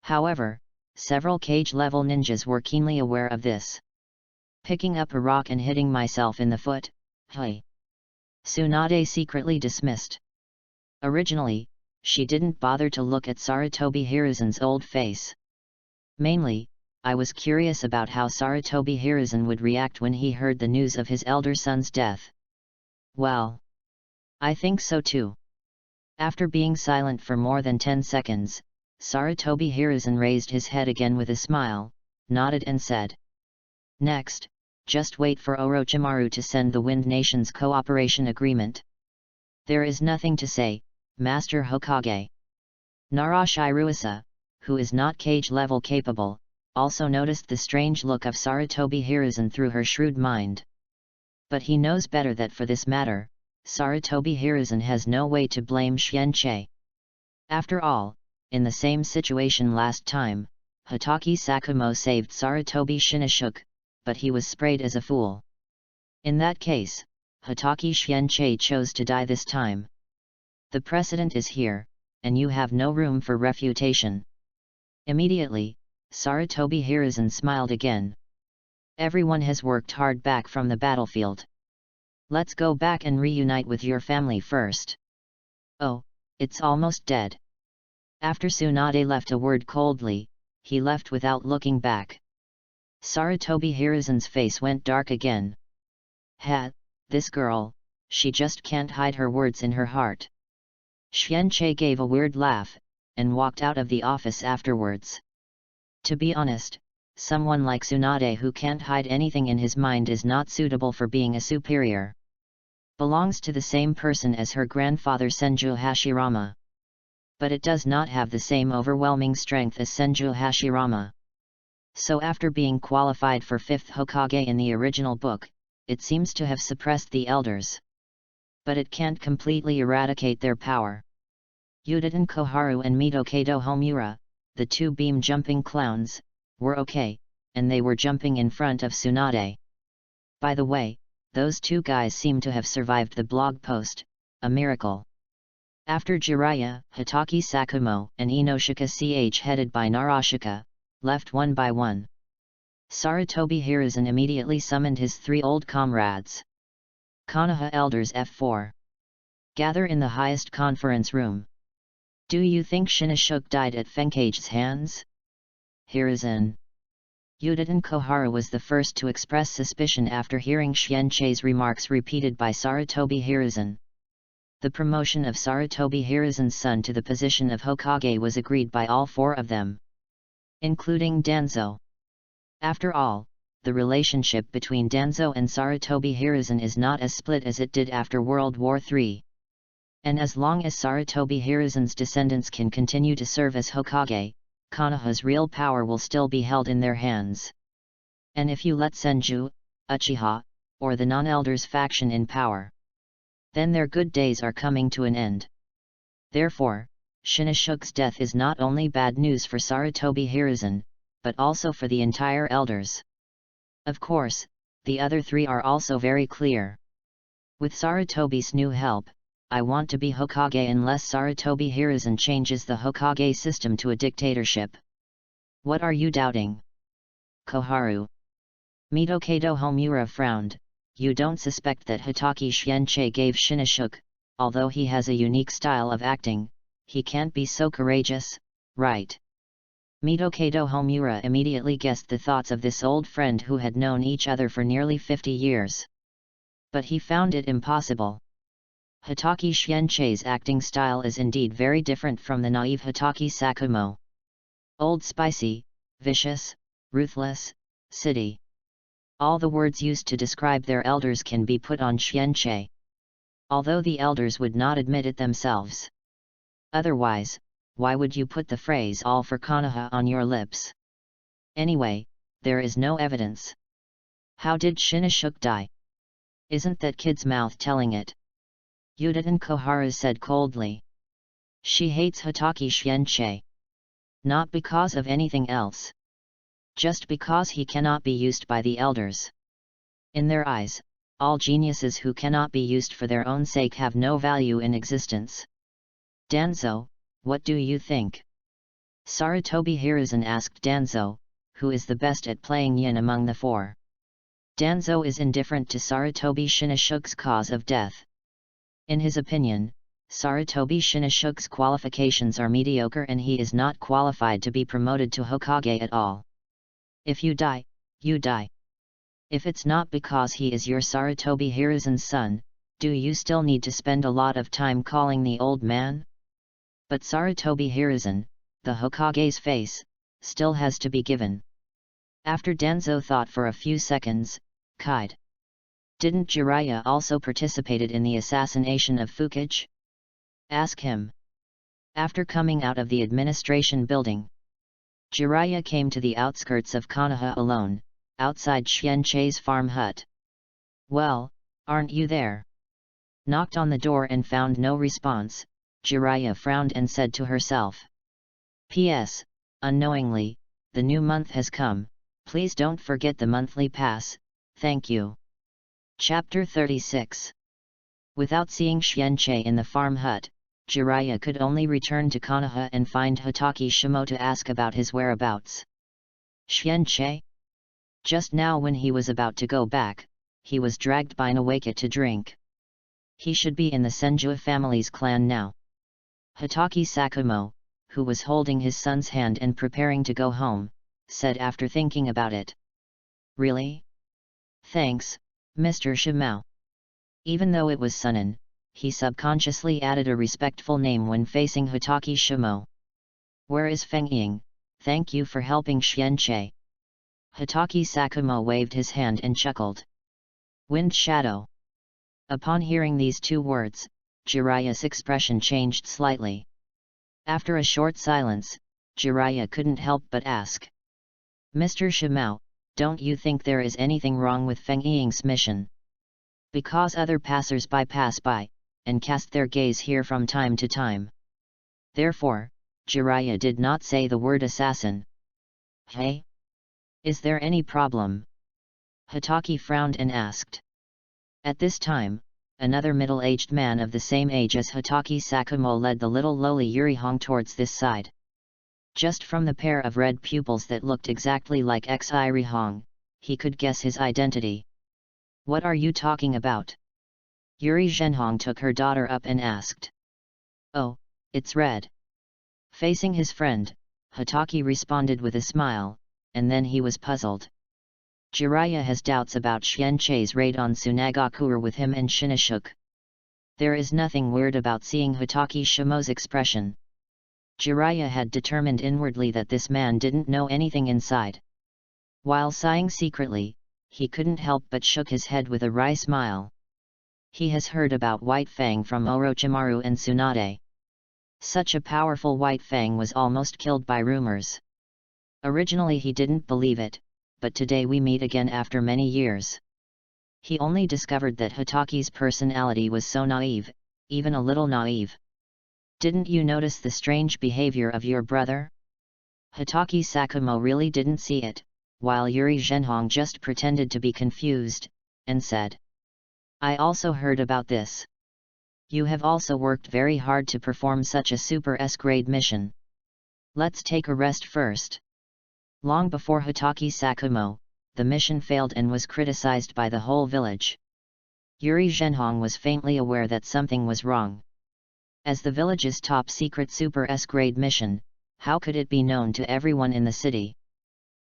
However, several cage-level ninjas were keenly aware of this. Picking up a rock and hitting myself in the foot, hey! Tsunade secretly dismissed. Originally, she didn't bother to look at Sarutobi Hiruzen's old face. Mainly, I was curious about how Sarutobi Hiruzen would react when he heard the news of his elder son's death. Well, I think so too. After being silent for more than 10 seconds, Sarutobi Hiruzen raised his head again with a smile, nodded and said, "Next, just wait for Orochimaru to send the Wind Nation's cooperation agreement. There is nothing to say, Master Hokage." Narashiruasa, who is not cage-level capable, also noticed the strange look of Sarutobi Hiruzen through her shrewd mind. But he knows better that for this matter, Sarutobi Hiruzen has no way to blame Xianche. After all, in the same situation last time, Hitaki Sakumo saved Sarutobi Shinashuk, but he was sprayed as a fool. In that case, Hitaki Xianche chose to die this time. The precedent is here, and you have no room for refutation. Immediately, Sarutobi Hiruzen smiled again. Everyone has worked hard back from the battlefield. Let's go back and reunite with your family first. Oh, it's almost dead. After Tsunade left a word coldly, he left without looking back. Sarutobi Hiruzen's face went dark again. This girl, she just can't hide her words in her heart. Xianche gave a weird laugh, and walked out of the office afterwards. To be honest, someone like Tsunade who can't hide anything in his mind is not suitable for being a superior. Belongs to the same person as her grandfather Senju Hashirama. But it does not have the same overwhelming strength as Senju Hashirama. So after being qualified for 5th Hokage in the original book, it seems to have suppressed the elders. But it can't completely eradicate their power. Yuditen Koharu and Mitokado Homura, the two beam-jumping clowns, were okay, and they were jumping in front of Tsunade. By the way, those two guys seem to have survived the blog post, a miracle. After Jiraiya, Hitaki Sakumo, and Inoshika headed by Narashika, left one by one, Sarutobi Hiruzen immediately summoned his 3 old comrades. Konoha Elders F4. Gather in the highest conference room. Do you think Shinashuk died at Fenkage's hands? Hiruzen. Yuditen Koharu was the first to express suspicion after hearing Xianche's remarks repeated by Sarutobi Hiruzen. The promotion of Sarutobi Hiruzen's son to the position of Hokage was agreed by all 4 of them, including Danzo. After all, the relationship between Danzo and Sarutobi Hiruzen is not as split as it did after World War III. And as long as Sarutobi Hiruzen's descendants can continue to serve as Hokage, Konoha's real power will still be held in their hands. And if you let Senju, Uchiha, or the non-elders faction in power, then their good days are coming to an end. Therefore, Shinoshuke's death is not only bad news for Sarutobi Hiruzen, but also for the entire elders. Of course, the other three are also very clear. With Sarutobi's new help, I want to be Hokage unless Sarutobi Hiruzen changes the Hokage system to a dictatorship. What are you doubting? Koharu. Mitokado Homura frowned. You don't suspect that Hitaki Shienchei gave Shinoshuke, although he has a unique style of acting, he can't be so courageous, right? Mitokado Homura immediately guessed the thoughts of this old friend who had known each other for nearly 50 years. But he found it impossible. Hitaki Shienchei's acting style is indeed very different from the naive Hitaki Sakumo. Old spicy, vicious, ruthless, city. All the words used to describe their elders can be put on Shienchei. Although the elders would not admit it themselves. Otherwise, why would you put the phrase all for Konoha on your lips? Anyway, there is no evidence. How did Shinoshuke die? Isn't that kid's mouth telling it? Yudatan Koharu said coldly. She hates Hitaki Shienchei. Not because of anything else. Just because he cannot be used by the elders. In their eyes, all geniuses who cannot be used for their own sake have no value in existence. Danzo, what do you think? Sarutobi Hiruzen asked Danzo, who is the best at playing yin among the four. Danzo is indifferent to Sarutobi Shinoshuke's cause of death. In his opinion, Sarutobi Shinoshuke's qualifications are mediocre and he is not qualified to be promoted to Hokage at all. If you die, you die. If it's not because he is your Sarutobi Hiruzen's son, do you still need to spend a lot of time calling the old man? But Sarutobi Hiruzen, the Hokage's face, still has to be given. After Danzo thought for a few seconds, Kide. Didn't Jiraiya also participated in the assassination of Fukage? Ask him. After coming out of the administration building, Jiraiya came to the outskirts of Konoha alone, outside Shienchei's farm hut. Well, aren't you there? Knocked on the door and found no response, Jiraiya frowned and said to herself. P.S. Unknowingly, the new month has come, please don't forget the monthly pass, thank you. Chapter 36. Without seeing Shienchei in the farm hut, Jiraiya could only return to Konoha and find Hitaki Shimo to ask about his whereabouts. Shienchei? Just now when he was about to go back, he was dragged by Nawaka to drink. He should be in the Senju family's clan now. Hitaki Sakumo, who was holding his son's hand and preparing to go home, said after thinking about it. Really? Thanks, Mr. Shimao. Even though it was Sunan, he subconsciously added a respectful name when facing Hitaki Shimo. Where is Feng Ying? Thank you for helping Shienchei. Hitaki Sakumo waved his hand and chuckled. Wind Shadow. Upon hearing these two words, Jiraiya's expression changed slightly. After a short silence, Jiraiya couldn't help but ask. Mr. Shimao, don't you think there is anything wrong with Feng Ying's mission? Because other passers-by pass by, and cast their gaze here from time to time. Therefore, Jiraiya did not say the word assassin. Hey? Is there any problem? Hitaki frowned and asked. At this time, another middle-aged man of the same age as Hitaki Sakumo led the little lowly Yurihong towards this side. Just from the pair of red pupils that looked exactly like Yurihong, he could guess his identity. What are you talking about? Yuri Zhenhong took her daughter up and asked. Oh, it's red. Facing his friend, Hitaki responded with a smile, and then he was puzzled. Jiraiya has doubts about Shienchei's raid on Tsunagakure with him and Shinoshuke. There is nothing weird about seeing Hitaki Shimo's expression. Jiraiya had determined inwardly that this man didn't know anything inside. While sighing secretly, he couldn't help but shook his head with a wry smile. He has heard about White Fang from Orochimaru and Tsunade. Such a powerful White Fang was almost killed by rumors. Originally he didn't believe it, but today we meet again after many years. He only discovered that Hitaki's personality was so naive, even a little naive. Didn't you notice the strange behavior of your brother? Hitaki Sakumo really didn't see it, while Yuri Zhenhong just pretended to be confused, and said, I also heard about this. You have also worked very hard to perform such a super S-grade mission. Let's take a rest first. Long before Hitaki Sakumo, the mission failed and was criticized by the whole village. Yuri Zhenhong was faintly aware that something was wrong. As the village's top-secret super S-grade mission, how could it be known to everyone in the city?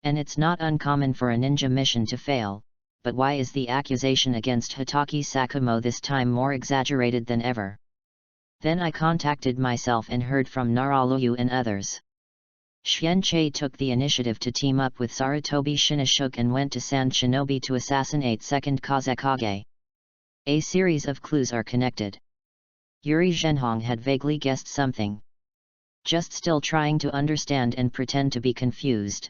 And it's not uncommon for a ninja mission to fail, but why is the accusation against Hitaki Sakumo this time more exaggerated than ever? Then I contacted myself and heard from Naraluyu and others. Xianqi took the initiative to team up with Sarutobi Shinashuk and went to Sand Shinobi to assassinate second Kazekage. A series of clues are connected. Yuri Zhenhong had vaguely guessed something. Just still trying to understand and pretend to be confused.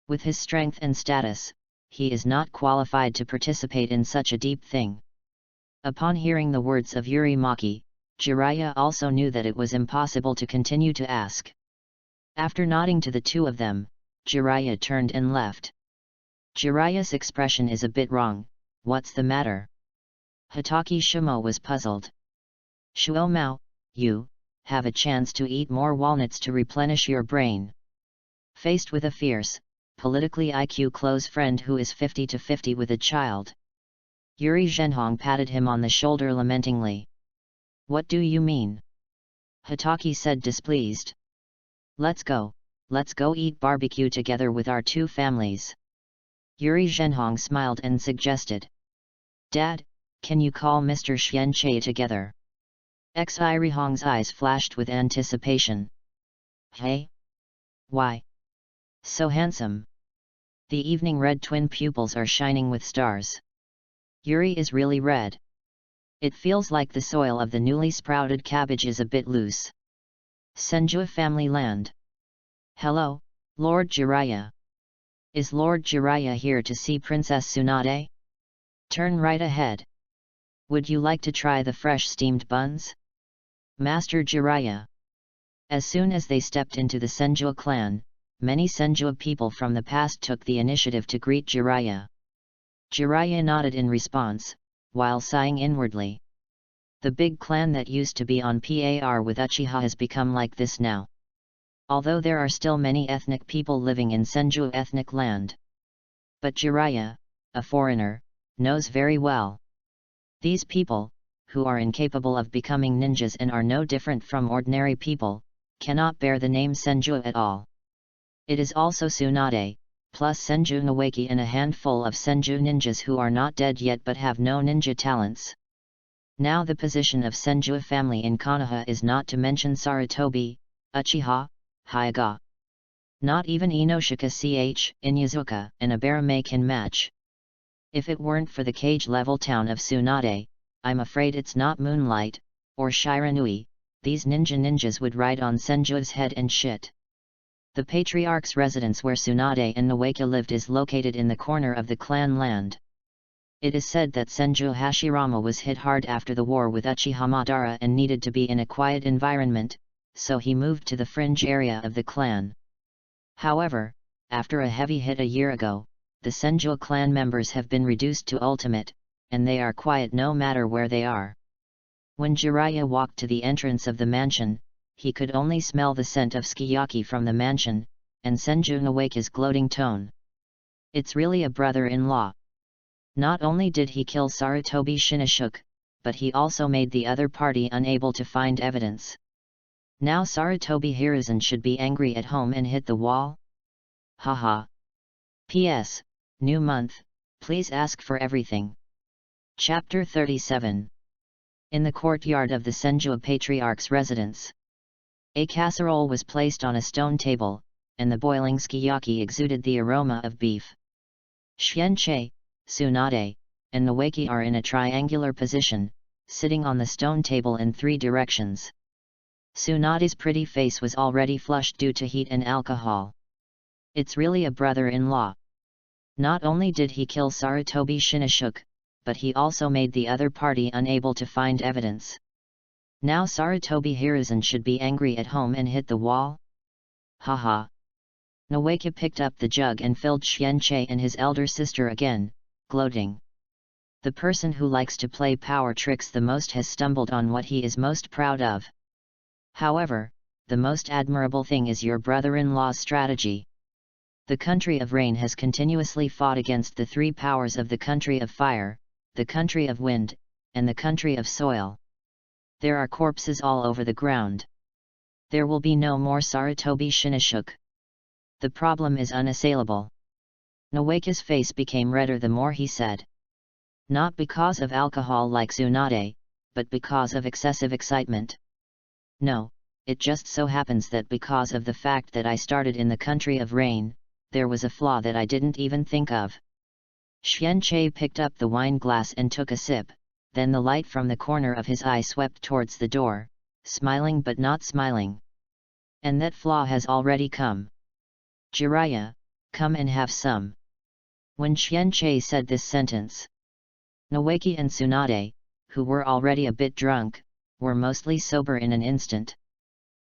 With his strength and status, he is not qualified to participate in such a deep thing. Upon hearing the words of Yuri Maki, Jiraiya also knew that it was impossible to continue to ask. After nodding to the two of them, Jiraiya turned and left. Jiraiya's expression is a bit wrong. What's the matter? Hitaki Shimo was puzzled. Shuo Mao, you have a chance to eat more walnuts to replenish your brain. Faced with a fierce, politically IQ close friend who is 50-50 with a child, Yuri Zhenhong patted him on the shoulder lamentingly. What do you mean? Hitaki said displeased. Let's go eat barbecue together with our two families. Yuri Zhenhong smiled and suggested. Dad, can you call Mr. Xianqi together? Yuri Hong's eyes flashed with anticipation. Hey? Why? So handsome. The evening red twin pupils are shining with stars. Yuri is really red. It feels like the soil of the newly sprouted cabbage is a bit loose. Senju family land. Hello, Lord Jiraiya. Is Lord Jiraiya here to see Princess Tsunade? Turn right ahead. Would you like to try the fresh steamed buns? Master Jiraiya. As soon as they stepped into the Senju clan, many Senju people from the past took the initiative to greet Jiraiya. Jiraiya nodded in response, while sighing inwardly. The big clan that used to be on par with Uchiha has become like this now. Although there are still many ethnic people living in Senju ethnic land. But Jiraiya, a foreigner, knows very well. These people, who are incapable of becoming ninjas and are no different from ordinary people, cannot bear the name Senju at all. It is also Tsunade, plus Senju Nawaki and a handful of Senju ninjas who are not dead yet but have no ninja talents. Now the position of Senju family in Konoha is not to mention Sarutobi, Uchiha, Hyuga. Not even Inoshika Inyazuka and Abarame can match. If it weren't for the cage-level town of Tsunade, I'm afraid it's not Moonlight, or Shiranui, these ninjas would ride on Senju's head and shit. The patriarch's residence where Tsunade and Nawaki lived is located in the corner of the clan land. It is said that Senju Hashirama was hit hard after the war with Uchiha Madara and needed to be in a quiet environment, so he moved to the fringe area of the clan. However, after a heavy hit a year ago, the Senju clan members have been reduced to ultimate, and they are quiet no matter where they are. When Jiraiya walked to the entrance of the mansion, he could only smell the scent of sukiyaki from the mansion, and Senju Nawaki's gloating tone. It's really a brother-in-law. Not only did he kill Sarutobi Shinashuk, but he also made the other party unable to find evidence. Now Sarutobi Hiruzen should be angry at home and hit the wall? Haha. P.S. New month, please ask for everything. Chapter 37. In the courtyard of the Senju Patriarch's residence. A casserole was placed on a stone table, and the boiling sukiyaki exuded the aroma of beef. Xianqie, Tsunade, and Noeki are in a triangular position, sitting on the stone table in 3 directions. Tsunade's pretty face was already flushed due to heat and alcohol. It's really a brother-in-law. Not only did he kill Sarutobi Shinoshuke, but he also made the other party unable to find evidence. Now Sarutobi Hiruzen should be angry at home and hit the wall? Haha. Noeki picked up the jug and filled Xianqie and his elder sister again, gloating. The person who likes to play power tricks the most has stumbled on what he is most proud of. However, the most admirable thing is your brother-in-law's strategy. The country of rain has continuously fought against the 3 powers of the country of fire, the country of wind, and the country of soil. There are corpses all over the ground. There will be no more Sarutobi Shinoshuke. The problem is unassailable. Noeki's face became redder the more he said. Not because of alcohol like Tsunade, but because of excessive excitement. No, it just so happens that because of the fact that I started in the country of rain, there was a flaw that I didn't even think of. Xianqie picked up the wine glass and took a sip, then the light from the corner of his eye swept towards the door, smiling but not smiling. And that flaw has already come. Jiraiya, come and have some. When Xianqie said this sentence, Noeki and Tsunade, who were already a bit drunk, were mostly sober in an instant.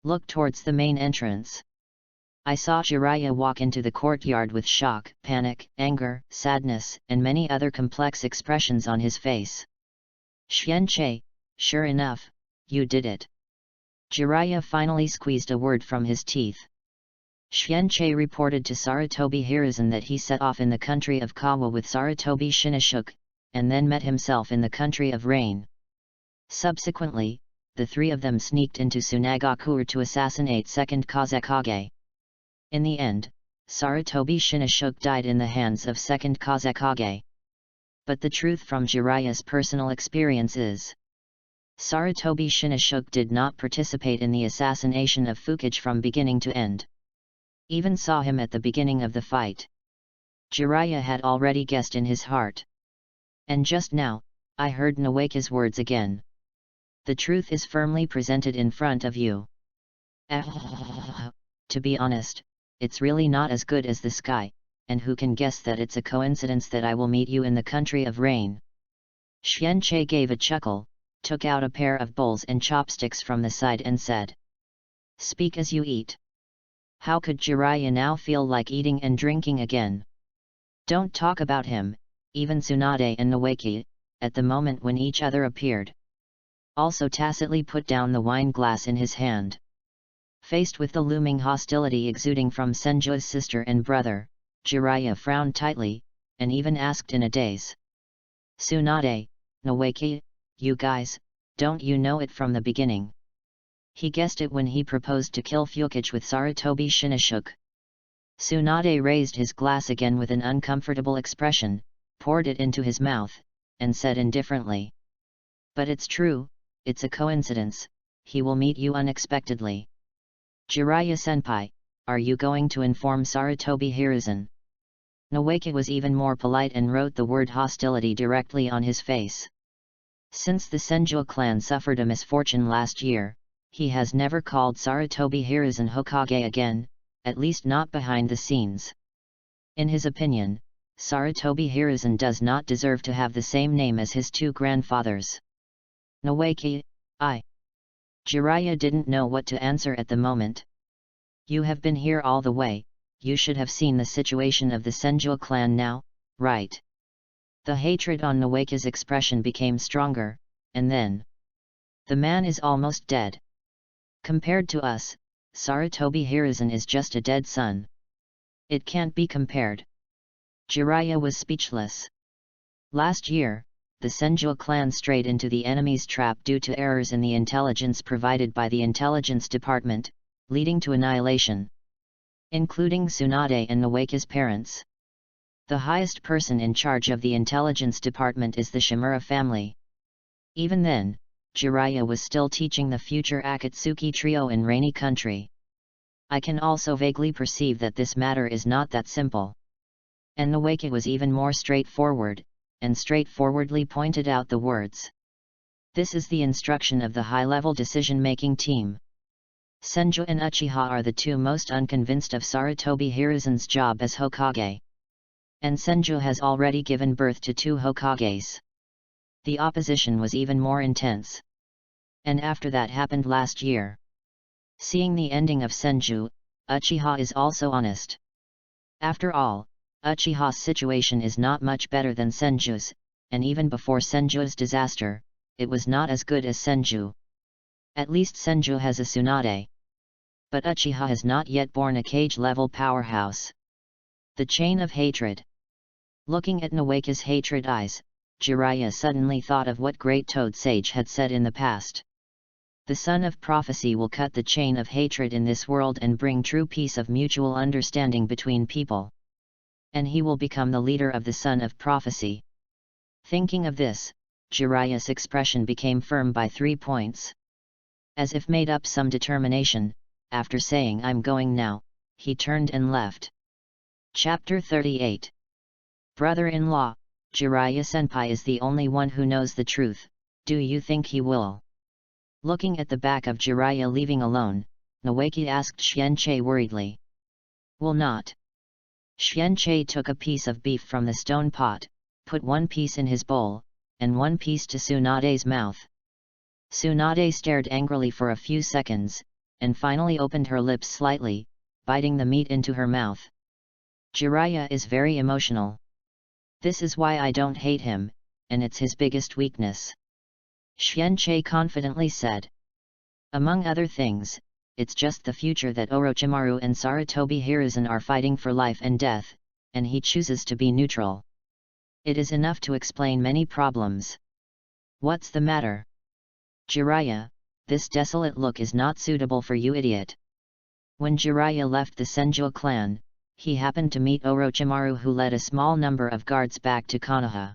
Look towards the main entrance. I saw Jiraiya walk into the courtyard with shock, panic, anger, sadness, and many other complex expressions on his face. Xianqie, sure enough, you did it. Jiraiya finally squeezed a word from his teeth. Xianqie reported to Sarutobi Hiruzen that he set off in the country of Kawa with Sarutobi Shinoshuke, and then met himself in the country of rain. Subsequently, the 3 of them sneaked into Tsunagakure to assassinate 2nd Kazekage. In the end, Sarutobi Shinoshuke died in the hands of 2nd Kazekage. But the truth from Jiraiya's personal experience is, Sarutobi Shinoshuke did not participate in the assassination of Fukage from beginning to end. Even saw him at the beginning of the fight. Jiraiya had already guessed in his heart. And just now, I heard Noeki's words again. The truth is firmly presented in front of you. To be honest, it's really not as good as the sky, and who can guess that it's a coincidence that I will meet you in the country of rain. Xianqie gave a chuckle, took out a pair of bowls and chopsticks from the side and said, "Speak as you eat." How could Jiraiya now feel like eating and drinking again? Don't talk about him, even Tsunade and Noeki, at the moment when each other appeared. Also tacitly put down the wine glass in his hand. Faced with the looming hostility exuding from Senju's sister and brother, Jiraiya frowned tightly, and even asked in a daze. Tsunade, Noeki, you guys, don't you know it from the beginning? He guessed it when he proposed to kill Fukage with Sarutobi Shinoshuke. Tsunade raised his glass again with an uncomfortable expression, poured it into his mouth, and said indifferently. But it's true, it's a coincidence, he will meet you unexpectedly. Jiraiya-senpai, are you going to inform Sarutobi Hiruzen? Noeki was even more polite and wrote the word hostility directly on his face. Since the Senju clan suffered a misfortune last year, he has never called Sarutobi Hiruzen Hokage again, at least not behind the scenes. In his opinion, Sarutobi Hiruzen does not deserve to have the same name as his 2 grandfathers. Noeki, Jiraiya didn't know what to answer at the moment. You have been here all the way, you should have seen the situation of the Senju clan now, right? The hatred on Noeki's expression became stronger, and then, the man is almost dead. Compared to us, Sarutobi Hiruzen is just a dead son. It can't be compared. Jiraiya was speechless. Last year, the Senju clan strayed into the enemy's trap due to errors in the intelligence provided by the intelligence department, leading to annihilation. Including Tsunade and Noeki's parents. The highest person in charge of the intelligence department is the Shimura family. Even then, Jiraiya was still teaching the future Akatsuki trio in Rainy Country. I can also vaguely perceive that this matter is not that simple. And Noeki was even more straightforward, and straightforwardly pointed out the words. This is the instruction of the high-level decision-making team. Senju and Uchiha are the two most unconvinced of Sarutobi Hiruzen's job as Hokage. And Senju has already given birth to 2 Hokages. The opposition was even more intense. And after that happened last year. Seeing the ending of Senju, Uchiha is also honest. After all, Uchiha's situation is not much better than Senju's, and even before Senju's disaster, it was not as good as Senju. At least Senju has a Tsunade. But Uchiha has not yet born a cage-level powerhouse. The chain of hatred. Looking at Noeki's hatred eyes, Jiraiya suddenly thought of what great Toad Sage had said in the past. The Son of Prophecy will cut the chain of hatred in this world and bring true peace of mutual understanding between people. And he will become the leader of the Son of Prophecy. Thinking of this, Jiraiya's expression became firm by 3 points. As if made up some determination, after saying "I'm going now," he turned and left. Chapter 38. Brother-in-law, Jiraiya-senpai is the only one who knows the truth. Do you think he will? Looking at the back of Jiraiya leaving alone, Noeki asked Xianqi worriedly. Will not. Xianqi took a piece of beef from the stone pot, put 1 piece in his bowl, and 1 piece to Tsunade's mouth. Tsunade stared angrily for a few seconds, and finally opened her lips slightly, biting the meat into her mouth. Jiraiya is very emotional. This is why I don't hate him, and it's his biggest weakness. Xianqi confidently said. Among other things, it's just the future that Orochimaru and Sarutobi Hiruzen are fighting for life and death, and he chooses to be neutral. It is enough to explain many problems. What's the matter? Jiraiya, this desolate look is not suitable for you, idiot. When Jiraiya left the Senju clan, he happened to meet Orochimaru, who led a small number of guards back to Konoha.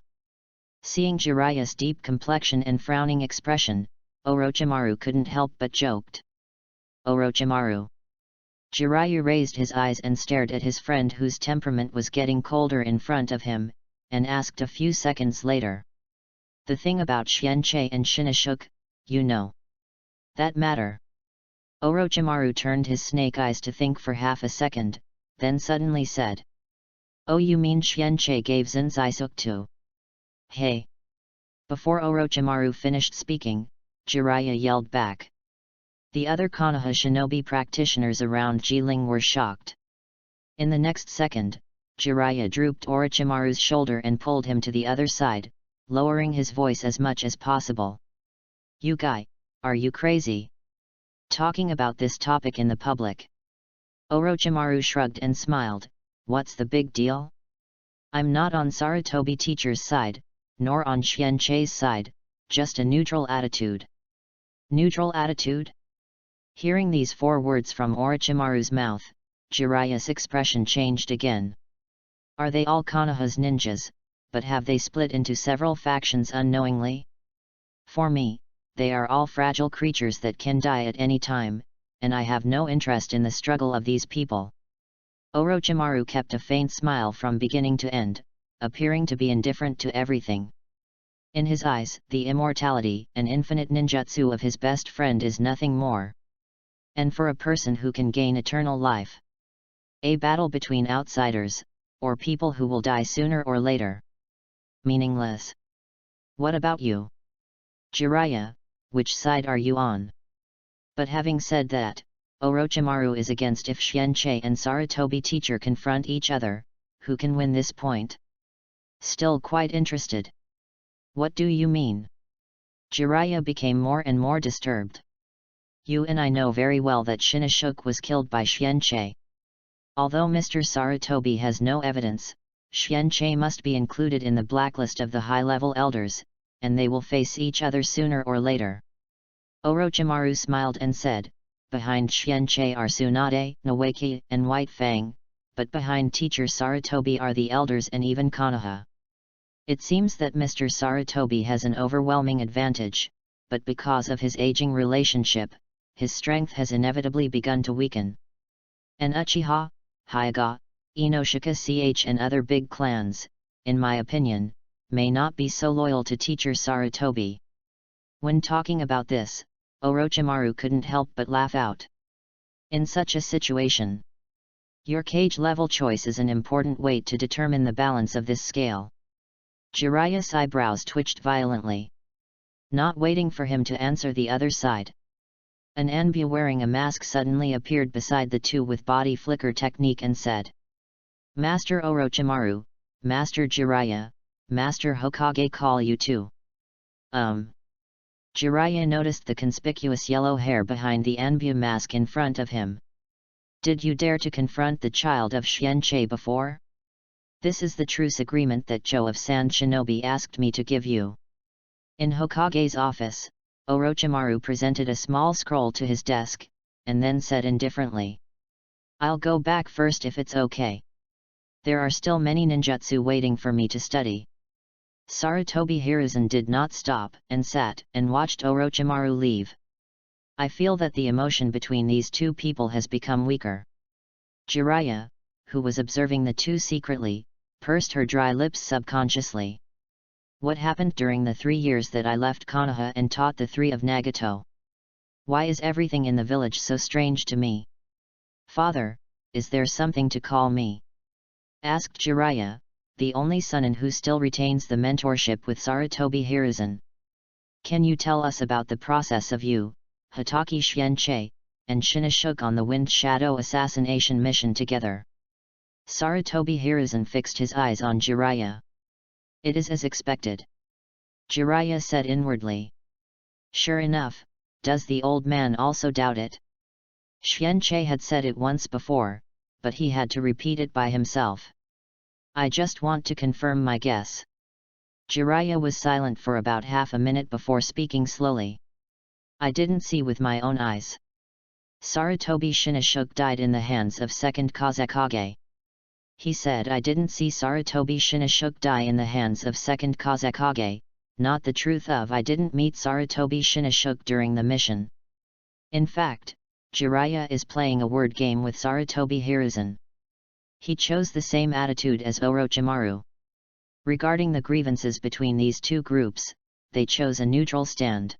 Seeing Jiraiya's deep complexion and frowning expression, Orochimaru couldn't help but joked. Orochimaru. Jiraiya raised his eyes and stared at his friend, whose temperament was getting colder in front of him, and asked a few seconds later. The thing about Xianqi and Shinashuk, you know. That matter. Orochimaru turned his snake eyes to think for half a second, then suddenly said. Oh, you mean Xianqi gave Zenzaisuk to? Hey! Before Orochimaru finished speaking, Jiraiya yelled back. The other Konoha shinobi practitioners around Jiling were shocked. In the next second, Jiraiya drooped Orochimaru's shoulder and pulled him to the other side, lowering his voice as much as possible. You guy, are you crazy? Talking about this topic in the public? Orochimaru shrugged and smiled. What's the big deal? I'm not on Sarutobi teacher's side, nor on Xianqi's side, just a neutral attitude. Neutral attitude? Hearing these 4 words from Orochimaru's mouth, Jiraiya's expression changed again. Are they all Konoha's ninjas, but have they split into several factions unknowingly? For me, they are all fragile creatures that can die at any time, and I have no interest in the struggle of these people. Orochimaru kept a faint smile from beginning to end, appearing to be indifferent to everything. In his eyes, the immortality and infinite ninjutsu of his best friend is nothing more. And for a person who can gain eternal life, a battle between outsiders, or people who will die sooner or later, meaningless. What about you? Jiraiya, which side are you on? But having said that, Orochimaru is against if Xianqi and Sarutobi teacher confront each other, who can win this point? Still quite interested. What do you mean? Jiraiya became more and more disturbed. You and I know very well that Shinashuk was killed by Xianqi. Although Mr. Sarutobi has no evidence, Xianqi must be included in the blacklist of the high-level elders, and they will face each other sooner or later. Orochimaru smiled and said, behind Xianqi are Tsunade, Noeki, and White Fang, but behind teacher Sarutobi are the elders and even Konoha. It seems that Mr. Sarutobi has an overwhelming advantage, but because of his aging relationship, his strength has inevitably begun to weaken. And Uchiha, Hyuga, Inoshika Ch and other big clans, in my opinion, may not be so loyal to teacher Sarutobi. When talking about this, Orochimaru couldn't help but laugh out. In such a situation, your cage level choice is an important weight to determine the balance of this scale. Jiraiya's eyebrows twitched violently. Not waiting for him to answer the other side, an Anbu wearing a mask suddenly appeared beside the two with body flicker technique and said, "Master Orochimaru, Master Jiraiya, Master Hokage call you too." Jiraiya noticed the conspicuous yellow hair behind the Anbu mask in front of him. "Did you dare to confront the child of Xianche before? This is the truce agreement that Joe of Sand Shinobi asked me to give you." In Hokage's office, Orochimaru presented a small scroll to his desk, and then said indifferently, "I'll go back first if it's okay. There are still many ninjutsu waiting for me to study." Sarutobi Hiruzen did not stop and sat and watched Orochimaru leave. "I feel that the emotion between these two people has become weaker." Jiraiya, who was observing the two secretly, pursed her dry lips subconsciously. "What happened during the 3 years that I left Konoha and taught the three of Nagato? Why is everything in the village so strange to me? Father, is there something to call me?" asked Jiraiya, the only son and who still retains the mentorship with Sarutobi Hiruzen. "Can you tell us about the process of you, Hitaki Xianche, and Shinashuk on the Wind Shadow assassination mission together?" Sarutobi Hiruzen fixed his eyes on Jiraiya. "It is as expected," Jiraiya said inwardly. Sure enough, does the old man also doubt it? Xianche had said it once before, but he had to repeat it by himself. "I just want to confirm my guess." Jiraiya was silent for about half a minute before speaking slowly. "I didn't see with my own eyes. Sarutobi Shinashuk died in the hands of second Kazekage." He said, "I didn't see Sarutobi Shinashuk die in the hands of second Kazekage, not the truth of I didn't meet Sarutobi Shinashuk during the mission." In fact, Jiraiya is playing a word game with Sarutobi Hiruzen. He chose the same attitude as Orochimaru. Regarding the grievances between these two groups, they chose a neutral stand.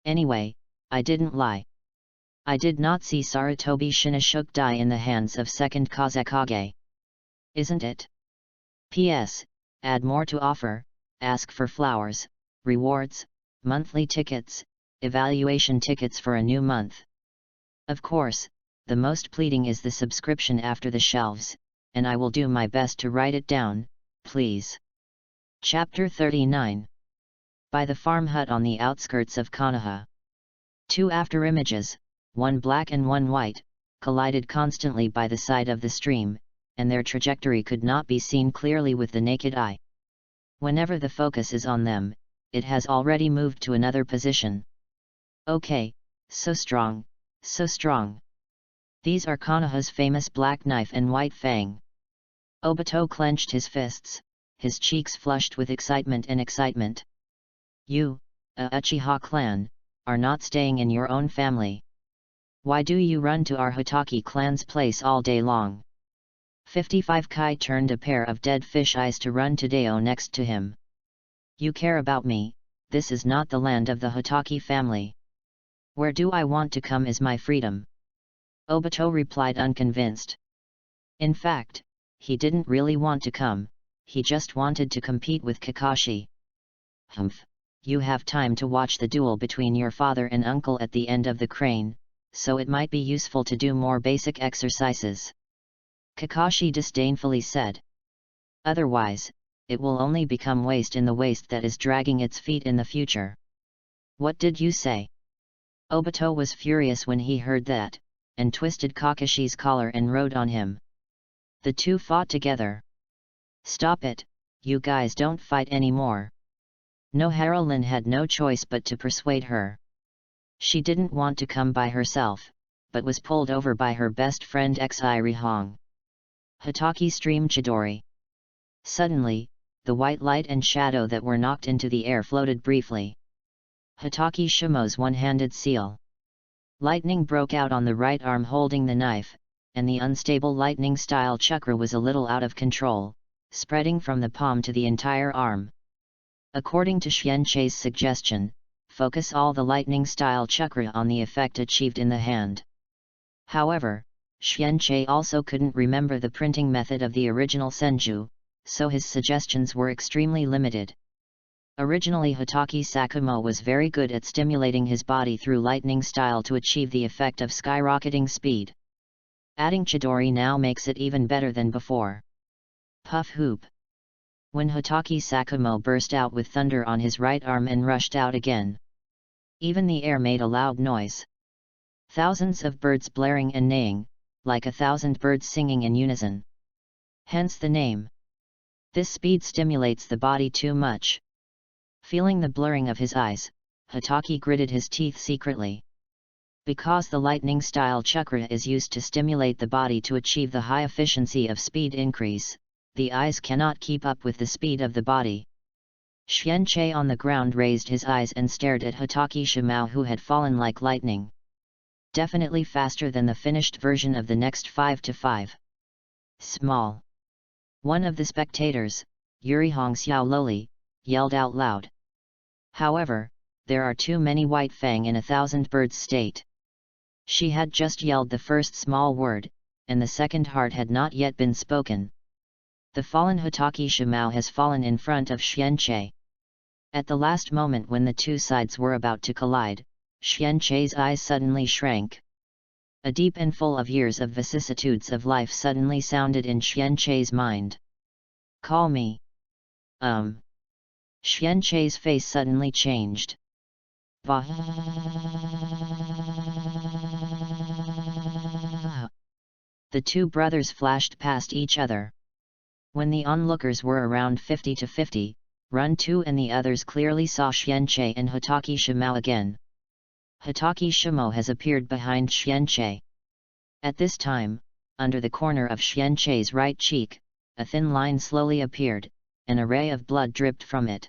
"Anyway, I didn't lie. I did not see Sarutobi Shinashuk die in the hands of second Kazekage. Isn't it? P.S. Add more to offer, ask for flowers, rewards, monthly tickets, evaluation tickets for a new month. Of course, the most pleading is the subscription after the shelves, and I will do my best to write it down, please." Chapter 39. By the farm hut on the outskirts of Konoha. Two afterimages, one black and one white, collided constantly by the side of the stream, and their trajectory could not be seen clearly with the naked eye. Whenever the focus is on them, it has already moved to another position. "Okay, so strong, so strong. These are Konoha's famous black knife and white fang." Obito clenched his fists, his cheeks flushed with excitement and excitement. "You, Uchiha clan, are not staying in your own family. Why do you run to our Hitaki clan's place all day long?" 55 Kai turned a pair of dead fish eyes to run to Deo next to him. "You care about me, this is not the land of the Hitaki family. Where do I want to come is my freedom." Obito replied unconvinced. In fact, he didn't really want to come, he just wanted to compete with Kakashi. "Humph, you have time to watch the duel between your father and uncle at the end of the crane, so it might be useful to do more basic exercises," Kakashi disdainfully said. "Otherwise, it will only become waste in the waste that is dragging its feet in the future." "What did you say?" Obito was furious when he heard that, and twisted Kakashi's collar and rode on him. The two fought together. "Stop it, you guys don't fight anymore." Noharalin had no choice but to persuade her. She didn't want to come by herself, but was pulled over by her best friend Xirihong. Hitaki streamed Chidori. Suddenly, the white light and shadow that were knocked into the air floated briefly. Hitaki Shimo's one-handed seal. Lightning broke out on the right arm holding the knife, and the unstable lightning-style chakra was a little out of control, spreading from the palm to the entire arm. According to Xianche's suggestion, focus all the lightning-style chakra on the effect achieved in the hand. However, Xianche also couldn't remember the printing method of the original senju, so his suggestions were extremely limited. Originally Hitaki Sakumo was very good at stimulating his body through lightning style to achieve the effect of skyrocketing speed. Adding Chidori now makes it even better than before. Puff Hoop. When Hitaki Sakumo burst out with thunder on his right arm and rushed out again. Even the air made a loud noise. Thousands of birds blaring and neighing, like 1,000 birds singing in unison. Hence the name. This speed stimulates the body too much. Feeling the blurring of his eyes, Hitaki gritted his teeth secretly. Because the lightning-style chakra is used to stimulate the body to achieve the high efficiency of speed increase, the eyes cannot keep up with the speed of the body. Xianche on the ground raised his eyes and stared at Hitaki Shimao, who had fallen like lightning. Definitely faster than the finished version of the next 5-5. Small. One of the spectators, Yuri Hongxiao Loli, yelled out loud. However, there are too many white Fang in 1,000 birds state. She had just yelled the first small word, and the second heart had not yet been spoken. The fallen Hitaki Shimao has fallen in front of Xianche. At the last moment when the two sides were about to collide, Xianche's eyes suddenly shrank. A deep and full of years of vicissitudes of life suddenly sounded in Xianche's mind. Call me. Xianche's face suddenly changed. The two brothers flashed past each other. When the onlookers were around 50-50, Run 2 and the others clearly saw Xianche and Hitaki Shimao again. Hitaki Shimao has appeared behind Xianche. At this time, under the corner of Xianche's right cheek, a thin line slowly appeared, and a ray of blood dripped from it.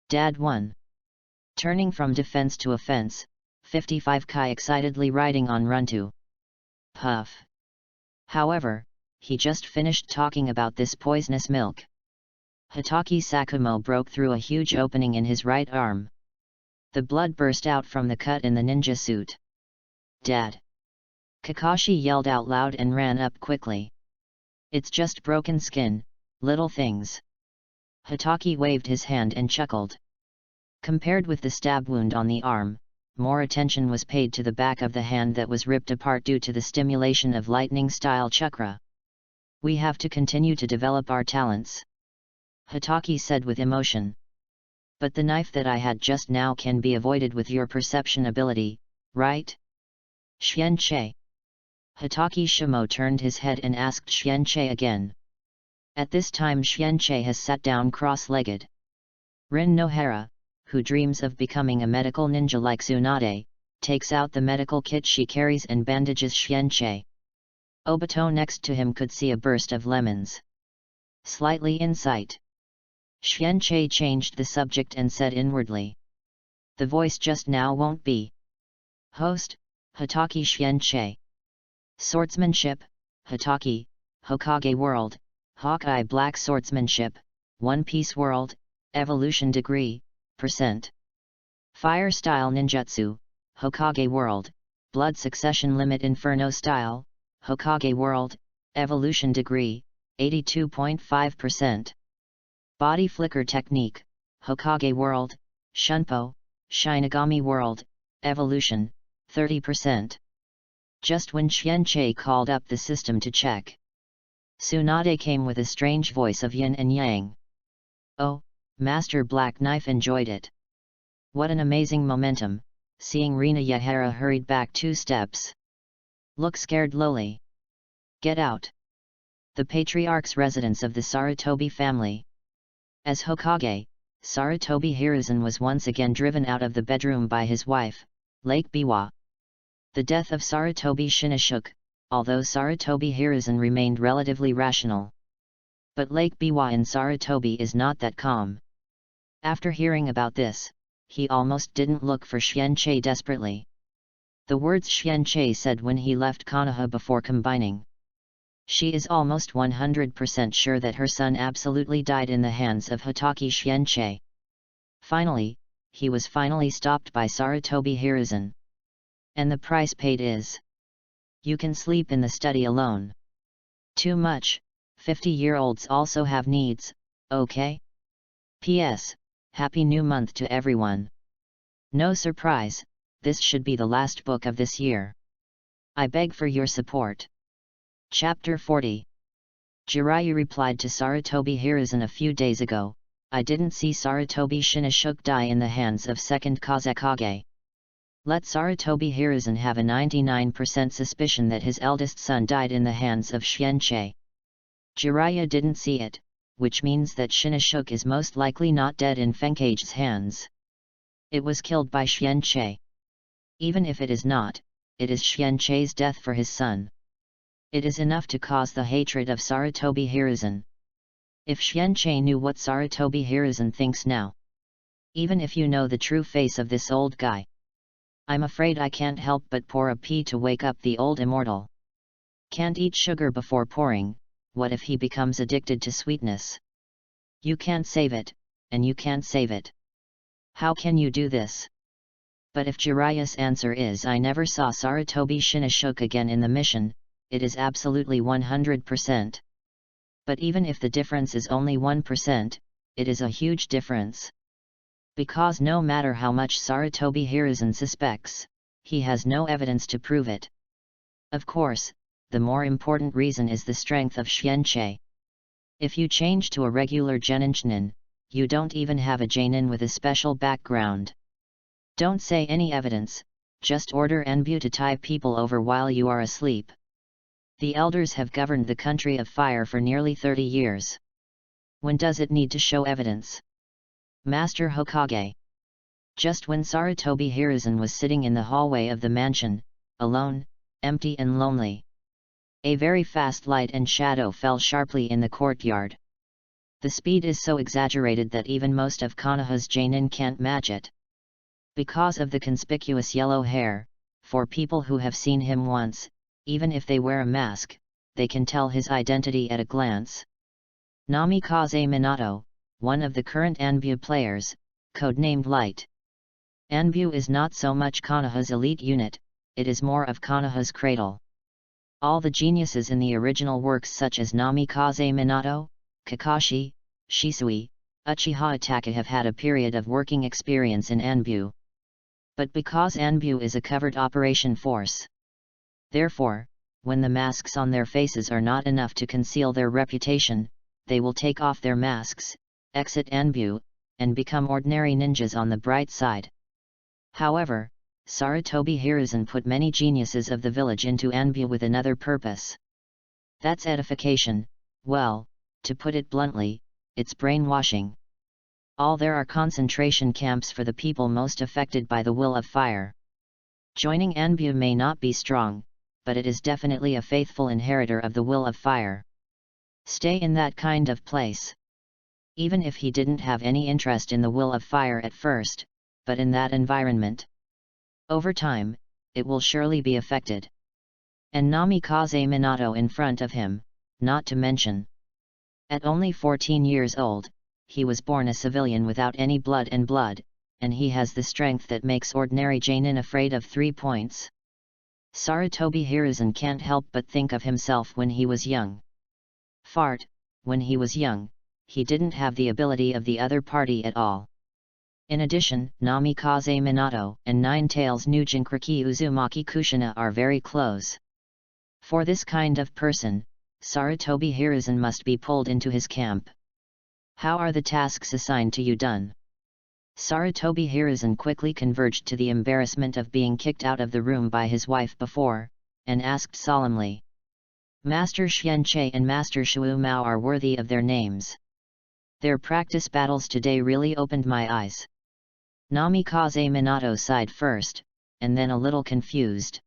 Dad 1. Turning from defense to offense, 55 Kai excitedly riding on Run 2. Puff. However, he just finished talking about this poisonous milk. Hitaki Sakumo broke through a huge opening in his right arm. The blood burst out from the cut in the ninja suit. Dad! Kakashi yelled out loud and ran up quickly. It's just broken skin, little things. Hitaki waved his hand and chuckled. Compared with the stab wound on the arm, more attention was paid to the back of the hand that was ripped apart due to the stimulation of lightning-style chakra. We have to continue to develop our talents, Hitaki said with emotion. But the knife that I had just now can be avoided with your perception ability, right? Xianche. Hitaki Shimao turned his head and asked Xianche again. At this time Xianche has sat down cross-legged. Rin Nohara, who dreams of becoming a medical ninja like Tsunade, takes out the medical kit she carries and bandages Xianche. Obito next to him could see a burst of lemons. Slightly in sight. Xianche changed the subject and said inwardly. The voice just now won't be. Host, Hitaki Xianche. Swordsmanship, Hitaki, Hokage World, Hawkeye Black Swordsmanship, One Piece World, Evolution Degree, %. Fire Style Ninjutsu, Hokage World, Blood Succession Limit Inferno Style, Hokage World, Evolution Degree, 82.5%. Body Flicker Technique, Hokage World, Shunpo, Shinigami World, Evolution, 30%. Just when Xianche called up the system to check, Tsunade came with a strange voice of yin and yang. Oh, Master Black Knife enjoyed it. What an amazing momentum, seeing Rina Yahara hurried back 2 steps. Look scared lowly. Get out. The patriarch's residence of the Sarutobi family. As Hokage, Sarutobi Hiruzen was once again driven out of the bedroom by his wife, Lake Biwa. The death of Sarutobi Shinoshook, although Sarutobi Hiruzen remained relatively rational. But Lake Biwa in Sarutobi is not that calm. After hearing about this, he almost didn't look for Xianche desperately. The words Xianqi said when he left Konoha before combining. She is almost 100% sure that her son absolutely died in the hands of Hitaki Xianqi. Finally, he was finally stopped by Sarutobi Hiruzen. And the price paid is: you can sleep in the study alone. Too much, 50-year-olds also have needs, okay? P.S. Happy New Month to everyone. No surprise, this should be the last book of this year. I beg for your support. Chapter 40. Jiraiya replied to Sarutobi Hiruzen a few days ago, I didn't see Sarutobi Shinoshuke die in the hands of second Kazekage. Let Sarutobi Hiruzen have a 99% suspicion that his eldest son died in the hands of Xianqi. Jiraiya didn't see it, which means that Shinoshuke is most likely not dead in Fengkage's hands. It was killed by Xianqi. Even if it is not, it is Xianqi's death for his son. It is enough to cause the hatred of Sarutobi Hiruzen. If Xianqi knew what Sarutobi Hiruzen thinks now. Even if you know the true face of this old guy. I'm afraid I can't help but pour a pee to wake up the old immortal. Can't eat sugar before pouring, what if he becomes addicted to sweetness? You can't save it, and you can't save it. How can you do this? But if Jiraiya's answer is I never saw Sarutobi Shinoshuke again in the mission, it is absolutely 100%. But even if the difference is only 1%, it is a huge difference. Because no matter how much Sarutobi Hiruzen suspects, he has no evidence to prove it. Of course, the more important reason is the strength of Xianqi. If you change to a regular Geninchnin, you don't even have a Jainin with a special background. Don't say any evidence, just order Enbu to tie people over while you are asleep. The elders have governed the country of fire for nearly 30 years. When does it need to show evidence? Master Hokage. Just when Sarutobi Hiruzen was sitting in the hallway of the mansion, alone, empty and lonely. A very fast light and shadow fell sharply in the courtyard. The speed is so exaggerated that even most of Konoha's Jainin can't match it. Because of the conspicuous yellow hair, for people who have seen him once, even if they wear a mask, they can tell his identity at a glance. Namikaze Minato, one of the current Anbu players, codenamed Light. Anbu is not so much Konoha's elite unit, it is more of Konoha's cradle. All the geniuses in the original works such as Namikaze Minato, Kakashi, Shisui, Uchiha Itachi have had a period of working experience in Anbu. But because Anbu is a covert operation force. Therefore, when the masks on their faces are not enough to conceal their reputation, they will take off their masks, exit Anbu, and become ordinary ninjas on the bright side. However, Sarutobi Hiruzen put many geniuses of the village into Anbu with another purpose. That's edification, well, to put it bluntly, it's brainwashing. There are concentration camps for the people most affected by the will of fire. Joining Anbu may not be strong, but it is definitely a faithful inheritor of the will of fire. Stay in that kind of place. Even if he didn't have any interest in the will of fire at first, but in that environment. Over time, it will surely be affected. And Namikaze Minato in front of him, not to mention. At only 14 years old, he was born a civilian without any blood, and he has the strength that makes ordinary Jainin afraid of 3 points. Sarutobi Hiruzen can't help but think of himself when he was young. When he was young, he didn't have the ability of the other party at all. In addition, Namikaze Minato and Nine-Tails Nujinkriki Uzumaki Kushina are very close. For this kind of person, Sarutobi Hiruzen must be pulled into his camp. How are the tasks assigned to you done? Sarutobi Hiruzen quickly converged to the embarrassment of being kicked out of the room by his wife before, and asked solemnly. Master Xianqi and Master Shu Mao are worthy of their names. Their practice battles today really opened my eyes. Namikaze Minato sighed first, and then a little confused.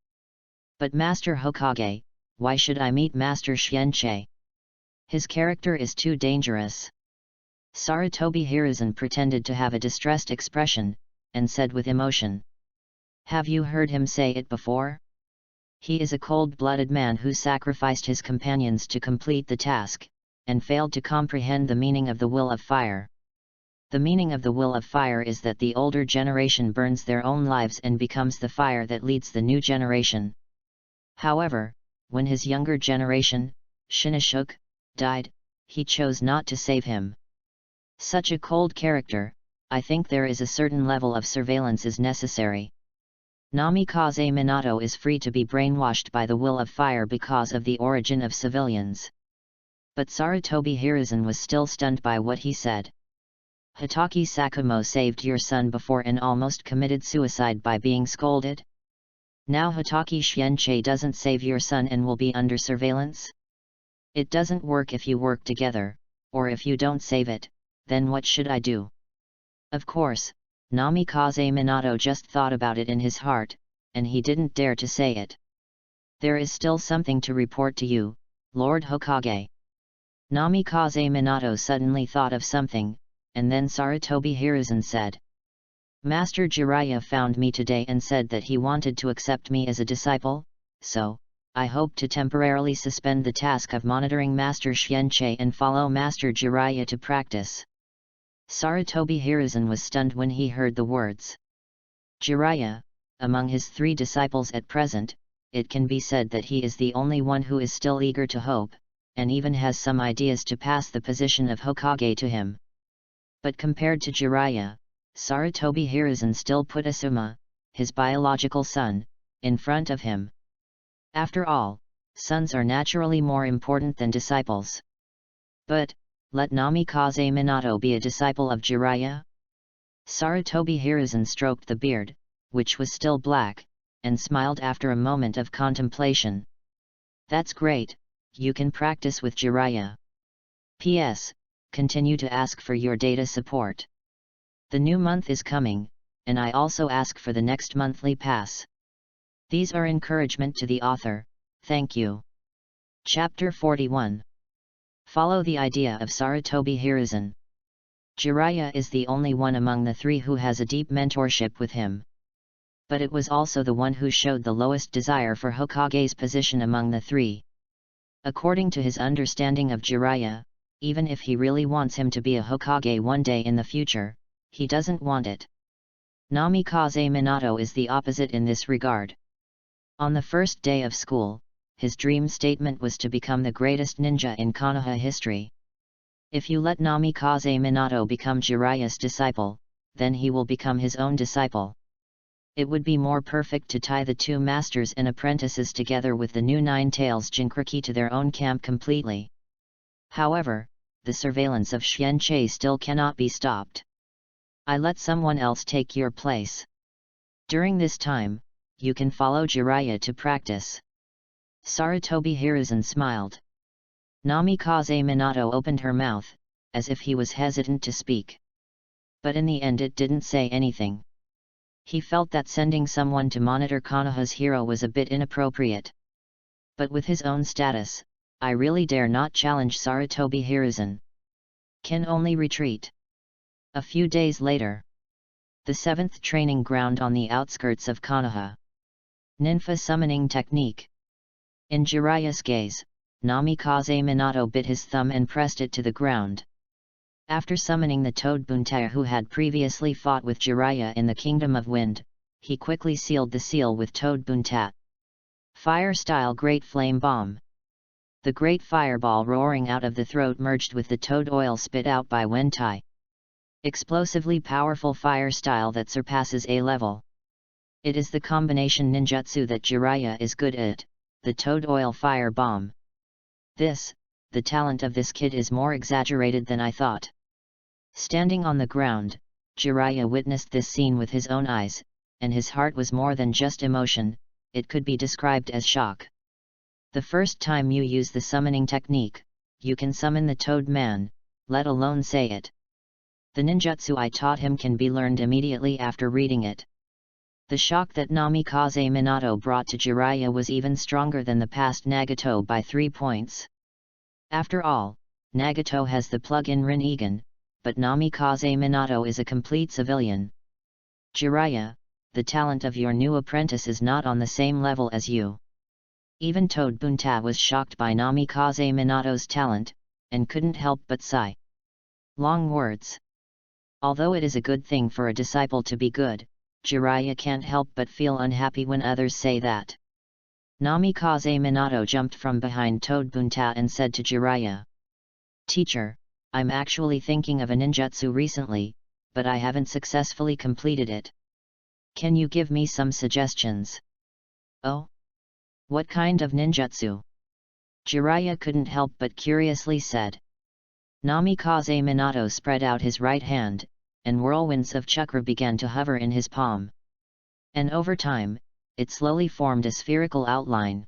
But Master Hokage, why should I meet Master Xianqi? His character is too dangerous. Sarutobi Hiruzen pretended to have a distressed expression, and said with emotion. Have you heard him say it before? He is a cold-blooded man who sacrificed his companions to complete the task, and failed to comprehend the meaning of the will of fire. The meaning of the will of fire is that the older generation burns their own lives and becomes the fire that leads the new generation. However, when his younger generation, Shinashuk, died, he chose not to save him. Such a cold character, I think there is a certain level of surveillance is necessary. Namikaze Minato is free to be brainwashed by the will of fire because of the origin of civilians. But Sarutobi Hiruzen was still stunned by what he said. Hitaki Sakumo saved your son before and almost committed suicide by being scolded? Now Hitaki Shienchei doesn't save your son and will be under surveillance? It doesn't work if you work together, or if you don't save it, then what should I do? Of course, Namikaze Minato just thought about it in his heart, and he didn't dare to say it. There is still something to report to you, Lord Hokage. Namikaze Minato suddenly thought of something, and then Sarutobi Hiruzen said. Master Jiraiya found me today and said that he wanted to accept me as a disciple, so, I hope to temporarily suspend the task of monitoring Master Shienchei and follow Master Jiraiya to practice. Sarutobi Hiruzen was stunned when he heard the words. Jiraiya, among his 3 disciples at present, it can be said that he is the only one who is still eager to hope, and even has some ideas to pass the position of Hokage to him. But compared to Jiraiya, Sarutobi Hiruzen still put Asuma, his biological son, in front of him. After all, sons are naturally more important than disciples. But, let Namikaze Minato be a disciple of Jiraiya? Sarutobi Hiruzen stroked the beard, which was still black, and smiled after a moment of contemplation. That's great, you can practice with Jiraiya. P.S. Continue to ask for your data support. The new month is coming, and I also ask for the next monthly pass. These are encouragement to the author, thank you. Chapter 41. Follow the idea of Sarutobi Hiruzen. Jiraiya is the only one among the 3 who has a deep mentorship with him. But it was also the one who showed the lowest desire for Hokage's position among the 3. According to his understanding of Jiraiya, even if he really wants him to be a Hokage one day in the future, he doesn't want it. Namikaze Minato is the opposite in this regard. On the first day of school, his dream statement was to become the greatest ninja in Konoha history. If you let Namikaze Minato become Jiraiya's disciple, then he will become his own disciple. It would be more perfect to tie the 2 masters and apprentices together with the new 9 Tails Jinchuriki to their own camp completely. However, the surveillance of Shienchei still cannot be stopped. I let someone else take your place. During this time, you can follow Jiraiya to practice. Sarutobi Hiruzen smiled. Namikaze Minato opened her mouth, as if he was hesitant to speak. But in the end it didn't say anything. He felt that sending someone to monitor Konoha's hero was a bit inappropriate. But with his own status, I really dare not challenge Sarutobi Hiruzen. Can only retreat. A few days later. The 7th training ground on the outskirts of Konoha. Ninfa summoning technique. In Jiraiya's gaze, Namikaze Minato bit his thumb and pressed it to the ground. After summoning the Toad Buntai who had previously fought with Jiraiya in the Kingdom of Wind, he quickly sealed the seal with Toad Buntai. Fire-style Great Flame Bomb. The great fireball roaring out of the throat merged with the toad oil spit out by Wentai. Explosively powerful fire style that surpasses A level. It is the combination ninjutsu that Jiraiya is good at, the toad oil fire bomb. The talent of this kid is more exaggerated than I thought. Standing on the ground, Jiraiya witnessed this scene with his own eyes, and his heart was more than just emotion, it could be described as shock. The first time you use the summoning technique, you can summon the Toad Man, let alone say it. The ninjutsu I taught him can be learned immediately after reading it. The shock that Namikaze Minato brought to Jiraiya was even stronger than the past Nagato by 3 points. After all, Nagato has the plug-in Rinnegan, but Namikaze Minato is a complete civilian. Jiraiya, the talent of your new apprentice is not on the same level as you. Even Toad Bunta was shocked by Namikaze Minato's talent, and couldn't help but sigh. Long words. Although it is a good thing for a disciple to be good, Jiraiya can't help but feel unhappy when others say that. Namikaze Minato jumped from behind Toad Bunta and said to Jiraiya, "Teacher, I'm actually thinking of a ninjutsu recently, but I haven't successfully completed it. Can you give me some suggestions?" "Oh? What kind of ninjutsu?" Jiraiya couldn't help but curiously said. Namikaze Minato spread out his right hand, and whirlwinds of chakra began to hover in his palm. And over time, it slowly formed a spherical outline.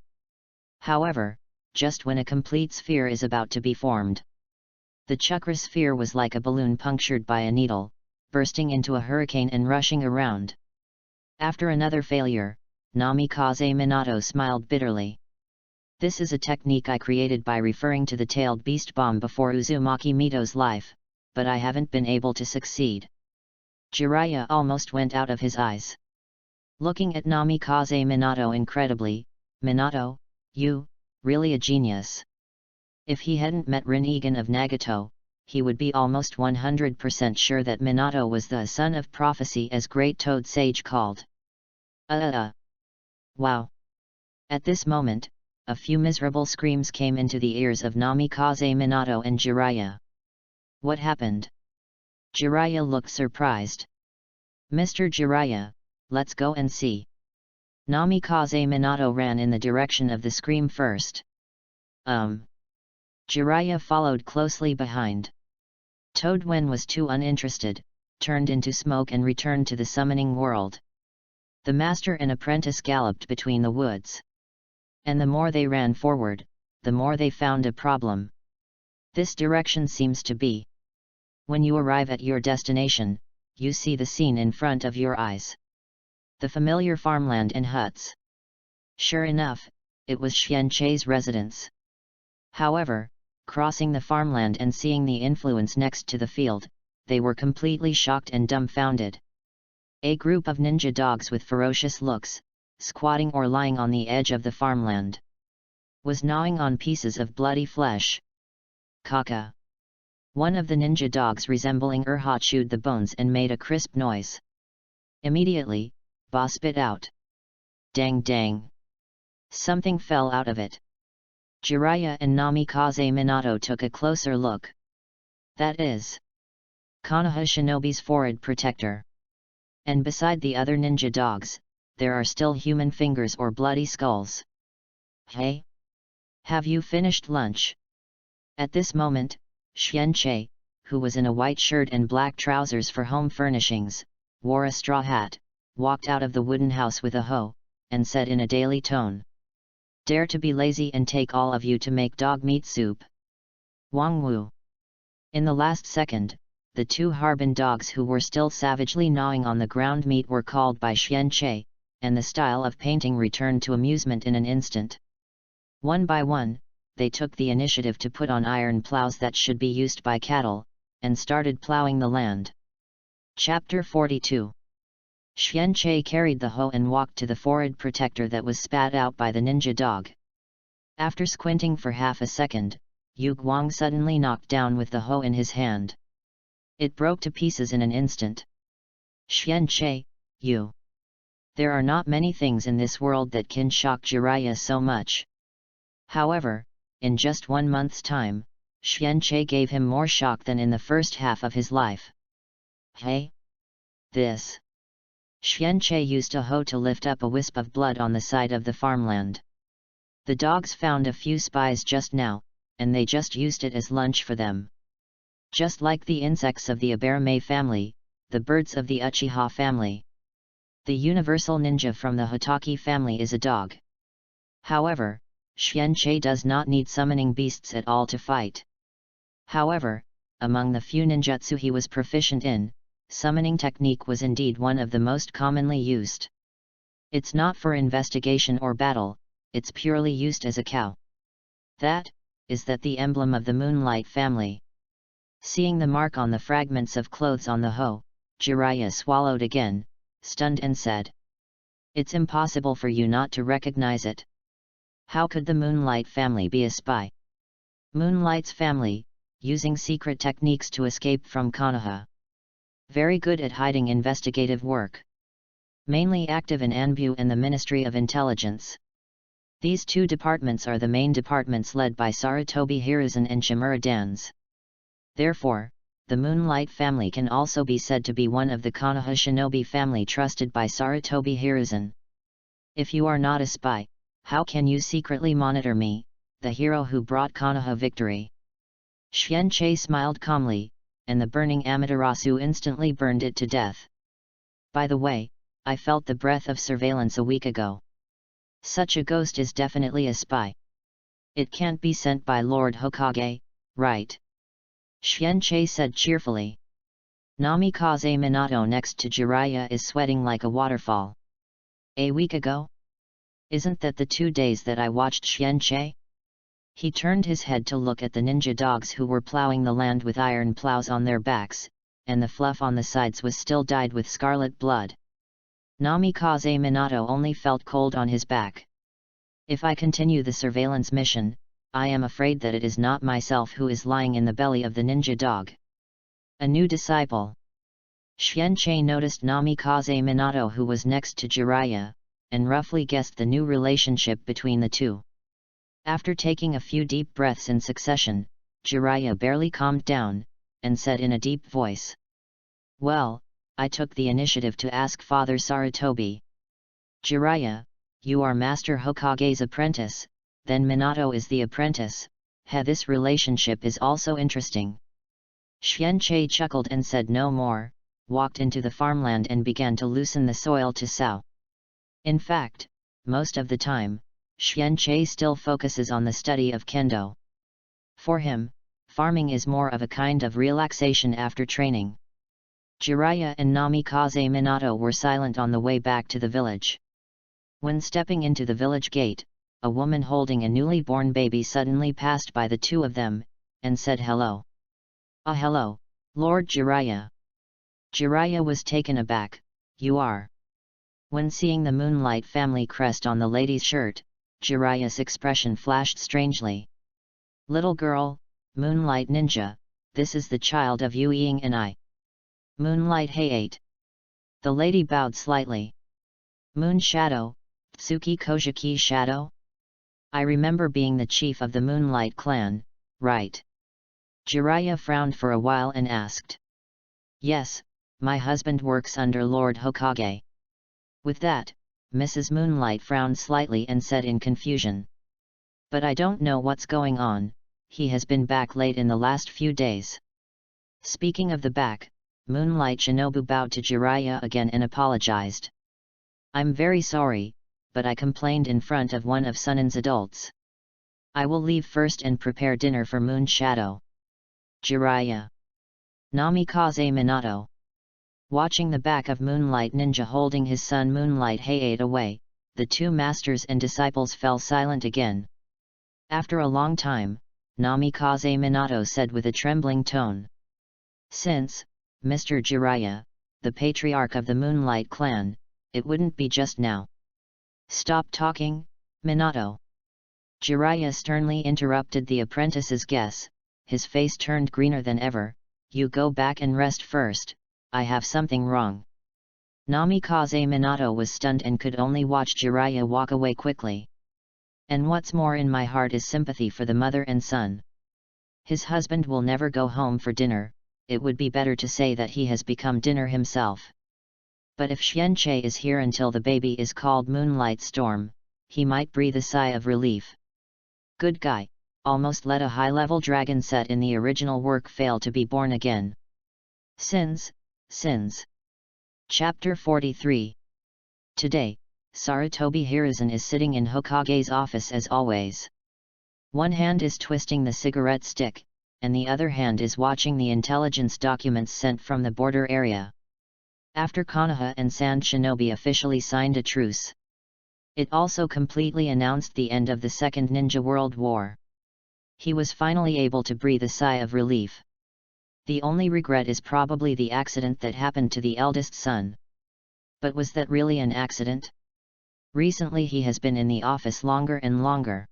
However, just when a complete sphere is about to be formed, the chakra sphere was like a balloon punctured by a needle, bursting into a hurricane and rushing around. After another failure, Namikaze Minato smiled bitterly. "This is a technique I created by referring to the tailed beast bomb before Uzumaki Mito's life, but I haven't been able to succeed." Jiraiya almost went out of his eyes. Looking at Namikaze Minato incredibly, "Minato, you, really a genius." If he hadn't met Rinnegan of Nagato, he would be almost 100% sure that Minato was the son of prophecy as Great Toad Sage called. Wow! At this moment, a few miserable screams came into the ears of Namikaze Minato and Jiraiya. What happened? Jiraiya looked surprised. "Mr. Jiraiya, let's go and see." Namikaze Minato ran in the direction of the scream first. Jiraiya followed closely behind. Toad Wen was too uninterested, turned into smoke and returned to the summoning world. The master and apprentice galloped between the woods. And the more they ran forward, the more they found a problem. This direction seems to be. When you arrive at your destination, you see the scene in front of your eyes. The familiar farmland and huts. Sure enough, it was Xianche's residence. However, crossing the farmland and seeing the influence next to the field, they were completely shocked and dumbfounded. A group of ninja dogs with ferocious looks, squatting or lying on the edge of the farmland, was gnawing on pieces of bloody flesh. Kaka. One of the ninja dogs resembling Urha chewed the bones and made a crisp noise. Immediately, Ba spit out. Dang dang! Something fell out of it. Jiraiya and Namikaze Minato took a closer look. That is Konoha Shinobi's forehead protector. And beside the other ninja dogs, there are still human fingers or bloody skulls. "Hey? Have you finished lunch?" At this moment, Xianche, who was in a white shirt and black trousers for home furnishings, wore a straw hat, walked out of the wooden house with a hoe, and said in a daily tone, "Dare to be lazy and take all of you to make dog meat soup." Wang Wu. In the last second, the two Harbin dogs who were still savagely gnawing on the ground meat were called by Xianche, and the style of painting returned to amusement in an instant. One by one, they took the initiative to put on iron plows that should be used by cattle, and started plowing the land. Chapter 42. Xianche carried the hoe and walked to the forehead protector that was spat out by the ninja dog. After squinting for half a second, Yu Guang suddenly knocked down with the hoe in his hand. It broke to pieces in an instant. "Xianche, you! There are not many things in this world that can shock Jiraiya so much." However, in just 1 month's time, Xianche gave him more shock than in the first half of his life. "Hey? This!" Xianche used a hoe to lift up a wisp of blood on the side of the farmland. The dogs found a few spies just now, and they just used it as lunch for them. Just like the insects of the Aberame family, the birds of the Uchiha family. The universal ninja from the Hitaki family is a dog. However, Xianche does not need summoning beasts at all to fight. However, among the few ninjutsu he was proficient in, summoning technique was indeed one of the most commonly used. It's not for investigation or battle, it's purely used as a cow. That is the emblem of the Moonlight family. Seeing the mark on the fragments of clothes on the hoe, Jiraiya swallowed again, stunned and said, It's impossible for you not to recognize it. How could the Moonlight family be a spy? Moonlight's family, using secret techniques to escape from Konoha. Very good at hiding investigative work. Mainly active in ANBU and the Ministry of Intelligence. These two departments are the main departments led by Sarutobi Hiruzen and Shimura Dans. Therefore, the Moonlight family can also be said to be one of the Konoha shinobi family trusted by Sarutobi Hiruzen. If you are not a spy, how can you secretly monitor me, the hero who brought Konoha victory? Xianqi smiled calmly, and the burning Amaterasu instantly burned it to death. By the way, I felt the breath of surveillance a week ago. Such a ghost is definitely a spy. It can't be sent by Lord Hokage, right? Xianqi said cheerfully. Namikaze Minato next to Jiraiya is sweating like a waterfall. A week ago? Isn't that the 2 days that I watched Xianqi? He turned his head to look at the ninja dogs who were plowing the land with iron plows on their backs, and the fluff on the sides was still dyed with scarlet blood. Namikaze Minato only felt cold on his back. If I continue the surveillance mission, I am afraid that it is not myself who is lying in the belly of the ninja dog. A new disciple. Xianqi noticed Namikaze Minato who was next to Jiraiya, and roughly guessed the new relationship between the two. After taking a few deep breaths in succession, Jiraiya barely calmed down, and said in a deep voice. Well, I took the initiative to ask Father Sarutobi. Jiraiya, you are Master Hokage's apprentice, then Minato is the apprentice. This relationship is also interesting. Xianqi chuckled and said no more, walked into the farmland and began to loosen the soil to sow. In fact, most of the time, Xianqi still focuses on the study of kendo. For him, farming is more of a kind of relaxation after training. Jiraiya and Namikaze Minato were silent on the way back to the village. When stepping into the village gate, a woman holding a newly born baby suddenly passed by the two of them, and said hello. Ah hello, Lord Jiraiya. Jiraiya was taken aback. You are. When seeing the Moonlight family crest on the lady's shirt, Jiraiya's expression flashed strangely. Little girl, Moonlight Ninja, this is the child of Yu Ying and I. Moonlight Hayate. The lady bowed slightly. Moon Shadow, Tsuki Kojiki Shadow? I remember being the chief of the Moonlight clan, right? Jiraiya frowned for a while and asked. Yes, my husband works under Lord Hokage. With that, Mrs. Moonlight frowned slightly and said in confusion. But I don't know what's going on, he has been back late in the last few days. Speaking of the back, Moonlight Shinobu bowed to Jiraiya again and apologized. I'm very sorry, but I complained in front of one of Sunin's adults. I will leave first and prepare dinner for Moon Shadow. Jiraiya. Namikaze Minato. Watching the back of Moonlight Ninja holding his son Moonlight Hayate away, the two masters and disciples fell silent again. After a long time, Namikaze Minato said with a trembling tone. Since, Mr. Jiraiya, the patriarch of the Moonlight clan, it wouldn't be just now. Stop talking, Minato. Jiraiya sternly interrupted the apprentice's guess, his face turned greener than ever. You go back and rest first, I have something wrong. Namikaze Minato was stunned and could only watch Jiraiya walk away quickly. And what's more in my heart is sympathy for the mother and son. His husband will never go home for dinner, it would be better to say that he has become dinner himself. But if Xianqi is here until the baby is called Moonlight Storm, he might breathe a sigh of relief. Good guy, almost let a high-level dragon set in the original work fail to be born again. Sins. Chapter 43. Today, Sarutobi Hiruzen is sitting in Hokage's office as always. One hand is twisting the cigarette stick, and the other hand is watching the intelligence documents sent from the border area. After Konoha and Sand Shinobi officially signed a truce, it also completely announced the end of the Second Ninja World War. He was finally able to breathe a sigh of relief. The only regret is probably the accident that happened to the eldest son. But was that really an accident? Recently he has been in the office longer and longer.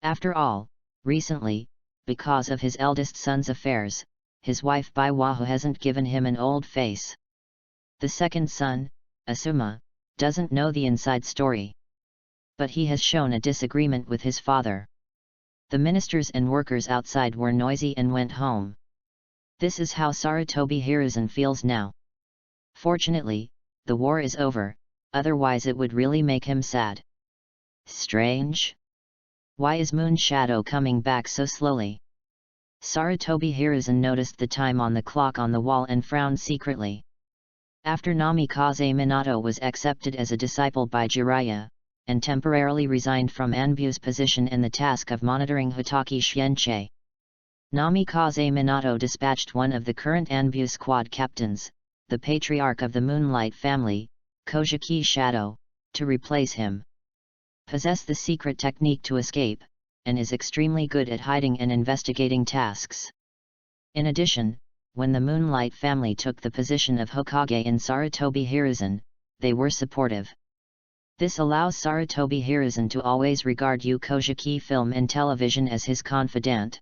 After all, recently, because of his eldest son's affairs, his wife Baiwahu hasn't given him an old face. The second son, Asuma, doesn't know the inside story. But he has shown a disagreement with his father. The ministers and workers outside were noisy and went home. This is how Sarutobi Hiruzen feels now. Fortunately, the war is over, otherwise it would really make him sad. Strange? Why is Moon Shadow coming back so slowly? Sarutobi Hiruzen noticed the time on the clock on the wall and frowned secretly. After Namikaze Minato was accepted as a disciple by Jiraiya, and temporarily resigned from Anbu's position and the task of monitoring Hitaki Shienchei, Namikaze Minato dispatched one of the current Anbu squad captains, the patriarch of the Moonlight family, Kojiki Shadow, to replace him. Possess the secret technique to escape, and is extremely good at hiding and investigating tasks. In addition, when the Moonlight family took the position of Hokage in Sarutobi Hiruzen, they were supportive. This allows Sarutobi Hiruzen to always regard Yu Kojiki film and television as his confidant.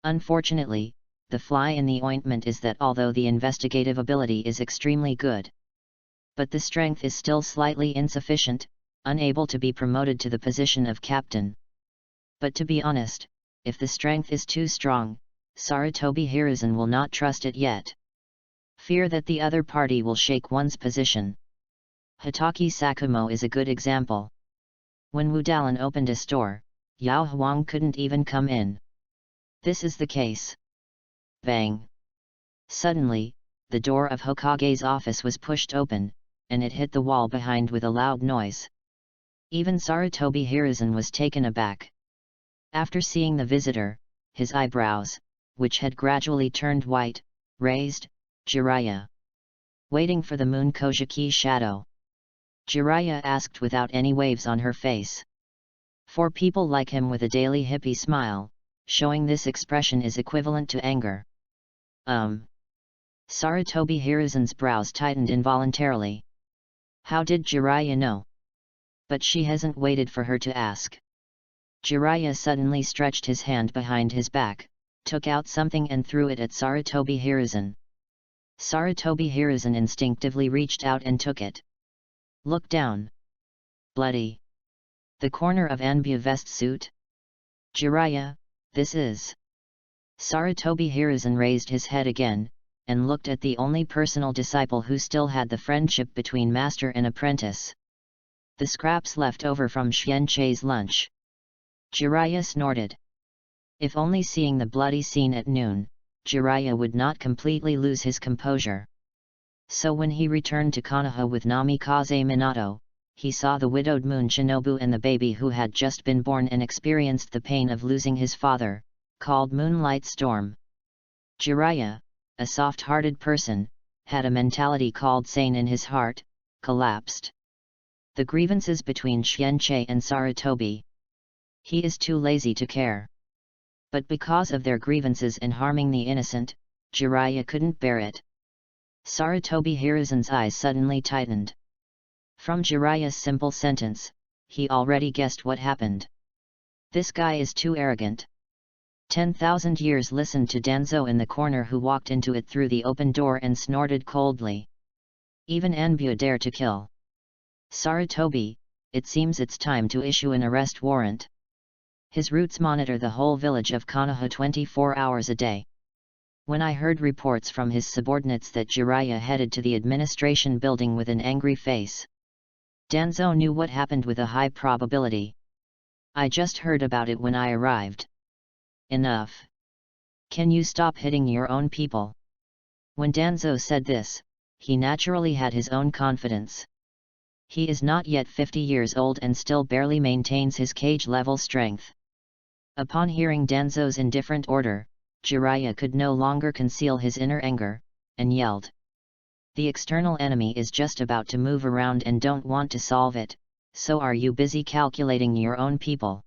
Unfortunately, the fly in the ointment is that although the investigative ability is extremely good, but the strength is still slightly insufficient, unable to be promoted to the position of captain. But to be honest, if the strength is too strong, Sarutobi Hiruzen will not trust it yet. Fear that the other party will shake one's position. Hitaki Sakumo is a good example. When Wudalan opened a store, Yao Huang couldn't even come in. This is the case. Bang! Suddenly, the door of Hokage's office was pushed open, and it hit the wall behind with a loud noise. Even Sarutobi Hiruzen was taken aback. After seeing the visitor, his eyebrows, which had gradually turned white, raised. Jiraiya. Waiting for the Moon Kojiki Shadow? Jiraiya asked without any waves on her face. For people like him with a daily hippie smile, showing this expression is equivalent to anger. Sarutobi Hiruzen's brows tightened involuntarily. How did Jiraiya know? But she hasn't waited for her to ask. Jiraiya suddenly stretched his hand behind his back, took out something and threw it at Sarutobi Hiruzen. Sarutobi Hiruzen instinctively reached out and took it. Look down. Bloody. The corner of Anbu vest suit? Jiraiya, this is... Sarutobi Hiruzen raised his head again, and looked at the only personal disciple who still had the friendship between master and apprentice. The scraps left over from Xianchei's lunch. Jiraiya snorted. If only seeing the bloody scene at noon, Jiraiya would not completely lose his composure. So when he returned to Konoha with Namikaze Minato, he saw the widowed Moon Shinobu and the baby who had just been born and experienced the pain of losing his father, called Moonlight Storm. Jiraiya, a soft-hearted person, had a mentality called sane in his heart, collapsed. The grievances between Xianchei and Sarutobi. He is too lazy to care. But because of their grievances and harming the innocent, Jiraiya couldn't bear it. Sarutobi Hiruzen's eyes suddenly tightened. From Jiraiya's simple sentence, he already guessed what happened. This guy is too arrogant. 10,000 years listened to Danzo in the corner who walked into it through the open door and snorted coldly. Even Anbu dare to kill. Sarutobi, it seems it's time to issue an arrest warrant. His roots monitor the whole village of Konoha 24 hours a day. When I heard reports from his subordinates that Jiraiya headed to the administration building with an angry face, Danzo knew what happened with a high probability. I just heard about it when I arrived. Enough. Can you stop hitting your own people? When Danzo said this, he naturally had his own confidence. He is not yet 50 years old and still barely maintains his cage-level strength. Upon hearing Danzo's indifferent order, Jiraiya could no longer conceal his inner anger, and yelled. The external enemy is just about to move around and don't want to solve it, so are you busy calculating your own people?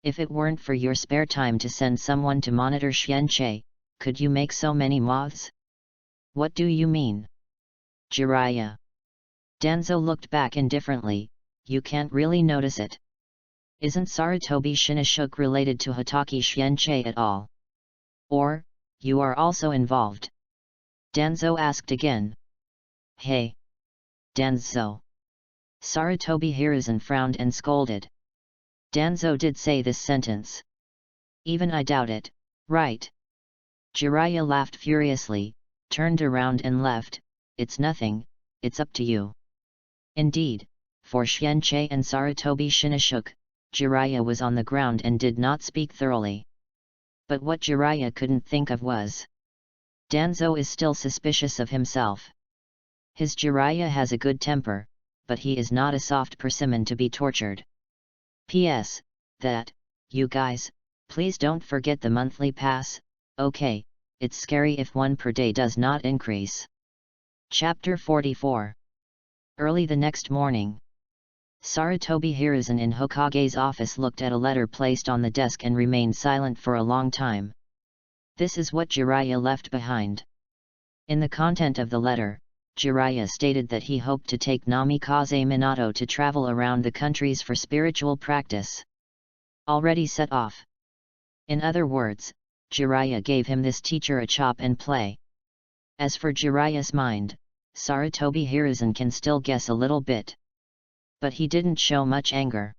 If it weren't for your spare time to send someone to monitor Xianchei, could you make so many moths? What do you mean? Jiraiya. Danzo looked back indifferently, you can't really notice it. Isn't Sarutobi Shinoshuke related to Hitaki Shienchei at all? Or, you are also involved? Danzo asked again. Hey! Danzo! Sarutobi Hiruzen frowned and scolded. Danzo did say this sentence. Even I doubt it, right? Jiraiya laughed furiously, turned around and left. It's nothing, it's up to you. Indeed, for Shienchei and Sarutobi Shinoshuke, Jiraiya was on the ground and did not speak thoroughly. But what Jiraiya couldn't think of was, Danzo is still suspicious of himself. His Jiraiya has a good temper, but he is not a soft persimmon to be tortured. P.S. That, you guys, please don't forget the monthly pass, okay, it's scary if one per day does not increase. Chapter 44. Early the next morning, Sarutobi Hiruzen in Hokage's office looked at a letter placed on the desk and remained silent for a long time. This is what Jiraiya left behind. In the content of the letter, Jiraiya stated that he hoped to take Namikaze Minato to travel around the countries for spiritual practice. Already set off. In other words, Jiraiya gave him this teacher a chop and play. As for Jiraiya's mind, Sarutobi Hiruzen can still guess a little bit. But he didn't show much anger.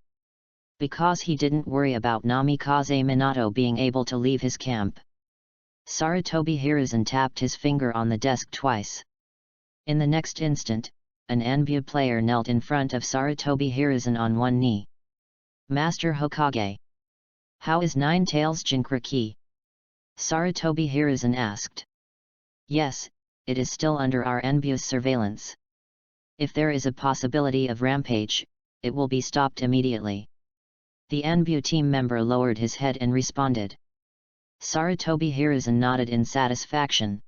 Because he didn't worry about Namikaze Minato being able to leave his camp. Sarutobi Hiruzen tapped his finger on the desk twice. In the next instant, an Anbu player knelt in front of Sarutobi Hiruzen on one knee. Master Hokage. How is Nine-Tails Jinchuriki? Sarutobi Hiruzen asked. Yes, it is still under our Anbu's surveillance. If there is a possibility of rampage, it will be stopped immediately. The Anbu team member lowered his head and responded. Sarutobi Hiruzen nodded in satisfaction.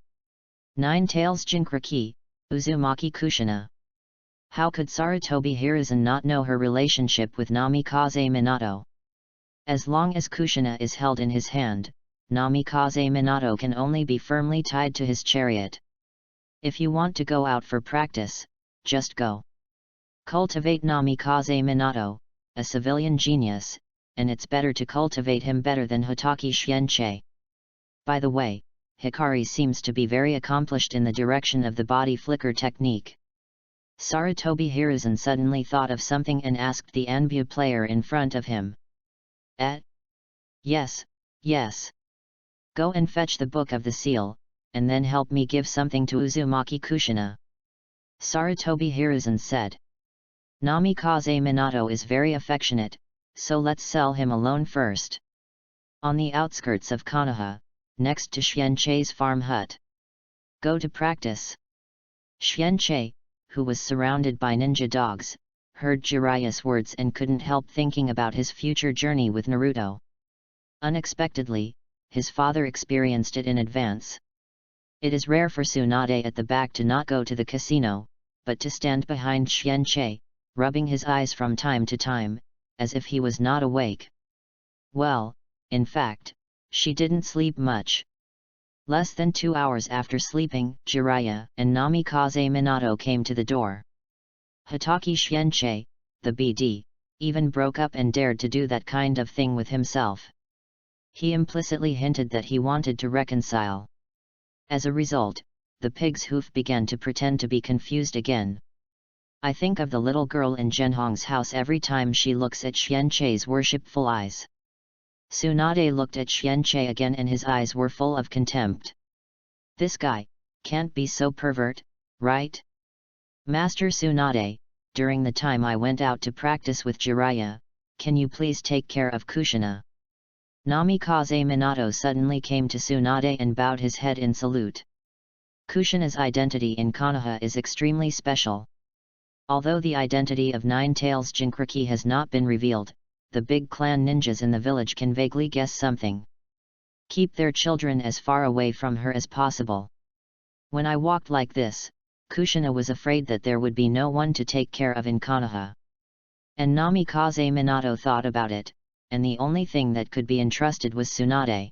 Nine-Tails Jinchuriki, Uzumaki Kushina. How could Sarutobi Hiruzen not know her relationship with Namikaze Minato? As long as Kushina is held in his hand, Namikaze Minato can only be firmly tied to his chariot. If you want to go out for practice, just go. Cultivate Namikaze Minato, a civilian genius, and it's better to cultivate him better than Hitaki Shienchei. By the way, Hikari seems to be very accomplished in the direction of the body flicker technique. Sarutobi Hiruzen suddenly thought of something and asked the Anbu player in front of him. Yes, yes. Go and fetch the Book of the Seal, and then help me give something to Uzumaki Kushina. Sarutobi Hiruzen said. Namikaze Minato is very affectionate, so let's sell him alone first. On the outskirts of Konoha, next to Shienchei's farm hut. Go to practice. Shienchei, who was surrounded by ninja dogs, heard Jiraiya's words and couldn't help thinking about his future journey with Naruto. Unexpectedly, his father experienced it in advance. It is rare for Tsunade at the back to not go to the casino, but to stand behind Shienchei, rubbing his eyes from time to time, as if he was not awake. Well, in fact, she didn't sleep much. Less than 2 hours after sleeping, Jiraiya and Namikaze Minato came to the door. Hitaki Shienchei, the BD, even broke up and dared to do that kind of thing with himself. He implicitly hinted that he wanted to reconcile. As a result, the pig's hoof began to pretend to be confused again. I think of the little girl in Zhenhong's house every time she looks at Shienchei's worshipful eyes. Tsunade looked at Shienchei again and his eyes were full of contempt. This guy can't be so pervert, right? Master Tsunade, during the time I went out to practice with Jiraiya, can you please take care of Kushina? Namikaze Minato suddenly came to Tsunade and bowed his head in salute. Kushina's identity in Konoha is extremely special. Although the identity of Nine-Tails Jinchuriki has not been revealed, the big clan ninjas in the village can vaguely guess something. Keep their children as far away from her as possible. When I walked like this, Kushina was afraid that there would be no one to take care of in Konoha. And Namikaze Minato thought about it, and the only thing that could be entrusted was Tsunade.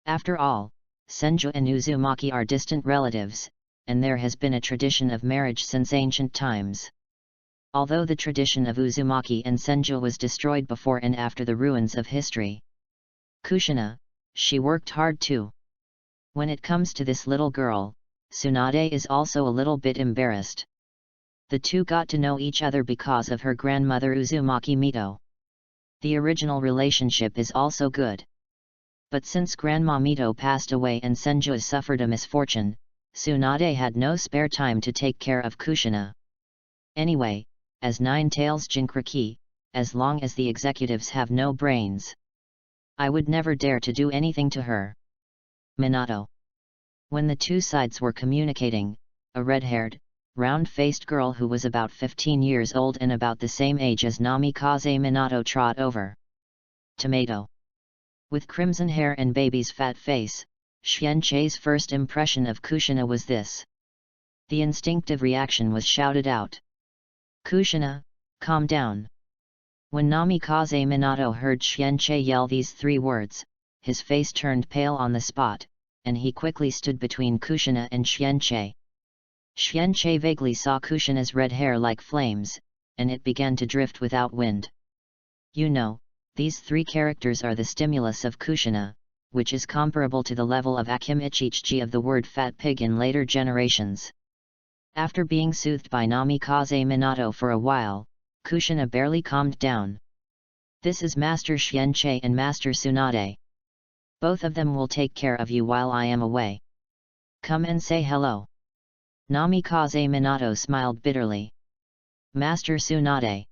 After all, Senju and Uzumaki are distant relatives, and there has been a tradition of marriage since ancient times. although the tradition of Uzumaki and Senju was destroyed before and after the ruins of history. Kushina, she worked hard too. When it comes to this little girl, Tsunade is also a little bit embarrassed. The two got to know each other because of her grandmother Uzumaki Mito. The original relationship is also good. But since Grandma Mito passed away and Senju suffered a misfortune, Tsunade had no spare time to take care of Kushina. Anyway, as Nine Tails Jinkriki, as long as the executives have no brains, I would never dare to do anything to her. Minato. When the two sides were communicating, a red-haired, round-faced girl who was about 15 years old and about the same age as Namikaze Minato trot over. Tomato. With crimson hair and baby's fat face, Xianche's first impression of Kushina was this. The instinctive reaction was shouted out. Kushina, calm down. When Namikaze Minato heard Xianche yell these 3 words, his face turned pale on the spot, and he quickly stood between Kushina and Xianche. Xianche vaguely saw Kushina's red hair like flames, and it began to drift without wind. You know, these 3 characters are the stimulus of Kushina, which is comparable to the level of Akim Ichichi of the word fat pig in later generations. After being soothed by Namikaze Minato for a while, Kushina barely calmed down. This is Master Xianche and Master Tsunade. Both of them will take care of you while I am away. Come and say hello. Namikaze Minato smiled bitterly. Master Tsunade.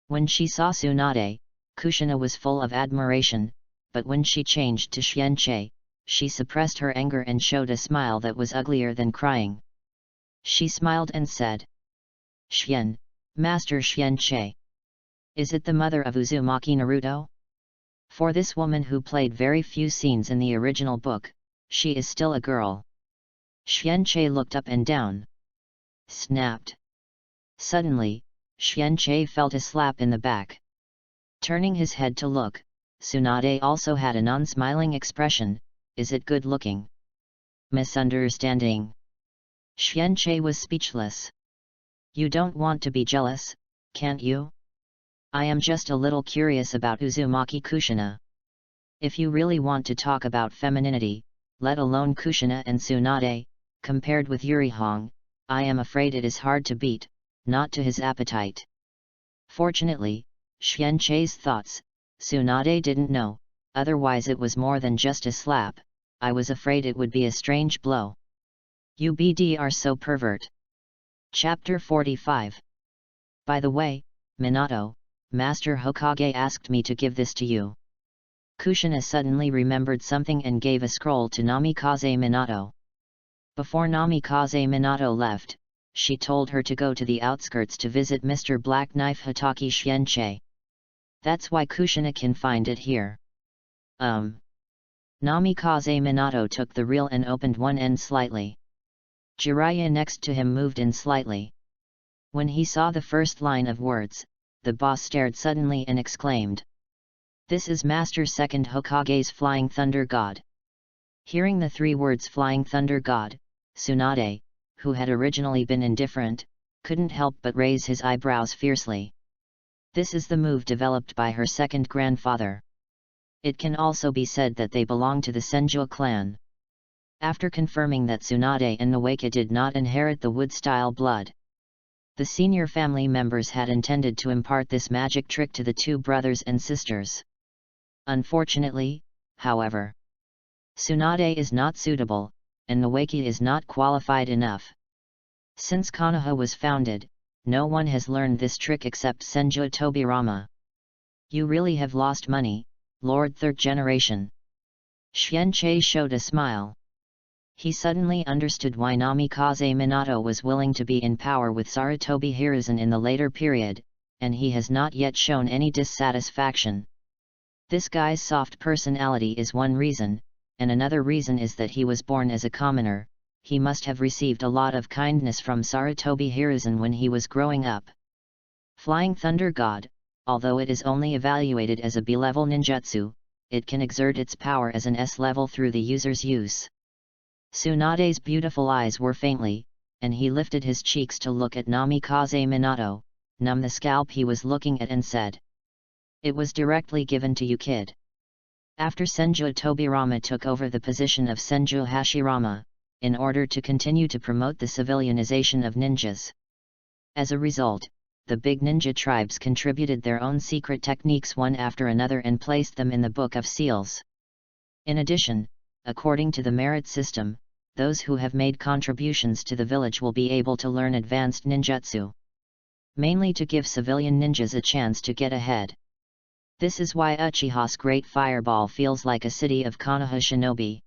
When she saw Tsunade, Kushina was full of admiration, but when she changed to Xianche, she suppressed her anger and showed a smile that was uglier than crying. She smiled and said, Xian, Master Xianche. Is it the mother of Uzumaki Naruto? For this woman who played very few scenes in the original book, she is still a girl. Xianche looked up and down. Snapped. Suddenly, Xianche felt a slap in the back. Turning his head to look, Tsunade also had a non-smiling expression. Is it good looking? Misunderstanding. Xianche was speechless. You don't want to be jealous, can't you? I am just a little curious about Uzumaki Kushina. If you really want to talk about femininity, let alone Kushina and Tsunade, compared with Yurihong, I am afraid it is hard to beat, not to his appetite. Fortunately, Xianche's thoughts, Tsunade didn't know, otherwise it was more than just a slap. I was afraid it would be a strange blow. You BD are so pervert. Chapter 45. By the way, Minato, Master Hokage asked me to give this to you. Kushina suddenly remembered something and gave a scroll to Namikaze Minato. Before Namikaze Minato left, she told her to go to the outskirts to visit Mr. Black Knife Hitaki Xianche. That's why Kushina can find it here. Namikaze Minato took the reel and opened one end slightly. Jiraiya next to him moved in slightly. When he saw the first line of words, the boss stared suddenly and exclaimed. This is Master Second Hokage's Flying Thunder God. Hearing the 3 words Flying Thunder God, Tsunade, who had originally been indifferent, couldn't help but raise his eyebrows fiercely. This is the move developed by her second grandfather. It can also be said that they belong to the Senju clan. After confirming that Tsunade and Nawaka did not inherit the wood-style blood, the senior family members had intended to impart this magic trick to the 2 brothers and sisters. Unfortunately, however, Tsunade is not suitable, and Nawaka is not qualified enough. Since Konoha was founded, no one has learned this trick except Senju Tobirama. You really have lost money, Lord 3rd Generation. Xianche showed a smile. He suddenly understood why Namikaze Minato was willing to be in power with Sarutobi Hiruzen in the later period, and he has not yet shown any dissatisfaction. This guy's soft personality is one reason, and another reason is that he was born as a commoner. He must have received a lot of kindness from Sarutobi Hiruzen when he was growing up. Flying Thunder God, although it is only evaluated as a B-level ninjutsu, it can exert its power as an S-level through the user's use. Tsunade's beautiful eyes were faintly, and he lifted his cheeks to look at Namikaze Minato. numb the scalp he was looking at and said. "It was directly given to you, kid." After Senju Tobirama took over the position of Senju Hashirama, in order to continue to promote the civilianization of ninjas. As a result, the big ninja tribes contributed their own secret techniques one after another and placed them in the Book of Seals. In addition, according to the merit system, those who have made contributions to the village will be able to learn advanced ninjutsu, mainly to give civilian ninjas a chance to get ahead. This is why Uchiha's Great Fireball feels like a city of Konoha shinobi.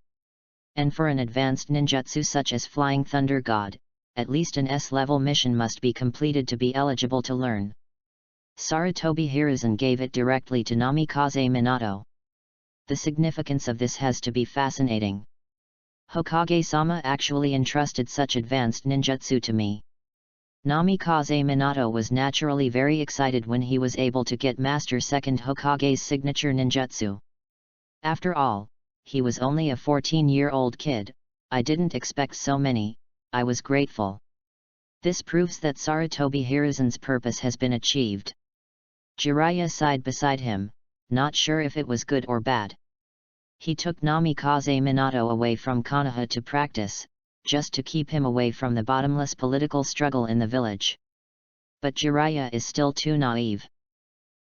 And for an advanced ninjutsu such as Flying Thunder God, at least an S-level mission must be completed to be eligible to learn. Sarutobi Hiruzen gave it directly to Namikaze Minato. The significance of this has to be fascinating. Hokage-sama actually entrusted such advanced ninjutsu to me. Namikaze Minato was naturally very excited when he was able to get Master Second Hokage's signature ninjutsu. After all, he was only a 14-year-old kid. I didn't expect so many. I was grateful. This proves that Sarutobi Hiruzen's purpose has been achieved. Jiraiya sighed beside him, not sure if it was good or bad. He took Namikaze Minato away from Konoha to practice, just to keep him away from the bottomless political struggle in the village. But Jiraiya is still too naive.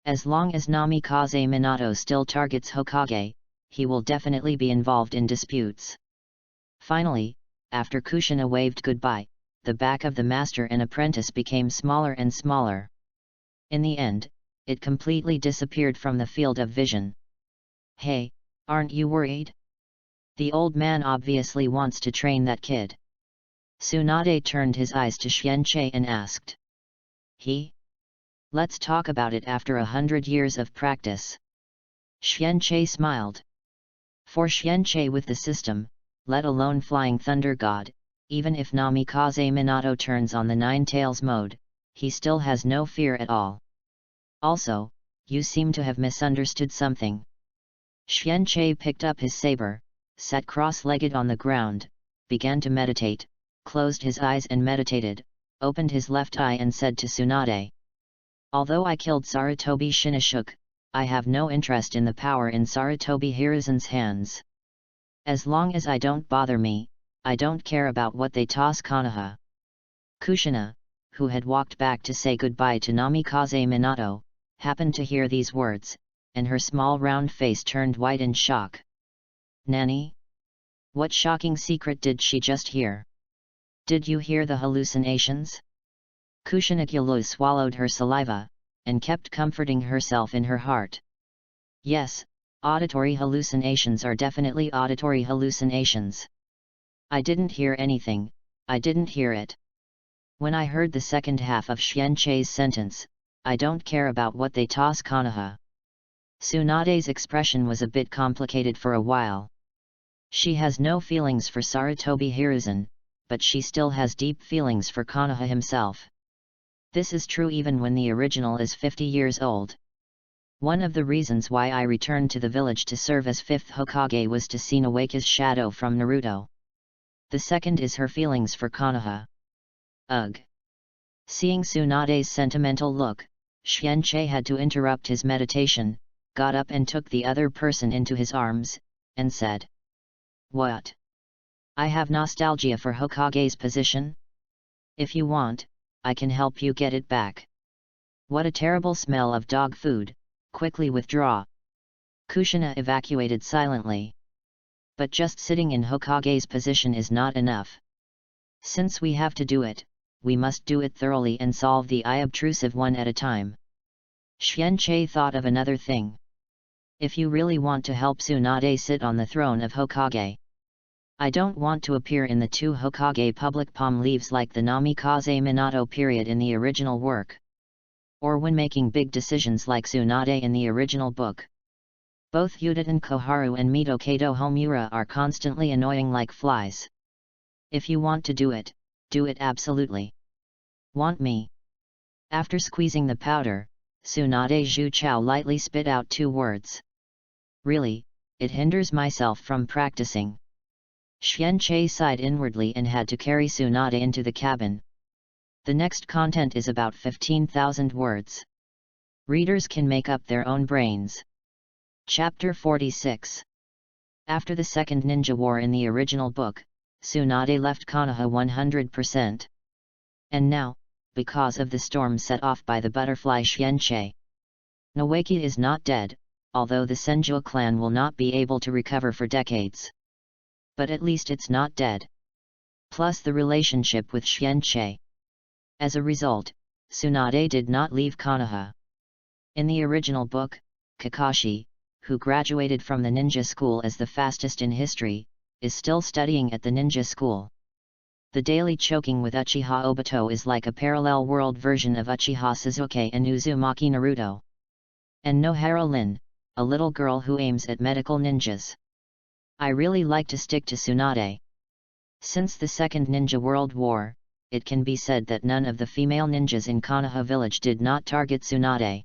As long as Namikaze Minato still targets Hokage, he will definitely be involved in disputes. Finally, after Kushina waved goodbye, the back of the master and apprentice became smaller and smaller. In the end, it completely disappeared from the field of vision. "Hey, aren't you worried? The old man obviously wants to train that kid." Tsunade turned his eyes to Xianqi and asked. "He? Let's talk about it after 100 years of practice." Xianqi smiled. For Xianqi with the system, let alone Flying Thunder God, even if Namikaze Minato turns on the Nine Tails mode, he still has no fear at all. "Also, you seem to have misunderstood something." Xianqi picked up his saber, sat cross-legged on the ground, began to meditate, closed his eyes and meditated, opened his left eye and said to Tsunade. "Although I killed Sarutobi Shinoshuke, I have no interest in the power in Sarutobi Hiruzen's hands. As long as I don't bother me, I don't care about what they toss Konoha." Kushina, who had walked back to say goodbye to Namikaze Minato, happened to hear these words, and her small round face turned white in shock. "Nani? What shocking secret did she just hear? Did you hear the hallucinations?" Kushinagulu swallowed her saliva, and kept comforting herself in her heart. "Yes, auditory hallucinations are definitely auditory hallucinations. I didn't hear anything, I didn't hear it." When I heard the second half of Xianqi's sentence, "I don't care about what they toss Konoha." Tsunade's expression was a bit complicated for a while. She has no feelings for Sarutobi Hiruzen, but she still has deep feelings for Konoha himself. This is true even when the original is 50 years old. One of the reasons why I returned to the village to serve as 5th Hokage was to see Nawaka's shadow from Naruto. The second is her feelings for Konoha. Ugh! Seeing Tsunade's sentimental look, Xianqi had to interrupt his meditation, got up and took the other person into his arms, and said, "What? I have nostalgia for Hokage's position? If you want, I can help you get it back." "What a terrible smell of dog food, quickly withdraw." Kushina evacuated silently. But just sitting in Hokage's position is not enough. Since we have to do it, we must do it thoroughly and solve the unobtrusive one at a time. Xianqi thought of another thing. "If you really want to help Tsunade sit on the throne of Hokage, I don't want to appear in the 2 Hokage public palm leaves like the Namikaze Minato period in the original work. Or when making big decisions like Tsunade in the original book. Both Yudatan Koharu and Mito Kato Homura are constantly annoying like flies. If you want to do it absolutely. Want me?" After squeezing the powder, Tsunade Zhuchao lightly spit out 2 words. "Really, it hinders myself from practicing." Xianqi sighed inwardly and had to carry Tsunade into the cabin. The next content is about 15,000 words. Readers can make up their own brains. Chapter 46. After the Second Ninja War in the original book, Tsunade left Konoha 100%. And now, because of the storm set off by the butterfly Xianqi, Noeki is not dead, although the Senju clan will not be able to recover for decades. But at least it's not dead. Plus the relationship with Xianqi. As a result, Tsunade did not leave Konoha. In the original book, Kakashi, who graduated from the ninja school as the fastest in history, is still studying at the ninja school. The daily choking with Uchiha Obito is like a parallel world version of Uchiha Sasuke and Uzumaki Naruto. And Nohara Lin, a little girl who aims at medical ninjas. I really like to stick to Tsunade. Since the Second Ninja World War, it can be said that none of the female ninjas in Konoha village did not target Tsunade.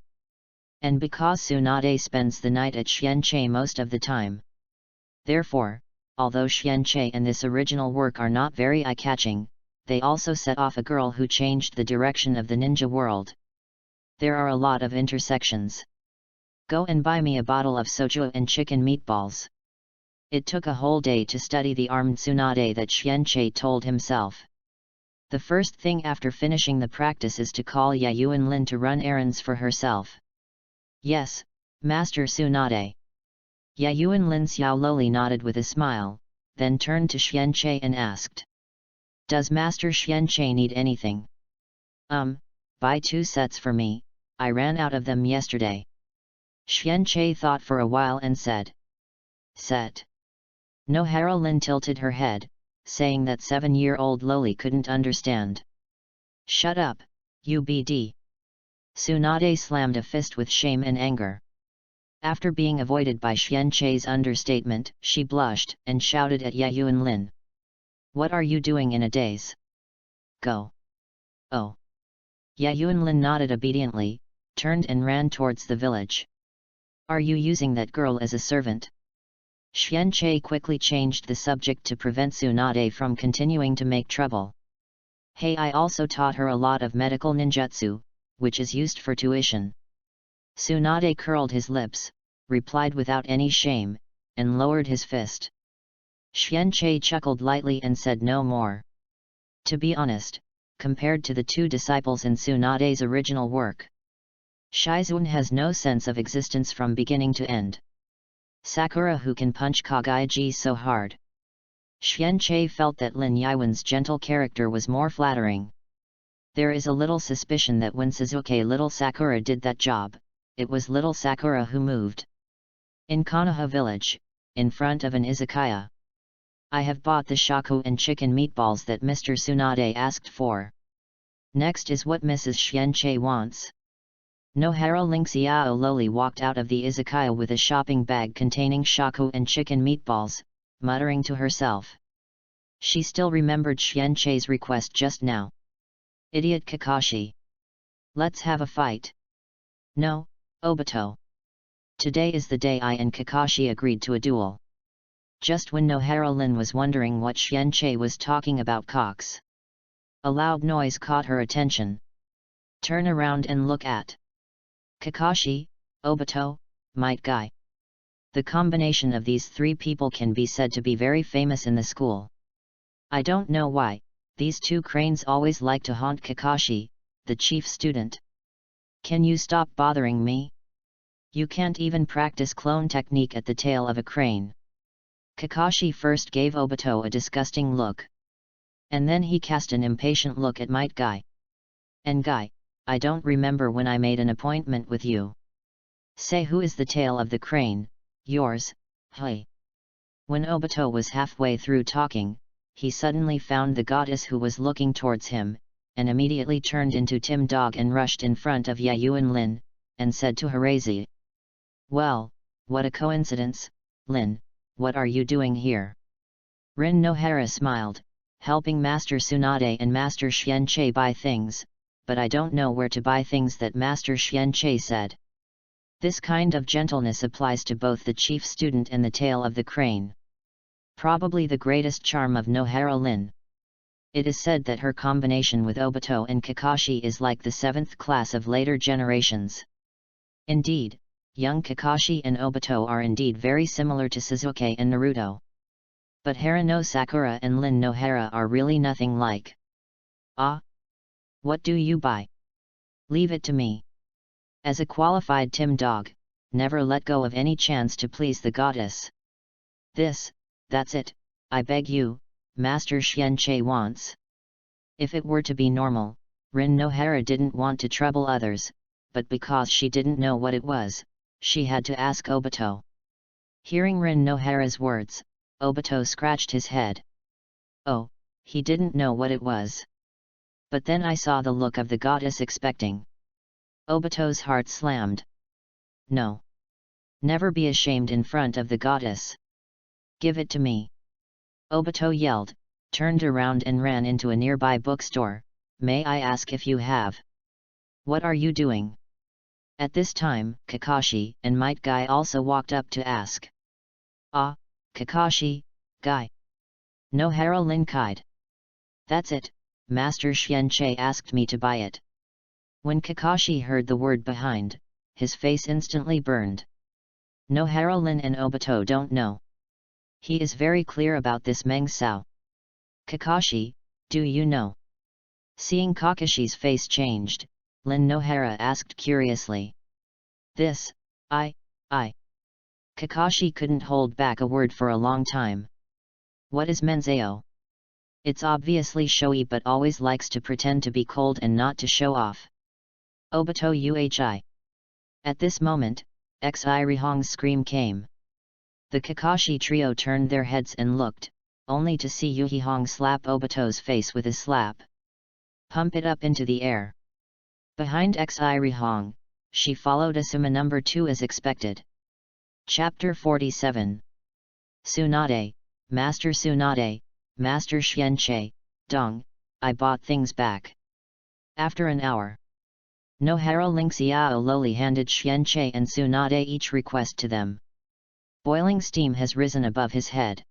And because Tsunade spends the night at Xianqi most of the time. Therefore, although Xianqi and this original work are not very eye-catching, they also set off a girl who changed the direction of the ninja world. There are a lot of intersections. Go and buy me a bottle of soju and chicken meatballs. It took a whole day to study the armed Tsunade that Xianqi told himself. The first thing after finishing the practice is to call Yayuan Lin to run errands for herself. Yes, Master Tsunade. Yayuan Lin Xiaololi nodded with a smile, then turned to Xianqi and asked. Does Master Xianqi need anything? Buy 2 sets for me, I ran out of them yesterday. Xianqi thought for a while and said. Set. Nohara Lin tilted her head, saying that 7-year-old Loli couldn't understand. Shut up, UBD. Tsunade slammed a fist with shame and anger. After being avoided by Xianqi's understatement, she blushed and shouted at Yayuan Lin. What are you doing in a daze? Go. Oh. Yayuan Lin nodded obediently, turned and ran towards the village. Are you using that girl as a servant? Xianqi quickly changed the subject to prevent Tsunade from continuing to make trouble. Hey, I also taught her a lot of medical ninjutsu, which is used for tuition. Tsunade curled his lips, replied without any shame, and lowered his fist. Xianqi chuckled lightly and said no more. To be honest, compared to the 2 disciples in Tsunade's original work, Shizun has no sense of existence from beginning to end. Sakura who can punch Kagaiji so hard. Xianqi felt that Lin Yaiwan's gentle character was more flattering. There is a little suspicion that when Sasuke little Sakura did that job, it was little Sakura who moved. In Konoha village, in front of an izakaya. I have bought the shaku and chicken meatballs that Mr. Tsunade asked for. Next is what Mrs. Xianqi wants. Nohara Lin Xiao Loli walked out of the izakaya with a shopping bag containing shaku and chicken meatballs, muttering to herself. She still remembered Xianqi's request just now. Idiot Kakashi. Let's have a fight. No, Obito. Today is the day I and Kakashi agreed to a duel. Just when Nohara Lin was wondering what Xianqi was talking about cocks, a loud noise caught her attention. Turn around and look at Kakashi, Obito, Might Guy. The combination of these 3 people can be said to be very famous in the school. I don't know why, these 2 cranes always like to haunt Kakashi, the chief student. Can you stop bothering me? You can't even practice clone technique at the tail of a crane. Kakashi first gave Obito a disgusting look. And then he cast an impatient look at Might Guy. And Guy, I don't remember when I made an appointment with you. Say who is the tail of the crane, yours, hey. When Obito was halfway through talking, he suddenly found the goddess who was looking towards him, and immediately turned into Tim Dog and rushed in front of Yayuan Lin, and said to Hirazi. Well, what a coincidence, Lin, what are you doing here? Rin Nohara smiled, helping Master Tsunade and Master Xianqi buy things, but I don't know where to buy things, that Master Xianqi said. This kind of gentleness applies to both the chief student and the tail of the crane. Probably the greatest charm of Nohara Lin. It is said that her combination with Obito and Kakashi is like the 7th class of later generations. Indeed, young Kakashi and Obito are indeed very similar to Sasuke and Naruto. But Hara no Sakura and Lin no Hara are really nothing like. Ah! What do you buy? Leave it to me. As a qualified Tim dog, never let go of any chance to please the goddess. That's it, I beg you, Master Xianqi wants. If it were to be normal, Rin no Hara didn't want to trouble others, but because she didn't know what it was, she had to ask Obito. Hearing Rin no Hara's words, Obito scratched his head. Oh, he didn't know what it was. But then I saw the look of the goddess expecting. Obito's heart slammed. No. Never be ashamed in front of the goddess. Give it to me. Obito yelled, turned around and ran into a nearby bookstore. May I ask if you have? What are you doing? At this time, Kakashi and Might Guy also walked up to ask. Ah, Kakashi, Guy. No Hara Lin Kide. That's it, Master Xianqi asked me to buy it. When Kakashi heard the word behind, his face instantly burned. No Hara Lin and Obito don't know. He is very clear about this Meng Sao. Kakashi, do you know? Seeing Kakashi's face changed, Lin no Hara asked curiously. I. Kakashi couldn't hold back a word for a long time. What is Menzao? It's obviously showy but always likes to pretend to be cold and not to show off. Obito Uhi. At this moment, Xi Rihong's scream came. The Kakashi trio turned their heads and looked, only to see Yuhihong slap Obito's face with a slap. Pump it up into the air. Behind Xi Rihong, she followed Asuma number 2 as expected. Chapter 47. Tsunade, Master Tsunade, Master Xianqi, Dong, I bought things back. After an hour. No Hara Ling Xiao lowly handed Xianqi and Tsunade each request to them. Boiling steam has risen above his head.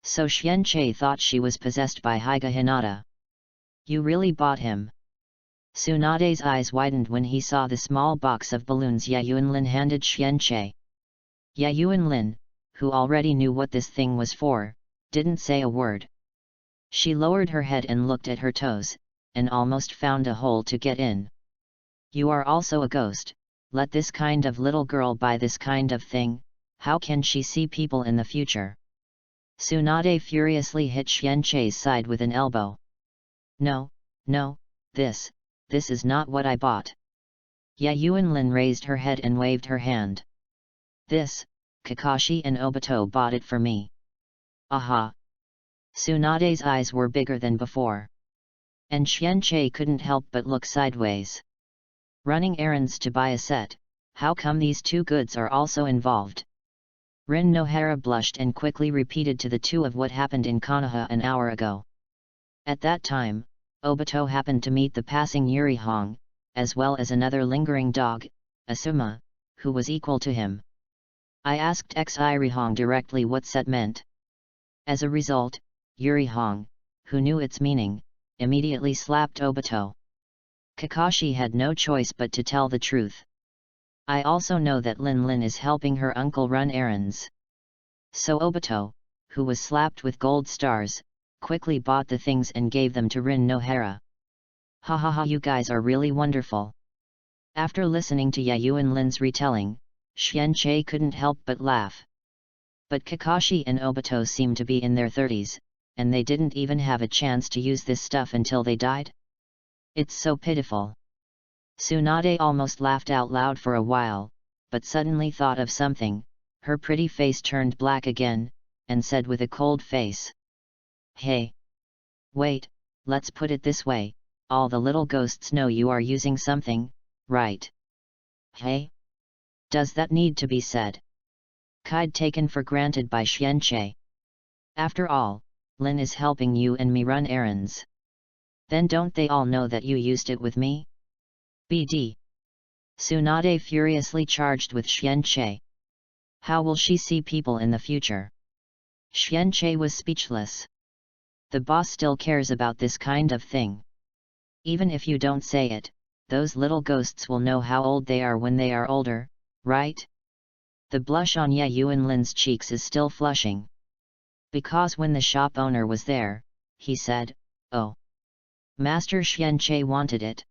So Xianqi thought she was possessed by Hyga Hinata. You really bought him? Tsunade's eyes widened when he saw the small box of balloons Yayuanlin handed Xianqi. Yayuanlin, who already knew what this thing was for, didn't say a word. She lowered her head and looked at her toes, and almost found a hole to get in. You are also a ghost, let this kind of little girl buy this kind of thing, how can she see people in the future? Tsunade furiously hit Xianqi's side with an elbow. No, this is not what I bought. Yayuanlin raised her head and waved her hand. Kakashi and Obito bought it for me. Aha! Tsunade's eyes were bigger than before. And Xianqi couldn't help but look sideways. Running errands to buy a set, how come these two goods are also involved? Rin no Hara blushed and quickly repeated to the two of what happened in Konoha an hour ago. At that time, Obito happened to meet the passing Yurihong, as well as another lingering dog, Asuma, who was equal to him. I asked Xi Rihong directly what set meant. As a result, Yurihong, who knew its meaning, immediately slapped Obito. Kakashi had no choice but to tell the truth. I also know that Lin is helping her uncle run errands. So Obito, who was slapped with gold stars, quickly bought the things and gave them to Rin no Hara. Ha ha ha, you guys are really wonderful. After listening to Yayuanlin's retelling, Xianqi couldn't help but laugh. But Kakashi and Obito seemed to be in their 30s, and they didn't even have a chance to use this stuff until they died? It's so pitiful. Tsunade almost laughed out loud for a while, but suddenly thought of something, her pretty face turned black again, and said with a cold face. Hey! Wait, let's put it this way, all the little ghosts know you are using something, right? Hey? Does that need to be said? Kide taken for granted by Xianqi. After all, Lin is helping you and me run errands. Then don't they all know that you used it with me? BD. Tsunade furiously charged with Xianqi. How will she see people in the future? Xianqi was speechless. The boss still cares about this kind of thing. Even if you don't say it, those little ghosts will know how old they are when they are older, right? The blush on Ye Yuanlin's cheeks is still flushing. Because when the shop owner was there, he said, "Oh, Master Xianqi wanted it.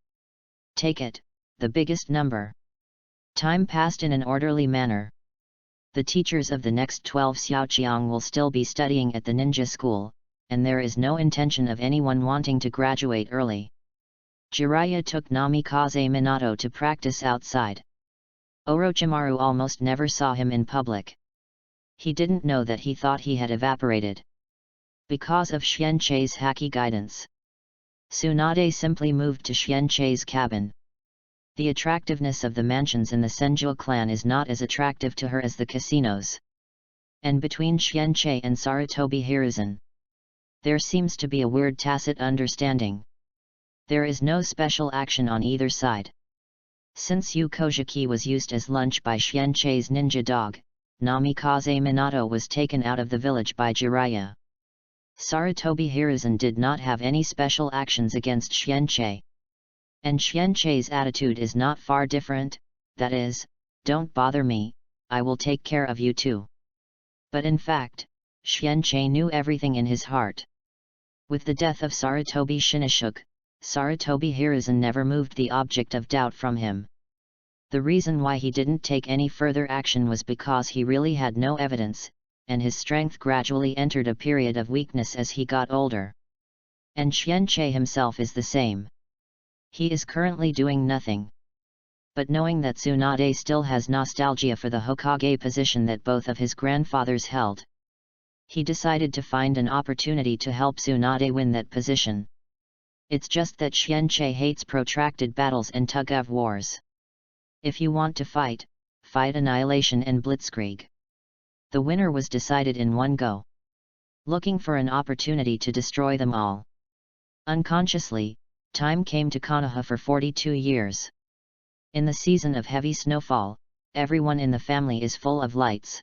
Take it, the biggest number." Time passed in an orderly manner. The teachers of the next 12 Xiaoqiang will still be studying at the ninja school, and there is no intention of anyone wanting to graduate early. Jiraiya took Namikaze Minato to practice outside. Orochimaru almost never saw him in public. He didn't know that he thought he had evaporated. Because of Xianqei's haki guidance, Tsunade simply moved to Xianqei's cabin. The attractiveness of the mansions in the Senju clan is not as attractive to her as the casinos. And between Xianqei and Sarutobi Hiruzen, there seems to be a weird tacit understanding. There is no special action on either side. Since Yu Kojiki was used as lunch by Xianqei's ninja dog, Namikaze Minato was taken out of the village by Jiraiya. Sarutobi Hiruzen did not have any special actions against Xianqei. And Xianqei's attitude is not far different, that is, "Don't bother me, I will take care of you too." But in fact, Xianqei knew everything in his heart. With the death of Sarutobi Shinnishuk, Sarutobi Hiruzen never moved the object of doubt from him. The reason why he didn't take any further action was because he really had no evidence, and his strength gradually entered a period of weakness as he got older. And Xianqei himself is the same. He is currently doing nothing. But knowing that Tsunade still has nostalgia for the Hokage position that both of his grandfathers held, he decided to find an opportunity to help Tsunade win that position. It's just that Xianqei hates protracted battles and tug-of-wars. If you want to fight, fight annihilation and blitzkrieg. The winner was decided in one go. Looking for an opportunity to destroy them all. Unconsciously, time came to Konoha for 42 years. In the season of heavy snowfall, everyone in the family is full of lights.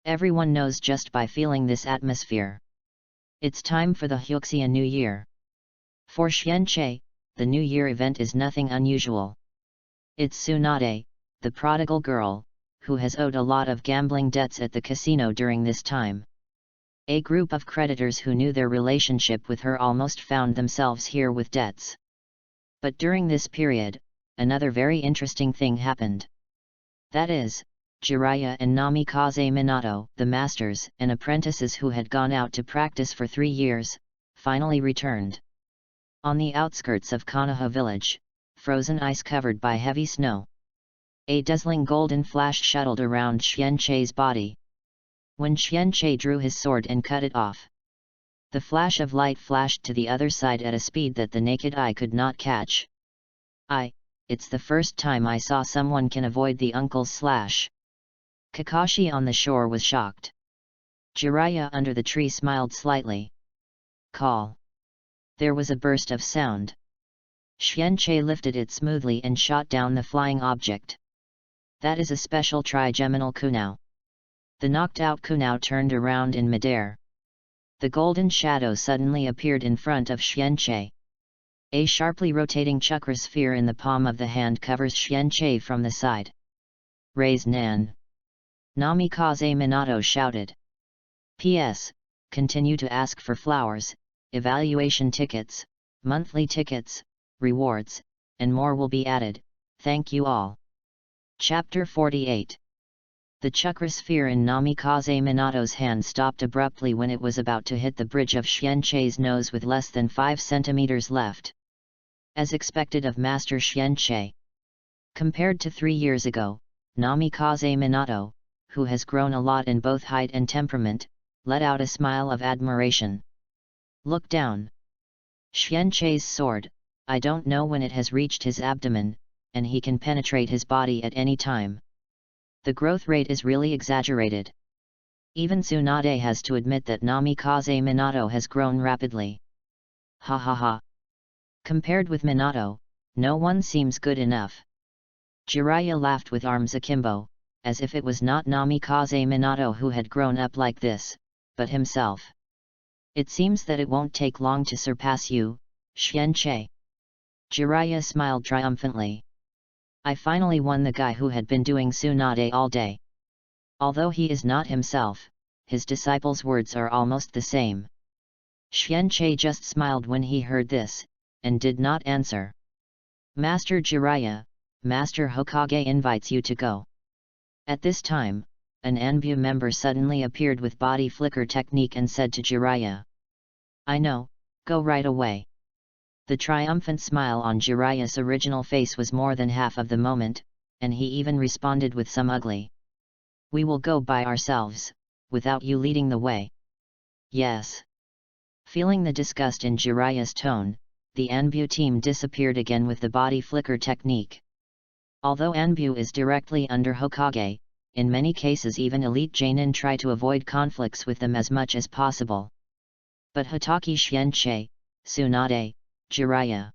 Everyone knows just by feeling this atmosphere. It's time for the Hyuxia New Year. For Xianqei, the New Year event is nothing unusual. It's Tsunade, the prodigal girl, who has owed a lot of gambling debts at the casino during this time. A group of creditors who knew their relationship with her almost found themselves here with debts. But during this period, another very interesting thing happened. That is, Jiraiya and Namikaze Minato, the masters and apprentices who had gone out to practice for 3 years, finally returned. On the outskirts of Konoha village, frozen ice covered by heavy snow, a dazzling golden flash shuttled around Xianqei's body. When Xianqei drew his sword and cut it off, the flash of light flashed to the other side at a speed that the naked eye could not catch. It's the first time I saw someone can avoid the uncle's slash. Kakashi on the shore was shocked. Jiraiya under the tree smiled slightly. Call. There was a burst of sound. Xianqei lifted it smoothly and shot down the flying object. That is a special trigeminal kunao. The knocked-out kunao turned around in midair. The golden shadow suddenly appeared in front of Xianqei. A sharply rotating chakra sphere in the palm of the hand covers Xianqei from the side. Raise Nan! Namikaze Minato shouted. P.S. Continue to ask for flowers, evaluation tickets, monthly tickets, rewards, and more will be added, thank you all. Chapter 48. The chakra sphere in Namikaze Minato's hand stopped abruptly when it was about to hit the bridge of Xianqei's nose with less than 5 centimeters left. As expected of Master Xianqei. Compared to 3 years ago, Namikaze Minato, who has grown a lot in both height and temperament, let out a smile of admiration. Look down. Xianqei's sword, I don't know when it has reached his abdomen, and he can penetrate his body at any time. The growth rate is really exaggerated. Even Tsunade has to admit that Namikaze Minato has grown rapidly. Ha ha ha. Compared with Minato, no one seems good enough. Jiraiya laughed with arms akimbo, as if it was not Namikaze Minato who had grown up like this, but himself. It seems that it won't take long to surpass you, Xianqie. Jiraiya smiled triumphantly. I finally won the guy who had been doing tsunade all day. Although he is not himself, his disciples' words are almost the same. Xianqie just smiled when he heard this, and did not answer. Master Jiraiya, Master Hokage invites you to go. At this time, an ANBU member suddenly appeared with body flicker technique and said to Jiraiya, I know, go right away. The triumphant smile on Jiraiya's original face was more than half of the moment, and he even responded with some ugly. We will go by ourselves, without you leading the way. Yes. Feeling the disgust in Jiraiya's tone, the ANBU team disappeared again with the body flicker technique. Although ANBU is directly under Hokage, in many cases even elite Genin try to avoid conflicts with them as much as possible. But Hatake Xianqie, Tsunade, Jiraiya.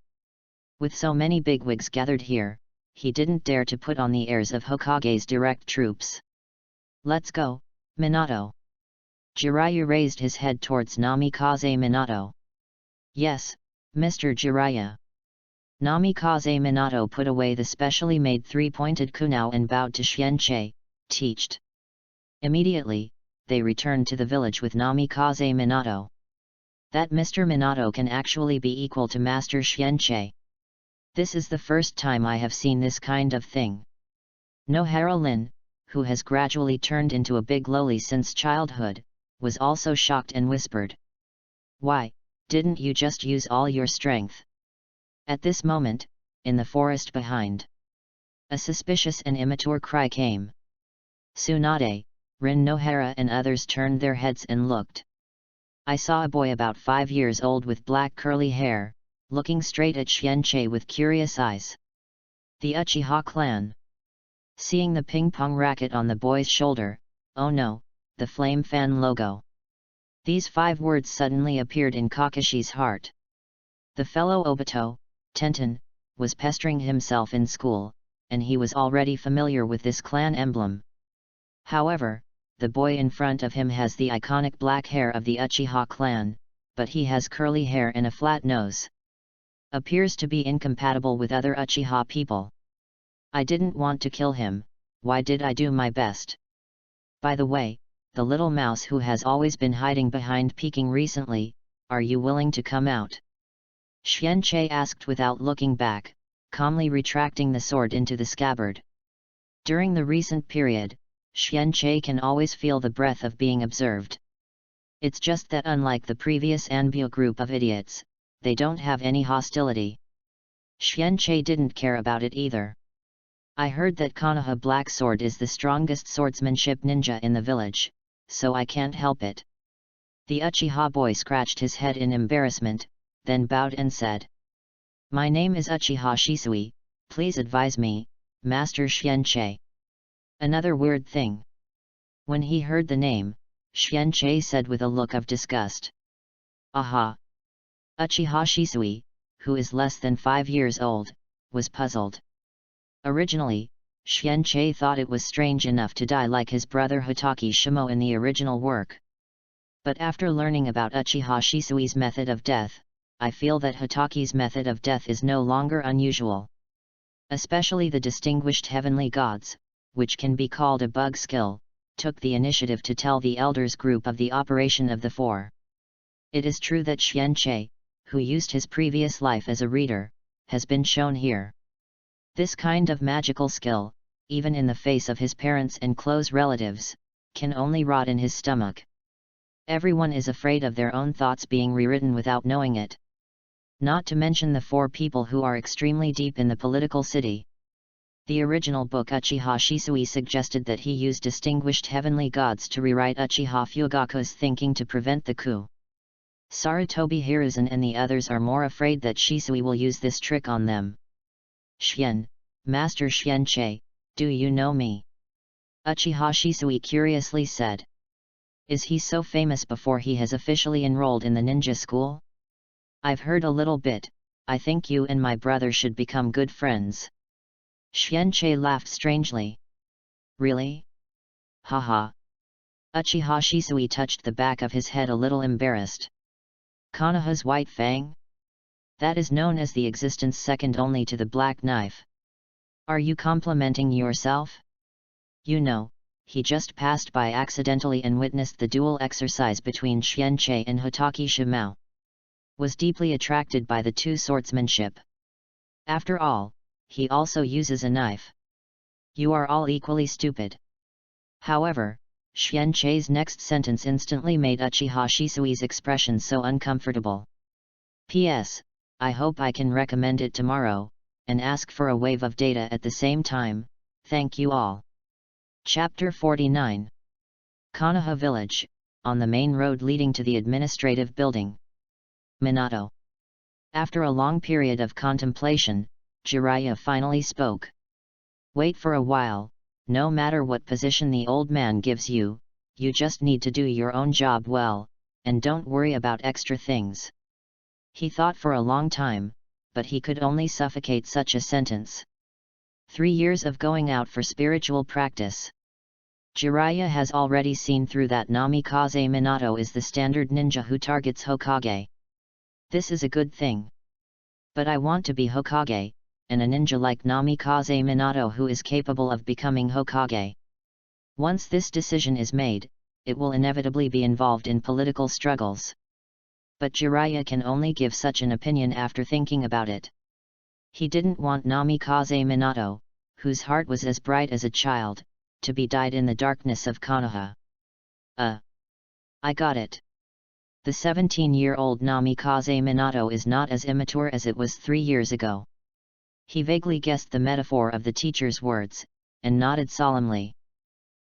With so many bigwigs gathered here, he didn't dare to put on the airs of Hokage's direct troops. Let's go, Minato. Jiraiya raised his head towards Namikaze Minato. Yes, Mr. Jiraiya. Namikaze Minato put away the specially made three-pointed kunao and bowed to Xianqie, teached. Immediately, they returned to the village with Namikaze Minato. That Mr. Minato can actually be equal to Master Xianqie. This is the first time I have seen this kind of thing. Nohara Lin, who has gradually turned into a big loli since childhood, was also shocked and whispered. Why, didn't you just use all your strength? At this moment, in the forest behind, a suspicious and immature cry came. Tsunade, Rin Nohara and others turned their heads and looked. I saw a boy about 5 years old with black curly hair, looking straight at Xianqie with curious eyes. The Uchiha clan. Seeing the ping-pong racket on the boy's shoulder, oh no, the flame fan logo. These 5 words suddenly appeared in Kakashi's heart. The fellow Obito, Tenten, was pestering himself in school, and he was already familiar with this clan emblem. However, the boy in front of him has the iconic black hair of the Uchiha clan, but he has curly hair and a flat nose. Appears to be incompatible with other Uchiha people. I didn't want to kill him, why did I do my best? By the way, the little mouse who has always been hiding behind peeking recently, are you willing to come out? Xianqie asked without looking back, calmly retracting the sword into the scabbard. During the recent period, Xianqie can always feel the breath of being observed. It's just that unlike the previous Anbu group of idiots, they don't have any hostility. Xianqie didn't care about it either. I heard that Konoha Black Sword is the strongest swordsmanship ninja in the village, so I can't help it. The Uchiha boy scratched his head in embarrassment, then bowed and said. My name is Uchiha Shisui, please advise me, Master Xianqie. Another weird thing. When he heard the name, Xianqie said with a look of disgust. Aha! Uchiha Shisui, who is less than 5 years old, was puzzled. Originally, Xianqie thought it was strange enough to die like his brother Hatake Shimo in the original work. But after learning about Uchiha Shisui's method of death, I feel that Hatake's method of death is no longer unusual. Especially the distinguished heavenly gods, which can be called a bug skill, took the initiative to tell the elders group of the operation of the 4. It is true that Xianqie, who used his previous life as a reader, has been shown here. This kind of magical skill, even in the face of his parents and close relatives, can only rot in his stomach. Everyone is afraid of their own thoughts being rewritten without knowing it. Not to mention the 4 people who are extremely deep in the political city. The original book Uchiha Shisui suggested that he used distinguished heavenly gods to rewrite Uchiha Fugaku's thinking to prevent the coup. Sarutobi Hiruzen and the others are more afraid that Shisui will use this trick on them. Master Xianqie, do you know me? Uchiha Shisui curiously said. Is he so famous before he has officially enrolled in the ninja school? I've heard a little bit, I think you and my brother should become good friends. Xianqie laughed strangely. Really? Haha. Uchiha Shisui touched the back of his head a little embarrassed. Konoha's white fang? That is known as the existence second only to the black knife. Are you complimenting yourself? You know, he just passed by accidentally and witnessed the duel exercise between Xianqi and Hotaki Shimao. Was deeply attracted by the two swordsmanship. After all, he also uses a knife. You are all equally stupid. However, Xianqi's next sentence instantly made Uchiha Shisui's expression so uncomfortable. P.S. I hope I can recommend it tomorrow, and ask for a wave of data at the same time, thank you all. Chapter 49. Konoha Village, on the main road leading to the administrative building. Minato. After a long period of contemplation, Jiraiya finally spoke. Wait for a while, no matter what position the old man gives you, you just need to do your own job well, and don't worry about extra things. He thought for a long time, but he could only suffocate such a sentence. 3 years of going out for spiritual practice. Jiraiya has already seen through that Namikaze Minato is the standard ninja who targets Hokage. This is a good thing. But I want to be Hokage, and a ninja like Namikaze Minato who is capable of becoming Hokage. Once this decision is made, it will inevitably be involved in political struggles. But Jiraiya can only give such an opinion after thinking about it. He didn't want Namikaze Minato, whose heart was as bright as a child, to be dyed in the darkness of Konoha. I got it. The 17-year-old Namikaze Minato is not as immature as it was 3 years ago. He vaguely guessed the metaphor of the teacher's words, and nodded solemnly.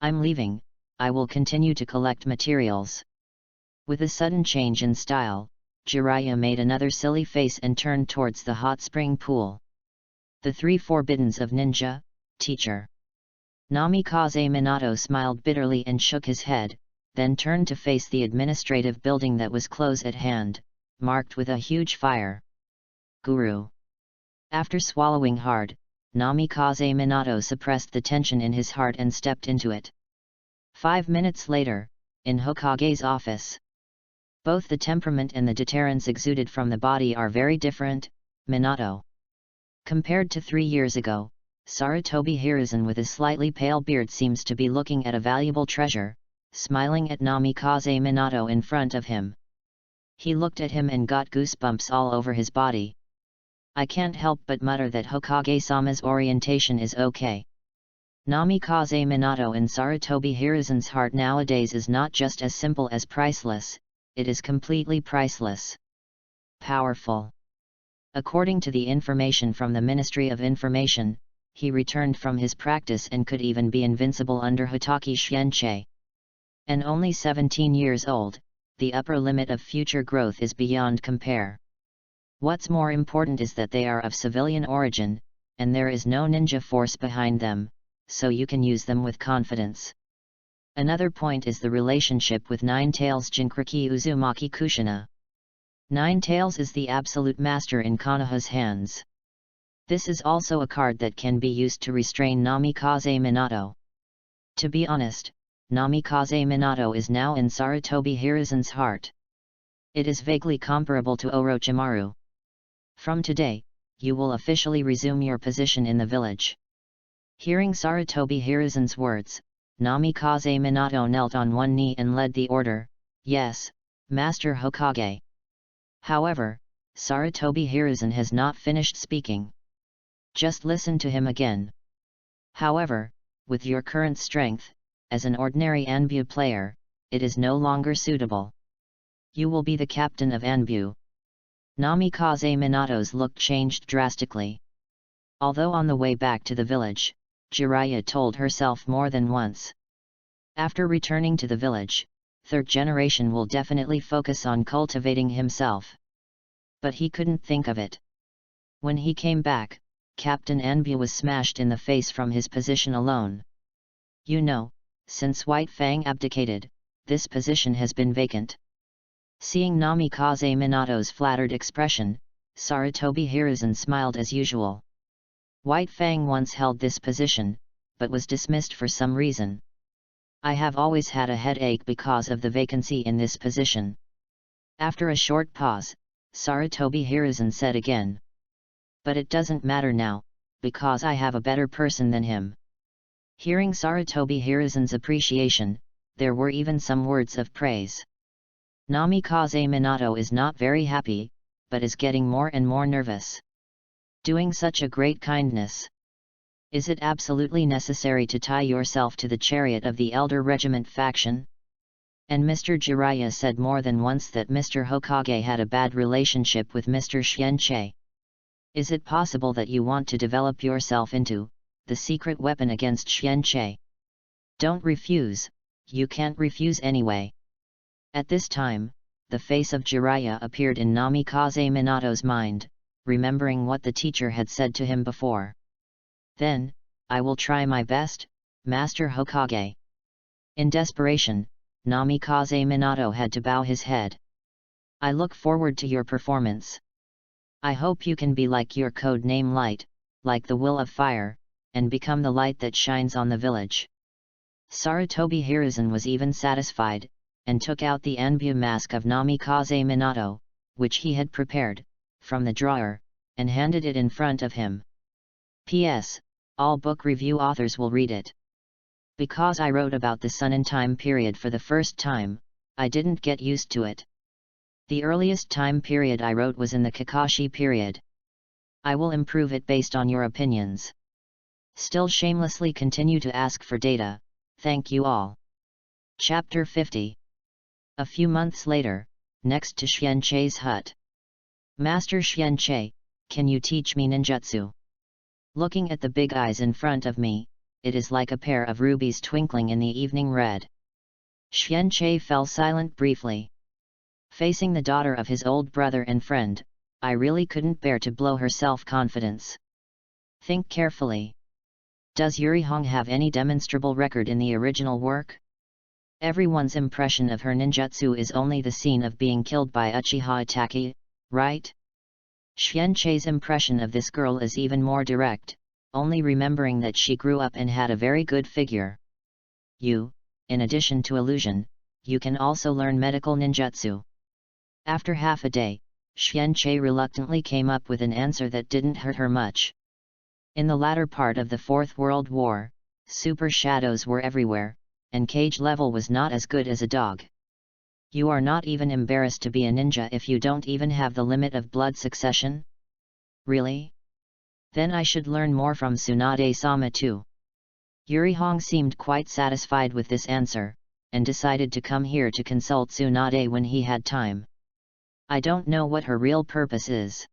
I'm leaving, I will continue to collect materials. With a sudden change in style, Jiraiya made another silly face and turned towards the hot spring pool. The 3 forbiddens of ninja, teacher. Namikaze Minato smiled bitterly and shook his head, then turned to face the administrative building that was close at hand, marked with a huge fire. Guru. After swallowing hard, Namikaze Minato suppressed the tension in his heart and stepped into it. 5 minutes later, in Hokage's office. Both the temperament and the deterrence exuded from the body are very different, Minato. Compared to 3 years ago, Sarutobi Hiruzen with a slightly pale beard seems to be looking at a valuable treasure, smiling at Namikaze Minato in front of him. He looked at him and got goosebumps all over his body. I can't help but mutter that Hokage-sama's orientation is okay. Namikaze Minato in Sarutobi Hiruzen's heart nowadays is not just as simple as priceless, it is completely priceless. Powerful. According to the information from the Ministry of Information, he returned from his practice and could even be invincible under Hotaki Xianqi. And only 17 years old, the upper limit of future growth is beyond compare. What's more important is that they are of civilian origin, and there is no ninja force behind them, so you can use them with confidence. Another point is the relationship with Nine-Tails Jinkriki Uzumaki Kushina. Nine-Tails is the absolute master in Konoha's hands. This is also a card that can be used to restrain Namikaze Minato. To be honest, Namikaze Minato is now in Sarutobi Hiruzen's heart. It is vaguely comparable to Orochimaru. From today, you will officially resume your position in the village. Hearing Sarutobi Hiruzen's words, Namikaze Minato knelt on one knee and led the order, "Yes, Master Hokage." However, Sarutobi Hiruzen has not finished speaking. Just listen to him again. However, with your current strength, as an ordinary Anbu player, it is no longer suitable. You will be the captain of Anbu. Namikaze Minato's look changed drastically. Although on the way back to the village, Jiraiya told herself more than once. After returning to the village, third generation will definitely focus on cultivating himself. But he couldn't think of it. When he came back, Captain Anbu was smashed in the face from his position alone. You know, since White Fang abdicated, this position has been vacant. Seeing Namikaze Minato's flattered expression, Sarutobi Hiruzen smiled as usual. White Fang once held this position, but was dismissed for some reason. I have always had a headache because of the vacancy in this position. After a short pause, Sarutobi Hiruzen said again. But it doesn't matter now, because I have a better person than him. Hearing Sarutobi Hiruzen's appreciation, there were even some words of praise. Namikaze Minato is not very happy, but is getting more and more nervous. Doing such a great kindness. Is it absolutely necessary to tie yourself to the chariot of the Elder Regiment faction? And Mr. Jiraiya said more than once that Mr. Hokage had a bad relationship with Mr. Xianche. Is it possible that you want to develop yourself into the secret weapon against Xianche? Don't refuse, you can't refuse anyway. At this time, the face of Jiraiya appeared in Namikaze Minato's mind, remembering what the teacher had said to him before. Then, I will try my best, Master Hokage. In desperation, Namikaze Minato had to bow his head. I look forward to your performance. I hope you can be like your code name Light, like the will of fire, and become the light that shines on the village. Sarutobi Hiruzen was even satisfied, and took out the Anbu mask of Namikaze Minato, which he had prepared, from the drawer, and handed it in front of him. P.S. All book review authors will read it. Because I wrote about the Sunin time period for the first time, I didn't get used to it. The earliest time period I wrote was in the Kakashi period. I will improve it based on your opinions. Still shamelessly continue to ask for data, thank you all. Chapter 50. A few months later, next to Xianche's hut. Master Xianche, can you teach me ninjutsu? Looking at the big eyes in front of me, it is like a pair of rubies twinkling in the evening red. Xianche fell silent briefly. Facing the daughter of his old brother and friend, I really couldn't bear to blow her self-confidence. Think carefully. Does Yurihong have any demonstrable record in the original work? Everyone's impression of her ninjutsu is only the scene of being killed by Uchiha Itachi, right? Xianche's impression of this girl is even more direct, only remembering that she grew up and had a very good figure. You, in addition to illusion, you can also learn medical ninjutsu. After half a day, Xianche reluctantly came up with an answer that didn't hurt her much. In the latter part of the Fourth World War, super shadows were everywhere, and cage level was not as good as a dog. You are not even embarrassed to be a ninja if you don't even have the limit of blood succession? Really? Then I should learn more from Tsunade-sama too. Yurihong seemed quite satisfied with this answer, and decided to come here to consult Tsunade when he had time. I don't know what her real purpose is.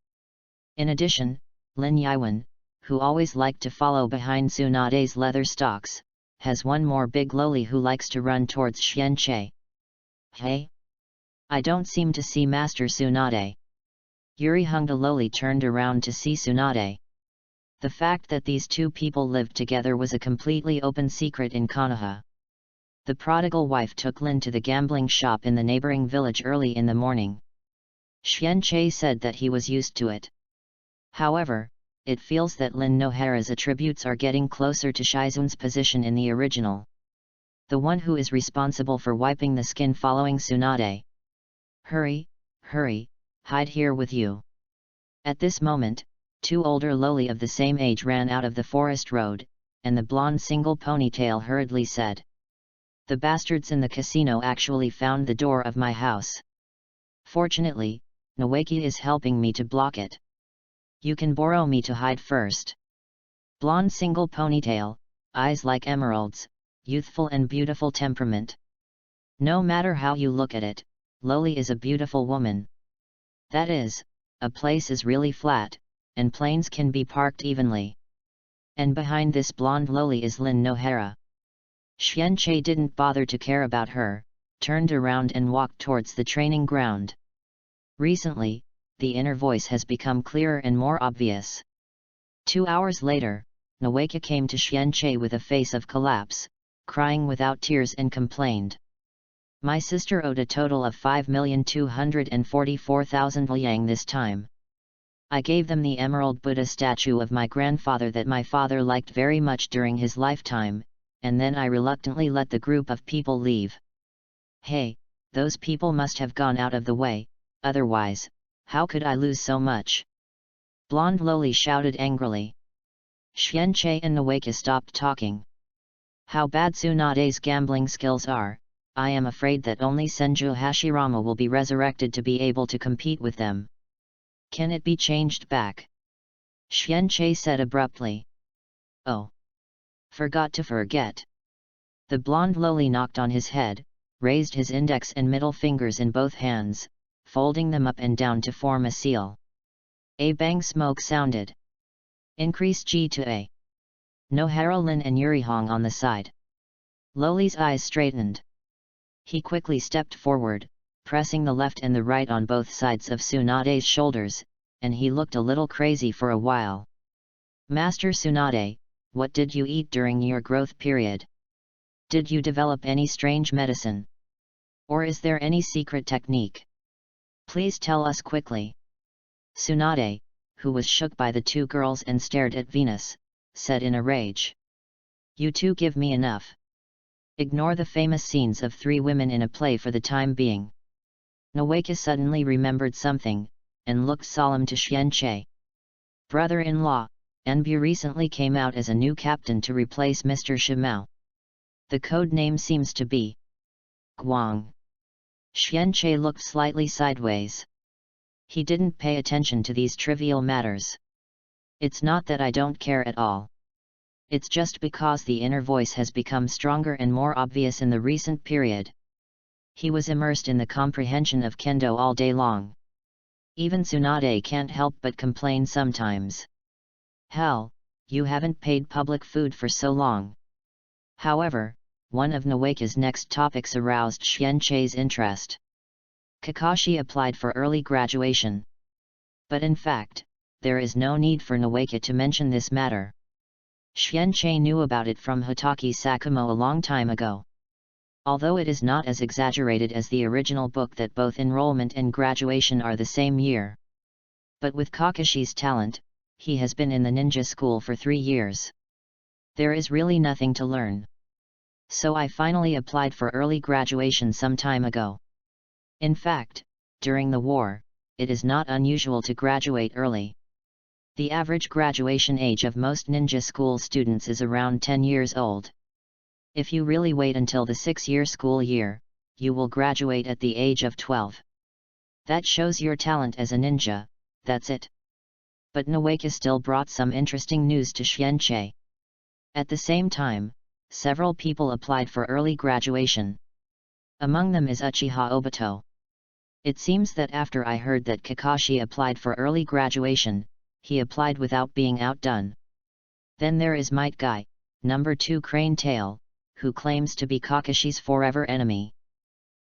In addition, Lin Yiwen, who always liked to follow behind Tsunade's leather stalks, has one more big loli who likes to run towards Xianche. Hey? I don't seem to see Master Tsunade. Yurihong the loli turned around to see Tsunade. The fact that these two people lived together was a completely open secret in Konoha. The prodigal wife took Lin to the gambling shop in the neighboring village early in the morning. Xianche said that he was used to it. However, it feels that Lin Nohara's attributes are getting closer to Shizun's position in the original. The one who is responsible for wiping the skin following Tsunade. Hurry, hurry, hide here with you. At this moment, two older loli of the same age ran out of the forest road, and the blonde single ponytail hurriedly said, "The bastards in the casino actually found the door of my house. Fortunately, Noeki is helping me to block it. You can borrow me to hide first." Blonde single ponytail, eyes like emeralds, youthful and beautiful temperament. No matter how you look at it, loli is a beautiful woman. That is, a place is really flat, and planes can be parked evenly. And behind this blonde loli is Lin Nohara. Xianche didn't bother to care about her, turned around and walked towards the training ground. Recently, the inner voice has become clearer and more obvious. 2 hours later, Noeki came to Xianche with a face of collapse, crying without tears and complained. "My sister owed a total of 5,244,000 liang this time. I gave them the Emerald Buddha statue of my grandfather that my father liked very much during his lifetime, and then I reluctantly let the group of people leave. Hey, those people must have gone out of the way, otherwise, how could I lose so much? Blonde Loli shouted angrily. Xianqi and Nawaka stopped talking. How bad Tsunade's gambling skills are, I am afraid that only Senju Hashirama will be resurrected to be able to compete with them. Can it be changed back? Xianqi said abruptly. Oh. Forgot to forget. The blonde Loli knocked on his head, raised his index and middle fingers in both hands, folding them up and down to form a seal. A bang smoke sounded. Increase G to A. Nohara Lin and Yurihong on the side. Loli's eyes straightened. He quickly stepped forward, pressing the left and the right on both sides of Tsunade's shoulders, and he looked a little crazy for a while. Master Tsunade, what did you eat during your growth period? Did you develop any strange medicine? Or is there any secret technique? Please tell us quickly. Tsunade, who was shook by the two girls and stared at Venus, said in a rage. You two give me enough. Ignore the famous scenes of three women in a play for the time being. Nawaka suddenly remembered something, and looked solemn to Xianqi. Brother-in-law, Enbu recently came out as a new captain to replace Mr. Shimao. The code name seems to be Guang. Xianqi looked slightly sideways. He didn't pay attention to these trivial matters. It's not that I don't care at all. It's just because the inner voice has become stronger and more obvious in the recent period. He was immersed in the comprehension of kendo all day long. Even Tsunade can't help but complain sometimes. Hell, you haven't paid public food for so long. However, one of Nawaka's next topics aroused Xianqi's interest. Kakashi applied for early graduation. But in fact, there is no need for Nawaka to mention this matter. Xianqi knew about it from Hitaki Sakumo a long time ago. Although it is not as exaggerated as the original book that both enrollment and graduation are the same year. But with Kakashi's talent, he has been in the ninja school for 3 years. There is really nothing to learn. So I finally applied for early graduation some time ago. In fact, during the war, it is not unusual to graduate early. The average graduation age of most ninja school students is around 10 years old. If you really wait until the 6-year school year, you will graduate at the age of 12. That shows your talent as a ninja, that's it. But Nawaka still brought some interesting news to Xianqi. At the same time, several people applied for early graduation. Among them is Uchiha Obito. It seems that after I heard that Kakashi applied for early graduation, he applied without being outdone. Then there is Might Guy, number 2 Crane Tail, who claims to be Kakashi's forever enemy.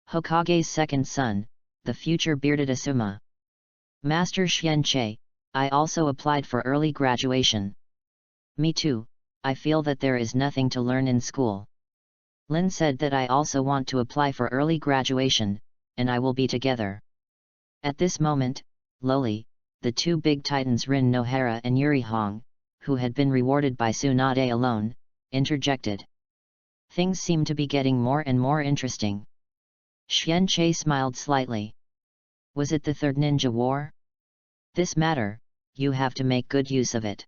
Hokage's second son, the future bearded Asuma. Master Xianqi, I also applied for early graduation. Me too, I feel that there is nothing to learn in school. Lin said that I also want to apply for early graduation, and I will be together. At this moment, Loli, the two big titans Rin Nohara and Yurihong, who had been rewarded by Tsunade alone, interjected. Things seem to be getting more and more interesting. Xianqi smiled slightly. Was it the Third Ninja War? This matter, you have to make good use of it.